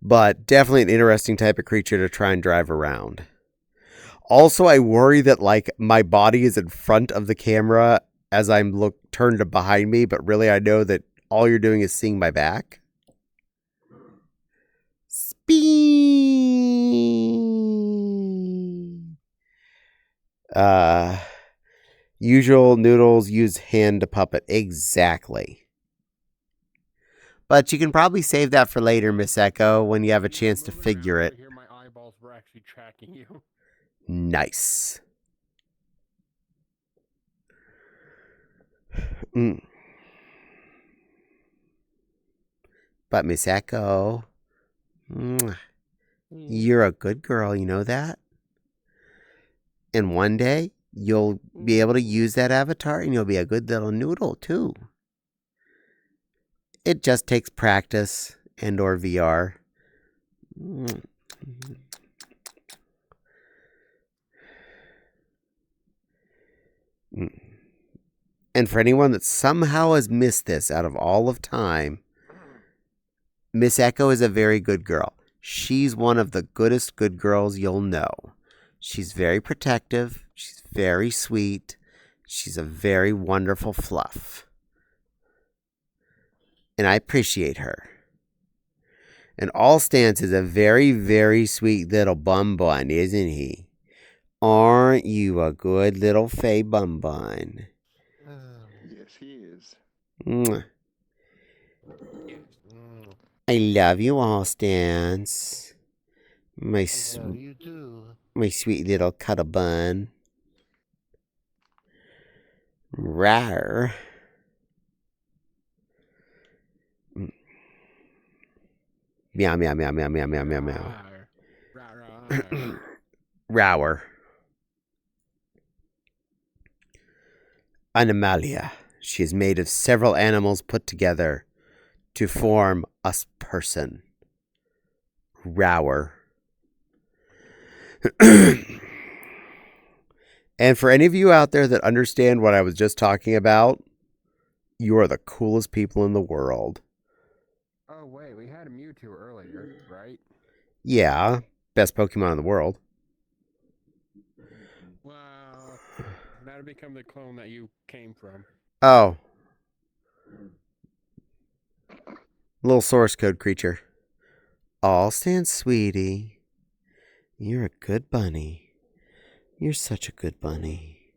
But definitely an interesting type of creature to try and drive around. Also, I worry that like my body is in front of the camera as I'm turned behind me, but really I know that all you're doing is seeing my back. Speed. Usual noodles use hand to puppet. Exactly. But you can probably save that for later, Miss Echo, when you have a chance to figure it. Here, my eyeballs were actually tracking you. Nice. But Miss Echo, you're a good girl, you know that? And one day, you'll be able to use that avatar and you'll be a good little noodle, too. It just takes practice and or VR. And for anyone that somehow has missed this out of all of time, Miss Echo is a very good girl. She's one of the goodest good girls you'll know. She's very protective. She's very sweet. She's a very wonderful fluff. And I appreciate her. And Allstance is a very, very sweet little bun bun, isn't he? Aren't you a good little fey bun bun? Yes, he is. Mwah. I love you, Allstance. My sweet little cuddle bun. Rawr. Meow, meow, meow, meow, meow, meow, meow, meow. Rower. Animalia. She is made of several animals put together to form a person. Rower. And for any of you out there that understand what I was just talking about, you are the coolest people in the world. Oh, wait, we had a Mewtwo earlier, right? Yeah, best Pokemon in the world. Wow. That'll become the clone that you came from. Oh. Little source code creature. All stand, sweetie. You're a good bunny. You're such a good bunny.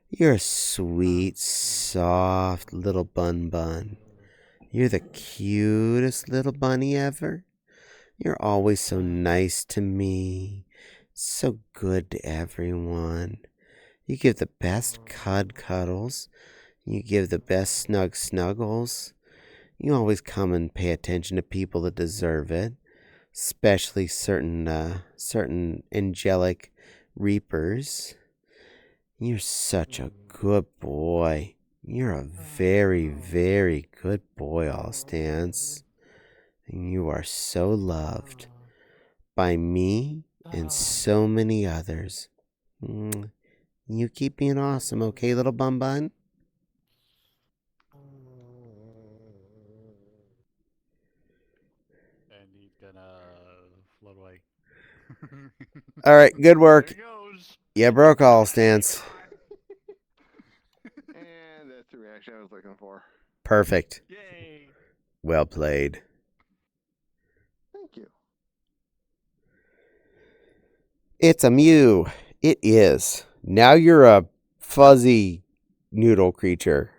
You're a sweet, soft little bun. You're the cutest little bunny ever. You're always so nice to me. So good to everyone. You give the best cuddles. You give the best snuggles. You always come and pay attention to people that deserve it, especially certain angelic reapers. You're such a good boy. You're a very, very good boy, Allstance. And you are so loved by me and so many others. You keep being awesome, okay, little bun? And he's gonna float away. All right, good work. There he goes. You broke Allstance. And that's the reaction I was looking for. Perfect. Yay. Well played. Thank you. It's a Mew. It is. Now you're a fuzzy noodle creature.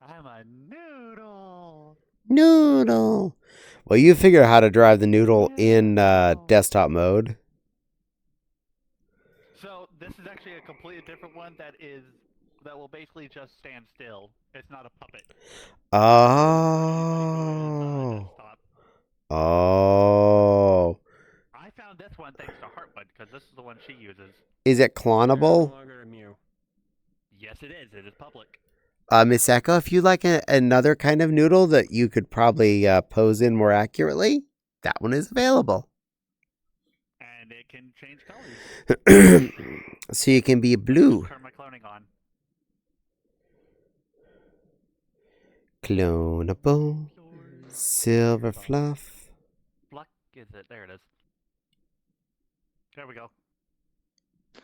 I'm a noodle. Noodle. Well, you figure out how to drive the noodle in desktop mode. So this is actually a completely different one that will basically just stand still. It's not a puppet. Oh. Desktop. Oh. I found this one thanks to Heartwood because this is the one she uses. Is it No clonable? longer a Mew. Yes, it is. It is public. Miss Echo, if you like another kind of noodle that you could probably pose in more accurately, that one is available. And it can change colors. So you can be blue. Turn my cloning on. Clonable. Silver fluff. Fluck is it? There it is. There we go.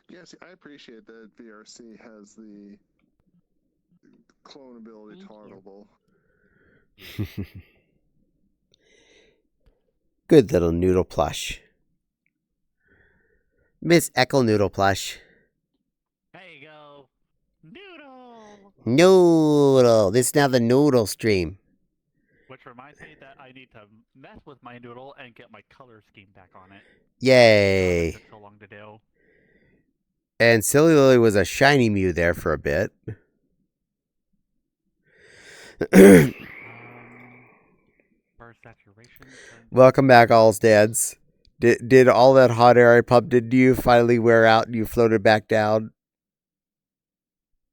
Yes, I appreciate that VRC has the clonability toggleable. Good little noodle plush. Miss Echo Noodle plush. There you go. Noodle! Noodle. This is now the noodle stream. Which reminds me that I need to mess with my noodle and get my color scheme back on it. Yay. It took so long to do. And Silly Lily was a shiny Mew there for a bit. First saturation. Welcome back, All's Dads. Did all that hot air I pumped into you finally wear out and you floated back down?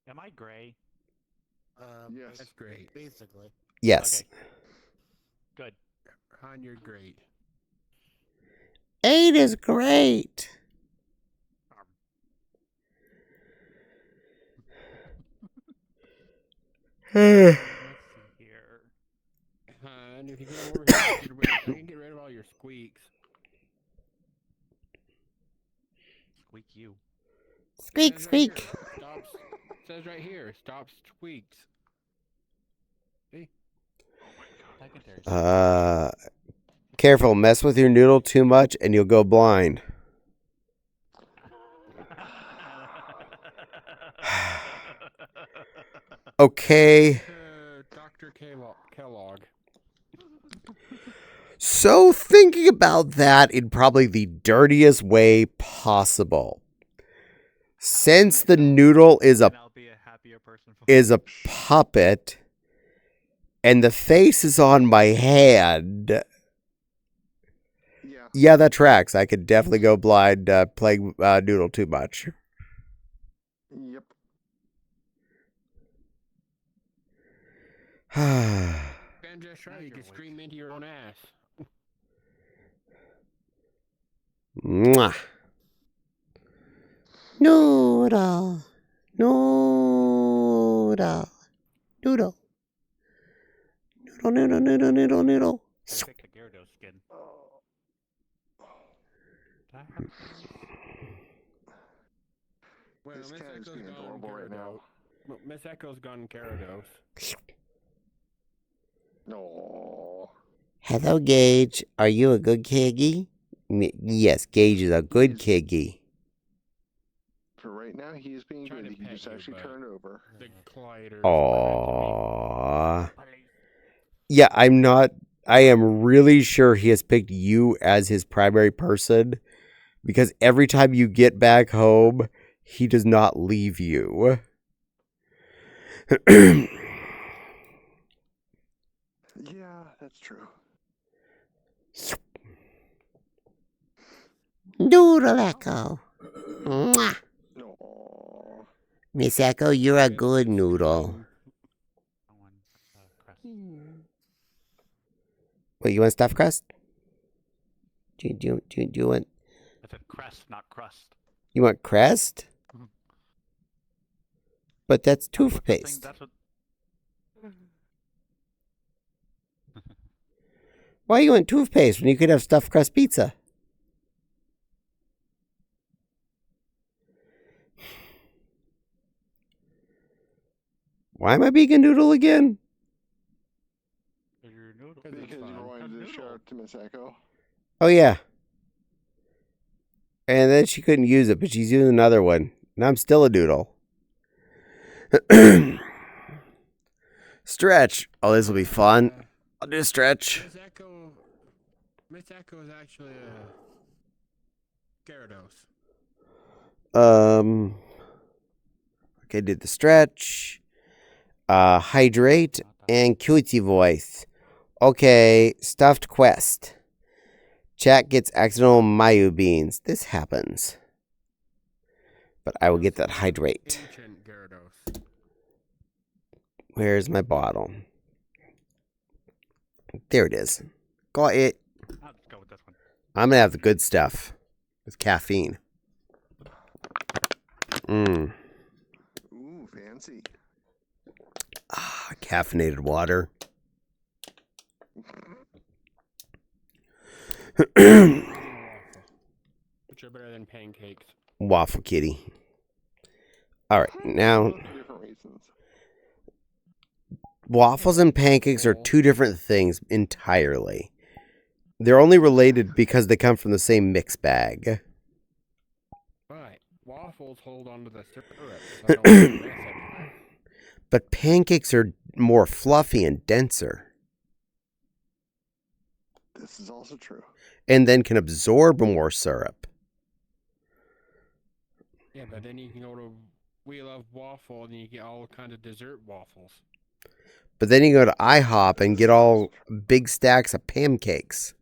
Am I gray? Yes. That's great. Basically. Yes. Okay. Good. Han, you're great. 8 is great. Let's see here. Han, if you come over here, I can get rid of all your squeaks. Squeak you. Squeak, Says right squeak. here, stops. Says right here, stop squeaks. See? Careful, mess with your noodle too much and you'll go blind. Okay. Dr. Kellogg. So thinking about that in probably the dirtiest way possible. Since the noodle is a puppet and the face is on my hand. Yeah, that tracks. I could definitely go blind playing noodle too much. Yep. Ben just right, you can scream into your own ass. Mwah. Noodle. Noodle. Noodle. Noodle, noodle, noodle, noodle, noodle. I picked a Gyarados skin. Well, This Miss cat is Echo's being gone adorable right now. Miss Echo's gone Gyarados. No. Hello, Gage. Are you a good kiggy? Yes, Gage is a good kiggy. For right now, he is being Trying good. to He pet just you, actually but- turned over. The colliders. Aww. Yeah, I'm not. I am really sure he has picked you as his primary person because every time you get back home, he does not leave you. Yeah, that's true. Noodle Echo. Mwah. No. Miss Echo, you're a good noodle. Wait, you want stuffed crust? Do you want? It's a crest, not crust. You want crest? Mhm. But that's That's what the thing- toothpaste. That's what. Why you want toothpaste when you could have stuffed crust pizza? Why am I being a noodle again? Your noodle. Because you wanted to shout out to Miss Echo. Oh, yeah. And then she couldn't use it, but she's using another one. And I'm still a noodle. Stretch. Oh, this will be fun. I'll do a stretch. Miss Echo is actually a Gyarados. Okay, did the stretch. Hydrate and cutesy voice. Okay, stuffed quest. Chat gets accidental Mayu beans. This happens. But I will get that hydrate. Ancient Gyarados. Where's my bottle? There it is. Got it. I'll just go with this one. I'm gonna have the good stuff with caffeine. Ooh, fancy. Caffeinated water. Which are better than pancakes. Waffle kitty. All right, now For different reasons. waffles and pancakes are two different things entirely. They're only related because they come from the same mix bag. But waffles hold onto the syrup, so I don't want to mess everything. But pancakes are more fluffy and denser, This is also true. and then can absorb more syrup. Yeah, but then you can go to We Love Waffle and you get all kinds of dessert waffles. But then you go to IHOP and get all big stacks of pancakes.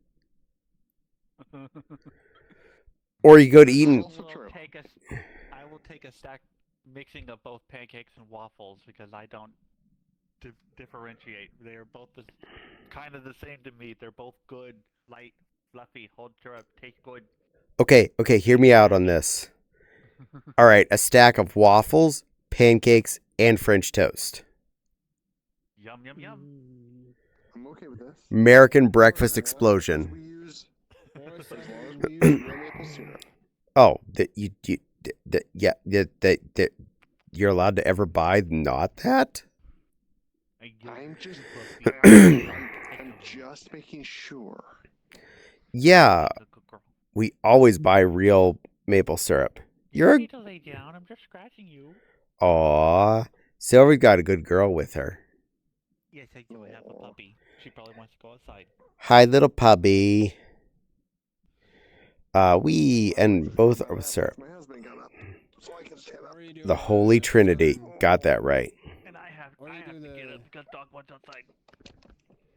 Or you go to Eaton. Also true. I will take a stack mixing of both pancakes and waffles because I don't differentiate. They are both kind of the same to me. They're both good, light, fluffy, hold syrup, taste good. Okay, hear me out on this. All right, a stack of waffles, pancakes, and French toast. Yum, yum, yum. I'm okay with this. American breakfast As long as explosion. we use real maple syrup. Oh, that you're allowed to ever buy not that? I'm just making sure. Yeah, we always buy real maple syrup. You're need to lay down. I'm just scratching you. Aw, Silver's got a good girl with her. Yes, I do have a puppy. She probably wants to go outside. Hi, little puppy. We and both are with syrup. My husband got up, so I can stand up. Or you do The Holy Trinity. Got that right. And I have Or you to do get the- up because dog wants outside.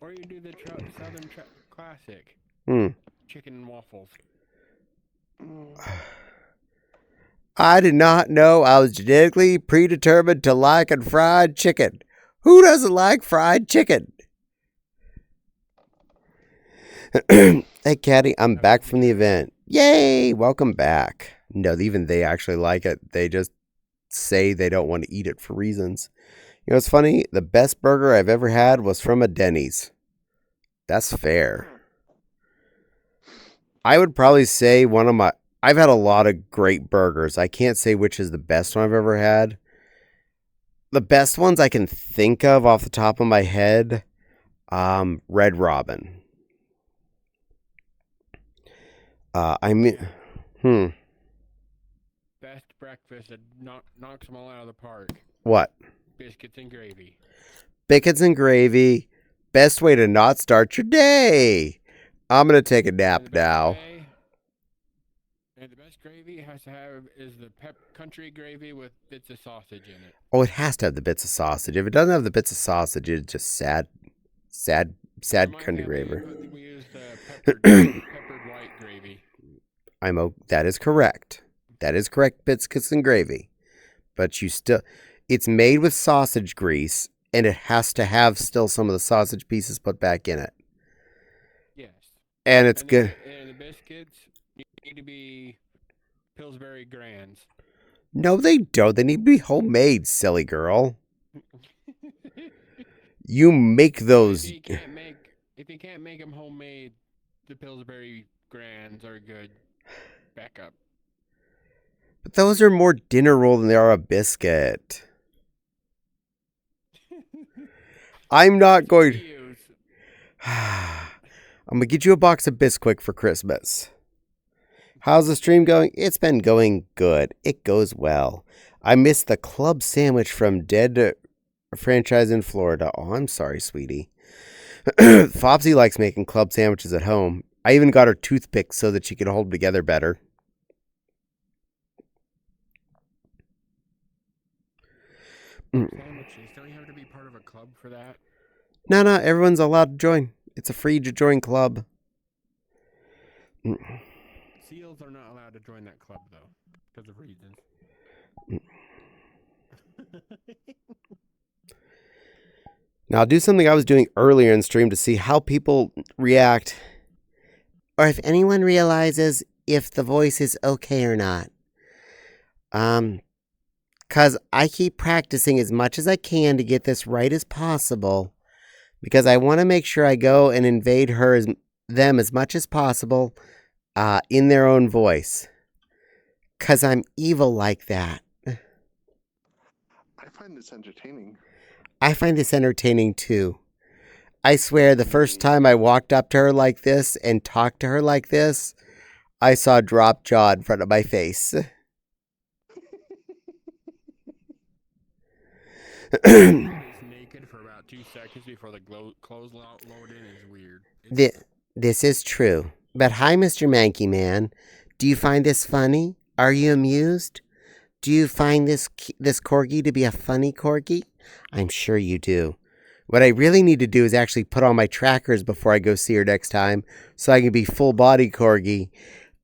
Or you do the Southern Classic. Chicken and waffles. I did not know I was genetically predetermined to like fried chicken. Who doesn't like fried chicken? Hey, Caddie, I'm back from the event. Yay! Welcome back. No, even they actually like it. They just say they don't want to eat it for reasons. You know what's funny? The best burger I've ever had was from a Denny's. That's fair. I would probably say one of I've had a lot of great burgers. I can't say which is the best one I've ever had. The best ones I can think of off the top of my head, Red Robin. I mean, Best breakfast that knocks them all out of the park. what? Biscuits and gravy. Biscuits and gravy. Best way to not start your day. I'm going to take a nap now. And the best gravy it has to have is the country gravy with bits of sausage in it. Oh, it has to have the bits of sausage. If it doesn't have the bits of sausage, it's just sad country gravy. We use peppered white gravy. That is correct. That is correct, biscuits and gravy. But it's made with sausage grease, and it has to have still some of the sausage pieces put back in it. Yes. And it's good. And the biscuits need to be Pillsbury Grands. No, they don't. They need to be homemade, silly girl. You make those. If you can't make them homemade, the Pillsbury Grands are good backup. But those are more dinner roll than they are a biscuit. I'm not going. I'm gonna get you a box of Bisquick for Christmas. How's the stream going? It's been going good. It goes well. I missed the club sandwich from Dead franchise in Florida. Oh, I'm sorry, sweetie. Fopsy likes making club sandwiches at home. I even got her toothpicks so that she could hold them together better. Sandwiches. Don't you have to be part of a club for that? No, everyone's allowed to join. It's a free to join club. Seals are not allowed to join that club, though, because of reasons. Now, I'll do something I was doing earlier in stream to see how people react, or if anyone realizes if the voice is okay or not. Because I keep practicing as much as I can to get this right as possible, because I want to make sure I go and invade them as much as possible in their own voice. Because I'm evil like that. I find this entertaining. I find this entertaining too. I swear the first time I walked up to her like this and talked to her like this, I saw drop jaw in front of my face. Naked for about 2 seconds before the clothes load in is weird. This is true. But hi, Mr. Manky Man. Do you find this funny? Are you amused? Do you find this corgi to be a funny corgi? I'm sure you do. What I really need to do is actually put on my trackers before I go see her next time, so I can be full body corgi,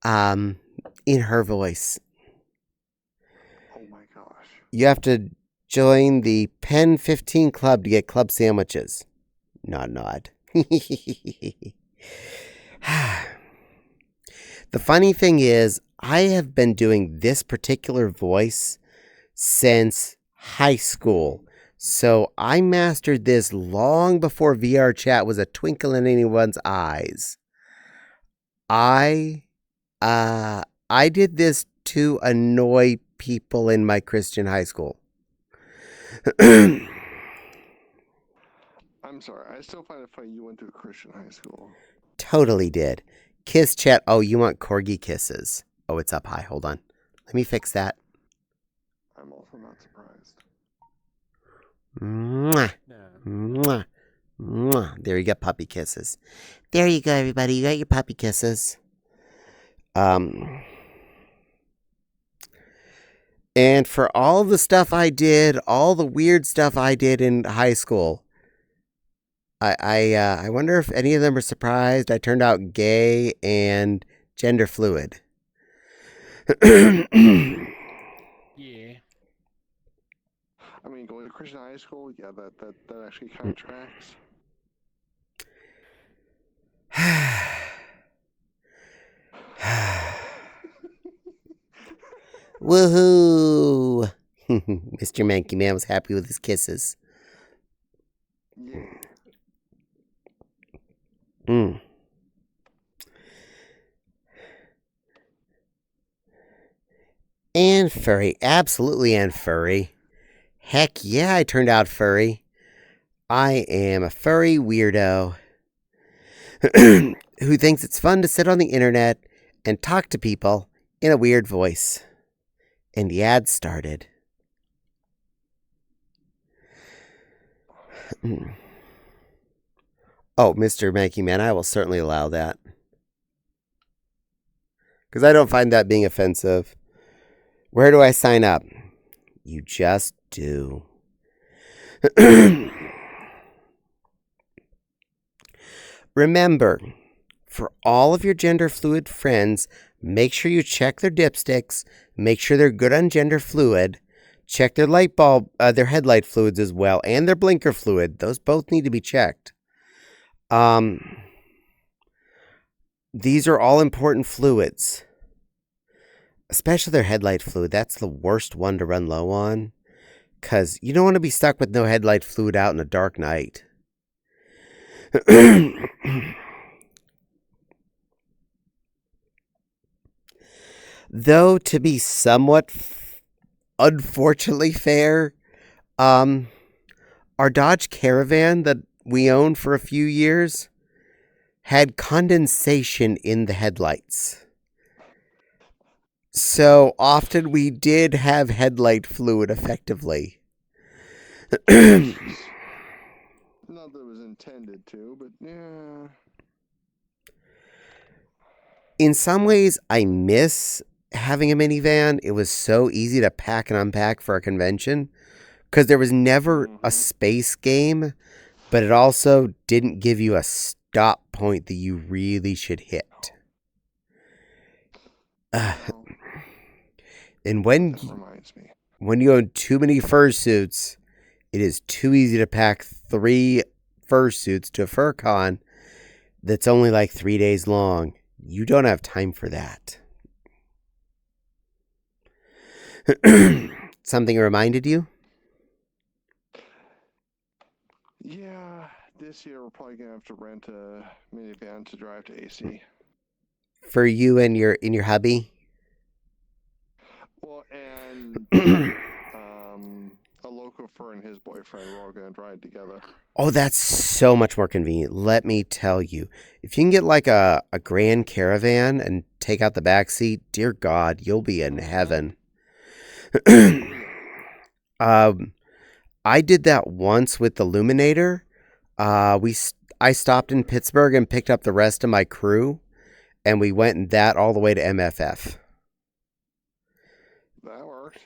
in her voice. Oh my gosh. You have to join the Pen 15 Club to get club sandwiches. Nod. The funny thing is, I have been doing this particular voice since high school. So I mastered this long before VR chat was a twinkle in anyone's eyes. I did this to annoy people in my Christian high school. I'm sorry. I still find it funny you went to a Christian high school. Totally did. Kiss chat. Oh, you want corgi kisses. Oh, it's up high. Hold on. Let me fix that. I'm also not surprised. Mwah. Mwah. Mwah. There you go, puppy kisses. There you go, everybody. You got your puppy kisses. And for all the stuff I did, all the weird stuff I did in high school, I wonder if any of them are surprised I turned out gay and gender fluid. Yeah. I mean, going to Christian high school, yeah, that actually kind of tracks. Woohoo! Mr. Manky Man was happy with his kisses. Yeah. And furry. Absolutely and furry. Heck yeah, I turned out furry. I am a furry weirdo who thinks it's fun to sit on the internet and talk to people in a weird voice. And the ad started. Oh, Mr. Manky Man, I will certainly allow that. Because I don't find that being offensive. Where do I sign up? You just do. Remember, for all of your gender fluid friends, make sure you check their dipsticks, make sure they're good on gender fluid, check their light bulb, their headlight fluids as well, and their blinker fluid. Those both need to be checked. These are all important fluids. Especially their headlight fluid. That's the worst one to run low on. Because you don't want to be stuck with no headlight fluid out in a dark night. Though, to be somewhat unfortunately fair, our Dodge Caravan that we owned for a few years had condensation in the headlights. So often we did have headlight fluid effectively. Not that it was intended to, but yeah. In some ways, I miss having a minivan. It was so easy to pack and unpack for a convention because there was never a space game, but it also didn't give you a stop point that you really should hit. And when you own too many fursuits, it is too easy to pack 3 fursuits to a fur con that's only like 3 days long. You don't have time for that. Something reminded you? Yeah, this year we're probably gonna have to rent a minivan to drive to AC. For you and your hubby? Well, and a local fur and his boyfriend, we're all gonna drive together. Oh, that's so much more convenient. Let me tell you. If you can get like a Grand Caravan and take out the back seat, dear God, you'll be in heaven. I did that once with the Luminator. I stopped in Pittsburgh and picked up the rest of my crew, and we went in that all the way to MFF. That worked.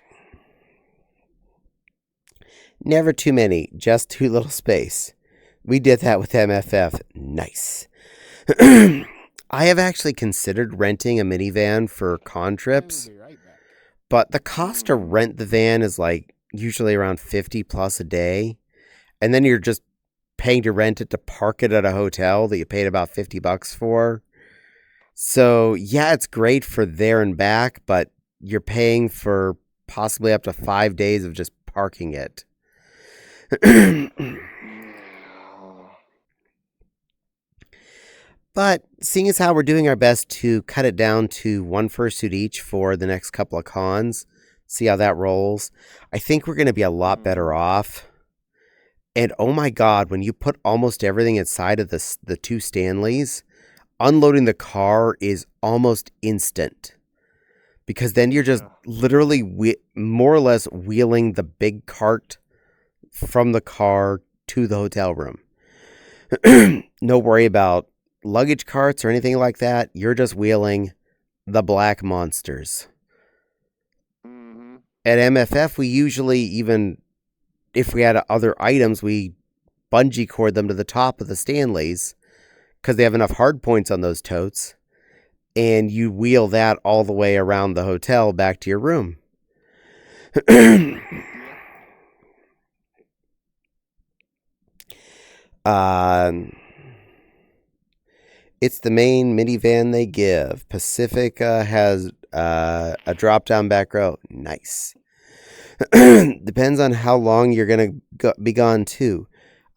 Never too many, just too little space. We did that with MFF. Nice. I have actually considered renting a minivan for con trips, but the cost to rent the van is like usually around $50+ a day, and then you're just paying to rent it to park it at a hotel that you paid about $50 for. So yeah, it's great for there and back, but you're paying for possibly up to 5 days of just parking it. But seeing as how we're doing our best to cut it down to 1 fursuit each for the next couple of cons, see how that rolls, I think we're going to be a lot better off. And oh my God, when you put almost everything inside of the 2 Stanleys, unloading the car is almost instant. Because then you're just literally more or less wheeling the big cart from the car to the hotel room. No worry about luggage carts or anything like that. You're just wheeling the black monsters. At MFF, we usually, even if we had other items, we bungee cord them to the top of the Stanleys because they have enough hard points on those totes. And you wheel that all the way around the hotel back to your room. It's the main minivan they give. Pacifica has a drop-down back row. Nice. Depends on how long you're going to be gone, too.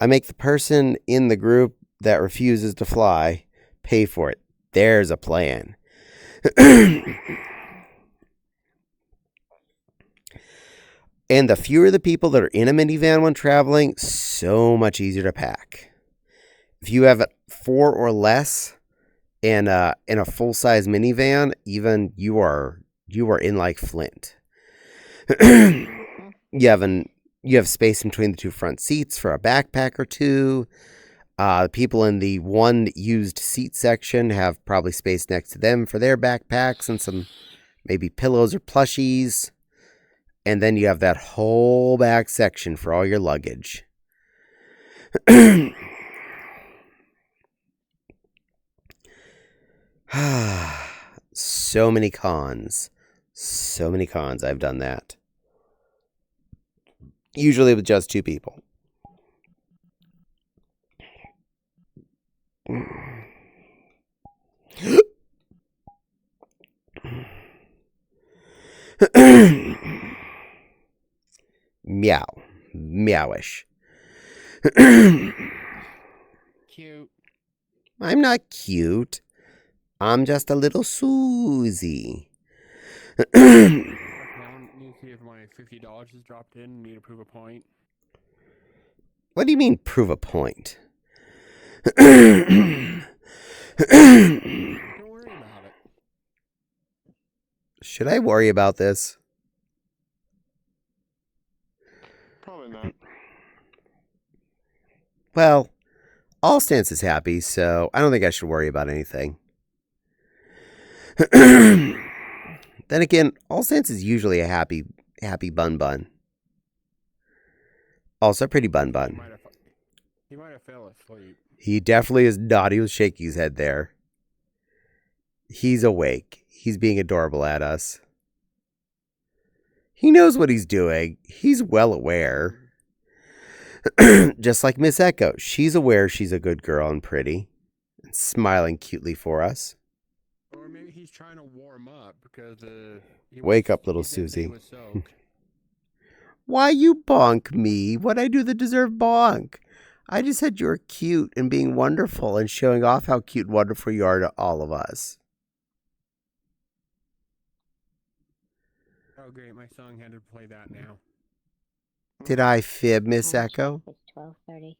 I make the person in the group that refuses to fly pay for it. There's a plan. And the fewer the people that are in a minivan when traveling, so much easier to pack. If you have 4 or less in a full-size minivan, even you are in like Flint. You have space between the 2 front seats for a backpack or 2. The people in the one used seat section have probably space next to them for their backpacks and some maybe pillows or plushies. And then you have that whole back section for all your luggage. So many cons. So many cons. I've done that. Usually with just 2 people. Meow. Meowish. Cute. I'm not cute. I'm just a little Susie. Okay, I need to see if my $50 is dropped in. Need to prove a point. What do you mean, prove a point? Don't worry about it. Should I worry about this? Probably not. Well, All Stance is happy, so I don't think I should worry about anything. Then again, All Stance is usually a happy bun. Also pretty bun. He might have fell asleep. He definitely is not. He was shaking his head there. He's awake. He's being adorable at us. He knows what he's doing. He's well aware. Just like Miss Echo. She's aware she's a good girl and pretty. And smiling cutely for us. Or maybe he's trying to warm up because Wake up, little Susie. Why you bonk me? What'd I do that deserve bonk? I just said you were cute and being wonderful and showing off how cute and wonderful you are to all of us. Oh, great. My song had to play that now. Did I fib, Miss Echo? It's 12:30.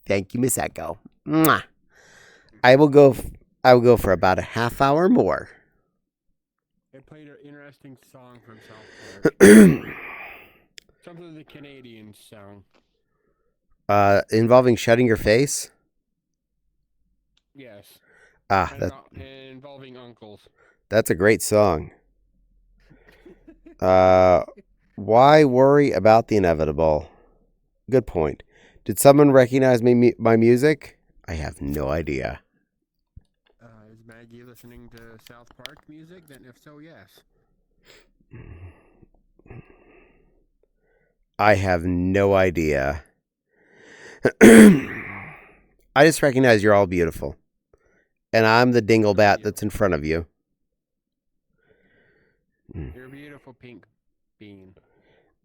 Thank you, Miss Echo. Mwah. I will go for about a half hour more. It played an interesting song from South Park. Something the Canadians song. Involving shutting your face? Yes. And Involving uncles. That's a great song. Why worry about the inevitable? Good point. Did someone recognize my music? I have no idea. Is Maggie listening to South Park music? Then if so, yes. I have no idea. I just recognize you're all beautiful. And I'm the dinglebat that's in front of you. You're a beautiful pink bean.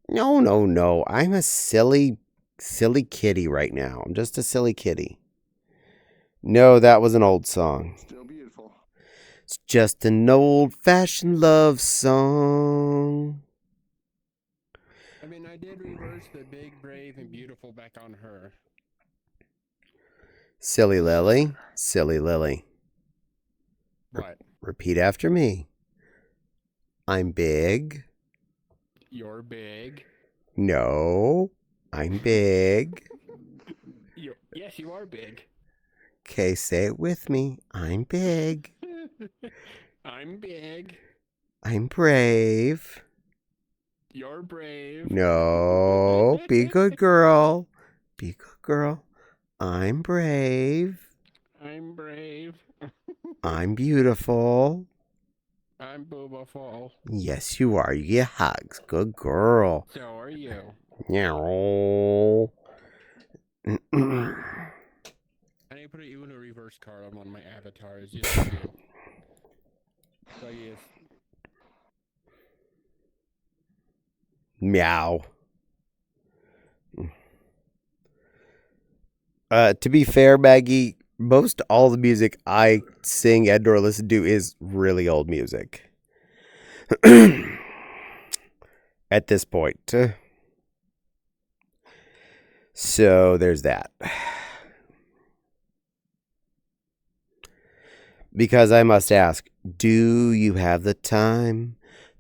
No. I'm a silly kitty right now. I'm just a silly kitty. No, that was an old song. Still beautiful. It's just an old-fashioned love song. I mean, I did reverse the big, brave, and beautiful back on her. Silly Lily. Silly Lily. What? Repeat after me. I'm big. You're big. No, I'm big. Yes, you are big. Okay, say it with me. I'm big. I'm big. I'm brave. You're brave. No, be good girl. Be good girl. I'm brave. I'm brave. I'm beautiful. I'm boobaful. Yes, you are. You get hugs. Good girl. So are you. Meow. I need to put a Uno reverse card on one of my avatars. Yes, I do. So yes. Meow. To be fair, Maggie, most all the music I sing and or listen to is really old music. And at this point. So there's that. Because I must ask, do you have the time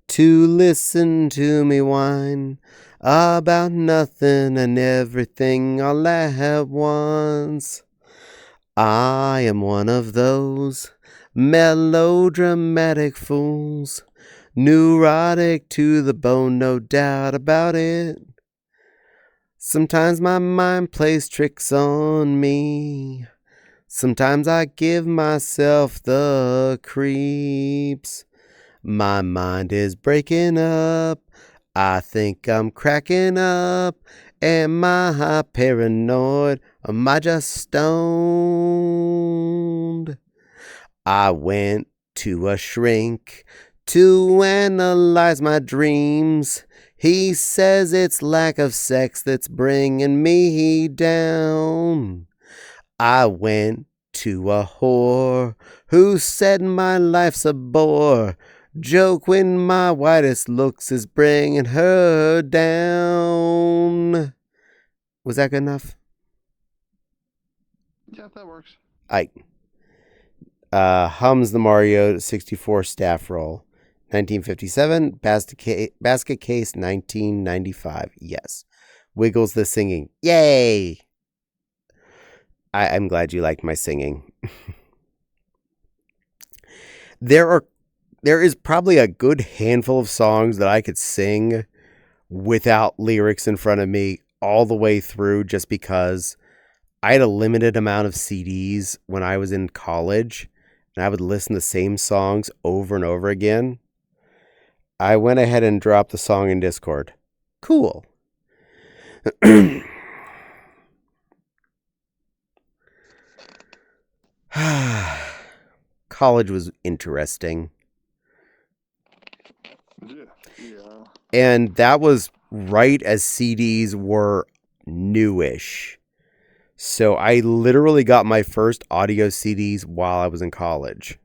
to listen to me whine about nothing and everything all at once? I am one of those melodramatic fools, neurotic to the bone, no doubt about it. Sometimes my mind plays tricks on me. Sometimes I give myself the creeps. My mind is breaking up. I think I'm cracking up. Am I paranoid? Am I just stoned? I went to a shrink to analyze my dreams. He says it's lack of sex that's bringing me down. I went to a whore who said my life's a bore. Joke when my whitest looks is bringing her down. Was that good enough? Yeah, that works. Hums the Mario 64 staff roll. 1957, basket case 1995. Yes. Wiggles the singing. Yay! I'm glad you liked my singing. There is probably a good handful of songs that I could sing without lyrics in front of me all the way through, just because I had a limited amount of CDs when I was in college, and I would listen to the same songs over and over again. I went ahead and dropped the song in Discord. Cool. College was interesting. Yeah. And that was right as CDs were newish. So I literally got my first audio CDs while I was in college.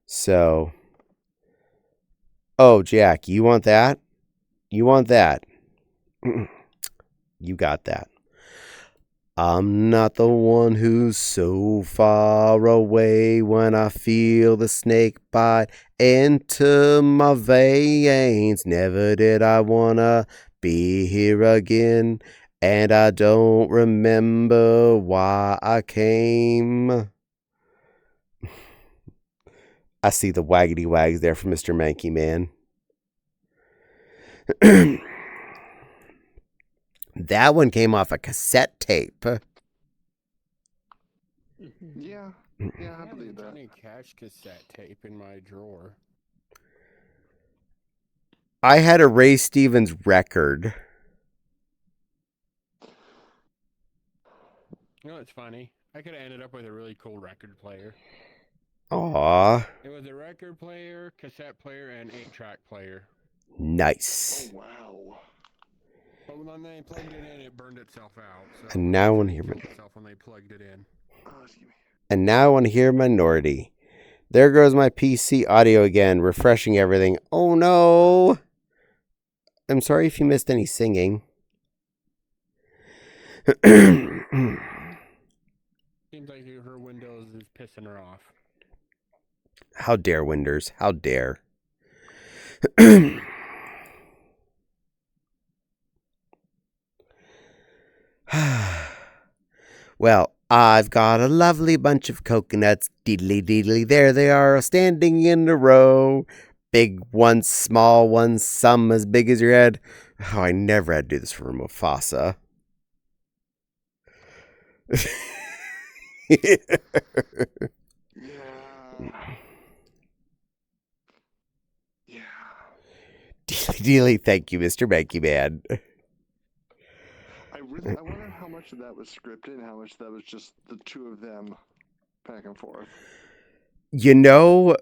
So, oh, Jack, you want that? You want that? You got that. I'm not the one who's so far away when I feel the snake bite into my veins. Never did I wanna be here again, and I don't remember why I came. I see the waggity wags there from Mr. Mankey Man. That one came off a cassette tape. Yeah, I believe that. Johnny Cash cassette tape in my drawer. I had a Ray Stevens record. You know what's funny? I could have ended up with a really cool record player. Aww. It was a record player, cassette player, and 8-track player. Nice. Oh, wow. But when they plugged it in, it burned itself out. So And now I want to hear itself when they plugged it in. And now I want to hear Minority. There goes my PC audio again, refreshing everything. Oh no! I'm sorry if you missed any singing. Seems like her Windows is pissing her off. How dare, Winders? How dare? Well, I've got a lovely bunch of coconuts. Deedly deedly, there they are, standing in a row. Big ones, small ones, some as big as your head. Oh, I never had to do this for Mufasa. Deedly, thank you, Mr. Mankey Man. I wonder how much of that was scripted and how much of that was just the two of them back and forth. You know,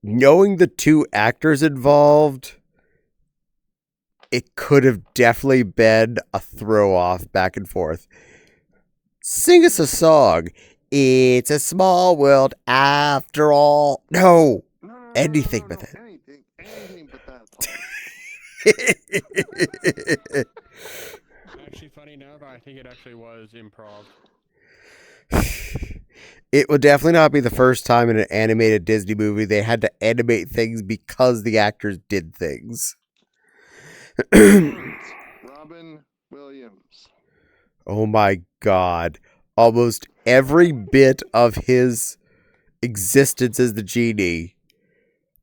knowing the two actors involved, it could have definitely been a throw-off back and forth. Sing us a song. It's a small world after all. No. Anything but that. Anything but that song. Actually, funny enough, I think it actually was improv. It would definitely not be the first time in an animated Disney movie they had to animate things because the actors did things. Robin Williams. Oh my god. Almost every bit of his existence as the genie,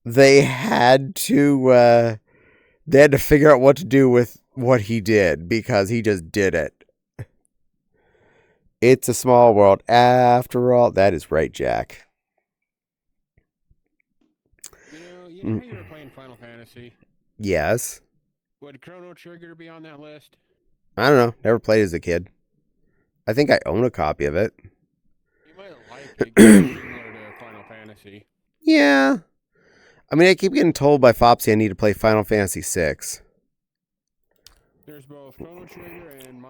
they had to figure out what to do with what he did because he just did it. It's a small world after all. That is right, Jack. You know how you were playing Final Fantasy? Yes. Would Chrono Trigger be on that list? I don't know. Never played as a kid. I think I own a copy of it. You might like it 'cause it's similar to Final Fantasy. Yeah. I mean, I keep getting told by Fopsy I need to play Final Fantasy VI. There's both Chrono Trigger and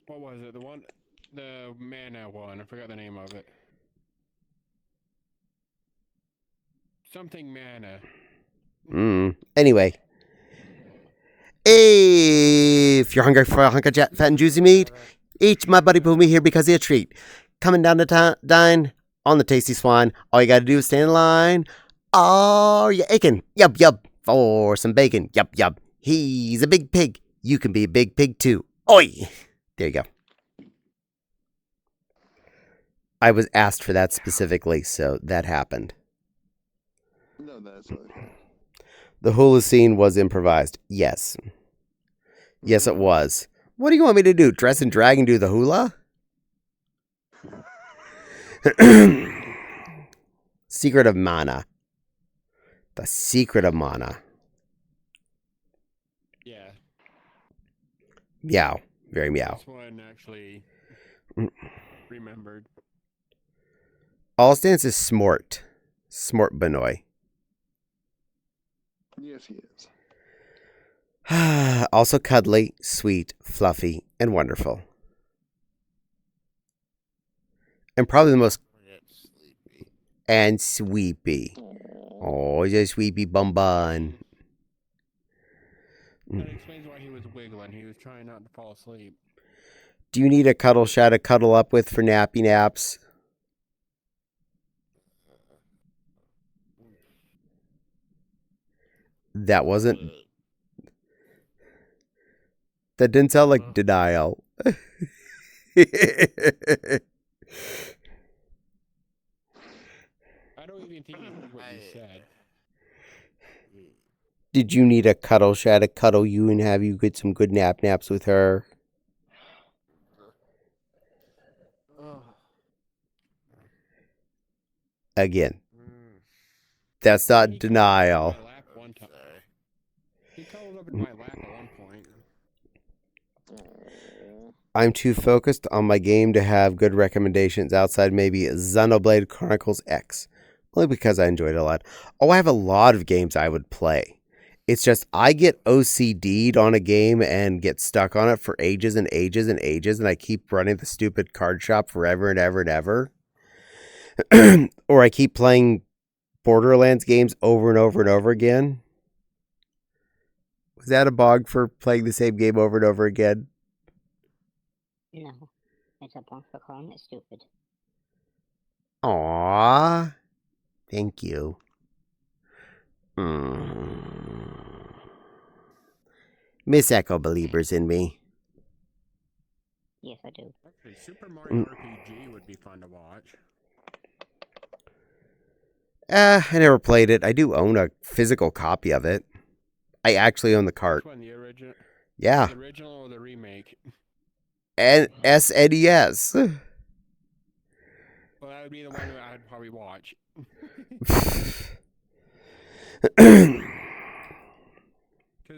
what was it? The mana one. I forgot the name of it. Something mana. Anyway. If you're hungry for a hunk of fat and juicy meat, eat my buddy Boomy here because he's a treat. Coming down to dine on the tasty swine. All you gotta do is stand in line. Are you aching? Yub, yub. For some bacon. Yub, yub. He's a big pig. You can be a big pig too. Oi! There you go. I was asked for that specifically, so that happened. No, that's okay. The hula scene was improvised. Yes. Yes, it was. What do you want me to do? Dress and drag and do the hula? Secret of Mana. The Secret of Mana. Yeah. Meow. Very meow. This one actually remembered. All stands is Smort. Smort Benoy. Yes, he is. Also cuddly, sweet, fluffy, and wonderful. And probably the most... And sweepy. Oh, he's a sweepy bun bun. That explains why he was wiggling. He was trying not to fall asleep. Do you need a cuddle shot to cuddle up with for nappy naps? That wasn't... That didn't sound like denial. I don't even think he heard what you said. Did you need a cuddle shot to cuddle you and have you get some good naps with her? Again. That's not denial. He cuddled up in my lap at one point. I'm too focused on my game to have good recommendations outside maybe Xenoblade Chronicles X. Only because I enjoyed it a lot. Oh, I have a lot of games I would play. It's just I get OCD'd on a game and get stuck on it for ages and ages and ages, and I keep running the stupid card shop forever and ever and ever. Or I keep playing Borderlands games over and over and over again. Was that a bog for playing the same game over and over again? No, it's a bunk for calling it stupid. Aww. Thank you. Miss Echo believers in me. Yes, I do. Actually, Super Mario RPG would be fun to watch. I never played it. I do own a physical copy of it. I actually own the cart. Which one, the original? Yeah. The original or the remake? And SNES. Well, that would be the one that I'd probably watch. Because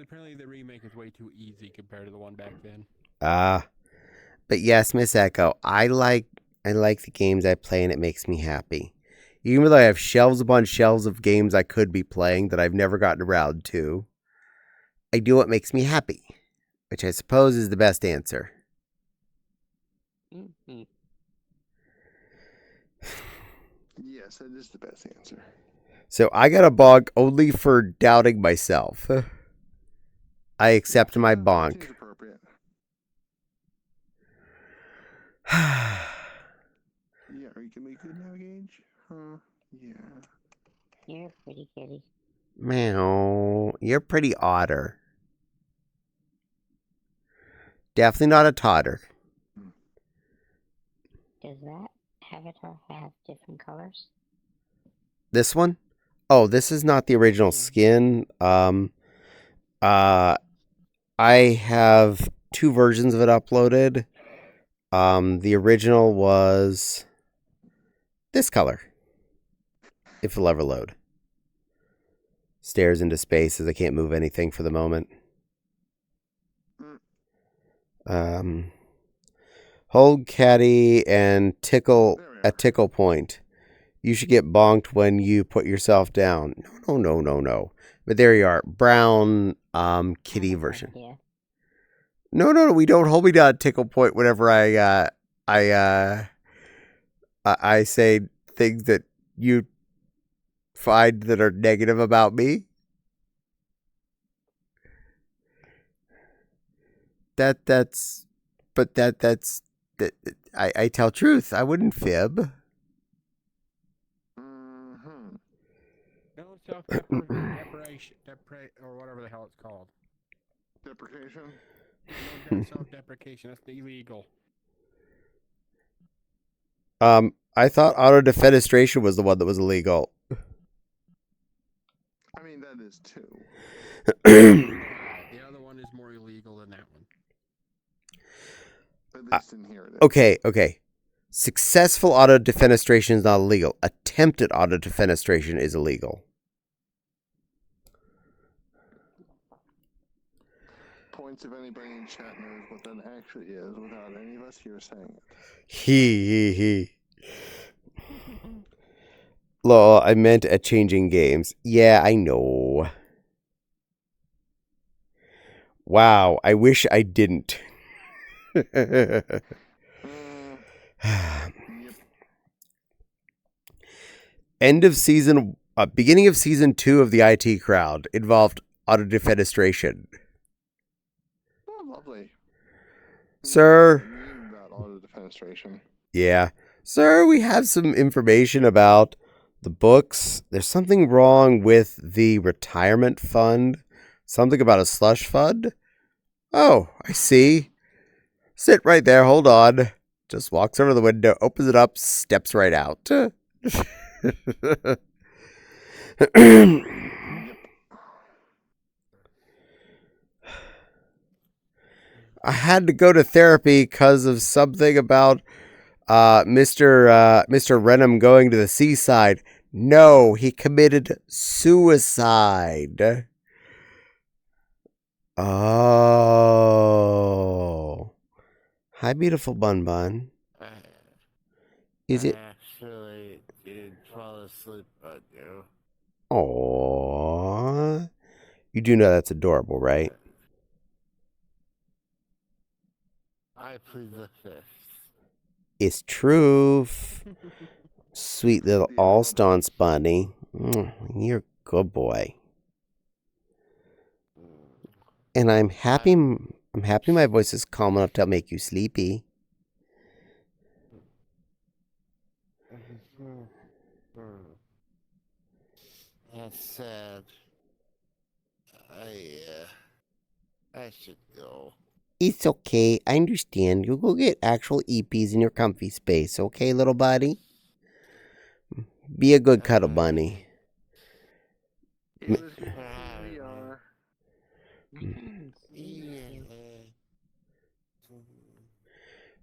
apparently the remake is way too easy compared to the one back then. But yes, Miss Echo, I like the games I play and it makes me happy. Even though I have shelves upon shelves of games I could be playing that I've never gotten around to, I do what makes me happy, which I suppose is the best answer. Yes, that is the best answer. So I got a bonk only for doubting myself. I accept my That bonk. seems appropriate. Yeah, are you gonna be good now, Gage? Huh? Yeah. You're a pretty kitty. Meow. You're pretty otter. Definitely not a totter. Does that avatar have different colors? This one? Oh, this is not the original skin. I have 2 versions of it uploaded. The original was this color. If it'll ever load. Stares into space as I can't move anything for the moment. Hold Caddie and tickle at tickle point. You should get bonked when you put yourself down. No. But there you are. Brown kitty version. Yeah. No. We don't hold me down at tickle point whenever I say things that you find that are negative about me. That's I tell truth. I wouldn't fib. Mm-hmm. No self-deprecation, or whatever the hell it's called. Deprecation? No self-deprecation. That's illegal. I thought auto defenestration was the one that was illegal. I mean, that is too. The other one is more illegal than that one. At least in here it is. Okay. Successful auto defenestration is not illegal. Attempted auto defenestration is illegal. Points if anybody in chat knows what that actually is without any of us here saying it. He. Lol, I meant at changing games. Yeah, I know. Wow, I wish I didn't. Yep. End of season, beginning of season 2 of the IT Crowd involved auto defenestration. Oh, lovely. Sir. About auto defenestration. Yeah. Sir, we have some information about the books. There's something wrong with the retirement fund. Something about a slush fund. Oh, I see. Sit right there. Hold on. Just walks over to the window, opens it up, steps right out. I had to go to therapy because of something about Mr. Renham going to the seaside. No, he committed suicide. Oh. Hi, beautiful Bun Bun. Is it? Actually did fall asleep on you. Aww. You do know that's adorable, right? I plead the fifth. It's truth. Sweet little all-stonce bunny. You're a good boy. And I'm happy my voice is calm enough to make you sleepy. That's sad. I should go. It's okay. I understand. You'll go get actual EPs in your comfy space, okay, little buddy? Be a good cuddle bunny.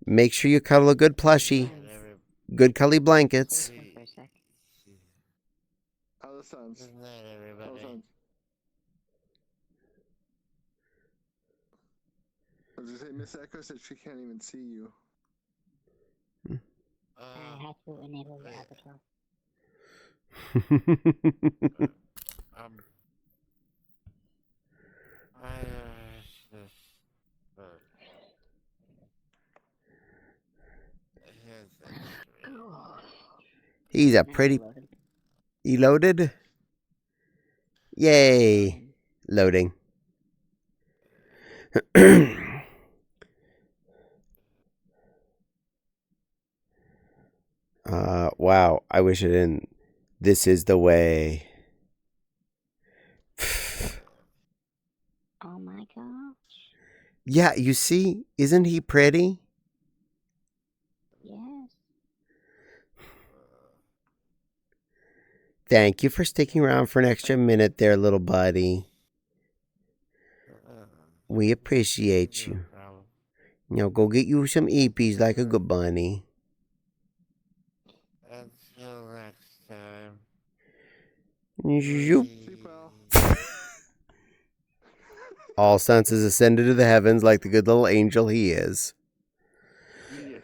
Make sure you cuddle a good plushie. Good cuddly blankets. How the sounds? Good night, everybody. I was gonna say, Miss Echo said she can't even see you. I have to enable the avatar. He's a pretty... You loaded? Yay! Loading. Wow. I wish it didn't. This is the way. Oh my gosh. Yeah, you see? Isn't he pretty? Yes. Thank you for sticking around for an extra minute there, little buddy. We appreciate you. Now go get you some EPs like a good bunny. Until next time. Zoop. See, pal. All senses ascended to the heavens like the good little angel he is. Yes.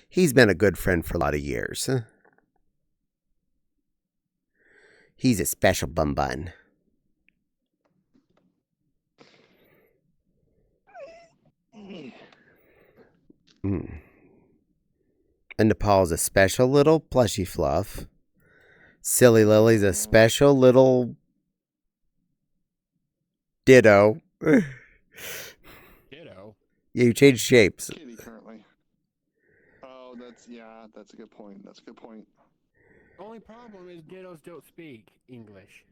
He's been a good friend for a lot of years. He's a special bun bun. And Nepal's a special little plushy fluff. Silly Lily's a special little ditto. Ditto. Yeah, you changed shapes. Kitty currently. Oh, that's a good point. That's a good point. The only problem is dittos don't speak English.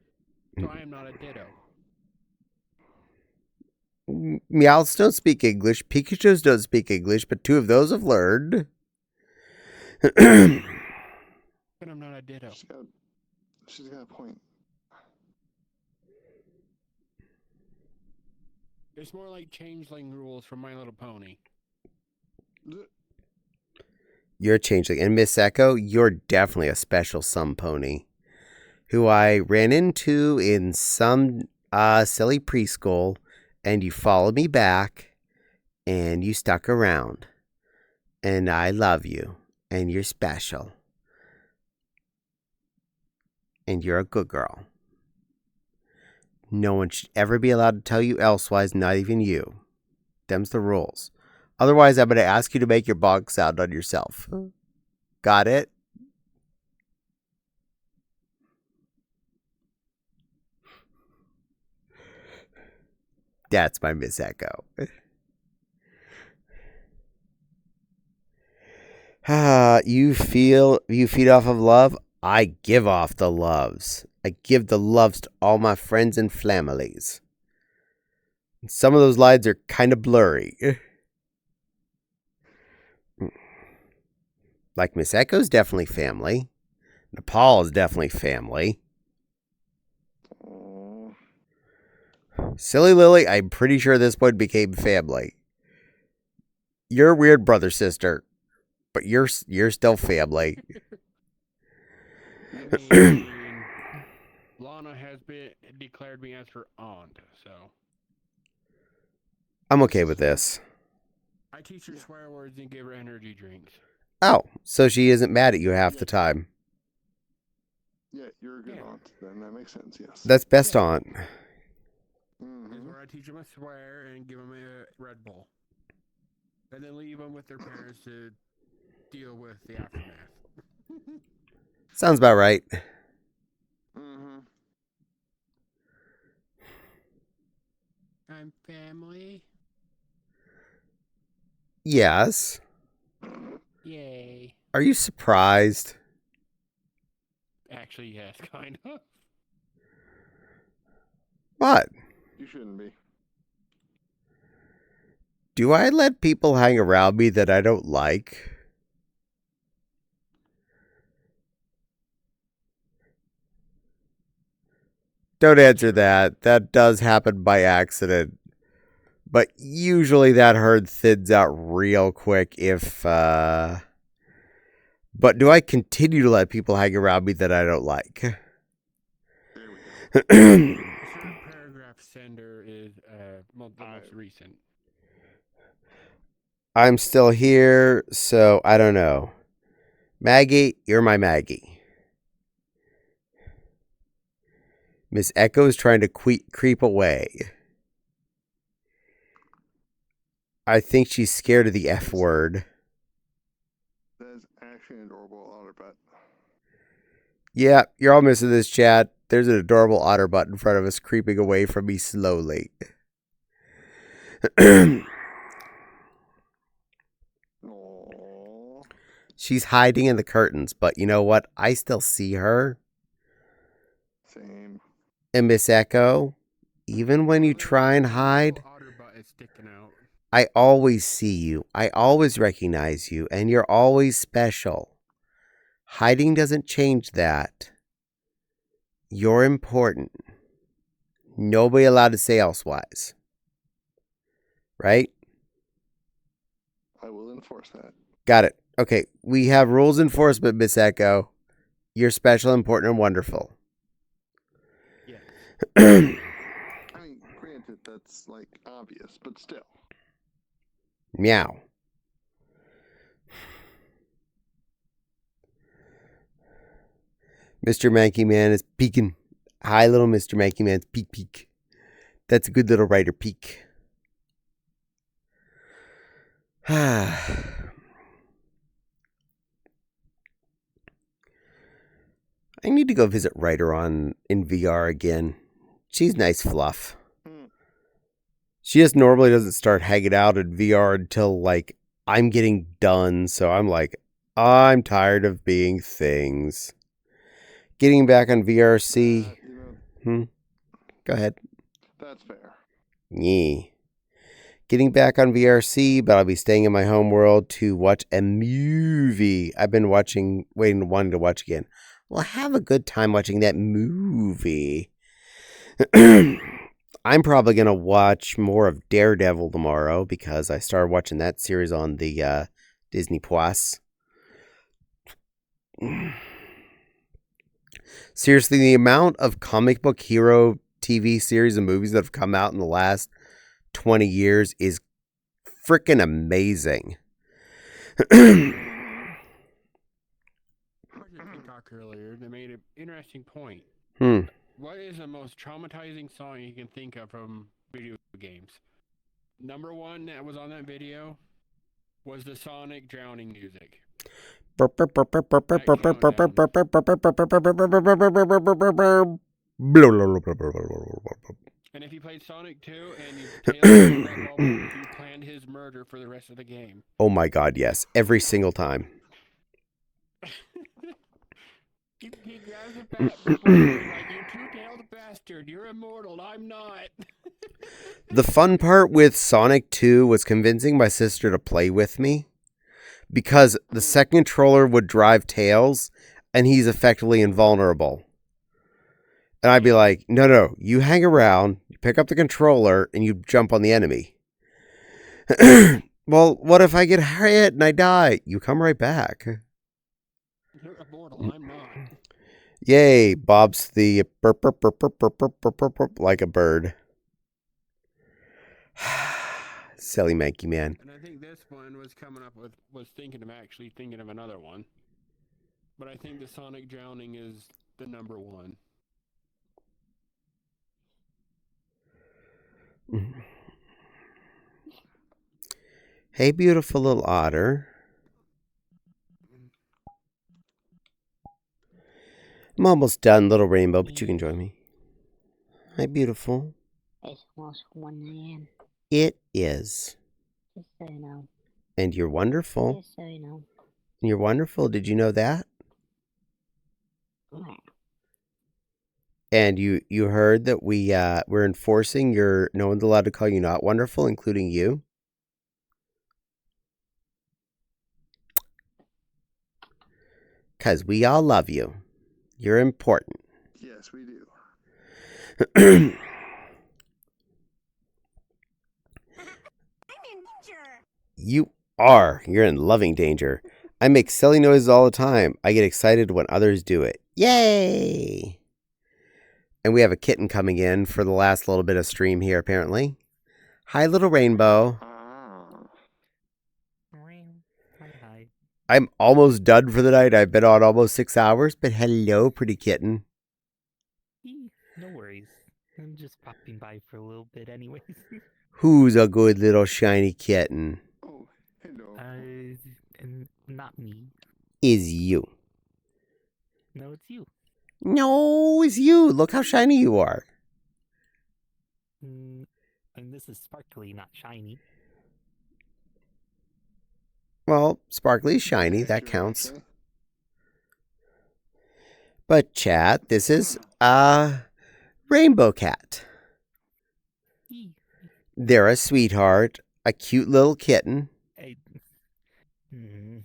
So I am not a ditto. Meowths don't speak English. Pikachus don't speak English, but two of those have learned. But I'm not a ditto. She's got a point. It's more like changeling rules from My Little Pony. You're a changeling. And Miss Echo, you're definitely a special some pony who I ran into in some silly preschool, and you followed me back and you stuck around. And I love you. And you're special. And you're a good girl. No one should ever be allowed to tell you elsewise, not even you. Them's the rules. Otherwise, I'm going to ask you to make your bonk sound on yourself. Got it? That's my Miss Echo. You feed off of love? I give off the loves. I give the loves to all my friends and families. Some of those lines are kind of blurry. Like Miss Echo's definitely family. Nepal is definitely family. Silly Lily, I'm pretty sure this one became family. You're a weird brother, sister, but you're still family. I mean, Lana has been declared me as her aunt, so I'm okay with this. I teach her swear words and give her energy drinks. Oh, so she isn't mad at you half the time. Yeah, you're a good aunt. Then that makes sense. Yes. That's best aunt. Is where I teach them a swear and give them a Red Bull, and then leave them with their parents to deal with the aftermath. Sounds about right. I'm family. Yes. Yay. Are you surprised? Actually, yes, kind of. What? You shouldn't be. Do I let people hang around me that I don't like? Don't answer that. That does happen by accident. But usually that herd thins out real quick if, But do I continue to let people hang around me that I don't like? There we go. The certain paragraph sender is the most recent. I'm still here, so I don't know. Maggie, you're my Maggie. Miss Echo's trying to creep away. I think she's scared of the F word. That is actually an adorable otter pet. Yeah, you're all missing this, chat. There's an adorable otter butt in front of us, creeping away from me slowly. Aww. She's hiding in the curtains, but you know what? I still see her. Same. And Miss Echo, even when you try and hide, Otter butt is sticking out. I always see you. I always recognize you, and you're always special. Hiding doesn't change that. You're important. Nobody allowed to say elsewise. Right? I will enforce that. Got it. Okay, we have rules enforcement, Miss Echo. You're special, important, and wonderful. Yeah. I mean, granted, that's like obvious, but still. Meow. Mr. Manky Man is peeking. Hi, little Mr. Manky Man's peek peek. That's a good little writer peek. I need to go visit Ryder in VR again. She's nice fluff. She just normally doesn't start hanging out in VR until, like, I'm getting done. So I'm like, I'm tired of being things. Getting back on VRC. Go ahead. That's fair. Yeah. Getting back on VRC, but I'll be staying in my home world to watch a movie I've been wanting to watch again. Well, have a good time watching that movie. I'm probably going to watch more of Daredevil tomorrow because I started watching that series on the Disney Plus. Seriously, the amount of comic book hero TV series and movies that have come out in the last 20 years is freaking amazing. Talk earlier, they made an interesting point. What is the most traumatizing song you can think of from video games? Number one that was on that video was the Sonic drowning music. And if you played Sonic 2 and you planned his murder for the rest of the game. Oh my god, yes. Every single time. He grabs a bat before he's like, you two-tailed bastard, you're immortal, I'm not. The fun part with Sonic 2 was convincing my sister to play with me. Because the second controller would drive Tails, and he's effectively invulnerable. And I'd be like, no, you hang around, you pick up the controller, and you jump on the enemy. Well, what if I get hit and I die? You come right back. You're immortal, I'm not. Yay, Bob's the burp, burp, burp, burp, burp, burp, burp, burp, burp, like a bird. Silly Manky Man. And I think this one was thinking of another one. But I think the Sonic drowning is the number one. Hey, beautiful little otter. I'm almost done, little rainbow, but you can join me. Hi, beautiful. It's almost 1 a.m. It is. Just so you know. And you're wonderful. Just so you know. You're wonderful. Did you know that? Yeah. And you heard that we're enforcing no one's allowed to call you not wonderful, including you. Because we all love you. You're important. Yes, we do. I'm in danger. You are. You're in loving danger. I make silly noises all the time. I get excited when others do it. Yay! And we have a kitten coming in for the last little bit of stream here, apparently. Hi, little rainbow. Hi. I'm almost done for the night. I've been on almost 6 hours, but hello, pretty kitten. No worries. I'm just popping by for a little bit anyways. Who's a good little shiny kitten? Oh, hello. Not me. Is you. No, it's you. No, it's you. Look how shiny you are. And this is sparkly, not shiny. Well, sparkly, shiny, That's that true, counts. actually. But chat, this is Rainbow Cat. They're a sweetheart, a cute little kitten, and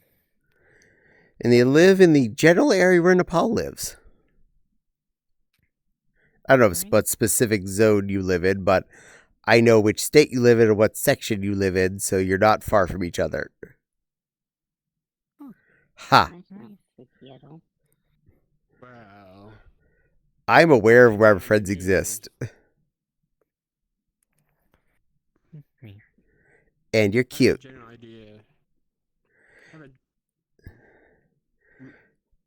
they live in the general area where Nepal lives. I don't know what specific zone you live in, but I know which state you live in or what section you live in, so you're not far from each other. Ha! Wow. I'm aware of where my friends exist. And you're cute. General idea.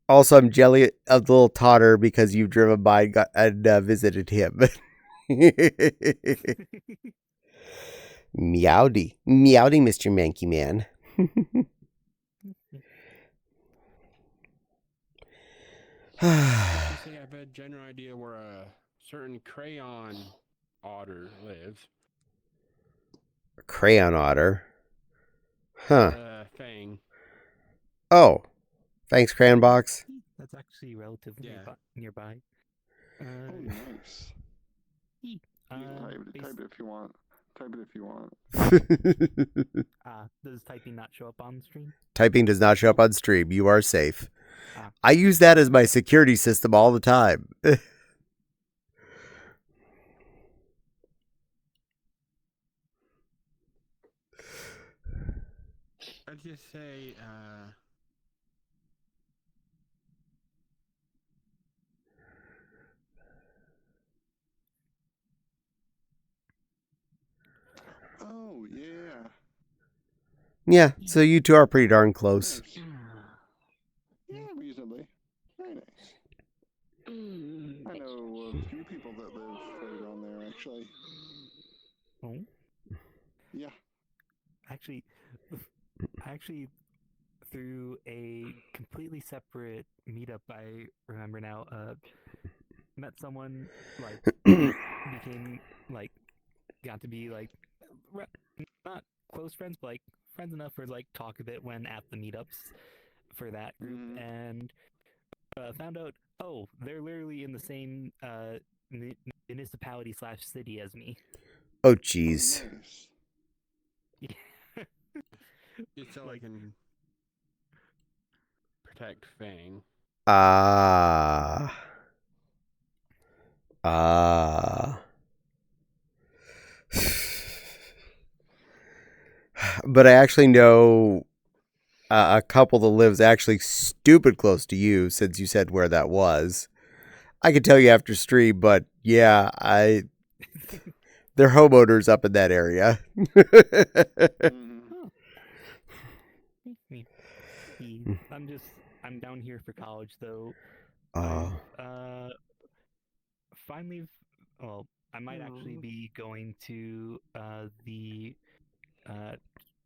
Also, I'm jelly of the little totter because you've driven by and visited him. Meowdy. Meowdy, Mr. Manky Man. I say I've had a general idea where a certain crayon otter lives. A crayon otter. Huh. Fang. Oh. Thanks, Crayon Box. That's actually relatively nearby. Oh, nice. Type it if you want. Type it if you want. Does typing not show up on stream? Typing does not show up on stream. You are safe. I use that as my security system all the time. I'd just say, Oh, yeah. Yeah, so you two are pretty darn close. Nice. Yeah, reasonably. Very nice. I know a few people that live right around there, actually. Oh? Yeah. Actually, through a completely separate meetup, I remember now, met someone, like, became, like, got to be, like, not close friends, but, like, friends enough for, like, talk a bit when at the meetups for that group, and found out, oh, they're literally in the same municipality/city as me. Oh, jeez. Oh, nice. just so I can protect Fang. But I actually know a couple that lives actually stupid close to you, since you said where that was. I could tell you after stream, but yeah, they're homeowners up in that area. I'm down here for college, though. Finally, well, I might actually be going to the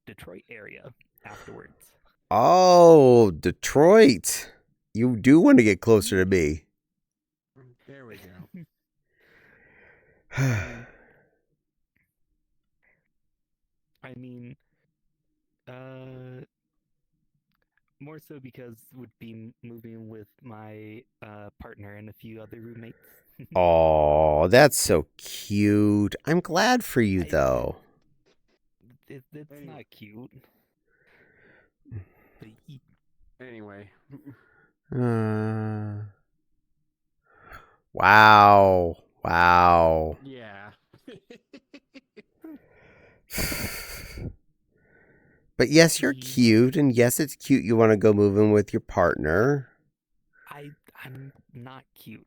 Detroit area afterwards. Oh, Detroit. You do want to get closer to me. There we go. I mean, more so because would be moving with my partner and a few other roommates. Oh, that's so cute. I'm glad for you, though. It's not cute. But anyway. Wow. Wow. Yeah. But yes, you're cute, and yes, it's cute you want to go move in with your partner. I'm not cute.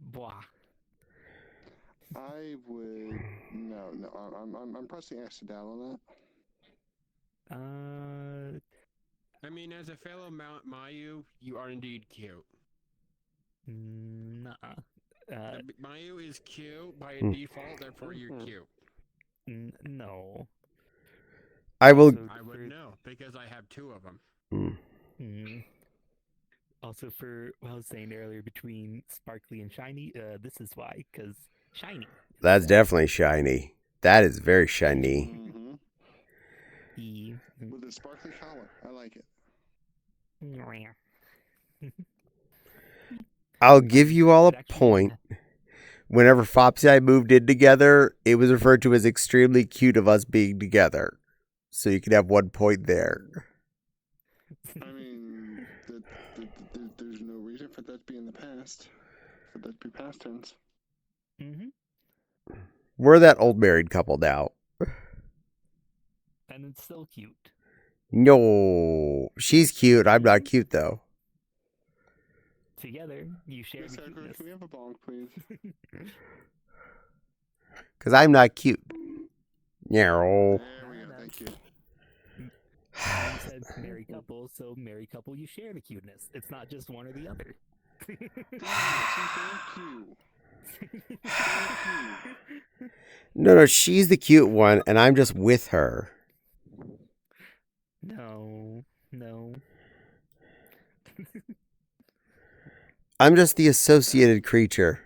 Blah. I would I'm pressing X to down on that. I mean, as a fellow Mayu, you are indeed cute. Nah. Mayu is cute by default, therefore you're cute. No. I will. I would know because I have two of them. Also, for what I was saying earlier between sparkly and shiny, this is why, because shiny. That's definitely shiny. That is very shiny. Mm-hmm. E. With a sparkly collar. I like it. I'll give you all a point. Whenever Foxy and I moved in together, it was referred to as extremely cute of us being together. So you can have 1 point there. I mean, there's no reason for that to be in the past. For that to be past tense. Mm-hmm. We're that old married couple now. And it's still cute. No, she's cute. I'm not cute though. Together, you share Miss the Edgar, cuteness. can we have a bonk, please? Because I'm not cute. No. There we go, thank you. You said married couple, so married couple, you share the cuteness. It's not just one or the other. Thank you. Thank you. No, she's the cute one, and I'm just with her. No. I'm just the associated creature.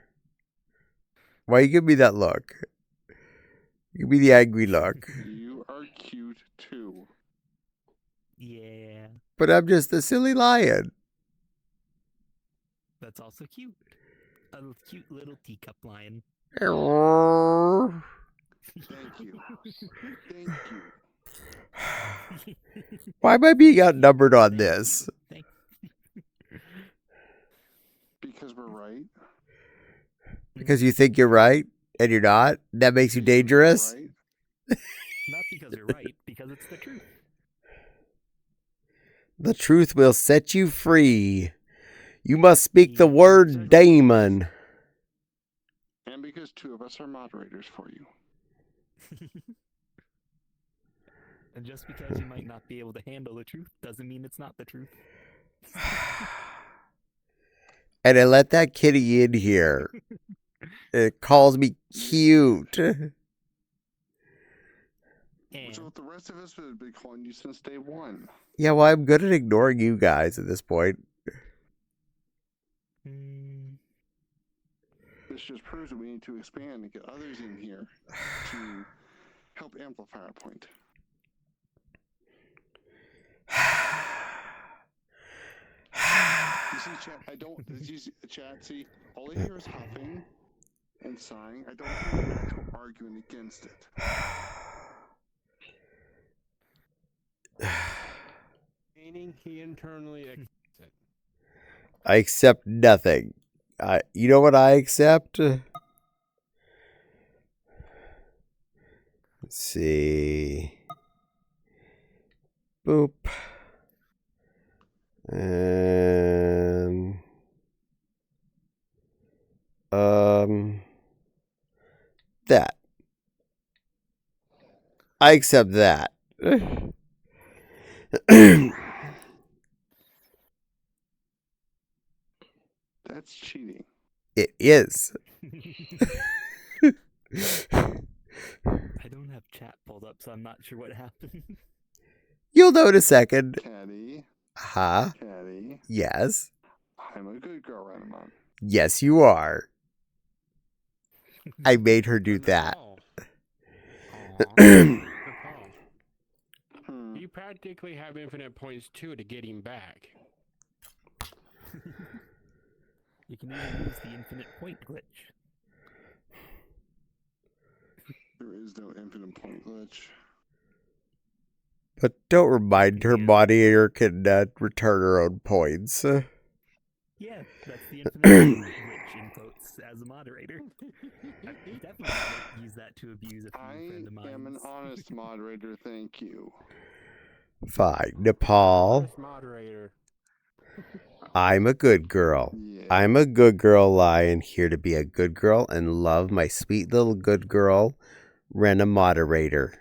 Why you give me that look? Give me the angry look. You are cute too. Yeah. But I'm just a silly lion. That's also cute. A cute little teacup lion. Thank you. Thank you. Why am I being outnumbered on this? Because we're right. Because you think you're right and you're not? That makes you dangerous? Right? Not because you're right, because it's the truth. The truth will set you free. You must speak the word Damon. And because 2 of us are moderators for you. And just because you might not be able to handle the truth doesn't mean it's not the truth. And I let that kitty in here. It calls me cute. Which is what the rest of us have been calling you since day 1. Yeah, well, I'm good at ignoring you guys at this point. This just proves that we need to expand and get others in here to help amplify our point. You see, chat, see, all I hear is huffing and sighing. I don't hear an actual arguing against it. Meaning he internally accepts it. I accept nothing. You know what I accept? Let's see. Boop. And that. I accept that. That's cheating. It is. I don't have chat pulled up, so I'm not sure what happened. You'll know in a second. Caddie. Huh? Caddie. Yes. I'm a good girl, Renamon. Yes, you are. I made her do that. You practically have infinite points too to get him back. You can even use the infinite point glitch. There is no infinite point glitch. But don't remind her moderator can return her own points. Yeah, that's the infinite glitch in quotes as a moderator. I definitely won't use that to abuse a few friend of mine. I am an honest moderator, thank you. Fine, Nepal. Honest moderator. I'm a good girl. Yeah. I'm a good girl lion, here to be a good girl and love my sweet little good girl, Rena moderator.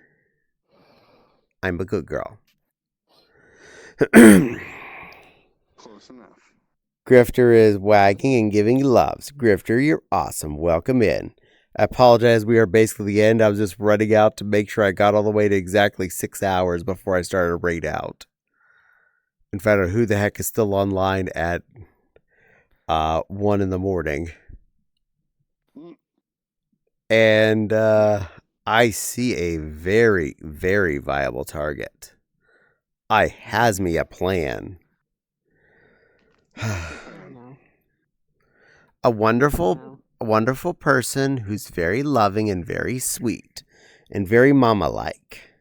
I'm a good girl. Close enough. Grifter is wagging and giving loves. Grifter, you're awesome. Welcome in. I apologize. We are basically the end. I was just running out to make sure I got all the way to exactly 6 hours before I started a raid out. and find out who the heck is still online at 1 in the morning. And I see a very, very viable target. I has me a plan. A wonderful person who's very loving and very sweet and very mama-like.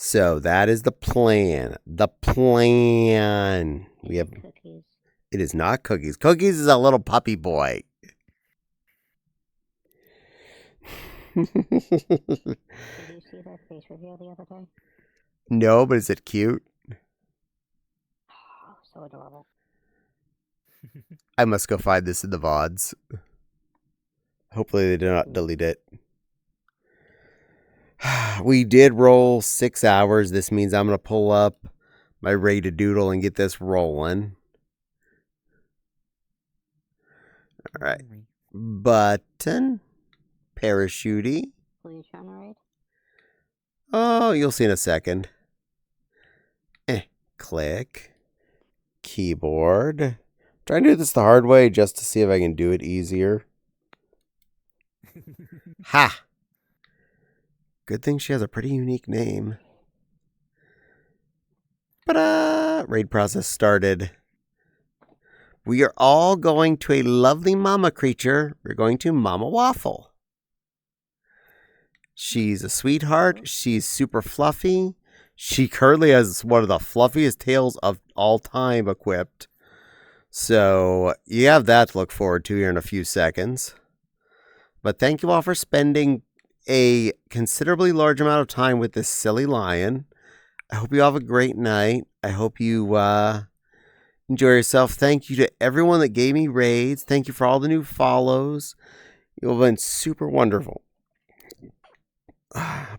So that is the plan. The plan. We have. Cookies. It is not Cookies. Cookies is a little puppy boy. Did you see that face reveal the other day? No, but is it cute? Oh, so adorable. I must go find this in the VODs. Hopefully they do not delete it. We did roll 6 hours. This means I'm going to pull up my rated doodle and get this rolling. All right. Button. Parachutey. Who are you trying to raid? Oh, you'll see in a second. Click. Keyboard. Trying to do this the hard way just to see if I can do it easier. Ha! Good thing she has a pretty unique name. Ta-da! Raid process started. We are all going to a lovely mama creature. We're going to Mama Waffle. She's a sweetheart. She's super fluffy. She currently has one of the fluffiest tails of all time equipped. So you have that to look forward to here in a few seconds. But thank you all for spending a considerably large amount of time with this silly lion. I hope you have a great night. I hope you enjoy yourself. Thank you to everyone that gave me raids. Thank you for all the new follows. You've been super wonderful.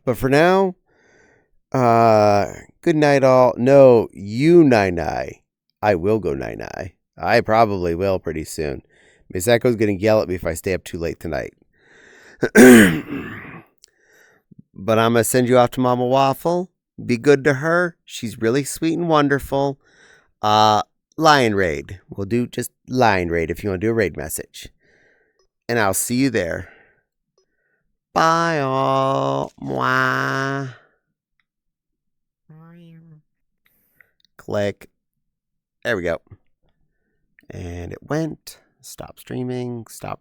But for now, good night all. No, you night-night. I will go night-night. I probably will pretty soon. Miss Echo's going to yell at me if I stay up too late tonight. But I'm going to send you off to Mama Waffle. Be good to her. She's really sweet and wonderful. Lion raid. We'll do just lion raid if you want to do a raid message. And I'll see you there. Bye all. Mwah. Click. There we go. And it went. Stop streaming. Stop.